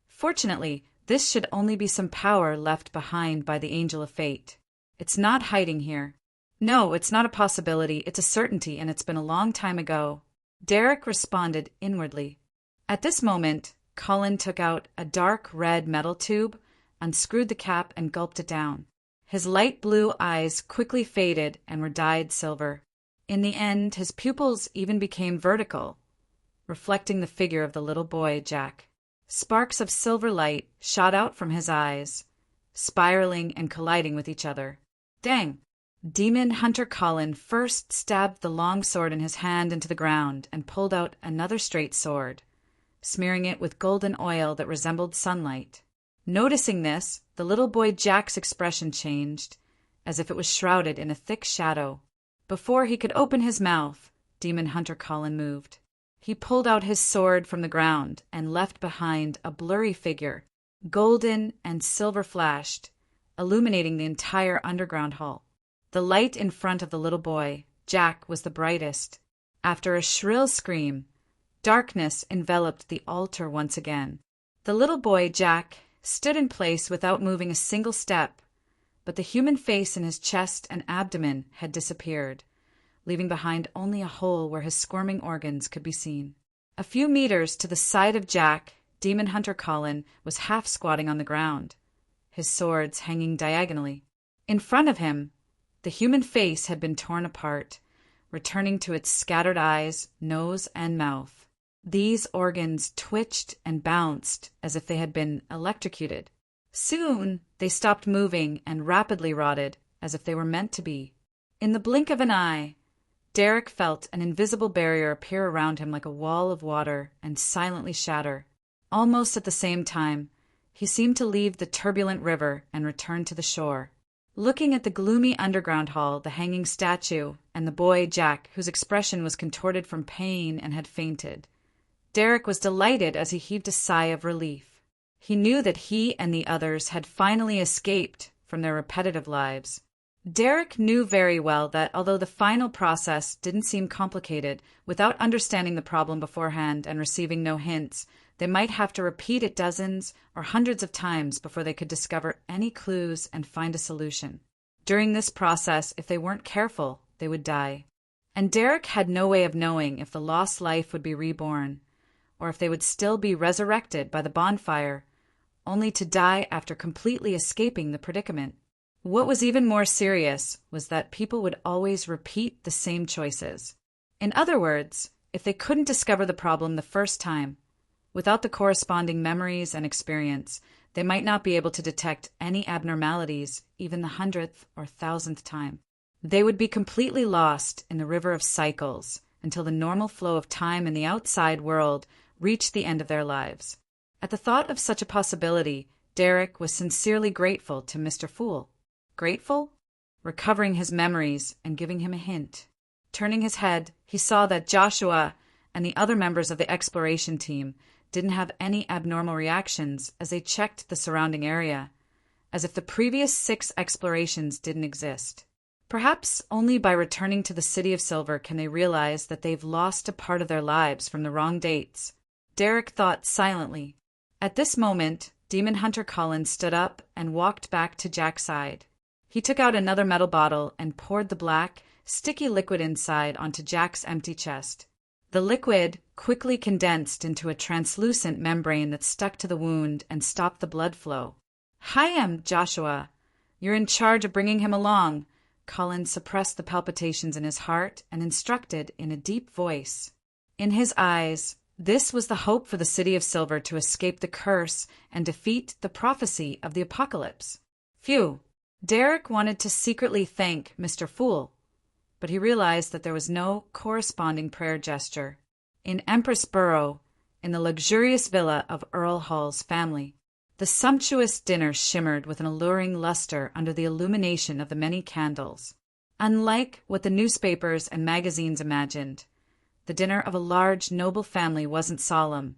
Fortunately, this should only be some power left behind by the Angel of Fate. It's not hiding here. No, it's not a possibility, it's a certainty, and it's been a long time ago. Derek responded inwardly. At this moment, Colin took out a dark red metal tube, unscrewed the cap, and gulped it down. His light blue eyes quickly faded and were dyed silver. In the end, his pupils even became vertical, reflecting the figure of the little boy, Jack. Sparks of silver light shot out from his eyes, spiraling and colliding with each other. Dang! Demon Hunter Colin first stabbed the long sword in his hand into the ground and pulled out another straight sword, smearing it with golden oil that resembled sunlight. Noticing this, the little boy Jack's expression changed, as if it was shrouded in a thick shadow. Before he could open his mouth, Demon Hunter Colin moved. He pulled out his sword from the ground and left behind a blurry figure, golden and silver-flashed, illuminating the entire underground hall. The light in front of the little boy, Jack, was the brightest. After a shrill scream, darkness enveloped the altar once again. The little boy, Jack, stood in place without moving a single step, but the human face in his chest and abdomen had disappeared, leaving behind only a hole where his squirming organs could be seen. A few meters to the side of Jack, Demon Hunter Colin was half-squatting on the ground, his swords hanging diagonally. In front of him, the human face had been torn apart, returning to its scattered eyes, nose, and mouth. These organs twitched and bounced as if they had been electrocuted. Soon, they stopped moving and rapidly rotted, as if they were meant to be. In the blink of an eye, Derek felt an invisible barrier appear around him like a wall of water and silently shatter. Almost at the same time, he seemed to leave the turbulent river and return to the shore. Looking at the gloomy underground hall, the hanging statue, and the boy, Jack, whose expression was contorted from pain and had fainted, Derek was delighted as he heaved a sigh of relief. He knew that he and the others had finally escaped from their repetitive lives. Derek knew very well that although the final process didn't seem complicated, without understanding the problem beforehand and receiving no hints, they might have to repeat it dozens or hundreds of times before they could discover any clues and find a solution. During this process, if they weren't careful, they would die. And Derek had no way of knowing if the lost life would be reborn, or if they would still be resurrected by the bonfire, only to die after completely escaping the predicament. What was even more serious was that people would always repeat the same choices. In other words, if they couldn't discover the problem the first time, without the corresponding memories and experience, they might not be able to detect any abnormalities even the 100th or 1,000th time. They would be completely lost in the river of cycles until the normal flow of time in the outside world reached the end of their lives. At the thought of such a possibility, Derek was sincerely grateful to Mr. Fool. Grateful? Recovering his memories and giving him a hint. Turning his head, he saw that Joshua and the other members of the exploration team didn't have any abnormal reactions as they checked the surrounding area, as if the previous 6 explorations didn't exist. Perhaps only by returning to the City of Silver can they realize that they've lost a part of their lives from the wrong dates. Derek thought silently. At this moment, Demon Hunter Cullen stood up and walked back to Jack's side. He took out another metal bottle and poured the black, sticky liquid inside onto Jack's empty chest. The liquid quickly condensed into a translucent membrane that stuck to the wound and stopped the blood flow. "Hi, Joshua. You're in charge of bringing him along." Cullen suppressed the palpitations in his heart and instructed in a deep voice. In his eyes, this was the hope for the City of Silver to escape the curse and defeat the prophecy of the apocalypse. Phew! Derek wanted to secretly thank Mr. Fool, but he realized that there was no corresponding prayer gesture. In Empress Borough, in the luxurious villa of Earl Hall's family, the sumptuous dinner shimmered with an alluring luster under the illumination of the many candles. Unlike what the newspapers and magazines imagined, the dinner of a large, noble family wasn't solemn,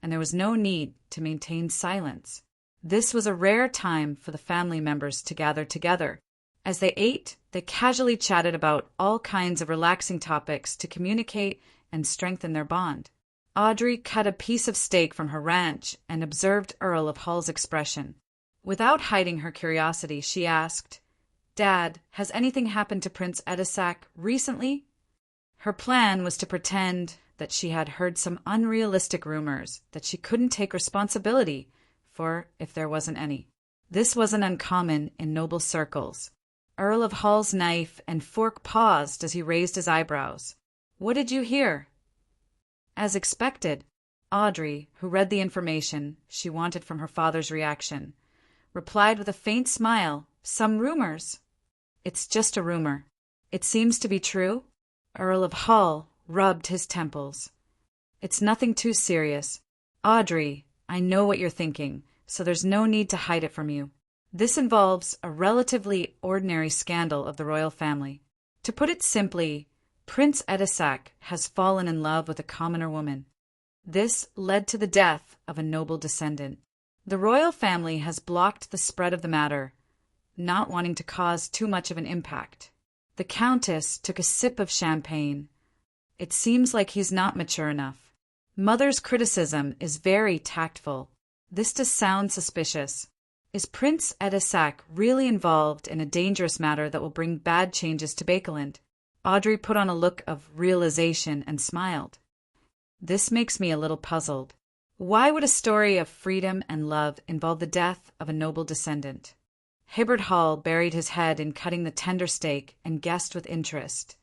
and there was no need to maintain silence. This was a rare time for the family members to gather together. As they ate, they casually chatted about all kinds of relaxing topics to communicate and strengthen their bond. Audrey cut a piece of steak from her ranch and observed Earl of Hall's expression. Without hiding her curiosity, she asked, "Dad, has anything happened to Prince Edisac recently?" Her plan was to pretend that she had heard some unrealistic rumors that she couldn't take responsibility for if there wasn't any. This wasn't uncommon in noble circles. Earl of Hall's knife and fork paused as he raised his eyebrows. "What did you hear?" As expected, Audrey, who read the information she wanted from her father's reaction, replied with a faint smile, "Some rumors." "It's just a rumor. It seems to be true." Earl of Hall rubbed his temples. "It's nothing too serious. Audrey, I know what you're thinking, so there's no need to hide it from you. This involves a relatively ordinary scandal of the royal family. To put it simply, Prince Edisac has fallen in love with a commoner woman. This led to the death of a noble descendant. The royal family has blocked the spread of the matter, not wanting to cause too much of an impact." The Countess took a sip of champagne. "It seems like he's not mature enough. Mother's criticism is very tactful. This does sound suspicious. Is Prince Edisac really involved in a dangerous matter that will bring bad changes to Bakeland?" Audrey put on a look of realization and smiled. "This makes me a little puzzled. Why would a story of freedom and love involve the death of a noble descendant?" Hibbert Hall buried his head in cutting the tender steak and guessed with interest.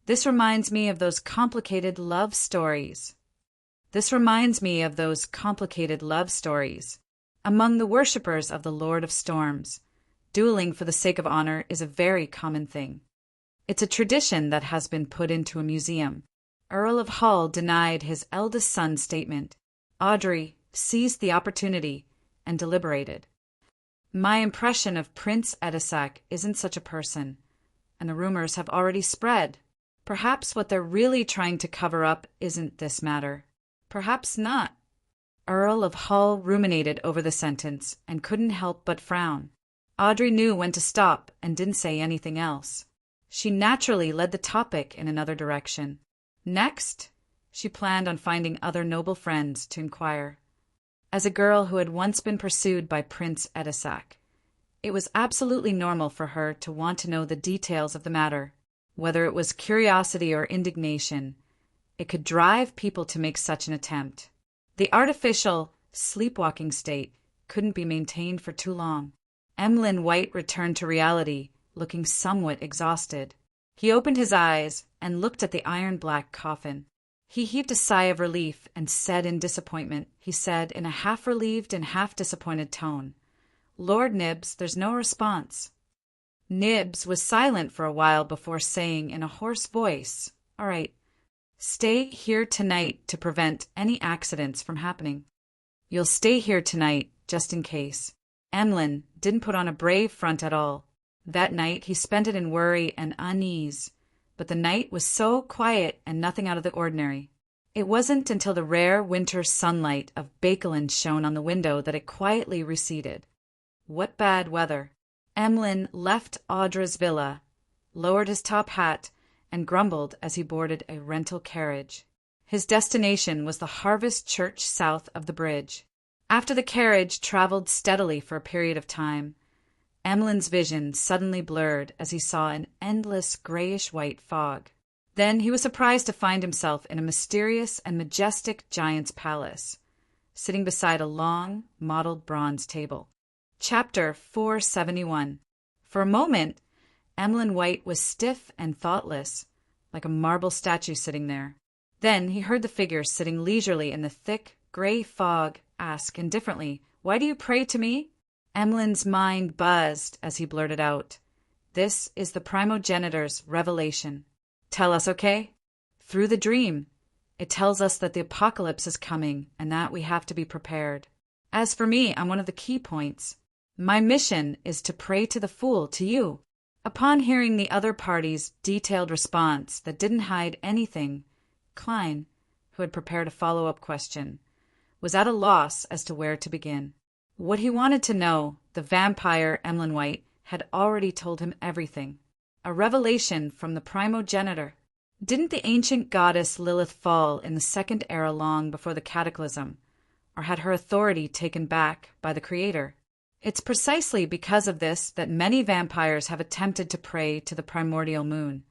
This reminds me of those complicated love stories. Among the worshippers of the Lord of Storms, dueling for the sake of honor is a very common thing. It's a tradition that has been put into a museum. Earl of Hall denied his eldest son's statement. Audrey seized the opportunity and deliberated. "My impression of Prince Edisac isn't such a person, and the rumors have already spread. Perhaps what they're really trying to cover up isn't this matter. Perhaps not." Earl of Hall ruminated over the sentence and couldn't help but frown. Audrey knew when to stop and didn't say anything else. She naturally led the topic in another direction. Next, she planned on finding other noble friends to inquire. As a girl who had once been pursued by Prince Edisac, it was absolutely normal for her to want to know the details of the matter. Whether it was curiosity or indignation, it could drive people to make such an attempt. The artificial, sleepwalking state couldn't be maintained for too long. Emlyn White returned to reality, looking somewhat exhausted. He opened his eyes and looked at the iron-black coffin. He heaved a sigh of relief and said in disappointment, he said in a half-relieved and half-disappointed tone, "Lord Nibs, there's no response." Nibs was silent for a while before saying in a hoarse voice, "All right, stay here tonight to prevent any accidents from happening." You'll stay here tonight, just in case. Emlyn didn't put on a brave front at all. That night he spent it in worry and unease, but the night was so quiet and nothing out of the ordinary. It wasn't until the rare winter sunlight of Bakelin shone on the window that it quietly receded. What bad weather! Emlyn left Audra's villa, lowered his top hat, and grumbled as he boarded a rental carriage. His destination was the Harvest Church south of the bridge. After the carriage traveled steadily for a period of time, Emlyn's vision suddenly blurred as he saw an endless grayish-white fog. Then he was surprised to find himself in a mysterious and majestic giant's palace, sitting beside a long, mottled bronze table. Chapter 471. For a moment, Emlyn White was stiff and thoughtless, like a marble statue sitting there. Then he heard the figure sitting leisurely in the thick, gray fog ask indifferently, "Why do you pray to me?" Emlyn's mind buzzed as he blurted out, "This is the primogenitor's revelation." "Tell us, okay?" "Through the dream, it tells us that the apocalypse is coming and that we have to be prepared. As for me, I'm one of the key points. My mission is to pray to the Fool, to you." Upon hearing the other party's detailed response that didn't hide anything, Klein, who had prepared a follow-up question, was at a loss as to where to begin. What he wanted to know, the vampire Emlyn White had already told him everything. A revelation from the primogenitor. Didn't the ancient goddess Lilith fall in the second era long before the cataclysm, or had her authority taken back by the Creator? It's precisely because of this that many vampires have attempted to pray to the primordial moon,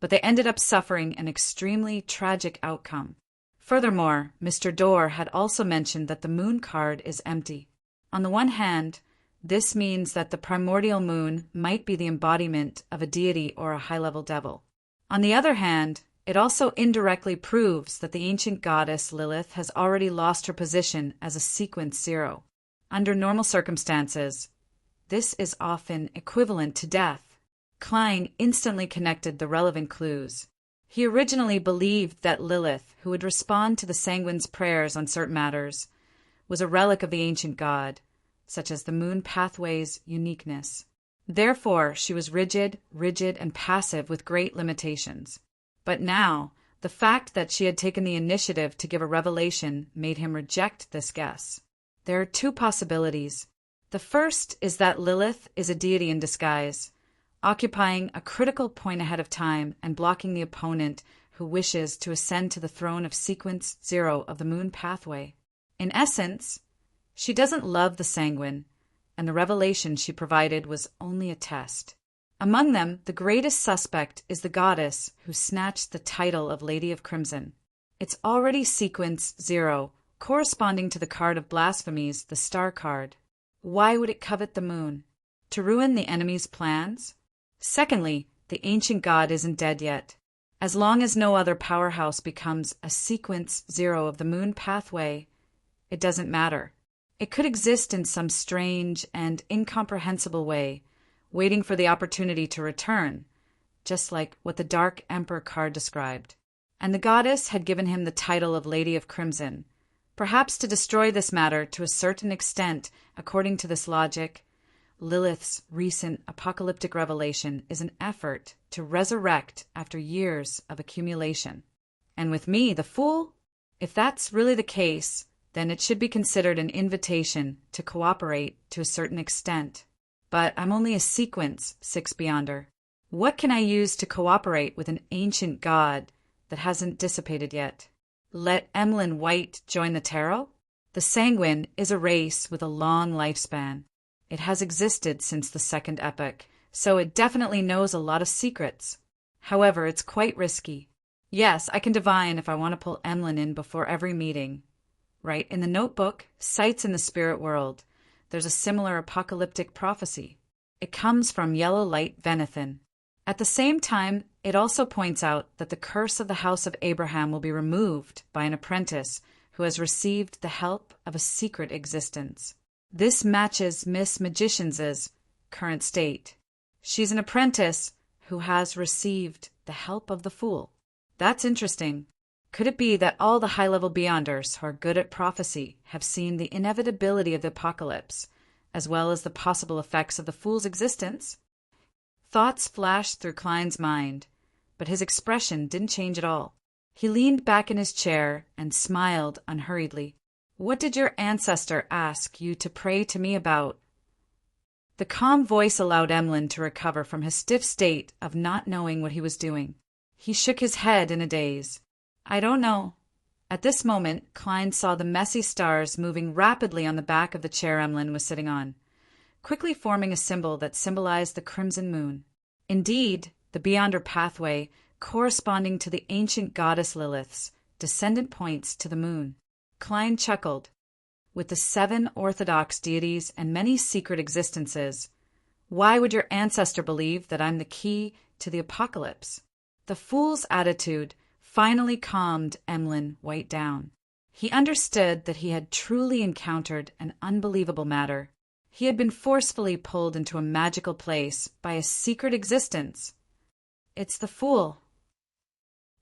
but they ended up suffering an extremely tragic outcome. Furthermore, Mr. Dorr had also mentioned that the moon card is empty. On the one hand, this means that the primordial moon might be the embodiment of a deity or a high-level devil. On the other hand, it also indirectly proves that the ancient goddess Lilith has already lost her position as a sequence 0. Under normal circumstances, this is often equivalent to death. Klein instantly connected the relevant clues. He originally believed that Lilith, who would respond to the sanguine's prayers on certain matters, was a relic of the ancient god, such as the moon pathway's uniqueness. Therefore, she was rigid, and passive with great limitations. But now, the fact that she had taken the initiative to give a revelation made him reject this guess. There are two possibilities. The first is that Lilith is a deity in disguise, occupying a critical point ahead of time and blocking the opponent who wishes to ascend to the throne of Sequence 0 of the moon pathway. In essence, she doesn't love the sanguine, and the revelation she provided was only a test. Among them, the greatest suspect is the goddess who snatched the title of Lady of Crimson. It's already Sequence 0, corresponding to the card of blasphemies, the star card. Why would it covet the moon? To ruin the enemy's plans? Secondly, the ancient god isn't dead yet. As long as no other powerhouse becomes a Sequence 0 of the moon pathway, it doesn't matter. It could exist in some strange and incomprehensible way, waiting for the opportunity to return, just like what the Dark Emperor card described. And the goddess had given him the title of Lady of Crimson, perhaps to destroy this matter to a certain extent. According to this logic, Lilith's recent apocalyptic revelation is an effort to resurrect after years of accumulation. And with me, the Fool? If that's really the case, then it should be considered an invitation to cooperate to a certain extent. But I'm only a Sequence 6 Beyonder. What can I use to cooperate with an ancient god that hasn't dissipated yet? Let Emlyn White join the tarot? The sanguine is a race with a long lifespan. It has existed since the Second Epoch, so it definitely knows a lot of secrets. However, it's quite risky. Yes, I can divine if I want to pull Emlyn in before every meeting. Right, in the notebook, Sights in the Spirit World, there's a similar apocalyptic prophecy. It comes from Yellow Light Venethan. At the same time, it also points out that the curse of the House of Abraham will be removed by an apprentice who has received the help of a secret existence. This matches Miss Magician's current state. She's an apprentice who has received the help of the Fool. That's interesting. Could it be that all the high-level Beyonders who are good at prophecy have seen the inevitability of the apocalypse, as well as the possible effects of the Fool's existence? Thoughts flashed through Klein's mind, but his expression didn't change at all. He leaned back in his chair and smiled unhurriedly. "What did your ancestor ask you to pray to me about?" The calm voice allowed Emlyn to recover from his stiff state of not knowing what he was doing. He shook his head in a daze. "I don't know." At this moment, Klein saw the messy stars moving rapidly on the back of the chair Emlyn was sitting on, quickly forming a symbol that symbolized the crimson moon. Indeed, the Beyonder pathway, corresponding to the ancient goddess Lilith's descendant points to the moon. Klein chuckled. With the 7 orthodox deities and many secret existences, why would your ancestor believe that I'm the key to the apocalypse? The Fool's attitude finally calmed Emlyn White down. He understood that he had truly encountered an unbelievable matter. He had been forcefully pulled into a magical place by a secret existence. "It's the Fool."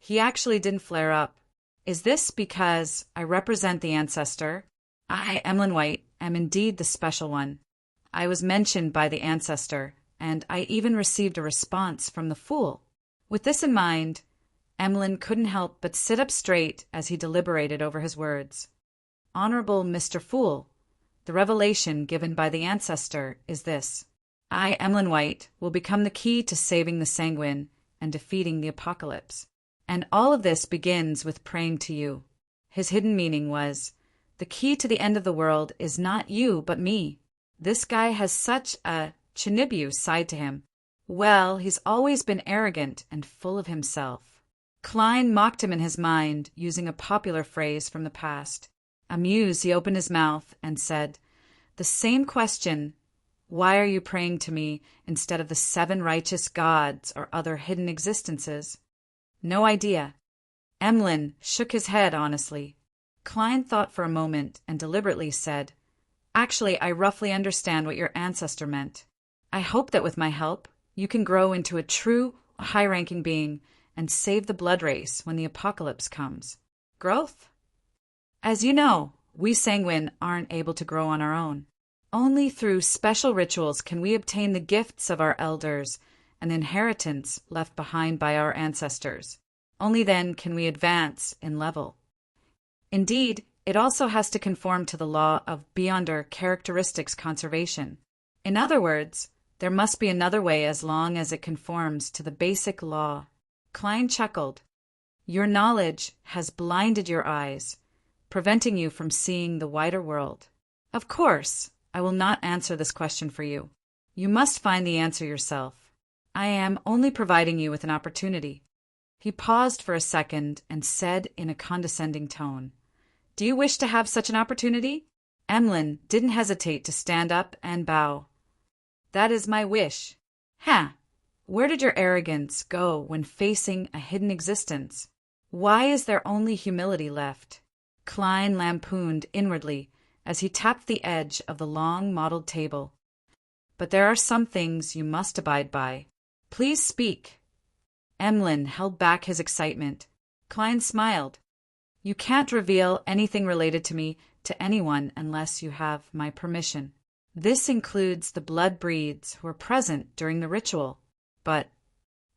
He actually didn't flare up. "Is this because I represent the ancestor? I, Emlyn White, am indeed the special one. I was mentioned by the ancestor, and I even received a response from the Fool." With this in mind, Emlyn couldn't help but sit up straight as he deliberated over his words. "Honorable Mr. Fool, the revelation given by the ancestor is this. I, Emlyn White, will become the key to saving the Sanguine and defeating the apocalypse. And all of this begins with praying to you." His hidden meaning was, the key to the end of the world is not you, but me. This guy has such a Chinibu side to him. Well, he's always been arrogant and full of himself. Klein mocked him in his mind, using a popular phrase from the past. Amused, he opened his mouth and said, "The same question, why are you praying to me instead of the 7 righteous gods or other hidden existences?" "No idea." Emlyn shook his head honestly. Klein thought for a moment and deliberately said, "Actually, I roughly understand what your ancestor meant. I hope that with my help, you can grow into a true, high-ranking being and save the blood race when the apocalypse comes." "Growth?" "As you know, we Sanguine aren't able to grow on our own. Only through special rituals can we obtain the gifts of our elders and the inheritance left behind by our ancestors. Only then can we advance in level. Indeed, it also has to conform to the law of Beyonder characteristics conservation. In other words, there must be another way as long as it conforms to the basic law." Klein chuckled. "Your knowledge has blinded your eyes, preventing you from seeing the wider world. Of course, I will not answer this question for you. You must find the answer yourself. I am only providing you with an opportunity." He paused for a second and said in a condescending tone, "Do you wish to have such an opportunity?" Emlyn didn't hesitate to stand up and bow. "That is my wish." "Ha! Where did your arrogance go when facing a hidden existence? Why is there only humility left?" Klein lampooned inwardly as he tapped the edge of the long mottled table. "But there are some things you must abide by. Please speak." Emlyn held back his excitement. Klein smiled. "You can't reveal anything related to me to anyone unless you have my permission. This includes the blood breeds who were present during the ritual." "But—"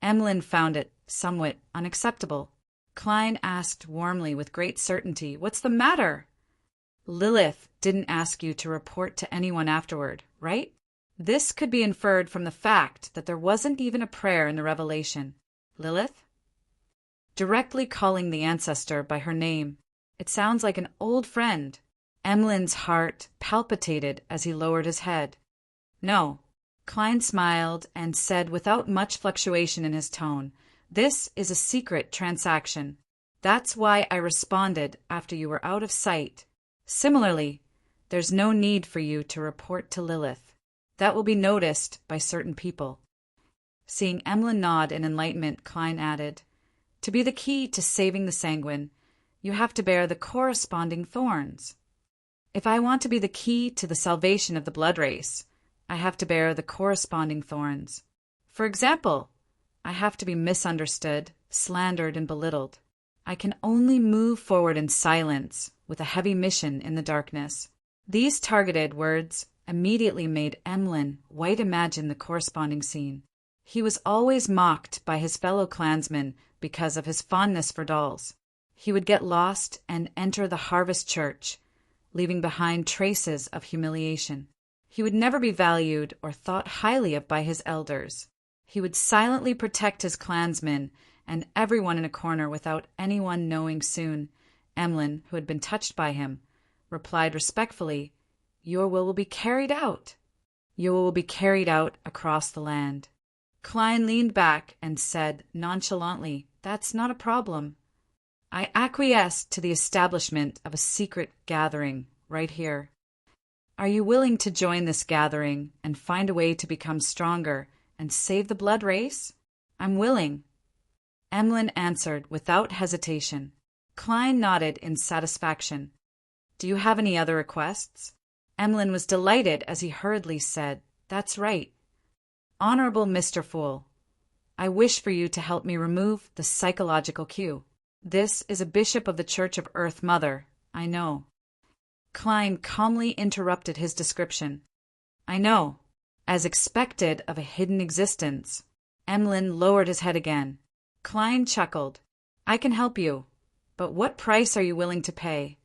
Emlyn found it somewhat unacceptable. Klein asked warmly with great certainty, "What's the matter?" "Lilith didn't ask you to report to anyone afterward, right?" This could be inferred from the fact that there wasn't even a prayer in the revelation. "Lilith?" Directly calling the ancestor by her name. It sounds like an old friend. Emlyn's heart palpitated as he lowered his head. "No." Klein smiled and said without much fluctuation in his tone, "This is a secret transaction. That's why I responded after you were out of sight. Similarly, there's no need for you to report to Lilith. That will be noticed by certain people." Seeing Emlyn nod in enlightenment, Klein added, "To be the key to saving the Sanguine, you have to bear the corresponding thorns. If I want to be the key to the salvation of the blood race, I have to bear the corresponding thorns. For example, I have to be misunderstood, slandered, and belittled. I can only move forward in silence, with a heavy mission in the darkness. These targeted words immediately made Emlyn White imagine the corresponding scene. He was always mocked by his fellow clansmen because of his fondness for dolls. He would get lost and enter the harvest church, leaving behind traces of humiliation. He would never be valued or thought highly of by his elders. He would silently protect his clansmen and everyone in a corner without anyone knowing. Soon, Emlyn, who had been touched by him, replied respectfully, "Your will be carried out. Your will be carried out across the land." Klein leaned back and said nonchalantly, "That's not a problem. I acquiesce to the establishment of a secret gathering right here. Are you willing to join this gathering and find a way to become stronger and save the blood race?" "I'm willing," Emlyn answered without hesitation. Klein nodded in satisfaction. "Do you have any other requests?" Emlyn was delighted as he hurriedly said, "That's right. Honorable Mr. Fool, I wish for you to help me remove the psychological cue. This is a bishop of the Church of Earth Mother, I know." Klein calmly interrupted his description. "I know, as expected of a hidden existence." Emlyn lowered his head again. Klein chuckled. "I can help you, but what price are you willing to pay?"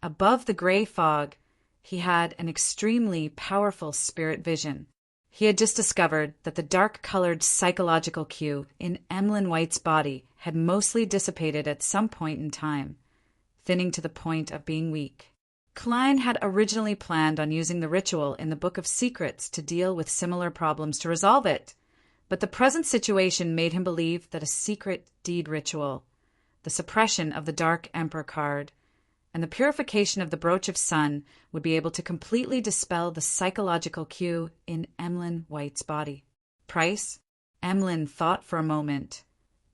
Above the gray fog, he had an extremely powerful spirit vision. He had just discovered that the dark-colored psychological cue in Emlyn White's body had mostly dissipated at some point in time, thinning to the point of being weak. Klein had originally planned on using the ritual in the Book of Secrets to deal with similar problems to resolve it, but the present situation made him believe that a secret deed ritual, the suppression of the Dark Emperor card, and the purification of the Brooch of Sun would be able to completely dispel the psychological cue in Emlyn White's body. Price? Emlyn thought for a moment,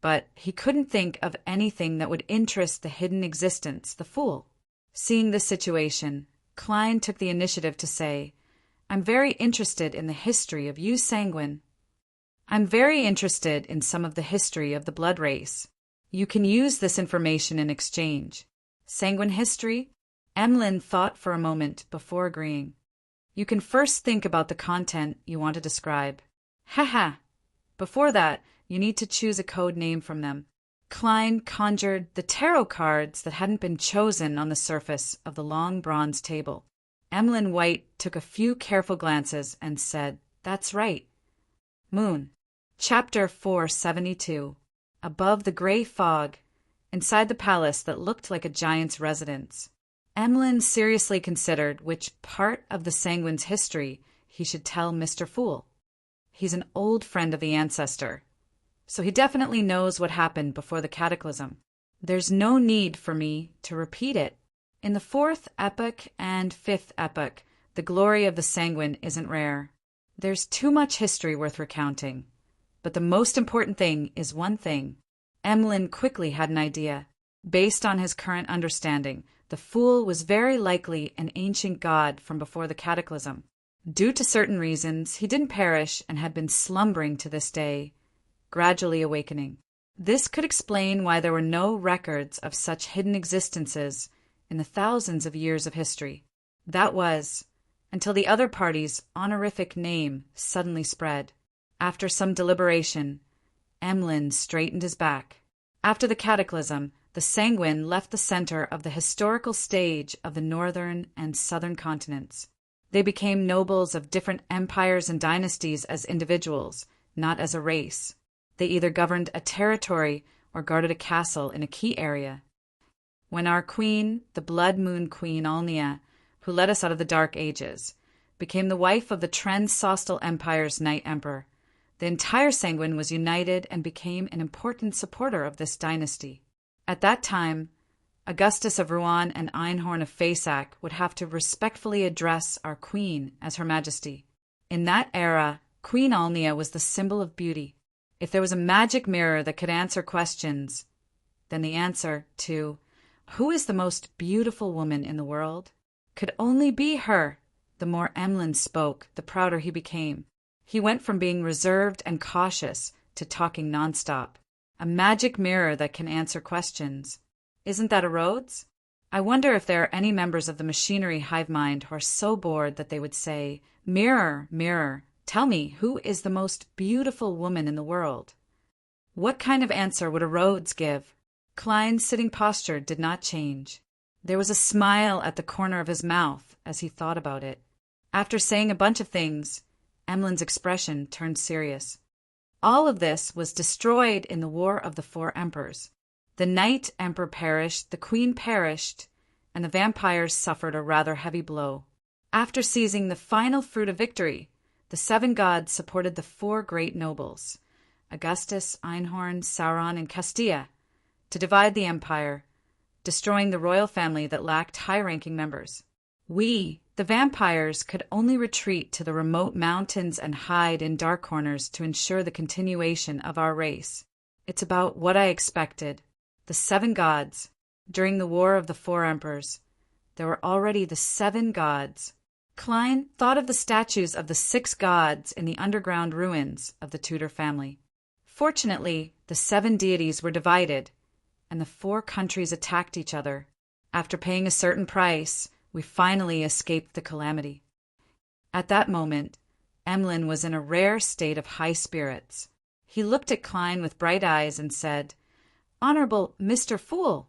but he couldn't think of anything that would interest the hidden existence, the Fool. Seeing this situation, Klein took the initiative to say, "I'm very interested in the history of you Sanguine. I'm very interested in some of the history of the blood race. You can use this information in exchange." "Sanguine history?" Emlyn thought for a moment before agreeing. "You can first think about the content you want to describe." "Ha! Before that, you need to choose a code name from them." Klein conjured the tarot cards that hadn't been chosen on the surface of the long bronze table. Emlyn White took a few careful glances and said, "That's right. Moon." Chapter 472. Above the gray fog, inside the palace that looked like a giant's residence, Emlyn seriously considered which part of the Sanguine's history he should tell Mr. Fool. He's an old friend of the ancestor, so he definitely knows what happened before the cataclysm. There's no need for me to repeat it. In the 4th epoch and 5th epoch, the glory of the Sanguine isn't rare. There's too much history worth recounting. But the most important thing is one thing. Emlyn quickly had an idea. Based on his current understanding, the Fool was very likely an ancient god from before the cataclysm. Due to certain reasons, he didn't perish and had been slumbering to this day, gradually awakening. This could explain why there were no records of such hidden existences in the thousands of years of history. That was, until the other party's honorific name suddenly spread. After some deliberation, Emlyn straightened his back. After the cataclysm, the Sanguine left the center of the historical stage of the northern and southern continents. They became nobles of different empires and dynasties as individuals, not as a race. They either governed a territory or guarded a castle in a key area. When our queen, the Blood Moon Queen Alnia, who led us out of the Dark Ages, became the wife of the Trans-Sostal Empire's Night Emperor, the entire Sanguine was united and became an important supporter of this dynasty. At that time, Augustus of Rouen and Einhorn of Fasac would have to respectfully address our queen as Her Majesty. In that era, Queen Alnia was the symbol of beauty. If there was a magic mirror that could answer questions, then the answer to "Who is the most beautiful woman in the world?" could only be her. The more Emlyn spoke, the prouder he became. He went from being reserved and cautious to talking nonstop. A magic mirror that can answer questions. Isn't that a Rhodes? I wonder if there are any members of the machinery hive mind who are so bored that they would say, "Mirror, mirror, tell me who is the most beautiful woman in the world?" What kind of answer would a Rhodes give? Klein's sitting posture did not change. There was a smile at the corner of his mouth as he thought about it. After saying a bunch of things, Emlyn's expression turned serious. All of this was destroyed in the War of the Four Emperors. The Knight Emperor perished, the Queen perished, and the vampires suffered a rather heavy blow. After seizing the final fruit of victory, the seven gods supported the four great nobles, Augustus, Einhorn, Sauron, and Castilla, to divide the empire, destroying the royal family that lacked high-ranking members. We, the vampires, could only retreat to the remote mountains and hide in dark corners to ensure the continuation of our race. It's about what I expected. The seven gods. During the War of the Four Emperors, there were already the seven gods. Klein thought of the statues of the six gods in the underground ruins of the Tudor family. Fortunately, the seven deities were divided, and the four countries attacked each other. After paying a certain price, we finally escaped the calamity. At that moment, Emlyn was in a rare state of high spirits. He looked at Klein with bright eyes and said, "Honorable Mr. Fool,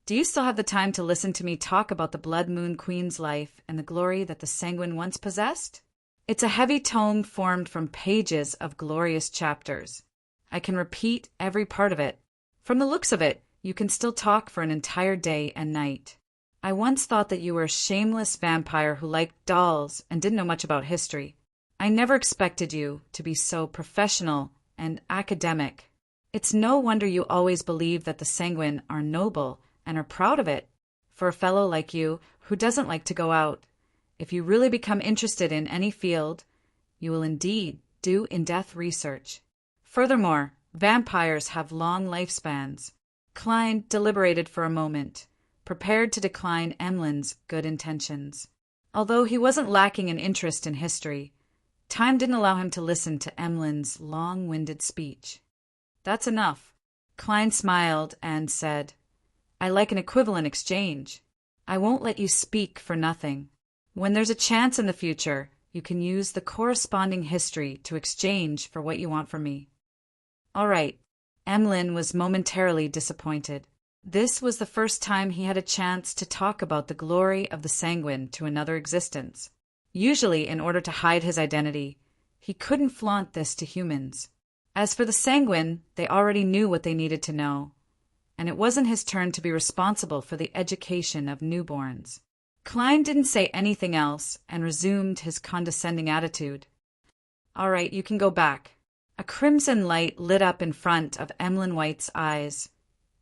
do you still have the time to listen to me talk about the Blood Moon Queen's life and the glory that the Sanguine once possessed? It's a heavy tome formed from pages of glorious chapters. I can repeat every part of it. From the looks of it, you can still talk for an entire day and night. I once thought that you were a shameless vampire who liked dolls and didn't know much about history. I never expected you to be so professional and academic. It's no wonder you always believe that the Sanguine are noble and are proud of it. For a fellow like you, who doesn't like to go out, if you really become interested in any field, you will indeed do in-depth research. Furthermore, vampires have long lifespans." Klein deliberated for a moment, prepared to decline Emlyn's good intentions. Although he wasn't lacking in interest in history, time didn't allow him to listen to Emlyn's long-winded speech. "That's enough." Klein smiled and said, "I like an equivalent exchange. I won't let you speak for nothing. When there's a chance in the future, you can use the corresponding history to exchange for what you want from me." All right. Emlyn was momentarily disappointed. This was the first time he had a chance to talk about the glory of the Sanguine to another existence. Usually, in order to hide his identity, he couldn't flaunt this to humans. As for the Sanguine, they already knew what they needed to know, and it wasn't his turn to be responsible for the education of newborns. Klein didn't say anything else and resumed his condescending attitude. "All right, you can go back." A crimson light lit up in front of Emlyn White's eyes,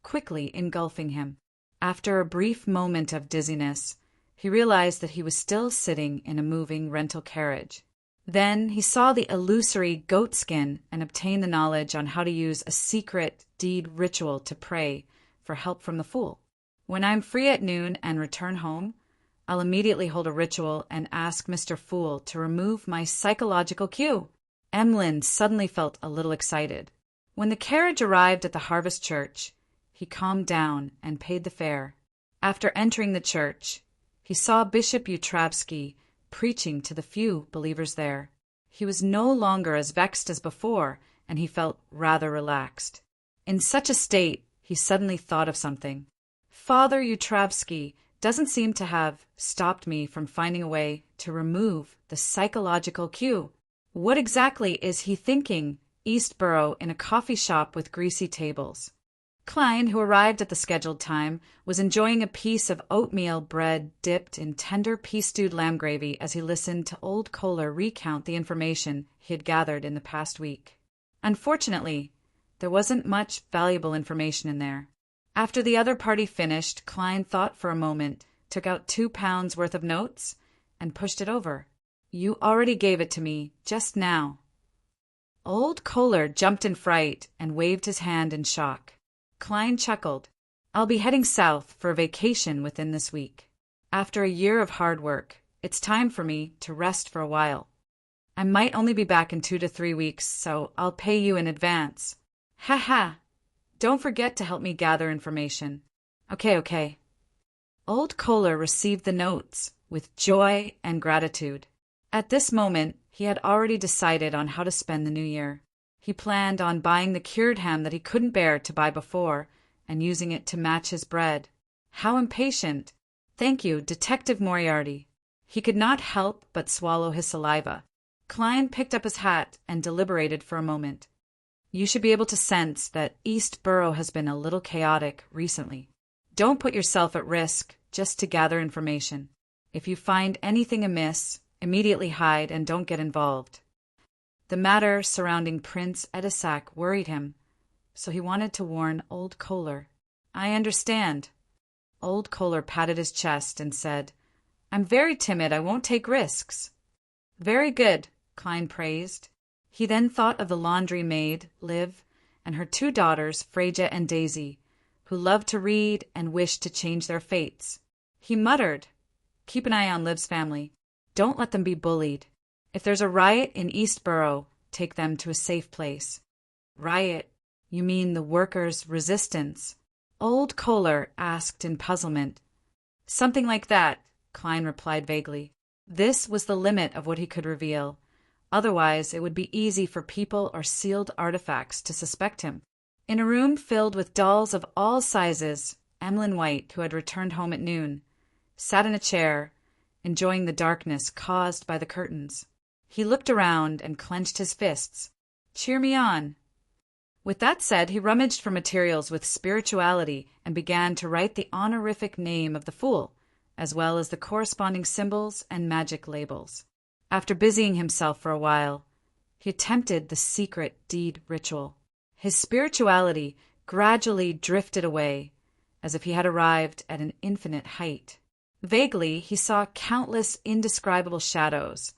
quickly engulfing him. After a brief moment of dizziness, he realized that he was still sitting in a moving rental carriage. Then he saw the illusory goat skin and obtained the knowledge on how to use a secret deed ritual to pray for help from the Fool. "When I'm free at noon and return home, I'll immediately hold a ritual and ask Mr. Fool to remove my psychological cue." Emlyn suddenly felt a little excited. When the carriage arrived at the Harvest Church, he calmed down and paid the fare. After entering the church, he saw Bishop Utravsky preaching to the few believers there. He was no longer as vexed as before, and he felt rather relaxed. In such a state, he suddenly thought of something. Father Utravsky doesn't seem to have stopped me from finding a way to remove the psychological cue. What exactly is he thinking, Eastborough, in a coffee shop with greasy tables? Klein, who arrived at the scheduled time, was enjoying a piece of oatmeal bread dipped in tender pea-stewed lamb gravy as he listened to old Kohler recount the information he had gathered in the past week. Unfortunately, there wasn't much valuable information in there. After the other party finished, Klein thought for a moment, took out £2 worth of notes, and pushed it over. "You already gave it to me, just now." Old Kohler jumped in fright and waved his hand in shock. Klein chuckled. "I'll be heading south for a vacation within this week. After a year of hard work, it's time for me to rest for a while. I might only be back in 2 to 3 weeks, so I'll pay you in advance." "Ha ha! Don't forget to help me gather information. Okay. Old Kohler received the notes with joy and gratitude. At this moment, he had already decided on how to spend the new year. He planned on buying the cured ham that he couldn't bear to buy before and using it to match his bread. How impatient! Thank you, Detective Moriarty. He could not help but swallow his saliva. Klein picked up his hat and deliberated for a moment. You should be able to sense that East Borough has been a little chaotic recently. Don't put yourself at risk just to gather information. If you find anything amiss, immediately hide and don't get involved. The matter surrounding Prince Edisac worried him, so he wanted to warn Old Kohler. I understand. Old Kohler patted his chest and said, I'm very timid, I won't take risks. Very good, Klein praised. He then thought of the laundry maid, Liv, and her 2 daughters, Freja and Daisy, who loved to read and wished to change their fates. He muttered, Keep an eye on Liv's family. Don't let them be bullied. If there's a riot in East Borough, take them to a safe place. Riot? You mean the workers' resistance? Old Kohler asked in puzzlement. Something like that, Klein replied vaguely. This was the limit of what he could reveal. Otherwise, it would be easy for people or sealed artifacts to suspect him. In a room filled with dolls of all sizes, Emlyn White, who had returned home at noon, sat in a chair, enjoying the darkness caused by the curtains. He looked around and clenched his fists. Cheer me on. With that said, he rummaged for materials with spirituality and began to write the honorific name of the fool, as well as the corresponding symbols and magic labels. After busying himself for a while, he attempted the secret deed ritual. His spirituality gradually drifted away, as if he had arrived at an infinite height. Vaguely, he saw countless indescribable shadows,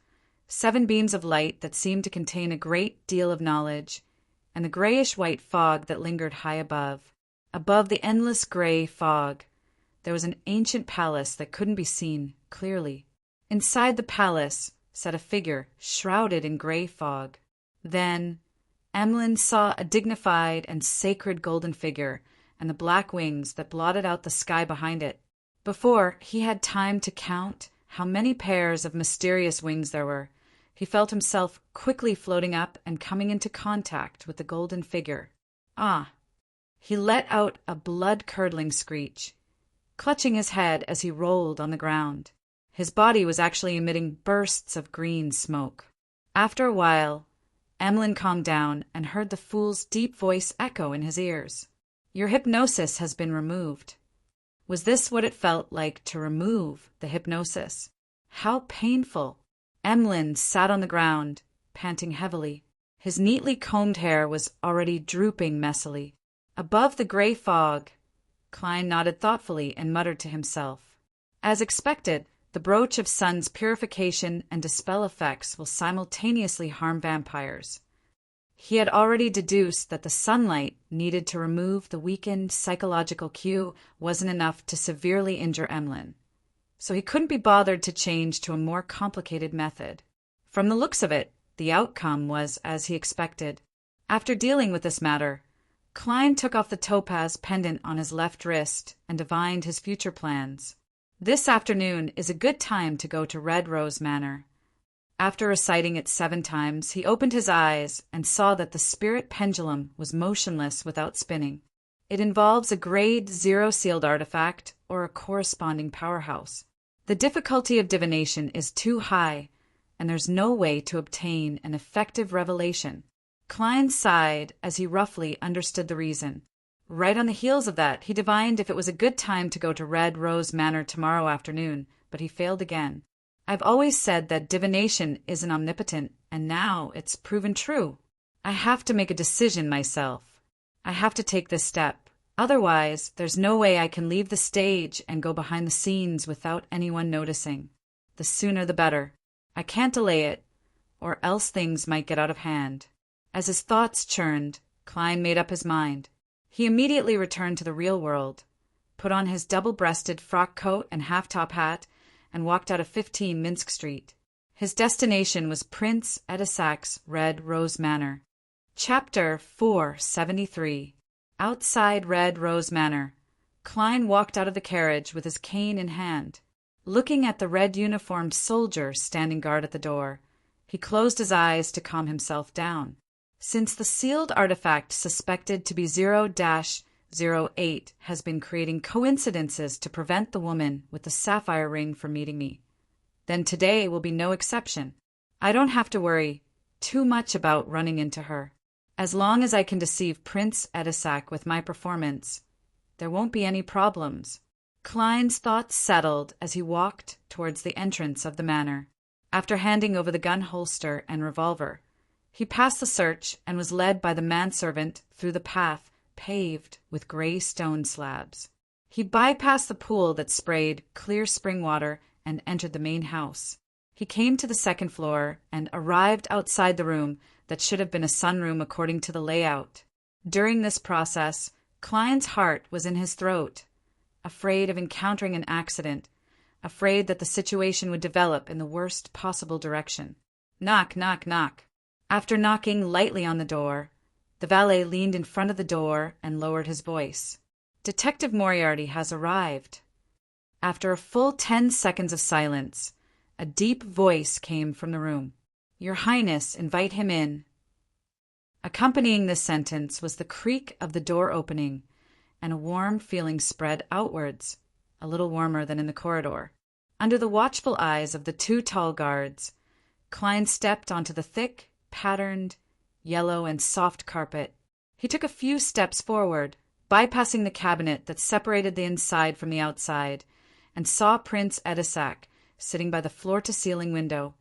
7 beams of light that seemed to contain a great deal of knowledge, and the grayish-white fog that lingered high above. Above the endless gray fog, there was an ancient palace that couldn't be seen clearly. Inside the palace sat a figure shrouded in gray fog. Then Emlyn saw a dignified and sacred golden figure and the black wings that blotted out the sky behind it. Before he had time to count how many pairs of mysterious wings there were, he felt himself quickly floating up and coming into contact with the golden figure. Ah! He let out a blood-curdling screech, clutching his head as he rolled on the ground. His body was actually emitting bursts of green smoke. After a while, Emlyn calmed down and heard the fool's deep voice echo in his ears. Your hypnosis has been removed. Was this what it felt like to remove the hypnosis? How painful! Emlyn sat on the ground, panting heavily. His neatly combed hair was already drooping messily. Above the gray fog, Klein nodded thoughtfully and muttered to himself. As expected, the brooch of sun's purification and dispel effects will simultaneously harm vampires. He had already deduced that the sunlight needed to remove the weakened psychological cue wasn't enough to severely injure Emlyn, so he couldn't be bothered to change to a more complicated method. From the looks of it, the outcome was as he expected. After dealing with this matter, Klein took off the topaz pendant on his left wrist and divined his future plans. This afternoon is a good time to go to Red Rose Manor. After reciting it 7 times, he opened his eyes and saw that the spirit pendulum was motionless without spinning. It involves a grade 0 sealed artifact or a corresponding powerhouse. The difficulty of divination is too high, and there's no way to obtain an effective revelation. Klein sighed as he roughly understood the reason. Right on the heels of that, he divined if it was a good time to go to Red Rose Manor tomorrow afternoon, but he failed again. I've always said that divination isn't omnipotent, and now it's proven true. I have to make a decision myself. I have to take this step. Otherwise, there's no way I can leave the stage and go behind the scenes without anyone noticing. The sooner the better. I can't delay it, or else things might get out of hand. As his thoughts churned, Klein made up his mind. He immediately returned to the real world, put on his double-breasted frock coat and half-top hat, and walked out of 15 Minsk Street. His destination was Prince Edisac's Red Rose Manor. Chapter 473. Outside Red Rose Manor, Klein walked out of the carriage with his cane in hand. Looking at the red-uniformed soldier standing guard at the door, he closed his eyes to calm himself down. Since the sealed artifact suspected to be 0-08 has been creating coincidences to prevent the woman with the sapphire ring from meeting me, then today will be no exception. I don't have to worry too much about running into her. As long as I can deceive Prince Edisac with my performance, there won't be any problems. Klein's thoughts settled as he walked towards the entrance of the manor. After handing over the gun holster and revolver, he passed the search and was led by the manservant through the path paved with gray stone slabs. He bypassed the pool that sprayed clear spring water and entered the main house. He came to the second floor and arrived outside the room that should have been a sunroom according to the layout. During this process, Klein's heart was in his throat, afraid of encountering an accident, afraid that the situation would develop in the worst possible direction. Knock, knock, knock. After knocking lightly on the door, the valet leaned in front of the door and lowered his voice. Detective Moriarty has arrived. After a full 10 seconds of silence, a deep voice came from the room. Your Highness, invite him in. Accompanying this sentence was the creak of the door opening, and a warm feeling spread outwards, a little warmer than in the corridor. Under the watchful eyes of the 2 tall guards, Klein stepped onto the thick, patterned, yellow and soft carpet. He took a few steps forward, bypassing the cabinet that separated the inside from the outside, and saw Prince Edisac sitting by the floor-to-ceiling window,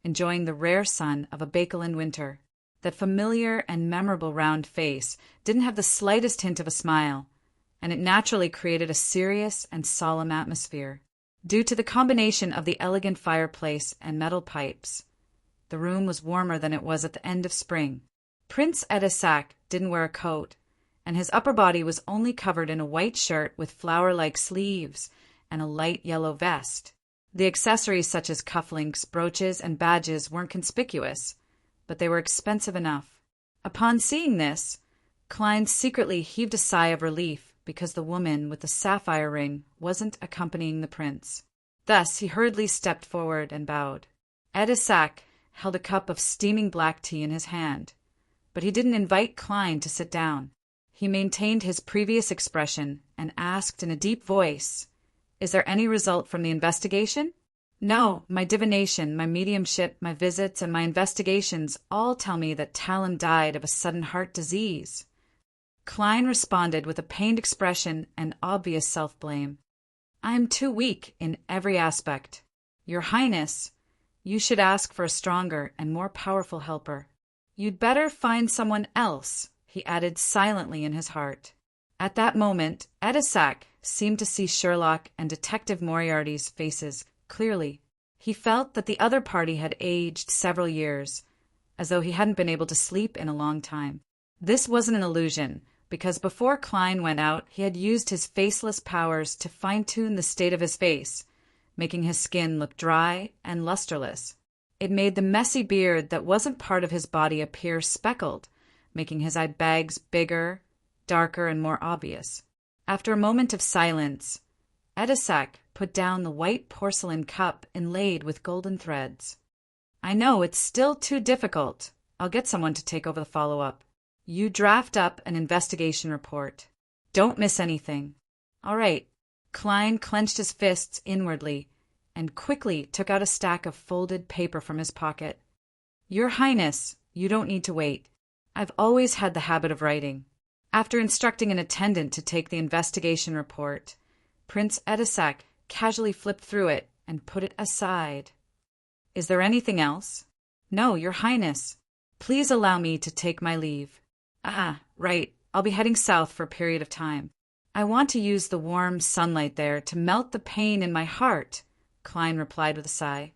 enjoying the rare sun of a Bakelin winter. That familiar and memorable round face didn't have the slightest hint of a smile, and it naturally created a serious and solemn atmosphere. Due to the combination of the elegant fireplace and metal pipes, the room was warmer than it was at the end of spring. Prince Edisac didn't wear a coat, and his upper body was only covered in a white shirt with flower-like sleeves and a light yellow vest. The accessories such as cufflinks, brooches, and badges weren't conspicuous, but they were expensive enough. Upon seeing this, Klein secretly heaved a sigh of relief because the woman with the sapphire ring wasn't accompanying the prince. Thus he hurriedly stepped forward and bowed. Edisac held a cup of steaming black tea in his hand, but he didn't invite Klein to sit down. He maintained his previous expression and asked in a deep voice, "Is there any result from the investigation?" "No, my divination, my mediumship, my visits, and my investigations all tell me that Talon died of a sudden heart disease." Klein responded with a pained expression and obvious self-blame. "I am too weak in every aspect. Your Highness, you should ask for a stronger and more powerful helper. You'd better find someone else," he added silently in his heart. At that moment, Edisac seemed to see Sherlock and Detective Moriarty's faces clearly. He felt that the other party had aged several years, as though he hadn't been able to sleep in a long time. This wasn't an illusion, because before Klein went out, he had used his faceless powers to fine-tune the state of his face, making his skin look dry and lusterless. It made the messy beard that wasn't part of his body appear speckled, making his eye bags bigger, darker, and more obvious. After a moment of silence, Edisac put down the white porcelain cup inlaid with golden threads. "I know it's still too difficult. I'll get someone to take over the follow-up. You draft up an investigation report. Don't miss anything." "All right." Klein clenched his fists inwardly and quickly took out a stack of folded paper from his pocket. "Your Highness, you don't need to wait. I've always had the habit of writing." After instructing an attendant to take the investigation report, Prince Edisac casually flipped through it and put it aside. "Is there anything else?" "No, Your Highness. Please allow me to take my leave." "Ah, right. I'll be heading south for a period of time. I want to use the warm sunlight there to melt the pain in my heart," Klein replied with a sigh.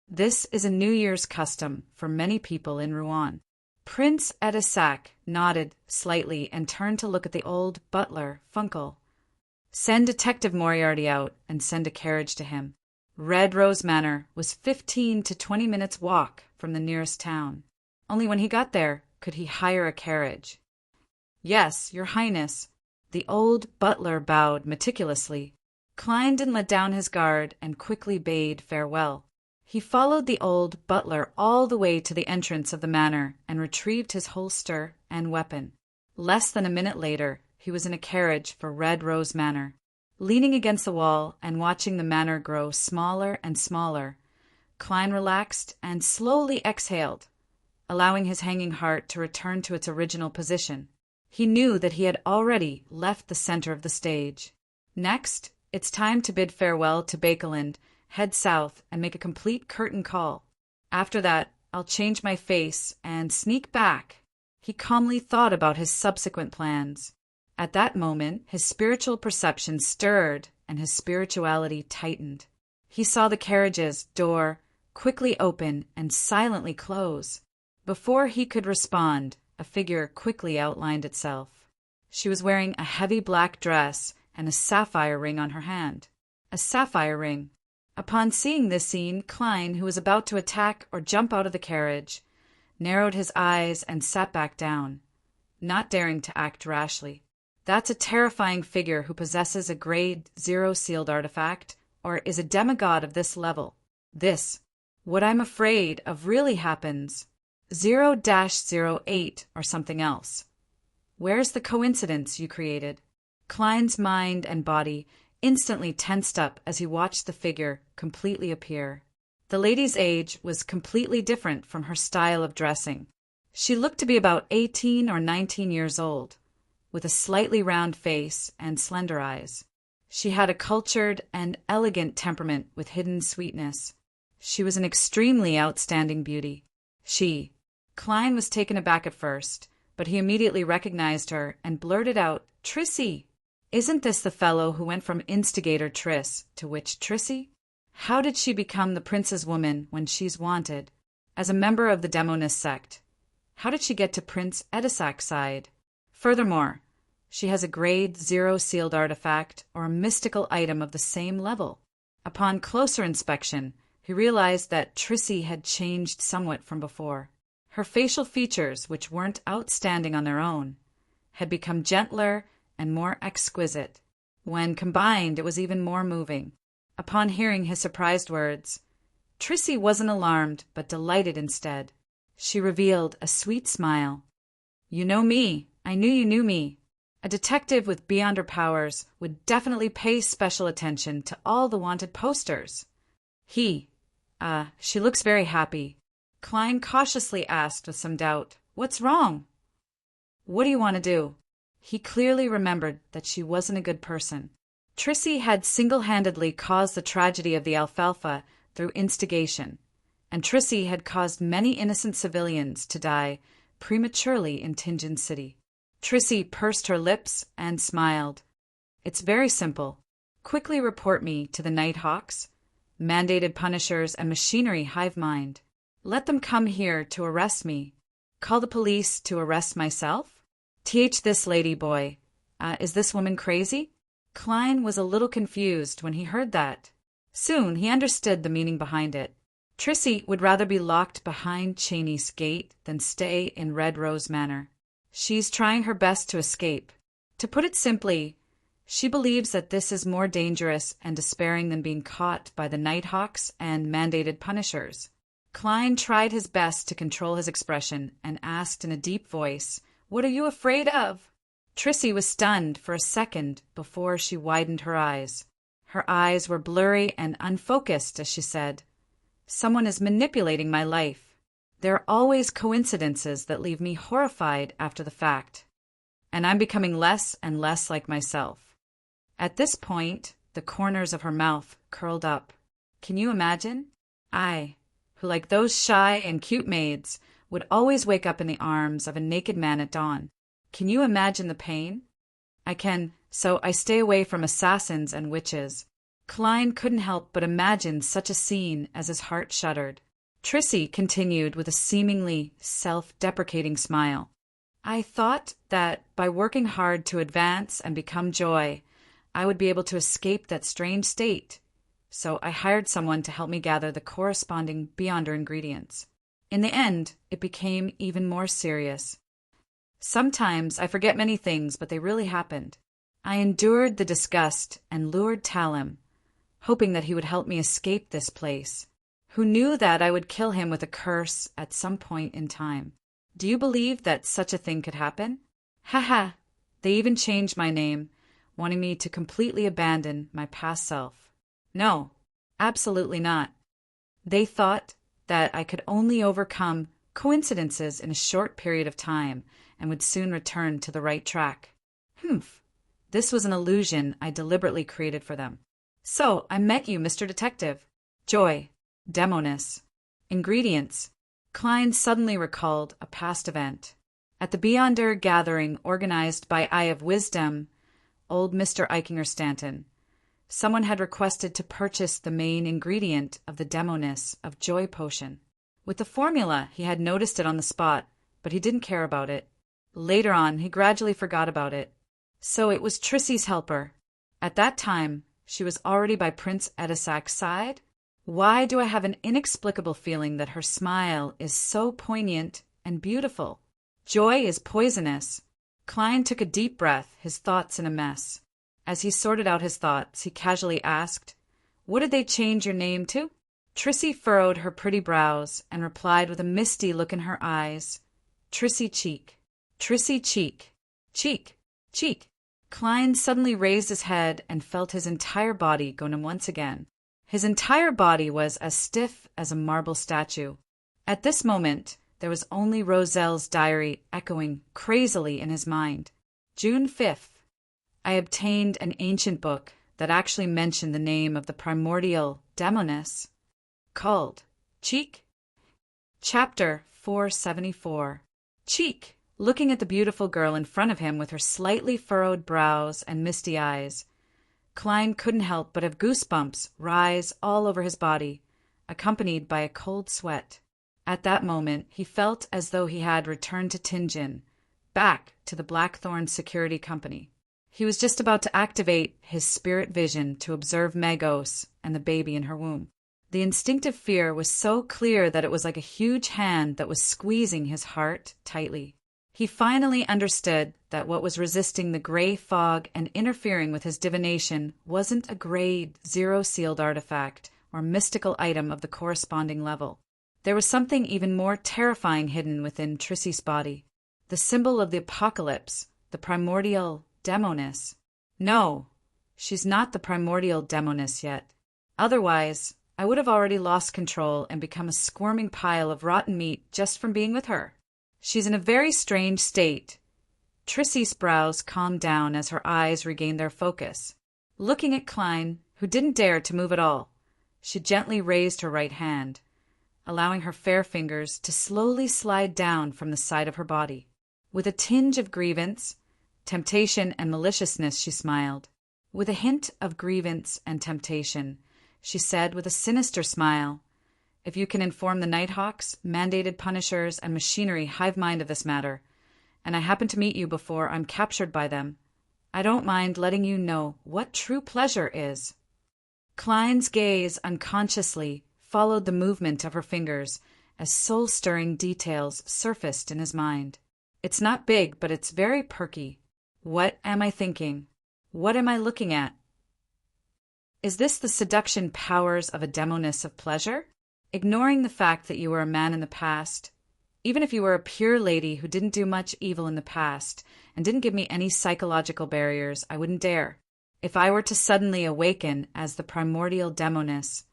"This is a New Year's custom for many people in Rouen." Prince Edisac nodded slightly and turned to look at the old butler, Funkel. "Send Detective Moriarty out and send a carriage to him." Red Rose Manor was 15 to 20 minutes' walk from the nearest town. Only when he got there could he hire a carriage. Yes, your highness. The old butler bowed meticulously. Klein didn't let down his guard and quickly bade farewell. He followed the old butler all the way to the entrance of the manor and retrieved his holster and weapon. Less than a minute later, he was in a carriage for Red Rose Manor. Leaning against the wall and watching the manor grow smaller and smaller, Klein relaxed and slowly exhaled, allowing his hanging heart to return to its original position. He knew that he had already left the center of the stage. Next, it's time to bid farewell to Bakeland, head south, and make a complete curtain call. After that, I'll change my face and sneak back. He calmly thought about his subsequent plans. At that moment, his spiritual perception stirred and his spirituality tightened. He saw the carriage's door quickly open and silently close. Before he could respond, a figure quickly outlined itself. She was wearing a heavy black dress and a sapphire ring on her hand. A sapphire ring. Upon seeing this scene, Klein, who was about to attack or jump out of the carriage, narrowed his eyes and sat back down, not daring to act rashly. That's a terrifying figure who possesses a grade 0 sealed artifact or is a demigod of this level. This, what I'm afraid of, really happens. 0-08 or something else. Where's the coincidence you created? Klein's mind and body instantly tensed up as he watched the figure completely appear. The lady's age was completely different from her style of dressing. She looked to be about 18 or 19 years old, with a slightly round face and slender eyes. She had a cultured and elegant temperament with hidden sweetness. She was an extremely outstanding beauty. Klein was taken aback at first, but he immediately recognized her and blurted out, "Trissy! Isn't this the fellow who went from instigator Triss to witch Trissy? How did she become the prince's woman when she's wanted? As a member of the Demonist sect, how did she get to Prince Edisac's side? Furthermore, she has a grade 0 sealed artifact or a mystical item of the same level." Upon closer inspection, he realized that Trissy had changed somewhat from before. Her facial features, which weren't outstanding on their own, had become gentler and more exquisite. When combined, it was even more moving. Upon hearing his surprised words, Trissy wasn't alarmed, but delighted instead. She revealed a sweet smile. "You know me. I knew you knew me. A detective with beyonder powers would definitely pay special attention to all the wanted posters." She looks very happy. Klein cautiously asked with some doubt, "What's wrong?" "What do you want to do?" He clearly remembered that she wasn't a good person. Trissy had single-handedly caused the tragedy of the alfalfa through instigation, and Trissy had caused many innocent civilians to die prematurely in Tinjin City. Trissy pursed her lips and smiled. "It's very simple. Quickly report me to the Nighthawks, mandated punishers, and machinery hive mind. Let them come here to arrest me. Call the police to arrest myself? This lady boy. Is this woman crazy?" Klein was a little confused when he heard that. Soon he understood the meaning behind it. Trissy would rather be locked behind Cheney's gate than stay in Red Rose Manor. She's trying her best to escape. To put it simply, she believes that this is more dangerous and despairing than being caught by the Nighthawks and mandated punishers. Klein tried his best to control his expression and asked in a deep voice, "What are you afraid of?" Trissy was stunned for a second before she widened her eyes. Her eyes were blurry and unfocused as she said, "Someone is manipulating my life. There are always coincidences that leave me horrified after the fact, and I'm becoming less and less like myself." At this point, the corners of her mouth curled up. Can you imagine? I, who, like those shy and cute maids, would always wake up in the arms of a naked man at dawn. Can you imagine the pain? I can, so I stay away from assassins and witches. Klein couldn't help but imagine such a scene as his heart shuddered. Trissy continued with a seemingly self-deprecating smile. "I thought that by working hard to advance and become joy, I would be able to escape that strange state. So I hired someone to help me gather the corresponding beyonder ingredients. In the end, it became even more serious. Sometimes I forget many things, but they really happened. I endured the disgust and lured Talim, hoping that he would help me escape this place. Who knew that I would kill him with a curse at some point in time? Do you believe that such a thing could happen? Ha! They even changed my name, wanting me to completely abandon my past self. No, absolutely not. They thought that I could only overcome coincidences in a short period of time and would soon return to the right track. Humph. This was an illusion I deliberately created for them. So, I met you, Mr. Detective. Joy. Demoness. Ingredients. Klein suddenly recalled a past event. At the Beyonder gathering organized by Eye of Wisdom, old Mr. Eichinger Stanton, someone had requested to purchase the main ingredient of the Demoness of Joy potion. With the formula, he had noticed it on the spot, but he didn't care about it. Later on, he gradually forgot about it. So it was Trissy's helper. At that time, she was already by Prince Edisac's side. Why do I have an inexplicable feeling that her smile is so poignant and beautiful? Joy is poisonous. Klein took a deep breath, his thoughts in a mess. As he sorted out his thoughts, he casually asked, "What did they change your name to?" Trissy furrowed her pretty brows and replied with a misty look in her eyes, "Trissy Cheek. Trissy Cheek. Cheek. Cheek." Klein suddenly raised his head and felt his entire body go numb once again. His entire body was as stiff as a marble statue. At this moment, there was only Roselle's diary echoing crazily in his mind. June 5th. I obtained an ancient book that actually mentioned the name of the primordial Demoness, called Cheek. Chapter 474. Cheek. Looking at the beautiful girl in front of him with her slightly furrowed brows and misty eyes, Klein couldn't help but have goosebumps rise all over his body, accompanied by a cold sweat. At that moment, he felt as though he had returned to Tinjin, back to the Blackthorn Security Company. He was just about to activate his spirit vision to observe Magos and the baby in her womb. The instinctive fear was so clear that it was like a huge hand that was squeezing his heart tightly. He finally understood that what was resisting the gray fog and interfering with his divination wasn't a grade 0 sealed artifact or mystical item of the corresponding level. There was something even more terrifying hidden within Trissy's body, the symbol of the apocalypse, the primordial Demoness. No, she's not the primordial Demoness yet. Otherwise, I would have already lost control and become a squirming pile of rotten meat just from being with her. She's in a very strange state. Trissy's brows calmed down as her eyes regained their focus. Looking at Klein, who didn't dare to move at all, she gently raised her right hand, allowing her fair fingers to slowly slide down from the side of her body. With a tinge of grievance, temptation, and maliciousness, she smiled. With a hint of grievance and temptation, she said with a sinister smile, "If you can inform the Nighthawks, mandated punishers, and machinery hive mind of this matter, and I happen to meet you before I'm captured by them, I don't mind letting you know what true pleasure is." Klein's gaze unconsciously followed the movement of her fingers as soul-stirring details surfaced in his mind. It's not big, but it's very perky. What am I thinking? What am I looking at? Is this the seduction powers of a Demoness of pleasure? Ignoring the fact that you were a man in the past, even if you were a pure lady who didn't do much evil in the past and didn't give me any psychological barriers, I wouldn't dare. If I were to suddenly awaken as the primordial Demoness,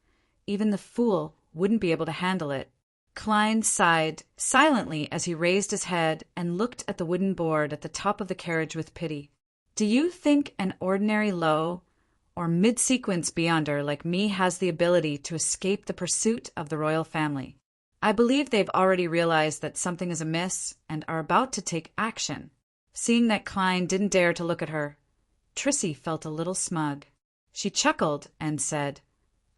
even the fool wouldn't be able to handle it. Klein sighed silently as he raised his head and looked at the wooden board at the top of the carriage with pity. Do you think an ordinary low or mid-sequence Beyonder like me has the ability to escape the pursuit of the royal family? I believe they've already realized that something is amiss and are about to take action. Seeing that Klein didn't dare to look at her, Trissy felt a little smug. She chuckled and said,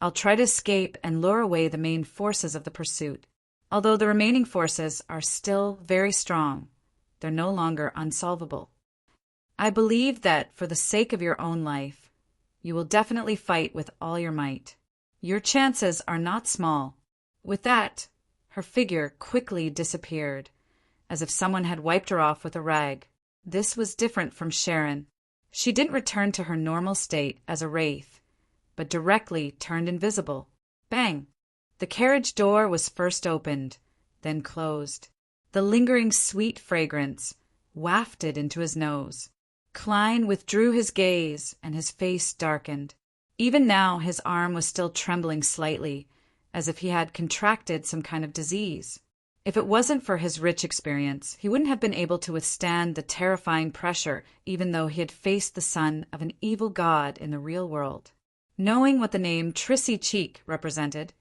"I'll try to escape and lure away the main forces of the pursuit. Although the remaining forces are still very strong, they're no longer unsolvable. I believe that for the sake of your own life, you will definitely fight with all your might. Your chances are not small." With that, her figure quickly disappeared, as if someone had wiped her off with a rag. This was different from Sharon. She didn't return to her normal state as a wraith, but directly turned invisible. Bang! The carriage door was first opened, then closed. The lingering sweet fragrance wafted into his nose. Klein withdrew his gaze, and his face darkened. Even now his arm was still trembling slightly, as if he had contracted some kind of disease. If it wasn't for his rich experience, he wouldn't have been able to withstand the terrifying pressure, even though he had faced the son of an evil god in the real world. Knowing what the name Trissy Cheek represented,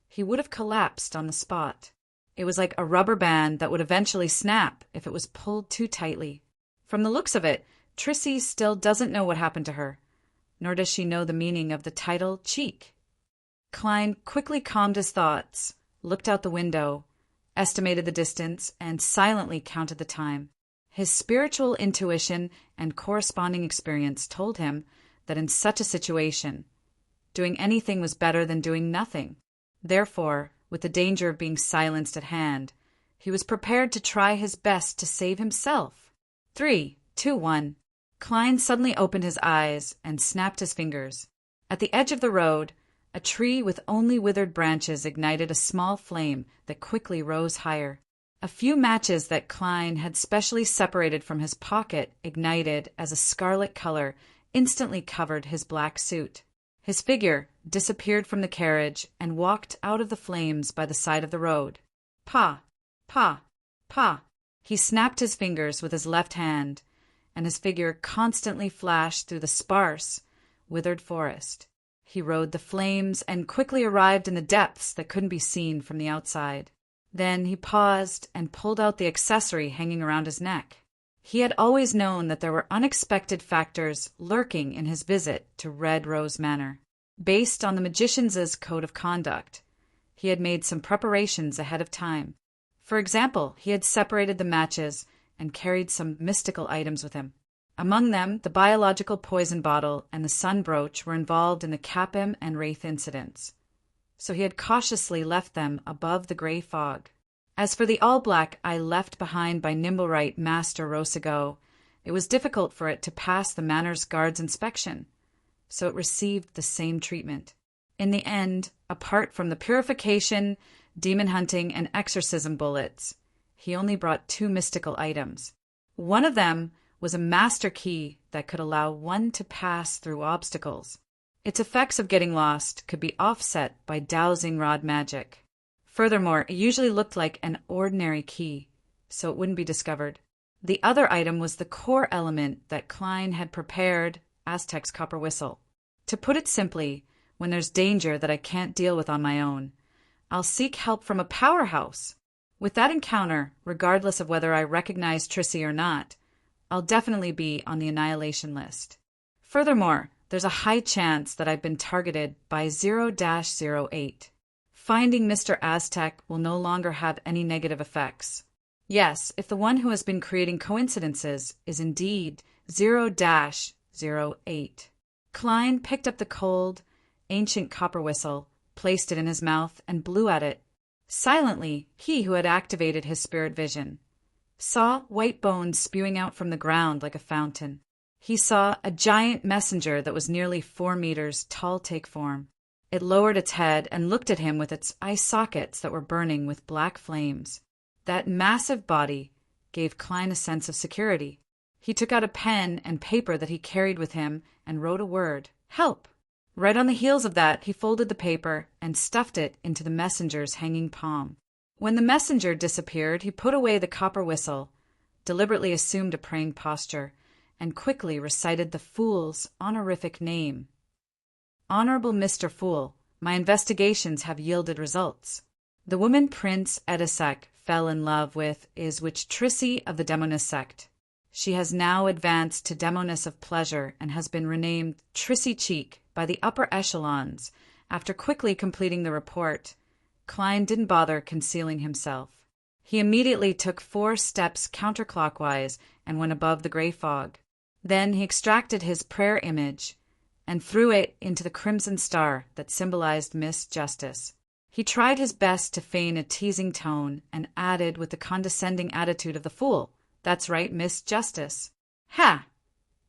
he would have collapsed on the spot. It was like a rubber band that would eventually snap if it was pulled too tightly. From the looks of it, Trissy still doesn't know what happened to her, nor does she know the meaning of the title Cheek. Klein quickly calmed his thoughts, looked out the window, estimated the distance, and silently counted the time. His spiritual intuition and corresponding experience told him that in such a situation, doing anything was better than doing nothing. Therefore, with the danger of being silenced at hand, he was prepared to try his best to save himself. 3, 2, 1. Klein suddenly opened his eyes and snapped his fingers. At the edge of the road, a tree with only withered branches ignited a small flame that quickly rose higher. A few matches that Klein had specially separated from his pocket ignited as a scarlet color instantly covered his black suit. His figure disappeared from the carriage and walked out of the flames by the side of the road. Pa! Pa! Pa! He snapped his fingers with his left hand, and his figure constantly flashed through the sparse, withered forest. He rode the flames and quickly arrived in the depths that couldn't be seen from the outside. Then he paused and pulled out the accessory hanging around his neck. He had always known that there were unexpected factors lurking in his visit to Red Rose Manor. Based on the magician's code of conduct, he had made some preparations ahead of time. For example, he had separated the matches and carried some mystical items with him. Among them, the biological poison bottle and the sun brooch were involved in the Capim and Wraith incidents, so he had cautiously left them above the gray fog. As for the all-black I left behind by Nimblewright Master Rosago, it was difficult for it to pass the manor's guard's inspection, so it received the same treatment. In the end, apart from the purification, demon hunting, and exorcism bullets, he only brought 2 mystical items. One of them was a master key that could allow one to pass through obstacles. Its effects of getting lost could be offset by dowsing rod magic. Furthermore, it usually looked like an ordinary key, so it wouldn't be discovered. The other item was the core element that Klein had prepared, Aztec's copper whistle. To put it simply, when there's danger that I can't deal with on my own, I'll seek help from a powerhouse. With that encounter, regardless of whether I recognize Trissy or not, I'll definitely be on the annihilation list. Furthermore, there's a high chance that I've been targeted by 0-08. Finding Mr. Aztec will no longer have any negative effects. Yes, if the one who has been creating coincidences is indeed 0-08. Klein picked up the cold, ancient copper whistle, placed it in his mouth, and blew at it. Silently, he who had activated his spirit vision saw white bones spewing out from the ground like a fountain. He saw a giant messenger that was nearly 4 meters tall take form. It lowered its head and looked at him with its eye sockets that were burning with black flames. That massive body gave Klein a sense of security. He took out a pen and paper that he carried with him and wrote a word, "Help." Right on the heels of that, he folded the paper and stuffed it into the messenger's hanging palm. When the messenger disappeared, he put away the copper whistle, deliberately assumed a praying posture, and quickly recited the fool's honorific name. "Honorable Mr. Fool, my investigations have yielded results. The woman Prince Edisek fell in love with is witch Trissy of the Demoness sect. She has now advanced to Demoness of Pleasure and has been renamed Trissy Cheek by the upper echelons." After quickly completing the report, Klein didn't bother concealing himself. He immediately took 4 steps counterclockwise and went above the gray fog. Then he extracted his prayer image and threw it into the crimson star that symbolized Miss Justice. He tried his best to feign a teasing tone and added with the condescending attitude of the fool, "That's right, Miss Justice." "Ha!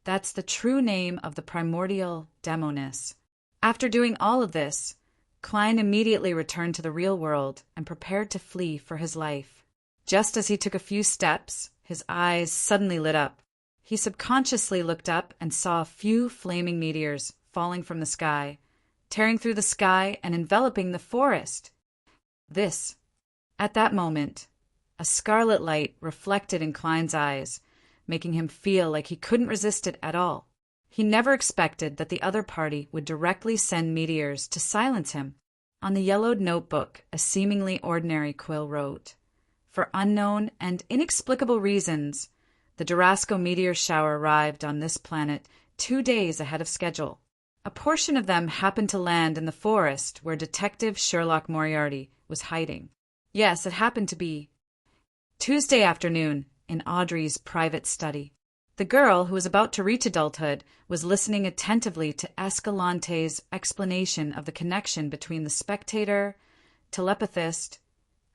That's the true name of the primordial demoness." After doing all of this, Klein immediately returned to the real world and prepared to flee for his life. Just as he took a few steps, his eyes suddenly lit up. He subconsciously looked up and saw a few flaming meteors falling from the sky, tearing through the sky and enveloping the forest. At that moment, a scarlet light reflected in Klein's eyes, making him feel like he couldn't resist it at all. He never expected that the other party would directly send meteors to silence him. On the yellowed notebook, a seemingly ordinary quill wrote, "For unknown and inexplicable reasons, the Durasco meteor shower arrived on this planet 2 days ahead of schedule. A portion of them happened to land in the forest where Detective Sherlock Moriarty was hiding." Yes, it happened to be Tuesday afternoon in Audrey's private study. The girl, who was about to reach adulthood, was listening attentively to Escalante's explanation of the connection between the spectator, telepathist,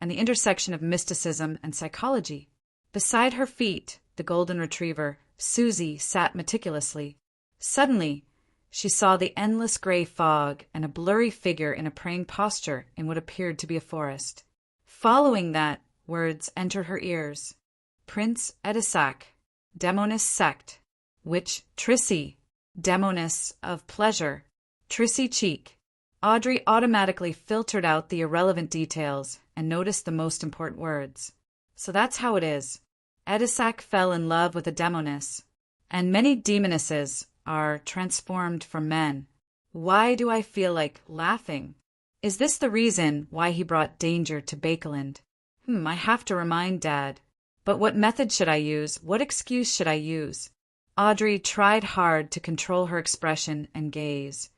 and the intersection of mysticism and psychology. Beside her feet, the golden retriever, Susie, sat meticulously. Suddenly, she saw the endless gray fog and a blurry figure in a praying posture in what appeared to be a forest. Following that, words entered her ears. Prince Edisac, Demoness Sect, Witch Trissy, Demoness of Pleasure, Trissy Cheek. Audrey automatically filtered out the irrelevant details and noticed the most important words. So that's how it is. Edisac fell in love with a demoness, and many demonesses are transformed from men. Why do I feel like laughing? Is this the reason why he brought danger to Bakeland? I have to remind Dad. But what method should I use? What excuse should I use? Audrey tried hard to control her expression and gaze,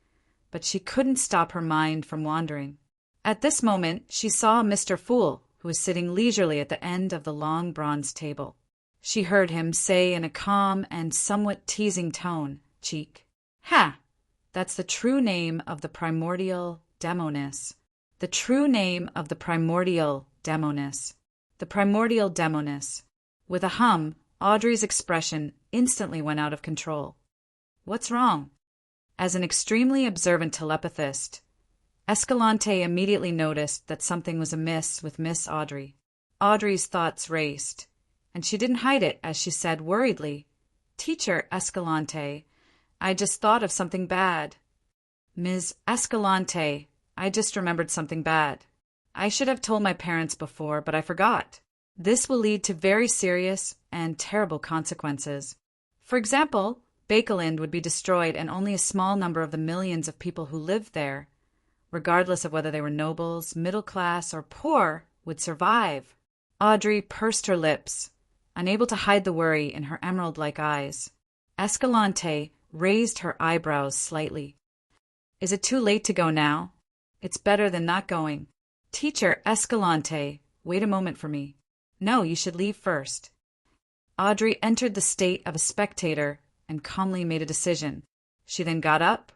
but she couldn't stop her mind from wandering. At this moment, she saw Mr. Fool, who was sitting leisurely at the end of the long bronze table. She heard him say in a calm and somewhat teasing tone, "Cheek. Ha! That's the true name of the primordial demoness. The true name of the primordial demoness. The primordial demoness." With a hum, Audrey's expression instantly went out of control. What's wrong? As an extremely observant telepathist, Escalante immediately noticed that something was amiss with Miss Audrey. Audrey's thoughts raced, and she didn't hide it as she said worriedly, "Teacher Escalante, I just thought of something bad." "Ms. Escalante, I just remembered something bad. I should have told my parents before, but I forgot. This will lead to very serious and terrible consequences. For example, Bakeland would be destroyed and only a small number of the millions of people who lived there, regardless of whether they were nobles, middle class, or poor, would survive." Audrey pursed her lips, unable to hide the worry in her emerald-like eyes. Escalante raised her eyebrows slightly. "Is it too late to go now? It's better than not going. Teacher Escalante, wait a moment for me. No, you should leave first." Audrey entered the state of a spectator and calmly made a decision. She then got up,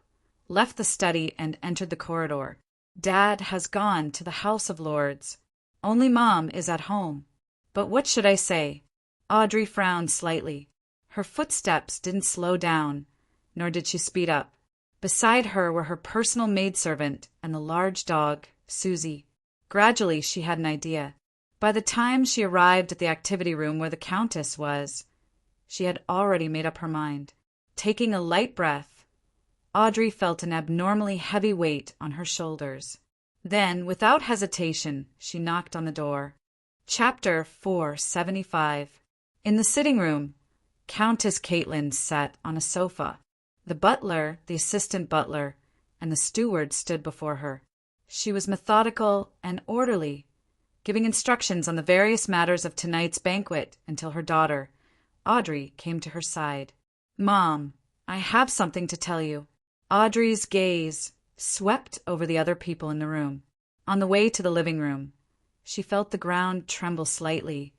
left the study, and entered the corridor. Dad has gone to the House of Lords. Only Mom is at home. But what should I say? Audrey frowned slightly. Her footsteps didn't slow down, nor did she speed up. Beside her were her personal maidservant and the large dog, Susie. Gradually, she had an idea. By the time she arrived at the activity room where the Countess was, she had already made up her mind. Taking a light breath, Audrey felt an abnormally heavy weight on her shoulders. Then, without hesitation, she knocked on the door. Chapter 475. In the sitting room, Countess Caitlin sat on a sofa. The butler, the assistant butler, and the steward stood before her. She was methodical and orderly, giving instructions on the various matters of tonight's banquet until her daughter, Audrey, came to her side. "Mom, I have something to tell you." Audrey's gaze swept over the other people in the room. On the way to the living room, she felt the ground tremble slightly,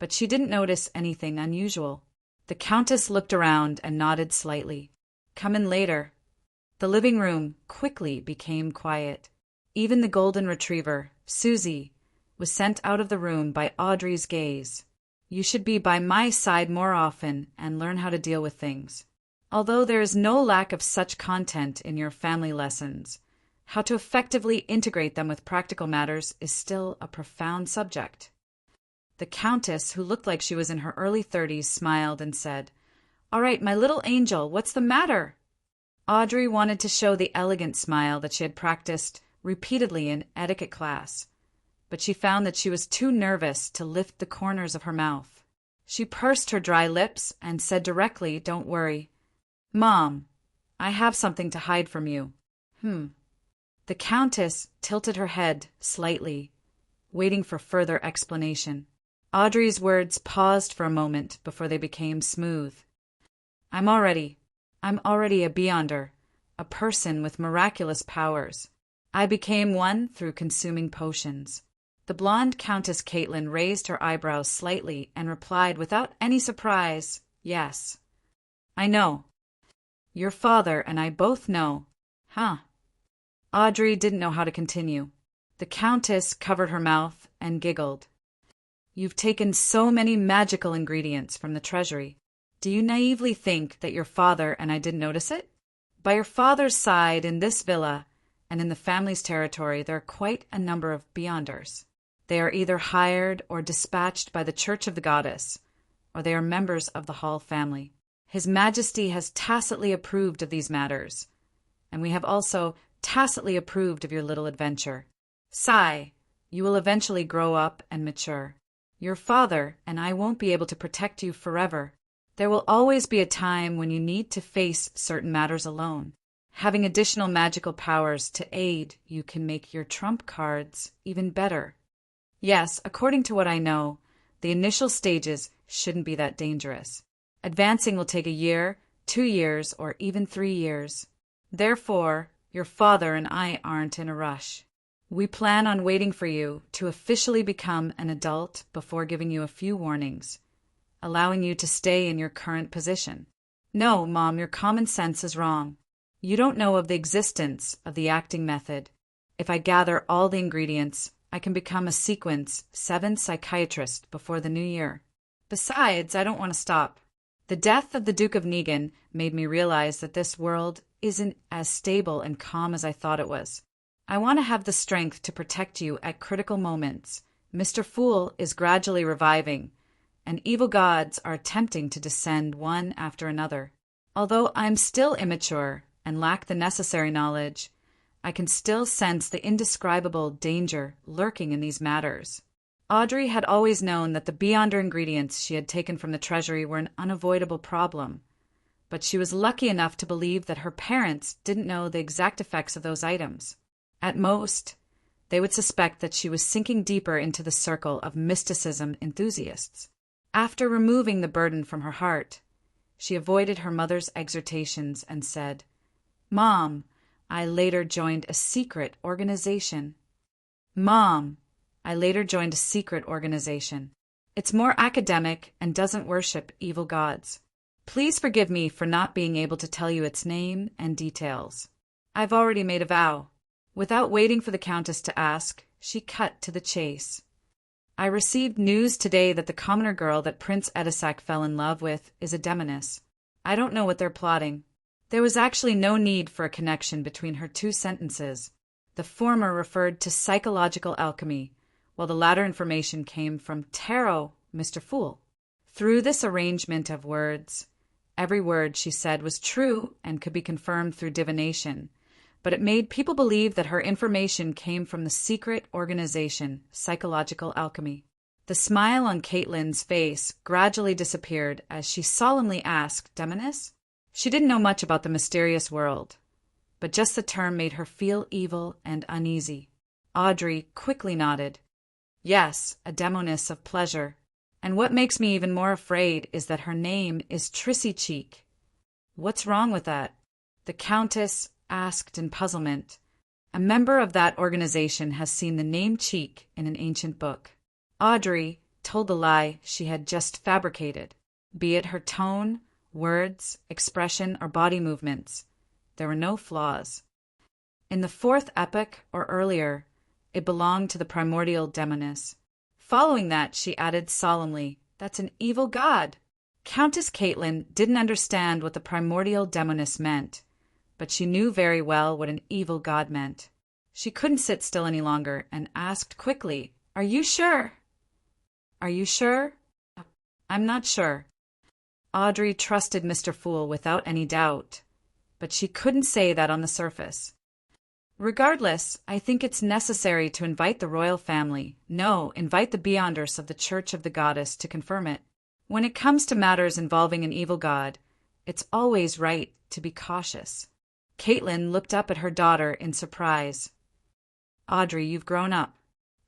but she didn't notice anything unusual. The Countess looked around and nodded slightly. "Come in later." The living room quickly became quiet. Even the golden retriever, Susie, was sent out of the room by Audrey's gaze. You should be by my side more often and learn how to deal with things. Although there is no lack of such content in your family lessons, how to effectively integrate them with practical matters is still a profound subject. The Countess, who looked like she was in her early 30s, smiled and said, "All right, my little angel, what's the matter?" Audrey wanted to show the elegant smile that she had practiced repeatedly in etiquette class, but she found that she was too nervous to lift the corners of her mouth. She pursed her dry lips and said directly, "Don't worry. Mom, I have something to hide from you." The Countess tilted her head slightly, waiting for further explanation. Audrey's words paused for a moment before they became smooth. I'm already a Beyonder, a person with miraculous powers. I became one through consuming potions." The blonde Countess Caitlin raised her eyebrows slightly and replied without any surprise, "Yes. I know. Your father and I both know." Audrey didn't know how to continue. The Countess covered her mouth and giggled. "You've taken so many magical ingredients from the treasury. Do you naively think that your father and I didn't notice it? By your father's side in this villa and in the family's territory there are quite a number of Beyonders. They are either hired or dispatched by the Church of the Goddess, or they are members of the Hall family. His Majesty has tacitly approved of these matters, and we have also tacitly approved of your little adventure. Sigh, you will eventually grow up and mature. Your father and I won't be able to protect you forever. There will always be a time when you need to face certain matters alone. Having additional magical powers to aid you can make your trump cards even better. Yes, according to what I know, the initial stages shouldn't be that dangerous. Advancing will take a year, 2 years, or even 3 years. Therefore, your father and I aren't in a rush. We plan on waiting for you to officially become an adult before giving you a few warnings, allowing you to stay in your current position. No, Mom, your common sense is wrong. You don't know of the existence of the acting method. If I gather all the ingredients, I can become a sequence 7 psychiatrist before the new year. Besides, I don't want to stop. The death of the Duke of Negan made me realize that this world isn't as stable and calm as I thought it was. I want to have the strength to protect you at critical moments. Mr. Fool is gradually reviving, and evil gods are attempting to descend one after another. Although I'm still immature and lack the necessary knowledge, I can still sense the indescribable danger lurking in these matters. Audrey had always known that the Beyonder ingredients she had taken from the treasury were an unavoidable problem, but she was lucky enough to believe that her parents didn't know the exact effects of those items. At most, they would suspect that she was sinking deeper into the circle of mysticism enthusiasts. After removing the burden from her heart, she avoided her mother's exhortations and said, "Mom, I later joined a secret organization." It's more academic and doesn't worship evil gods. Please forgive me for not being able to tell you its name and details. I've already made a vow." Without waiting for the Countess to ask, she cut to the chase. "I received news today that the commoner girl that Prince Edisac fell in love with is a demoness. I don't know what they're plotting." There was actually no need for a connection between her 2 sentences. The former referred to psychological alchemy, while the latter information came from tarot, Mr. Fool. Through this arrangement of words, every word she said was true and could be confirmed through divination, but it made people believe that her information came from the secret organization, Psychological Alchemy. The smile on Caitlin's face gradually disappeared as she solemnly asked, "Demoness?" She didn't know much about the mysterious world, but just the term made her feel evil and uneasy. Audrey quickly nodded. "Yes, a demoness of pleasure. And what makes me even more afraid is that her name is Trissy Cheek." "What's wrong with that?" the Countess asked in puzzlement. "A member of that organization has seen the name Cheek in an ancient book." Audrey told the lie she had just fabricated, be it her tone, words, expression, or body movements. There were no flaws. In the fourth epoch, or earlier, it belonged to the primordial demoness. Following that, she added solemnly, "That's an evil god." Countess Caitlin didn't understand what the primordial demoness meant, but she knew very well what an evil god meant. She couldn't sit still any longer and asked quickly, "Are you sure?" "Are you sure?" "I'm not sure." Audrey trusted Mr. Fool without any doubt, but she couldn't say that on the surface. "Regardless, I think it's necessary to invite the royal family, invite the Beyonders of the Church of the Goddess to confirm it. When it comes to matters involving an evil god, it's always right to be cautious." Caitlin looked up at her daughter in surprise. "Audrey, you've grown up."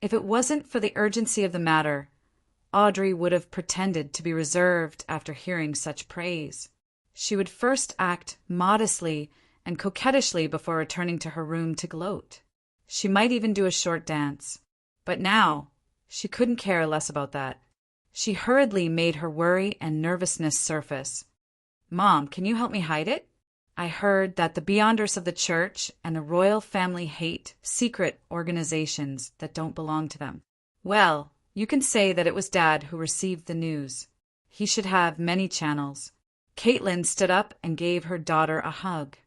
If it wasn't for the urgency of the matter, Audrey would have pretended to be reserved after hearing such praise. She would first act modestly and coquettishly before returning to her room to gloat. She might even do a short dance. But now, she couldn't care less about that. She hurriedly made her worry and nervousness surface. "Mom, can you help me hide it? I heard that the Beyonders of the Church and the royal family hate secret organizations that don't belong to them." "Well, you can say that it was Dad who received the news. He should have many channels." Caitlin stood up and gave her daughter a hug.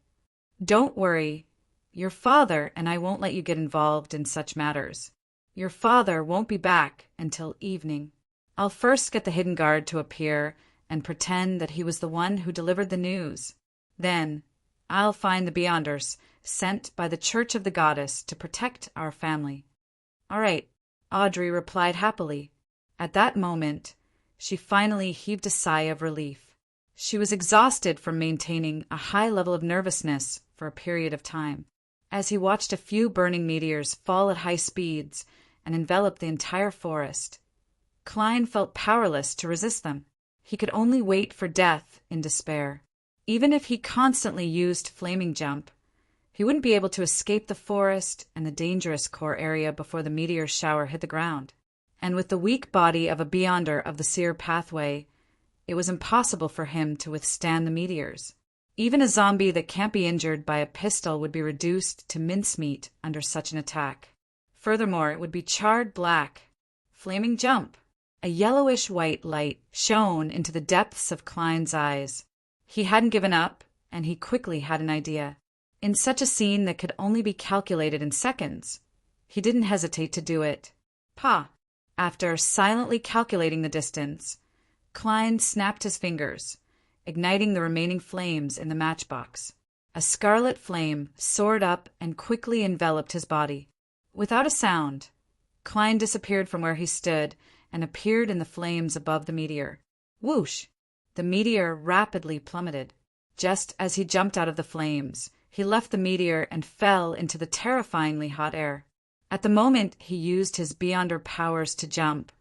"Don't worry. Your father and I won't let you get involved in such matters. Your father won't be back until evening. I'll first get the hidden guard to appear and pretend that he was the one who delivered the news. Then, I'll find the Beyonders sent by the Church of the Goddess to protect our family." "All right," Audrey replied happily. At that moment, she finally heaved a sigh of relief. She was exhausted from maintaining a high level of nervousness for a period of time. As he watched a few burning meteors fall at high speeds and envelop the entire forest, Klein felt powerless to resist them. He could only wait for death in despair. Even if he constantly used flaming jump, he wouldn't be able to escape the forest and the dangerous core area before the meteor shower hit the ground. And with the weak body of a Beyonder of the Seer pathway, it was impossible for him to withstand the meteors. Even a zombie that can't be injured by a pistol would be reduced to mincemeat under such an attack. Furthermore, it would be charred black. Flaming jump. A yellowish-white light shone into the depths of Klein's eyes. He hadn't given up, and he quickly had an idea. In such a scene that could only be calculated in seconds, he didn't hesitate to do it. "Pa!" After silently calculating the distance, Klein snapped his fingers, igniting the remaining flames in the matchbox. A scarlet flame soared up and quickly enveloped his body. Without a sound, Klein disappeared from where he stood and appeared in the flames above the meteor. Whoosh! The meteor rapidly plummeted. Just as he jumped out of the flames, he left the meteor and fell into the terrifyingly hot air. At the moment he used his Beyonder powers to jump,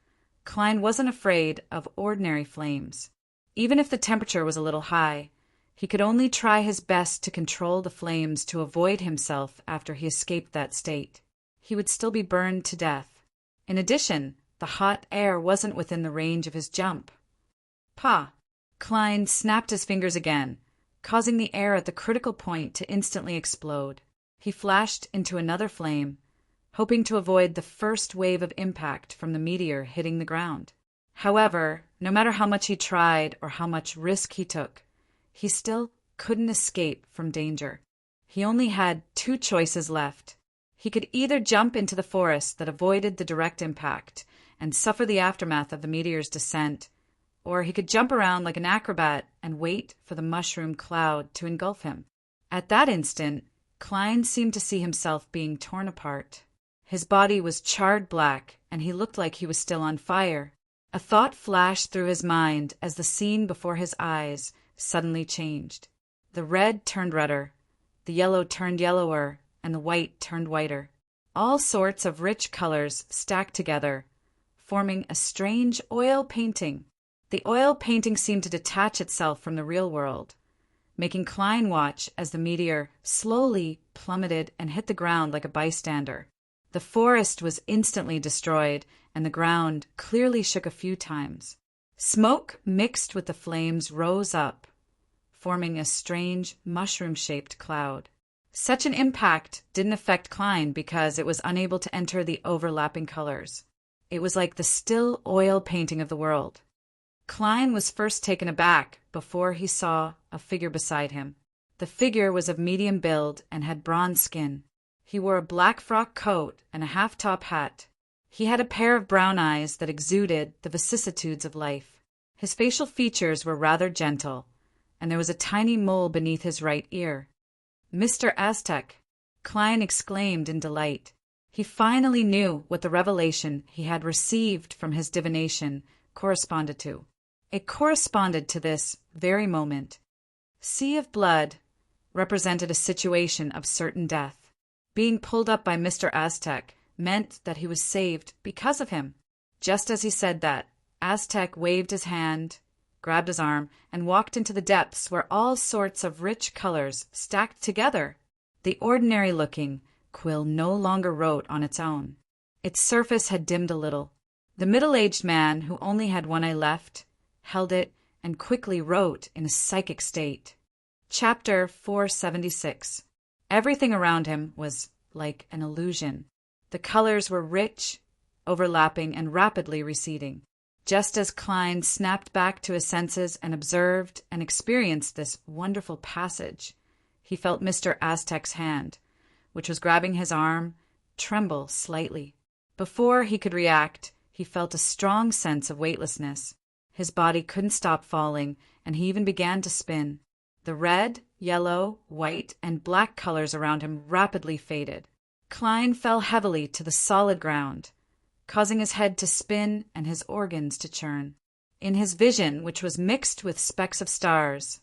Klein wasn't afraid of ordinary flames. Even if the temperature was a little high, he could only try his best to control the flames to avoid himself after he escaped that state. He would still be burned to death. In addition, the hot air wasn't within the range of his jump. "Pa!" Klein snapped his fingers again, causing the air at the critical point to instantly explode. He flashed into another flame, hoping to avoid the first wave of impact from the meteor hitting the ground. However, no matter how much he tried or how much risk he took, he still couldn't escape from danger. He only had two choices left. He could either jump into the forest that avoided the direct impact and suffer the aftermath of the meteor's descent, or he could jump around like an acrobat and wait for the mushroom cloud to engulf him. At that instant, Klein seemed to see himself being torn apart. His body was charred black, and he looked like he was still on fire. A thought flashed through his mind as the scene before his eyes suddenly changed. The red turned redder, the yellow turned yellower, and the white turned whiter. All sorts of rich colors stacked together, forming a strange oil painting. The oil painting seemed to detach itself from the real world, making Klein watch as the meteor slowly plummeted and hit the ground like a bystander. The forest was instantly destroyed, and the ground clearly shook a few times. Smoke mixed with the flames rose up, forming a strange mushroom-shaped cloud. Such an impact didn't affect Klein because it was unable to enter the overlapping colors. It was like the still oil painting of the world. Klein was first taken aback before he saw a figure beside him. The figure was of medium build and had bronze skin. He wore a black frock coat and a half-top hat. He had a pair of brown eyes that exuded the vicissitudes of life. His facial features were rather gentle, and there was a tiny mole beneath his right ear. "Mr. Aztec!" Klein exclaimed in delight. He finally knew what the revelation he had received from his divination corresponded to. It corresponded to this very moment. Sea of Blood represented a situation of certain death. Being pulled up by Mr. Aztec meant that he was saved because of him. Just as he said that, Aztec waved his hand, grabbed his arm, and walked into the depths where all sorts of rich colors stacked together. The ordinary-looking quill no longer wrote on its own. Its surface had dimmed a little. The middle-aged man, who only had one eye left, held it and quickly wrote in a psychic state. Chapter 476. Everything around him was like an illusion. The colors were rich, overlapping, and rapidly receding. Just as Klein snapped back to his senses and observed and experienced this wonderful passage, he felt Mr. Aztec's hand, which was grabbing his arm, tremble slightly. Before he could react, he felt a strong sense of weightlessness. His body couldn't stop falling, and he even began to spin. The red, yellow, white, and black colors around him rapidly faded. Klein fell heavily to the solid ground, causing his head to spin and his organs to churn. In his vision, which was mixed with specks of stars,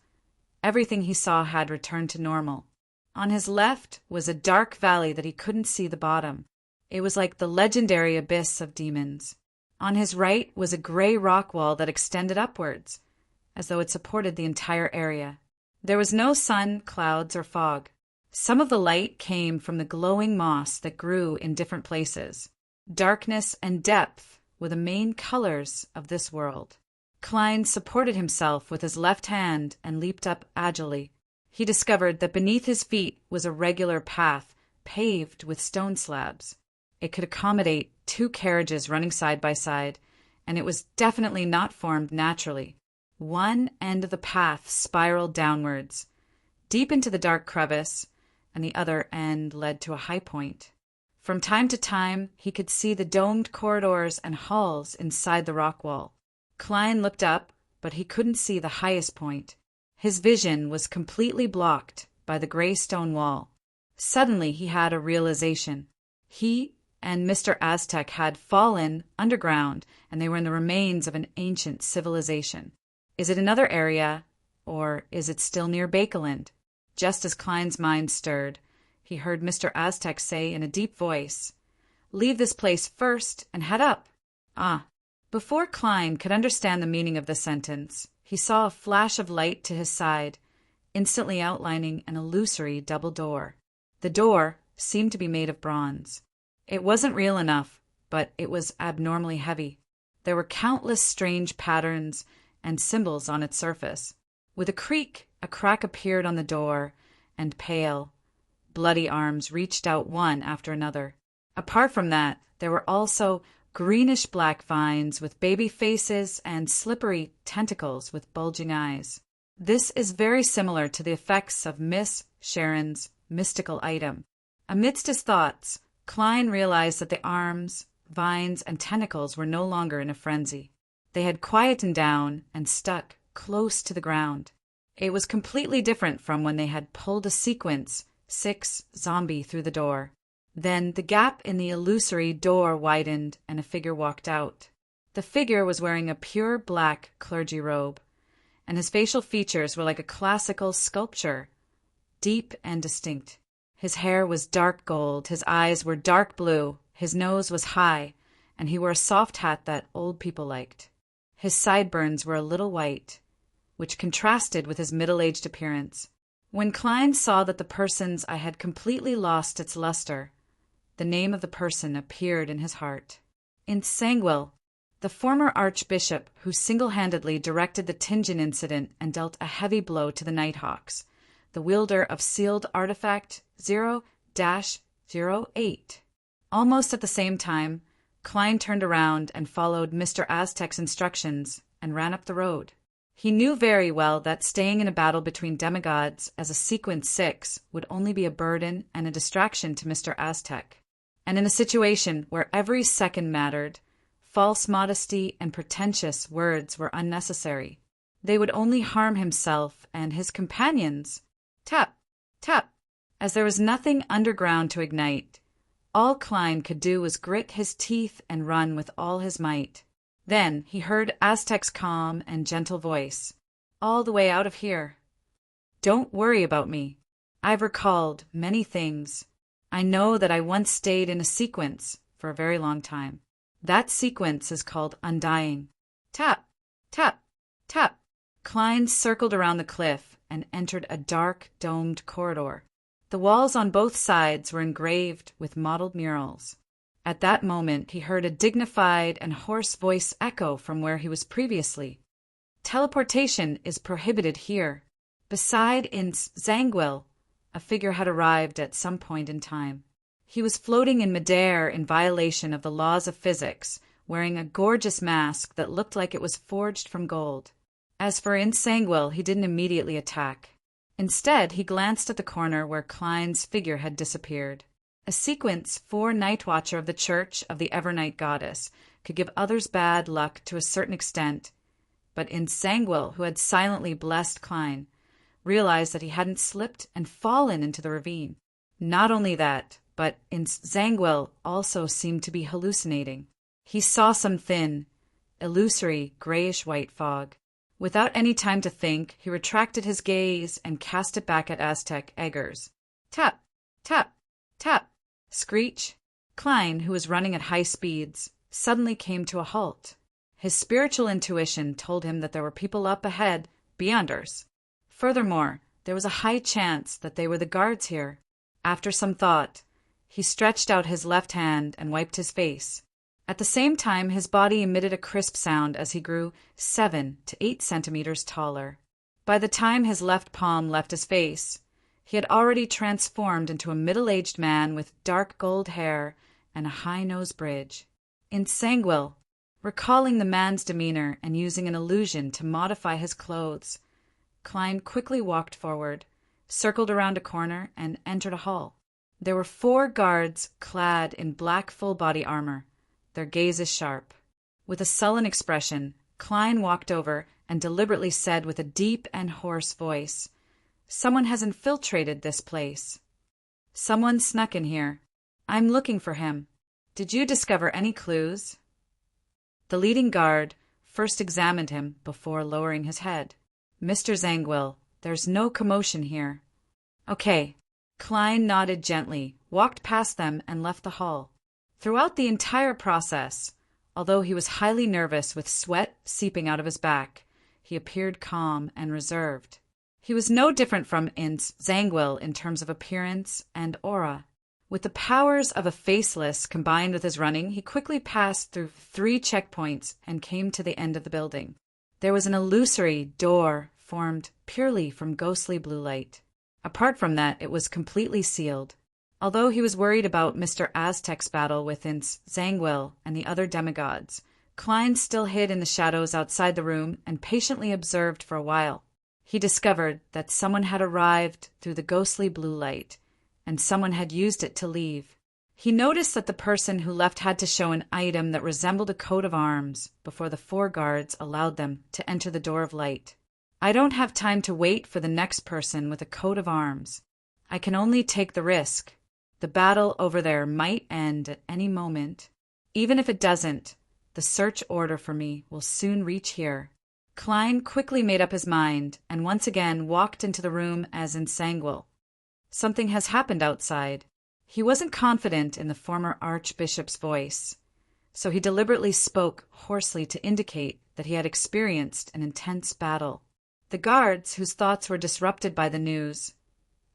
everything he saw had returned to normal. On his left was a dark valley that he couldn't see the bottom. It was like the legendary abyss of demons. On his right was a gray rock wall that extended upwards, as though it supported the entire area. There was no sun, clouds, or fog. Some of the light came from the glowing moss that grew in different places. Darkness and depth were the main colors of this world. Klein supported himself with his left hand and leaped up agilely. He discovered that beneath his feet was a regular path paved with stone slabs. It could accommodate 2 carriages running side by side, and it was definitely not formed naturally. One end of the path spiraled downwards, deep into the dark crevice, and the other end led to a high point. From time to time, he could see the domed corridors and halls inside the rock wall. Klein looked up, but he couldn't see the highest point. His vision was completely blocked by the gray stone wall. Suddenly, he had a realization. He and Mr. Aztec had fallen underground, and they were in the remains of an ancient civilization. Is it another area, or is it still near Bakeland? Just as Klein's mind stirred, he heard Mr. Aztec say in a deep voice, "Leave this place first and head up." Before Klein could understand the meaning of the sentence, he saw a flash of light to his side, instantly outlining an illusory double door. The door seemed to be made of bronze. It wasn't real enough, but it was abnormally heavy. There were countless strange patterns and symbols on its surface. With a creak, a crack appeared on the door, and pale, bloody arms reached out one after another. Apart from that, there were also greenish-black vines with baby faces and slippery tentacles with bulging eyes. This is very similar to the effects of Miss Sharon's mystical item. Amidst his thoughts, Klein realized that the arms, vines, and tentacles were no longer in a frenzy. They had quietened down and stuck close to the ground. It was completely different from when they had pulled a sequence 6 zombie through the door. Then the gap in the illusory door widened and a figure walked out. The figure was wearing a pure black clergy robe, and his facial features were like a classical sculpture, deep and distinct. His hair was dark gold, his eyes were dark blue, his nose was high, and he wore a soft hat that old people liked. His sideburns were a little white, which contrasted with his middle-aged appearance. When Klein saw that the person's eye had completely lost its luster, the name of the person appeared in his heart. In Sangwell, the former archbishop who single-handedly directed the Tingen incident and dealt a heavy blow to the Nighthawks, the wielder of sealed artifact 0-08. Almost at the same time, Klein turned around and followed Mr. Aztec's instructions and ran up the road. He knew very well that staying in a battle between demigods as a sequence 6 would only be a burden and a distraction to Mr. Aztec. And in a situation where every second mattered, false modesty and pretentious words were unnecessary. They would only harm himself and his companions. Tap, tap. As there was nothing underground to ignite, all Klein could do was grit his teeth and run with all his might. Then he heard Aztec's calm and gentle voice, all the way out of here. Don't worry about me. I've recalled many things. I know that I once stayed in a sequence for a very long time. That sequence is called undying. Tap, tap, tap. Klein circled around the cliff and entered a dark, domed corridor. The walls on both sides were engraved with mottled murals. At that moment, he heard a dignified and hoarse voice echo from where he was previously. Teleportation is prohibited here. Beside in Zangwill, a figure had arrived at some point in time. He was floating in midair in violation of the laws of physics, wearing a gorgeous mask that looked like it was forged from gold. As for Insangwil, he didn't immediately attack. Instead, he glanced at the corner where Klein's figure had disappeared. A sequence 4 Night Watcher of the Church of the Evernight Goddess could give others bad luck to a certain extent, but Insangwil, who had silently blessed Klein, realized that he hadn't slipped and fallen into the ravine. Not only that, but Insangwil also seemed to be hallucinating. He saw some thin, illusory, grayish-white fog. Without any time to think, he retracted his gaze and cast it back at Aztec Eggers. Tap, tap, tap. Screech. Klein, who was running at high speeds, suddenly came to a halt. His spiritual intuition told him that there were people up ahead, beyonders. Furthermore, there was a high chance that they were the guards here. After some thought, he stretched out his left hand and wiped his face. At the same time, his body emitted a crisp sound as he grew 7 to 8 centimeters taller. By the time his left palm left his face, he had already transformed into a middle-aged man with dark gold hair and a high-nose bridge. Insangwil, recalling the man's demeanor and using an illusion to modify his clothes, Klein quickly walked forward, circled around a corner, and entered a hall. There were 4 guards clad in black full-body armor, their gazes sharp. With a sullen expression, Klein walked over and deliberately said with a deep and hoarse voice, "Someone has infiltrated this place. Someone snuck in here. I'm looking for him. Did you discover any clues?" The leading guard first examined him before lowering his head. "Mr. Zangwill, there's no commotion here." "Okay." Klein nodded gently, walked past them, and left the hall. Throughout the entire process, although he was highly nervous with sweat seeping out of his back, he appeared calm and reserved. He was no different from Zangwill in terms of appearance and aura. With the powers of a faceless combined with his running, he quickly passed through 3 checkpoints and came to the end of the building. There was an illusory door formed purely from ghostly blue light. Apart from that, it was completely sealed. Although he was worried about Mr. Aztec's battle with Zangwill and the other demigods, Klein still hid in the shadows outside the room and patiently observed for a while. He discovered that someone had arrived through the ghostly blue light, and someone had used it to leave. He noticed that the person who left had to show an item that resembled a coat of arms before the 4 guards allowed them to enter the door of light. "I don't have time to wait for the next person with a coat of arms. I can only take the risk. The battle over there might end at any moment. Even if it doesn't, the search order for me will soon reach here." Klein quickly made up his mind and once again walked into the room as Insangwil. Something has happened outside. He wasn't confident in the former archbishop's voice, so he deliberately spoke hoarsely to indicate that he had experienced an intense battle. The guards, whose thoughts were disrupted by the news,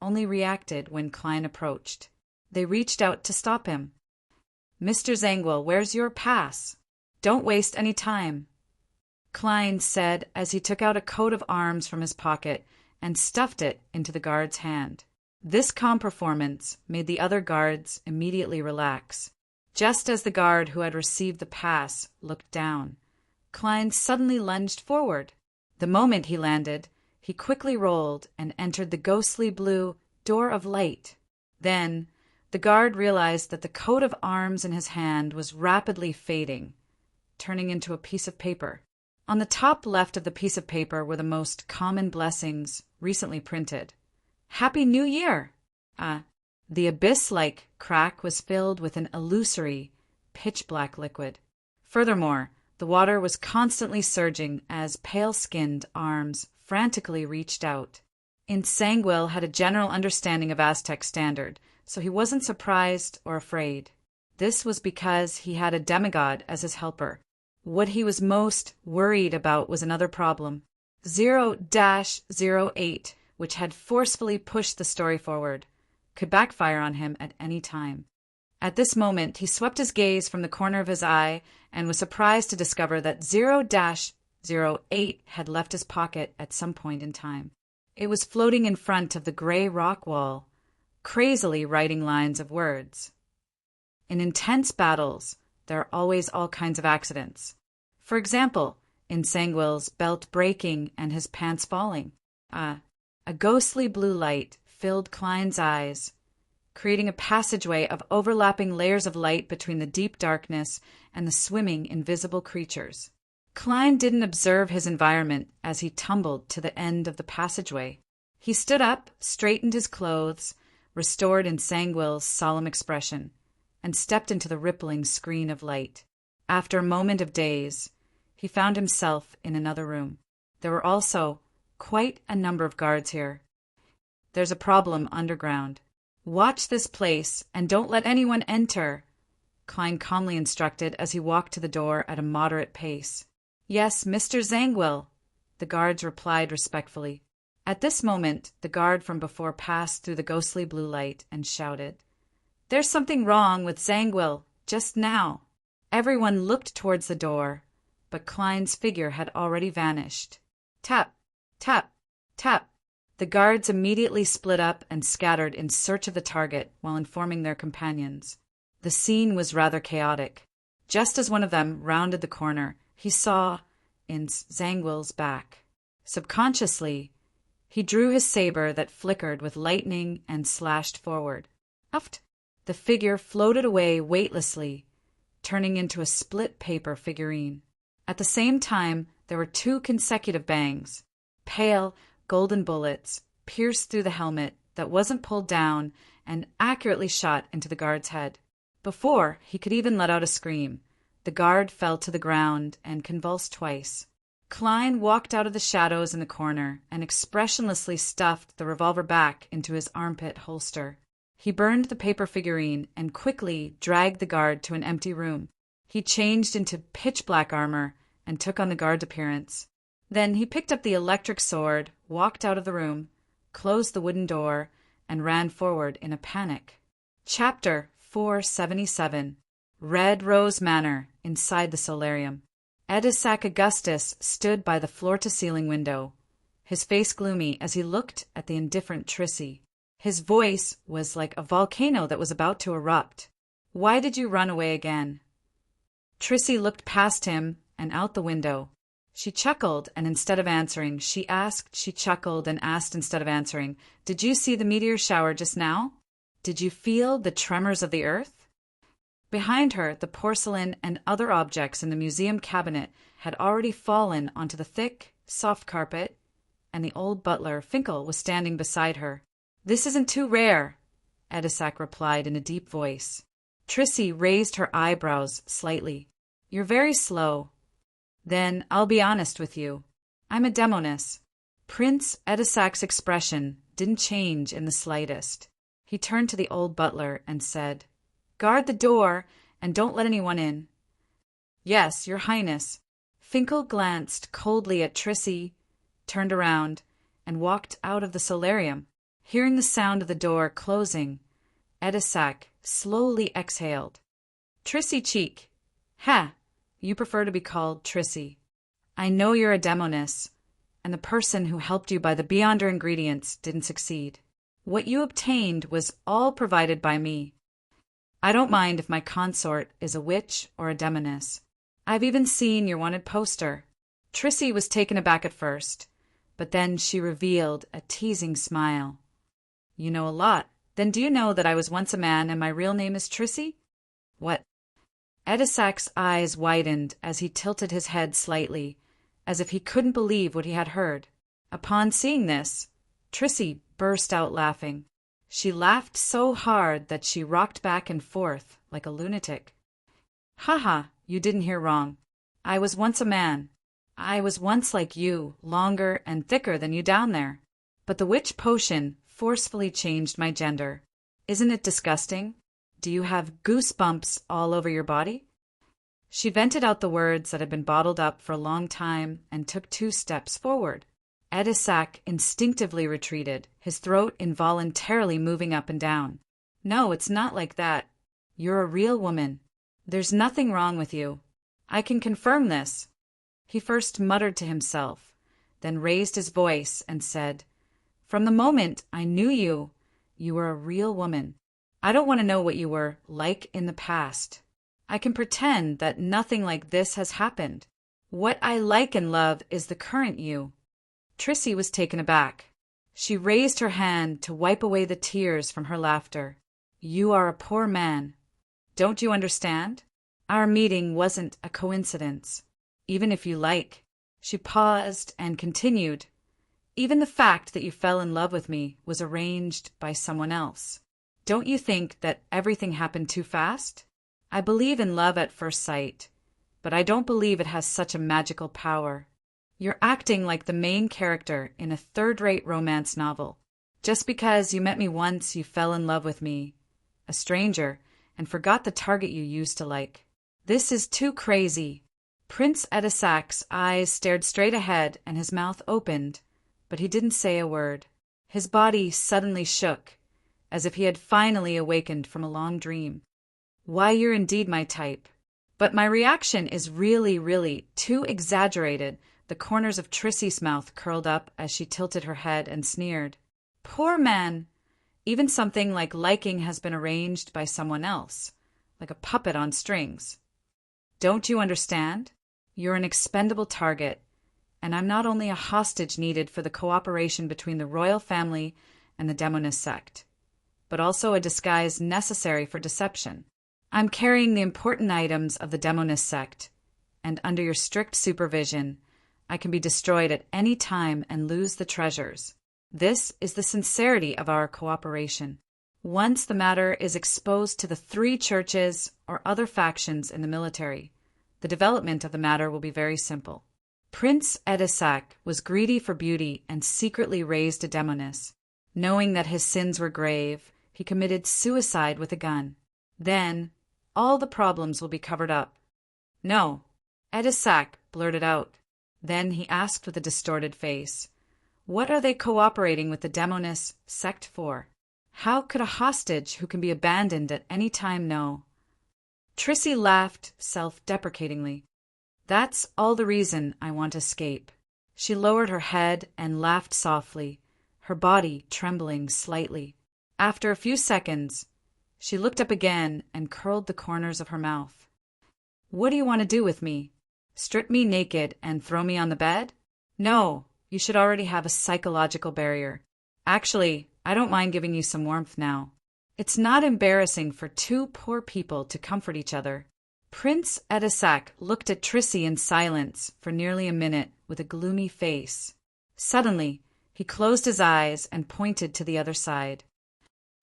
only reacted when Klein approached. They reached out to stop him. "Mr. Zangwill, where's your pass? Don't waste any time," Klein said as he took out a coat of arms from his pocket and stuffed it into the guard's hand. This calm performance made the other guards immediately relax. Just as the guard who had received the pass looked down, Klein suddenly lunged forward. The moment he landed, he quickly rolled and entered the ghostly blue door of light. Then, the guard realized that the coat of arms in his hand was rapidly fading, turning into a piece of paper. On the top left of the piece of paper were the most common blessings recently printed. Happy New Year! The abyss-like crack was filled with an illusory, pitch-black liquid. Furthermore, the water was constantly surging as pale-skinned arms frantically reached out. Insanguil had a general understanding of Aztec standard, so he wasn't surprised or afraid. This was because he had a demigod as his helper. What he was most worried about was another problem. 0-08, which had forcefully pushed the story forward, could backfire on him at any time. At this moment, he swept his gaze from the corner of his eye and was surprised to discover that 0-08 had left his pocket at some point in time. It was floating in front of the gray rock wall, crazily writing lines of words. In intense battles, there are always all kinds of accidents. For example, Insanguil's belt breaking and his pants falling. A ghostly blue light filled Klein's eyes, creating a passageway of overlapping layers of light between the deep darkness and the swimming invisible creatures. Klein didn't observe his environment as he tumbled to the end of the passageway. He stood up, straightened his clothes, restored Insanguil's solemn expression, and stepped into the rippling screen of light. After a moment of daze, he found himself in another room. There were also quite a number of guards here. There's a problem underground. Watch this place and don't let anyone enter, Klein calmly instructed as he walked to the door at a moderate pace. Yes, Mr. Zangwill, the guards replied respectfully. At this moment, the guard from before passed through the ghostly blue light and shouted, There's something wrong with Zangwill, just now. Everyone looked towards the door, but Klein's figure had already vanished. Tap, tap, tap. The guards immediately split up and scattered in search of the target while informing their companions. The scene was rather chaotic. Just as one of them rounded the corner, he saw Zangwill's back. Subconsciously, he drew his saber that flickered with lightning and slashed forward. Uft! The figure floated away weightlessly, turning into a split paper figurine. At the same time, there were two consecutive bangs. Pale, golden bullets pierced through the helmet that wasn't pulled down and accurately shot into the guard's head. Before he could even let out a scream, the guard fell to the ground and convulsed twice. Klein walked out of the shadows in the corner and expressionlessly stuffed the revolver back into his armpit holster. He burned the paper figurine and quickly dragged the guard to an empty room. He changed into pitch-black armor and took on the guard's appearance. Then he picked up the electric sword, walked out of the room, closed the wooden door, and ran forward in a panic. Chapter 477. Red Rose Manor, inside the solarium. Edisac Augustus stood by the floor-to-ceiling window, his face gloomy as he looked at the indifferent Trissy. His voice was like a volcano that was about to erupt. Why did you run away again? Trissy looked past him and out the window. She chuckled, and instead of answering, she asked. She chuckled and asked instead of answering, Did you see the meteor shower just now? Did you feel the tremors of the earth? Behind her, the porcelain and other objects in the museum cabinet had already fallen onto the thick, soft carpet, and the old butler, Finkel, was standing beside her. This isn't too rare, Edisac replied in a deep voice. Trissy raised her eyebrows slightly. You're very slow. Then I'll be honest with you. I'm a demoness. Prince Edisac's expression didn't change in the slightest. He turned to the old butler and said, Guard the door and don't let anyone in. Yes, Your Highness. Finkel glanced coldly at Trissy, turned around, and walked out of the solarium. Hearing the sound of the door closing, Edisac slowly exhaled. Trissy cheek. Ha! You prefer to be called Trissy. I know you're a demoness, and the person who helped you by the beyonder ingredients didn't succeed. What you obtained was all provided by me. I don't mind if my consort is a witch or a demoness. I've even seen your wanted poster." Trissy was taken aback at first, but then she revealed a teasing smile. "You know a lot. Then do you know that I was once a man and my real name is Trissy?" "What?" Edisac's eyes widened as he tilted his head slightly, as if he couldn't believe what he had heard. Upon seeing this, Trissy burst out laughing. She laughed so hard that she rocked back and forth like a lunatic. "Ha, you didn't hear wrong. I was once a man. I was once like you, longer and thicker than you down there. But the witch potion forcefully changed my gender. Isn't it disgusting? Do you have goosebumps all over your body?" She vented out the words that had been bottled up for a long time and took 2 steps forward. Edisac instinctively retreated, his throat involuntarily moving up and down. "No, it's not like that. You're a real woman. There's nothing wrong with you. I can confirm this." He first muttered to himself, then raised his voice and said, "From the moment I knew you, you were a real woman. I don't want to know what you were like in the past. I can pretend that nothing like this has happened. What I like and love is the current you." Trissy was taken aback. She raised her hand to wipe away the tears from her laughter. "You are a poor man. Don't you understand? Our meeting wasn't a coincidence. Even if you like." She paused and continued, "Even the fact that you fell in love with me was arranged by someone else. Don't you think that everything happened too fast? I believe in love at first sight, but I don't believe it has such a magical power. You're acting like the main character in a third-rate romance novel. Just because you met me once, you fell in love with me, a stranger, and forgot the target you used to like. This is too crazy." Prince Edisac's eyes stared straight ahead and his mouth opened, but he didn't say a word. His body suddenly shook, as if he had finally awakened from a long dream. "Why, you're indeed my type. But my reaction is really too exaggerated." The corners of Trissy's mouth curled up as she tilted her head and sneered. "Poor man! Even something like liking has been arranged by someone else, like a puppet on strings. Don't you understand? You're an expendable target, and I'm not only a hostage needed for the cooperation between the royal family and the demoness sect, but also a disguise necessary for deception. I'm carrying the important items of the demoness sect, and under your strict supervision, I can be destroyed at any time and lose the treasures. This is the sincerity of our cooperation. Once the matter is exposed to the 3 churches or other factions in the military, the development of the matter will be very simple. Prince Edisac was greedy for beauty and secretly raised a demoness. Knowing that his sins were grave, he committed suicide with a gun. Then, all the problems will be covered up." "No," Edisac blurted out. Then he asked with a distorted face, "What are they cooperating with the demoness sect for? How could a hostage who can be abandoned at any time know?" Trissy laughed self-deprecatingly. "That's all the reason I want to escape." She lowered her head and laughed softly, her body trembling slightly. After a few seconds, she looked up again and curled the corners of her mouth. "What do you want to do with me? Strip me naked and throw me on the bed? No, you should already have a psychological barrier. Actually, I don't mind giving you some warmth now. It's not embarrassing for 2 poor people to comfort each other." Prince Edisac looked at Trissy in silence for nearly a minute with a gloomy face. Suddenly, he closed his eyes and pointed to the other side.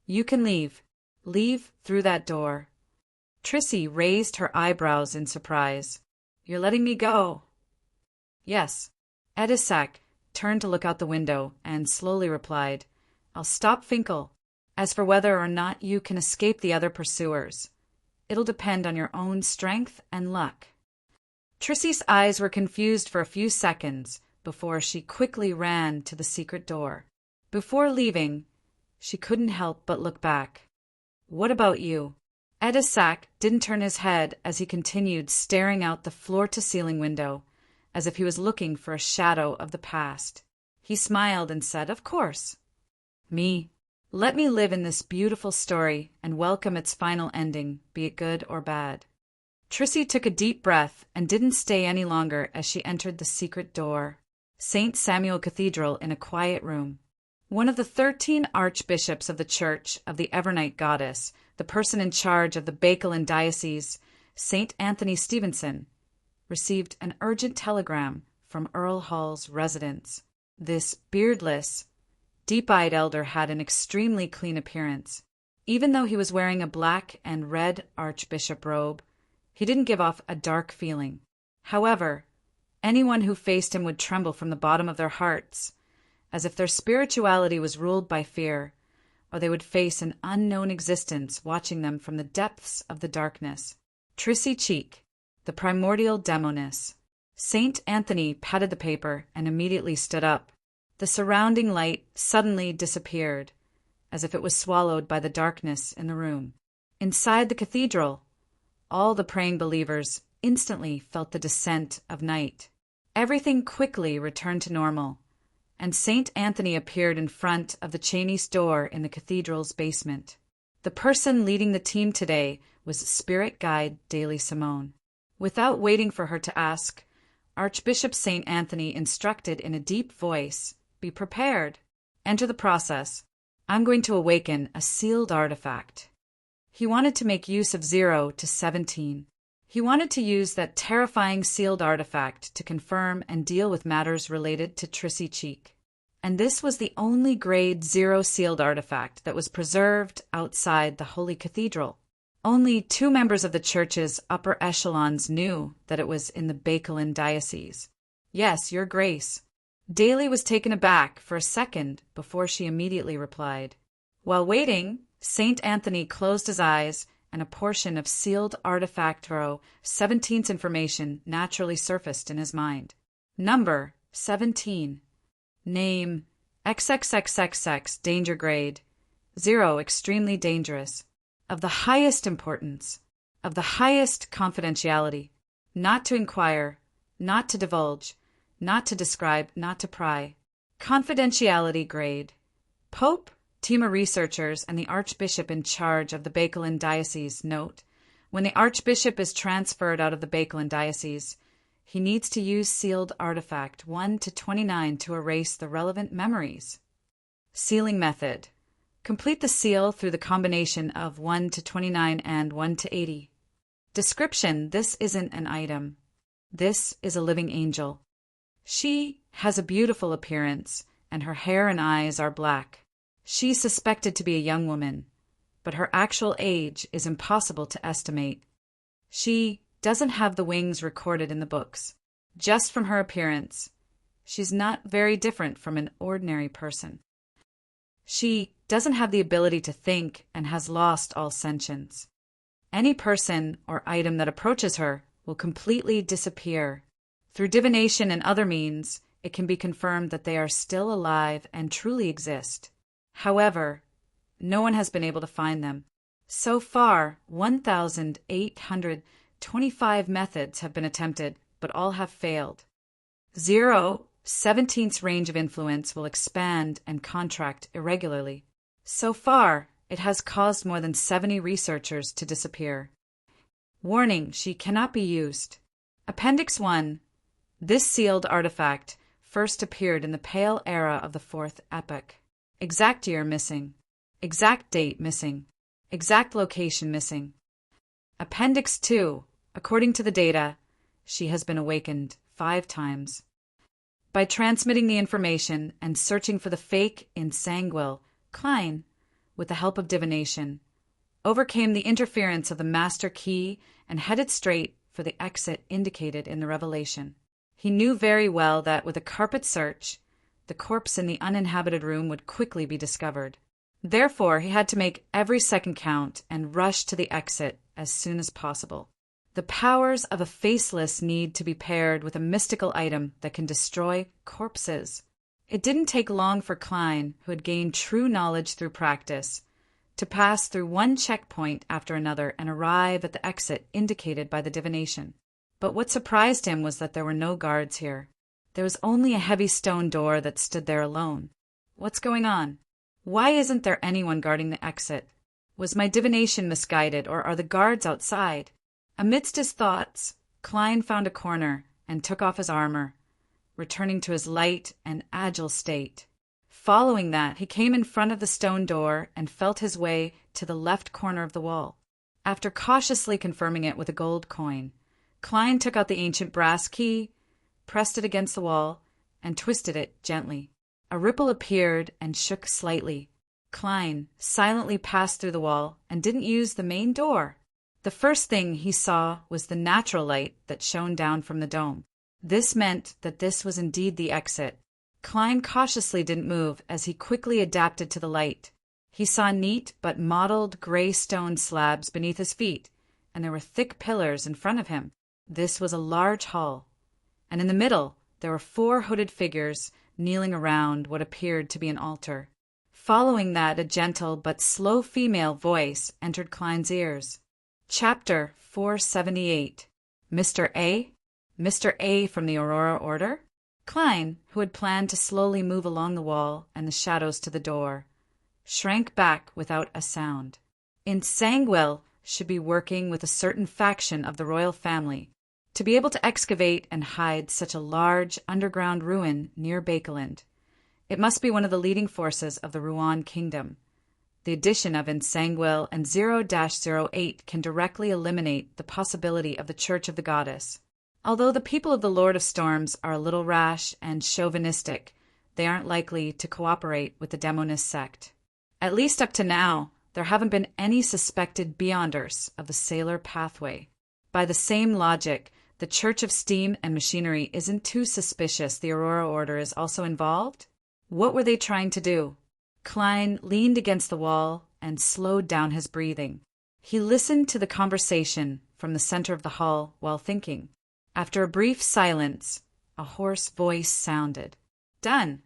"You can leave. Leave through that door." Trissy raised her eyebrows in surprise. "You're letting me go?" "Yes." Edisac turned to look out the window and slowly replied, "I'll stop Finkel. As for whether or not you can escape the other pursuers, it'll depend on your own strength and luck." Trissy's eyes were confused for a few seconds before she quickly ran to the secret door. Before leaving, she couldn't help but look back. "What about you?" Edisac didn't turn his head as he continued staring out the floor-to-ceiling window, as if he was looking for a shadow of the past. He smiled and said, "Of course." "Me?" Let me live in this beautiful story and welcome its final ending, be it good or bad. Trissy took a deep breath and didn't stay any longer as she entered the secret door. St. Samuel Cathedral in a quiet room. One of the 13 archbishops of the Church of the Evernight Goddess, the person in charge of the Bakelin Diocese, St. Anthony Stevenson, received an urgent telegram from Earl Hall's residence. This beardless, deep-eyed elder had an extremely clean appearance. Even though he was wearing a black and red archbishop robe, he didn't give off a dark feeling. However, anyone who faced him would tremble from the bottom of their hearts, as if their spirituality was ruled by fear, or they would face an unknown existence watching them from the depths of the darkness. Trissy Cheek, the primordial demoness. St. Anthony patted the paper and immediately stood up. The surrounding light suddenly disappeared, as if it was swallowed by the darkness in the room. Inside the cathedral, all the praying believers instantly felt the descent of night. Everything quickly returned to normal, and St. Anthony appeared in front of the Cheney's door in the cathedral's basement. The person leading the team today was spirit guide Daly Simone. Without waiting for her to ask, Archbishop St. Anthony instructed in a deep voice, "Be prepared. Enter the process. I'm going to awaken a sealed artifact." He wanted to make use of 0 to 17. He wanted to use that terrifying sealed artifact to confirm and deal with matters related to Trissy Cheek. And this was the only grade 0 sealed artifact that was preserved outside the Holy Cathedral. Only 2 members of the church's upper echelons knew that it was in the Bakelin Diocese. "Yes, Your Grace." Daly was taken aback for a second before she immediately replied. While waiting, St. Anthony closed his eyes, and a portion of sealed artifact row 17's information naturally surfaced in his mind. Number 17. Name XXXXX, danger grade 0, extremely dangerous. Of the highest importance, of the highest confidentiality, not to inquire, not to divulge, not to describe, not to pry. Confidentiality grade. Pope, team of researchers, and the Archbishop in charge of the Bakelin Diocese note: when the Archbishop is transferred out of the Bakelin Diocese, he needs to use sealed artifact 1 to 29 to erase the relevant memories. Sealing method. Complete the seal through the combination of 1 to 29 and 1 to 80. Description: this isn't an item. This is a living angel. She has a beautiful appearance, and her hair and eyes are black. She's suspected to be a young woman, but her actual age is impossible to estimate. She doesn't have the wings recorded in the books. Just from her appearance, she's not very different from an ordinary person. She doesn't have the ability to think and has lost all sentience. Any person or item that approaches her will completely disappear. Through divination and other means, it can be confirmed that they are still alive and truly exist. However, no one has been able to find them. So far, 1,825 methods have been attempted, but all have failed. 0/17's range of influence will expand and contract irregularly. So far, it has caused more than 70 researchers to disappear. Warning: she cannot be used. Appendix 1. This sealed artifact first appeared in the Pale Era of the 4th Epoch. Exact year missing. Exact date missing. Exact location missing. Appendix 2. According to the data, she has been awakened 5 times. By transmitting the information and searching for the fake in Sanguil, Klein, with the help of divination, overcame the interference of the master key and headed straight for the exit indicated in the revelation. He knew very well that with a carpet search, the corpse in the uninhabited room would quickly be discovered. Therefore, he had to make every second count and rush to the exit as soon as possible. The powers of a faceless need to be paired with a mystical item that can destroy corpses. It didn't take long for Klein, who had gained true knowledge through practice, to pass through one checkpoint after another and arrive at the exit indicated by the divination. But what surprised him was that there were no guards here. There was only a heavy stone door that stood there alone. What's going on? Why isn't there anyone guarding the exit? Was my divination misguided, or are the guards outside? Amidst his thoughts, Klein found a corner and took off his armor, returning to his light and agile state. Following that, he came in front of the stone door and felt his way to the left corner of the wall. After cautiously confirming it with a gold coin, Klein took out the ancient brass key, pressed it against the wall, and twisted it gently. A ripple appeared and shook slightly. Klein silently passed through the wall and didn't use the main door. The first thing he saw was the natural light that shone down from the dome. This meant that this was indeed the exit. Klein cautiously didn't move as he quickly adapted to the light. He saw neat but mottled gray stone slabs beneath his feet, and there were thick pillars in front of him. This was a large hall, and in the middle there were 4 hooded figures kneeling around what appeared to be an altar. Following that, a gentle but slow female voice entered Klein's ears. Chapter 478. Mr. A? Mr. A from the Aurora Order? Klein, who had planned to slowly move along the wall and the shadows to the door, shrank back without a sound. In Sangwell should be working with a certain faction of the royal family. To be able to excavate and hide such a large underground ruin near Bakeland, it must be one of the leading forces of the Ruan Kingdom. The addition of Nsangwell and 0-08 can directly eliminate the possibility of the Church of the Goddess. Although the people of the Lord of Storms are a little rash and chauvinistic, they aren't likely to cooperate with the Demonist sect. At least up to now, there haven't been any suspected Beyonders of the Sailor Pathway. By the same logic, the Church of Steam and Machinery isn't too suspicious the Aurora Order is also involved. What were they trying to do? Klein leaned against the wall and slowed down his breathing. He listened to the conversation from the center of the hall while thinking. After a brief silence, a hoarse voice sounded. Done.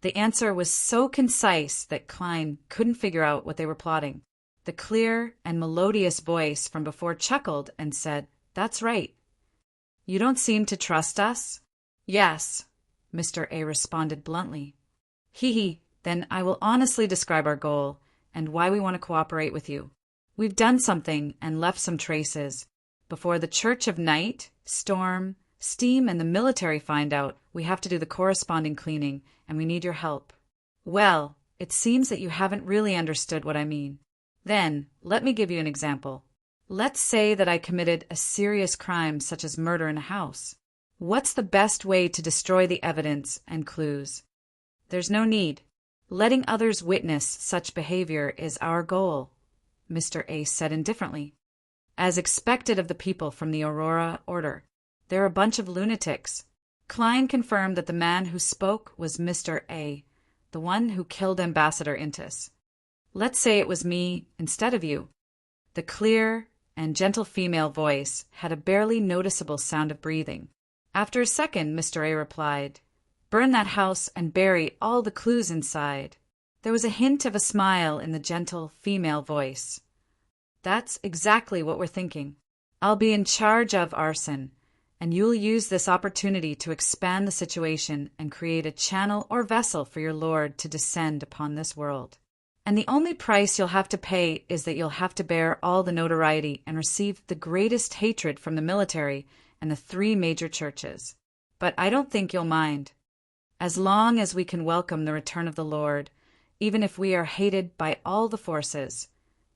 The answer was so concise that Klein couldn't figure out what they were plotting. The clear and melodious voice from before chuckled and said, "That's right. You don't seem to trust us?" "Yes," Mr. A responded bluntly. "Hee, then I will honestly describe our goal and why we want to cooperate with you. We've done something and left some traces. Before the Church of Night, Storm, Steam, and the military find out, we have to do the corresponding cleaning, and we need your help." "Well, it seems that you haven't really understood what I mean. Then, let me give you an example. Let's say that I committed a serious crime such as murder in a house. What's the best way to destroy the evidence and clues? There's no need. Letting others witness such behavior is our goal," Mr. A said indifferently. "As expected of the people from the Aurora Order. They're a bunch of lunatics." Klein confirmed that the man who spoke was Mr. A, the one who killed Ambassador Intis. "Let's say it was me instead of you." The clear and gentle female voice had a barely noticeable sound of breathing. After a second, Mr. A replied, "Burn that house and bury all the clues inside." There was a hint of a smile in the gentle female voice. "That's exactly what we're thinking. I'll be in charge of arson, and you'll use this opportunity to expand the situation and create a channel or vessel for your Lord to descend upon this world. And the only price you'll have to pay is that you'll have to bear all the notoriety and receive the greatest hatred from the military and the 3 major churches. But I don't think you'll mind. As long as we can welcome the return of the Lord, even if we are hated by all the forces,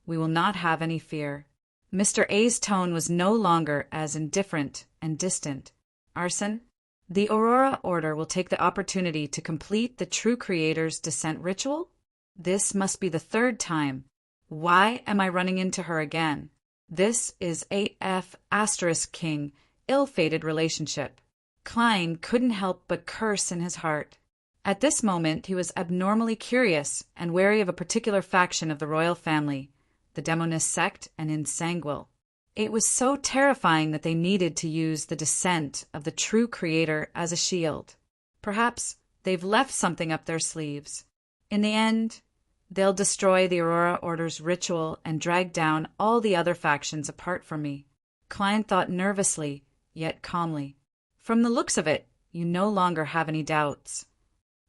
we will not have any fear." Mr. A's tone was no longer as indifferent and distant. "Arson? The Aurora Order will take the opportunity to complete the true Creator's descent ritual? This must be the 3rd time. Why am I running into her again? This is AF * King, ill-fated relationship." Klein couldn't help but curse in his heart. At this moment he was abnormally curious and wary of a particular faction of the royal family, the Demonist sect and Nsangwell. It was so terrifying that they needed to use the descent of the true Creator as a shield. Perhaps they've left something up their sleeves. In the end, they'll destroy the Aurora Order's ritual and drag down all the other factions apart from me. Klein thought nervously, yet calmly. "From the looks of it, you no longer have any doubts."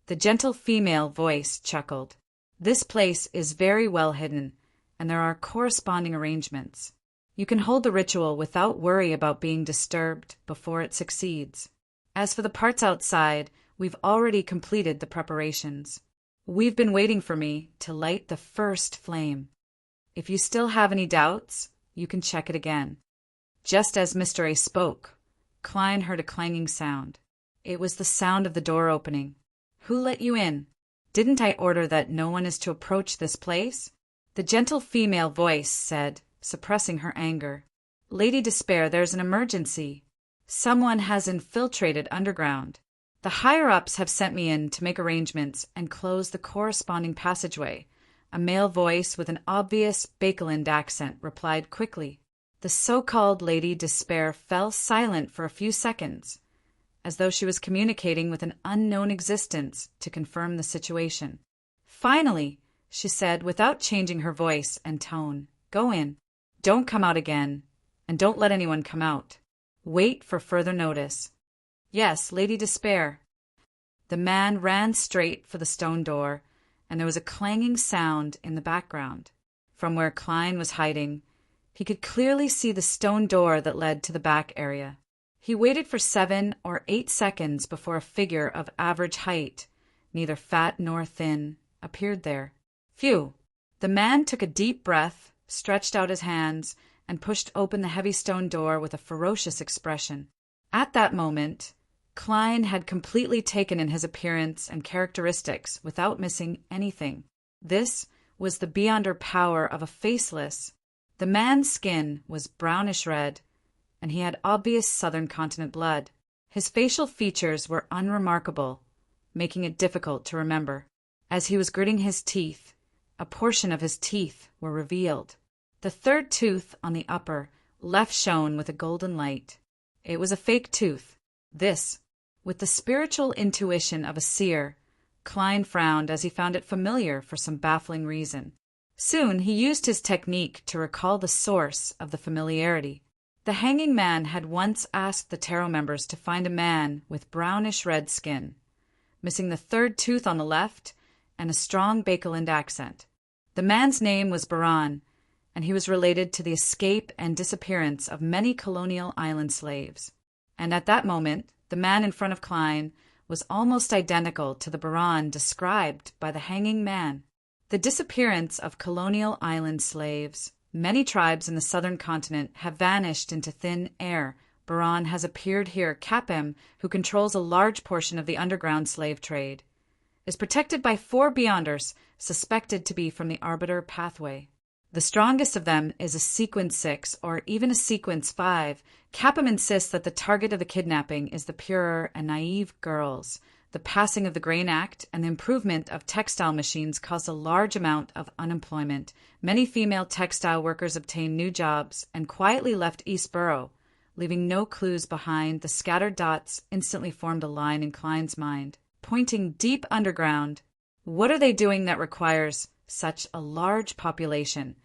The gentle female voice chuckled. This place is very well hidden, and there are corresponding arrangements. You can hold the ritual without worry about being disturbed before it succeeds. As for the parts outside, we've already completed the preparations. We've been waiting for me to light the first flame. If you still have any doubts, you can check it again. Just as Mr. A spoke, Klein heard a clanging sound. It was the sound of the door opening. Who let you in? Didn't I order that no one is to approach this place? The gentle female voice said, suppressing her anger. Lady Despair, there's an emergency. Someone has infiltrated underground. The higher-ups have sent me in to make arrangements and close the corresponding passageway. A male voice with an obvious Bakeland accent replied quickly. The so-called Lady Despair fell silent for a few seconds, as though she was communicating with an unknown existence to confirm the situation. Finally, she said without changing her voice and tone, Go in. Don't come out again, and don't let anyone come out. Wait for further notice. Yes, Lady Despair. The man ran straight for the stone door, and there was a clanging sound in the background. From where Klein was hiding, he could clearly see the stone door that led to the back area. He waited for 7 or 8 seconds before a figure of average height, neither fat nor thin, appeared there. Phew! The man took a deep breath, stretched out his hands, and pushed open the heavy stone door with a ferocious expression. At that moment, Klein had completely taken in his appearance and characteristics without missing anything. This was the beyonder power of a faceless. The man's skin was brownish red, and he had obvious southern continent blood. His facial features were unremarkable, making it difficult to remember. As he was gritting his teeth, a portion of his teeth were revealed. The third tooth on the upper left shone with a golden light. It was a fake tooth. This, with the spiritual intuition of a seer, Klein frowned as he found it familiar for some baffling reason. Soon he used his technique to recall the source of the familiarity. The hanging man had once asked the tarot members to find a man with brownish-red skin, missing the third tooth on the left and a strong Bakeland accent. The man's name was Baran, and he was related to the escape and disappearance of many colonial island slaves. And at that moment, the man in front of Klein was almost identical to the Baran described by the hanging man. The disappearance of colonial island slaves. Many tribes in the southern continent have vanished into thin air. Baran has appeared here. Capem, who controls a large portion of the underground slave trade, is protected by 4 beyonders suspected to be from the Arbiter pathway. The strongest of them is a Sequence 6 or even a Sequence 5. Capem insists that the target of the kidnapping is the purer and naive girls. The passing of the Grain Act and the improvement of textile machines caused a large amount of unemployment. Many female textile workers obtained new jobs and quietly left East Borough, leaving no clues behind. The scattered dots instantly formed a line in Klein's mind, pointing deep underground. What are they doing that requires such a large population,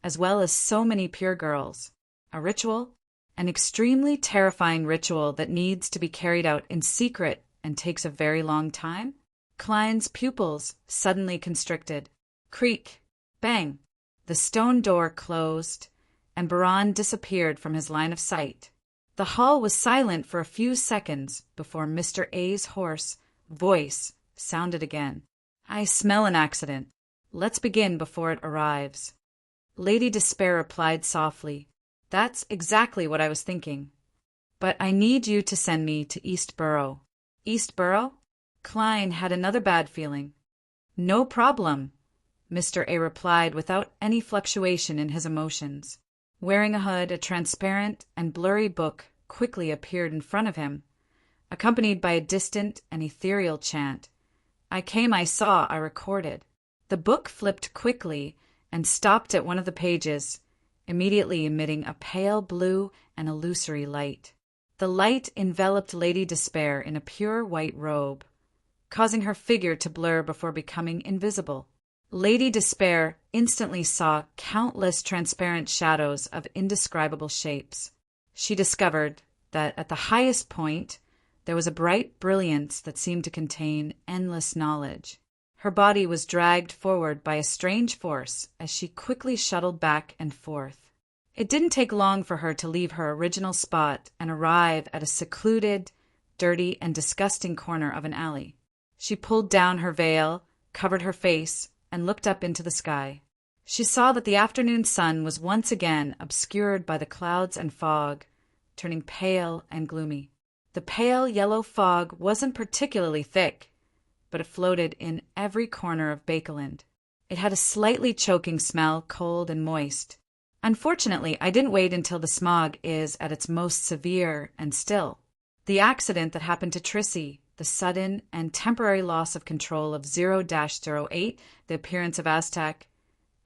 as well as so many pure girls? A ritual? An extremely terrifying ritual that needs to be carried out in secret and takes a very long time? Klein's pupils suddenly constricted. Creak! Bang! The stone door closed, and Baran disappeared from his line of sight. The hall was silent for a few seconds before Mr. A's hoarse voice sounded again. I smell an accident. Let's begin before it arrives. Lady Despair replied softly. That's exactly what I was thinking. But I need you to send me to East Borough. East Borough? Klein had another bad feeling. No problem, Mr. A replied without any fluctuation in his emotions. Wearing a hood, a transparent and blurry book quickly appeared in front of him, accompanied by a distant and ethereal chant. I came, I saw, I recorded. The book flipped quickly and stopped at one of the pages, immediately emitting a pale blue and illusory light. The light enveloped Lady Despair in a pure white robe, causing her figure to blur before becoming invisible. Lady Despair instantly saw countless transparent shadows of indescribable shapes. She discovered that at the highest point there was a bright brilliance that seemed to contain endless knowledge. Her body was dragged forward by a strange force as she quickly shuttled back and forth. It didn't take long for her to leave her original spot and arrive at a secluded, dirty, and disgusting corner of an alley. She pulled down her veil, covered her face, and looked up into the sky. She saw that the afternoon sun was once again obscured by the clouds and fog, turning pale and gloomy. The pale yellow fog wasn't particularly thick, but it floated in every corner of Bakeland. It had a slightly choking smell, cold and moist. Unfortunately, I didn't wait until the smog is at its most severe and still. The accident that happened to Trissy, the sudden and temporary loss of control of 0-08, the appearance of Aztec,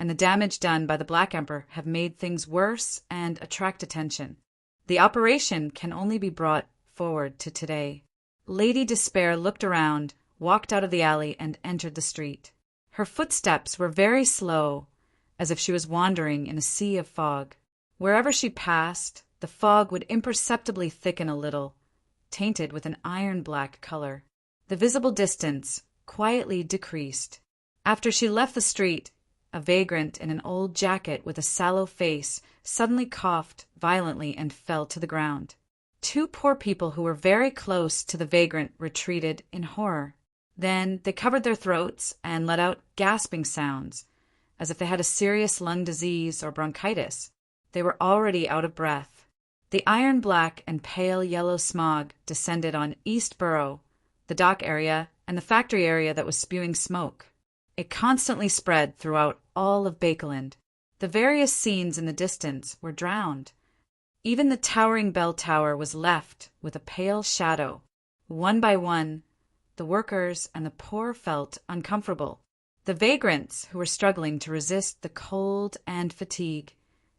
and the damage done by the Black Emperor have made things worse and attract attention. The operation can only be brought forward to today. Lady Despair looked around, walked out of the alley, and entered the street. Her footsteps were very slow, as if she was wandering in a sea of fog. Wherever she passed, the fog would imperceptibly thicken a little, tainted with an iron-black color. The visible distance quietly decreased. After she left the street, a vagrant in an old jacket with a sallow face suddenly coughed violently and fell to the ground. Two poor people who were very close to the vagrant retreated in horror. Then they covered their throats and let out gasping sounds, as if they had a serious lung disease or bronchitis. They were already out of breath. The iron-black and pale yellow smog descended on East Borough, the dock area, and the factory area that was spewing smoke. It constantly spread throughout all of Bakeland. The various scenes in the distance were drowned. Even the towering bell tower was left with a pale shadow. One by one, the workers and the poor felt uncomfortable. The vagrants, who were struggling to resist the cold and fatigue,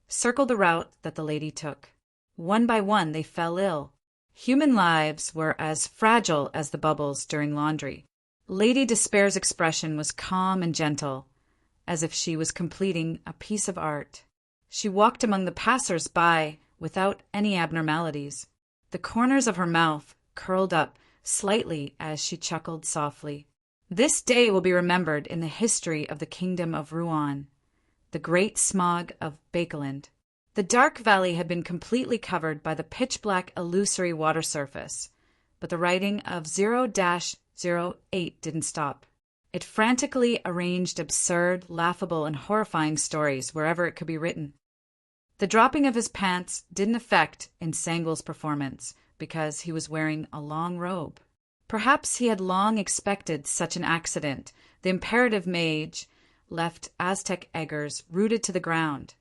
circled the route that the lady took. One by one, they fell ill. Human lives were as fragile as the bubbles during laundry. Lady Despair's expression was calm and gentle, as if she was completing a piece of art. She walked among the passers-by without any abnormalities. The corners of her mouth curled up slightly as she chuckled softly. This day will be remembered in the history of the kingdom of Rouen, the great smog of Bakeland. The dark valley had been completely covered by the pitch-black illusory water surface, but the writing of 0-08 didn't stop. It frantically arranged absurd, laughable, and horrifying stories wherever it could be written. The dropping of his pants didn't affect Ensangwell's performance because he was wearing a long robe. Perhaps he had long expected such an accident. The imperative mage left Aztec eggers rooted to the ground,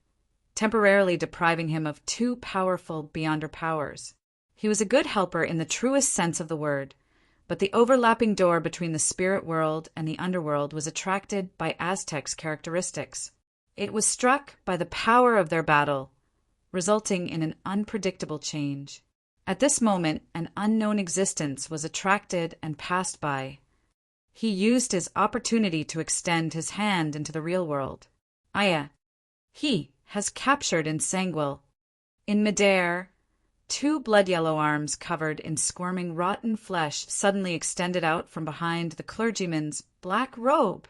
temporarily depriving him of two powerful Beyonder powers. He was a good helper in the truest sense of the word, but the overlapping door between the spirit world and the underworld was attracted by Aztec's characteristics. It was struck by the power of their battle, resulting in an unpredictable change. At this moment, an unknown existence was attracted and passed by. He used his opportunity to extend his hand into the real world. Aya, he has captured Ensangwell. In midair, two blood-yellow arms covered in squirming rotten flesh suddenly extended out from behind the clergyman's black robe.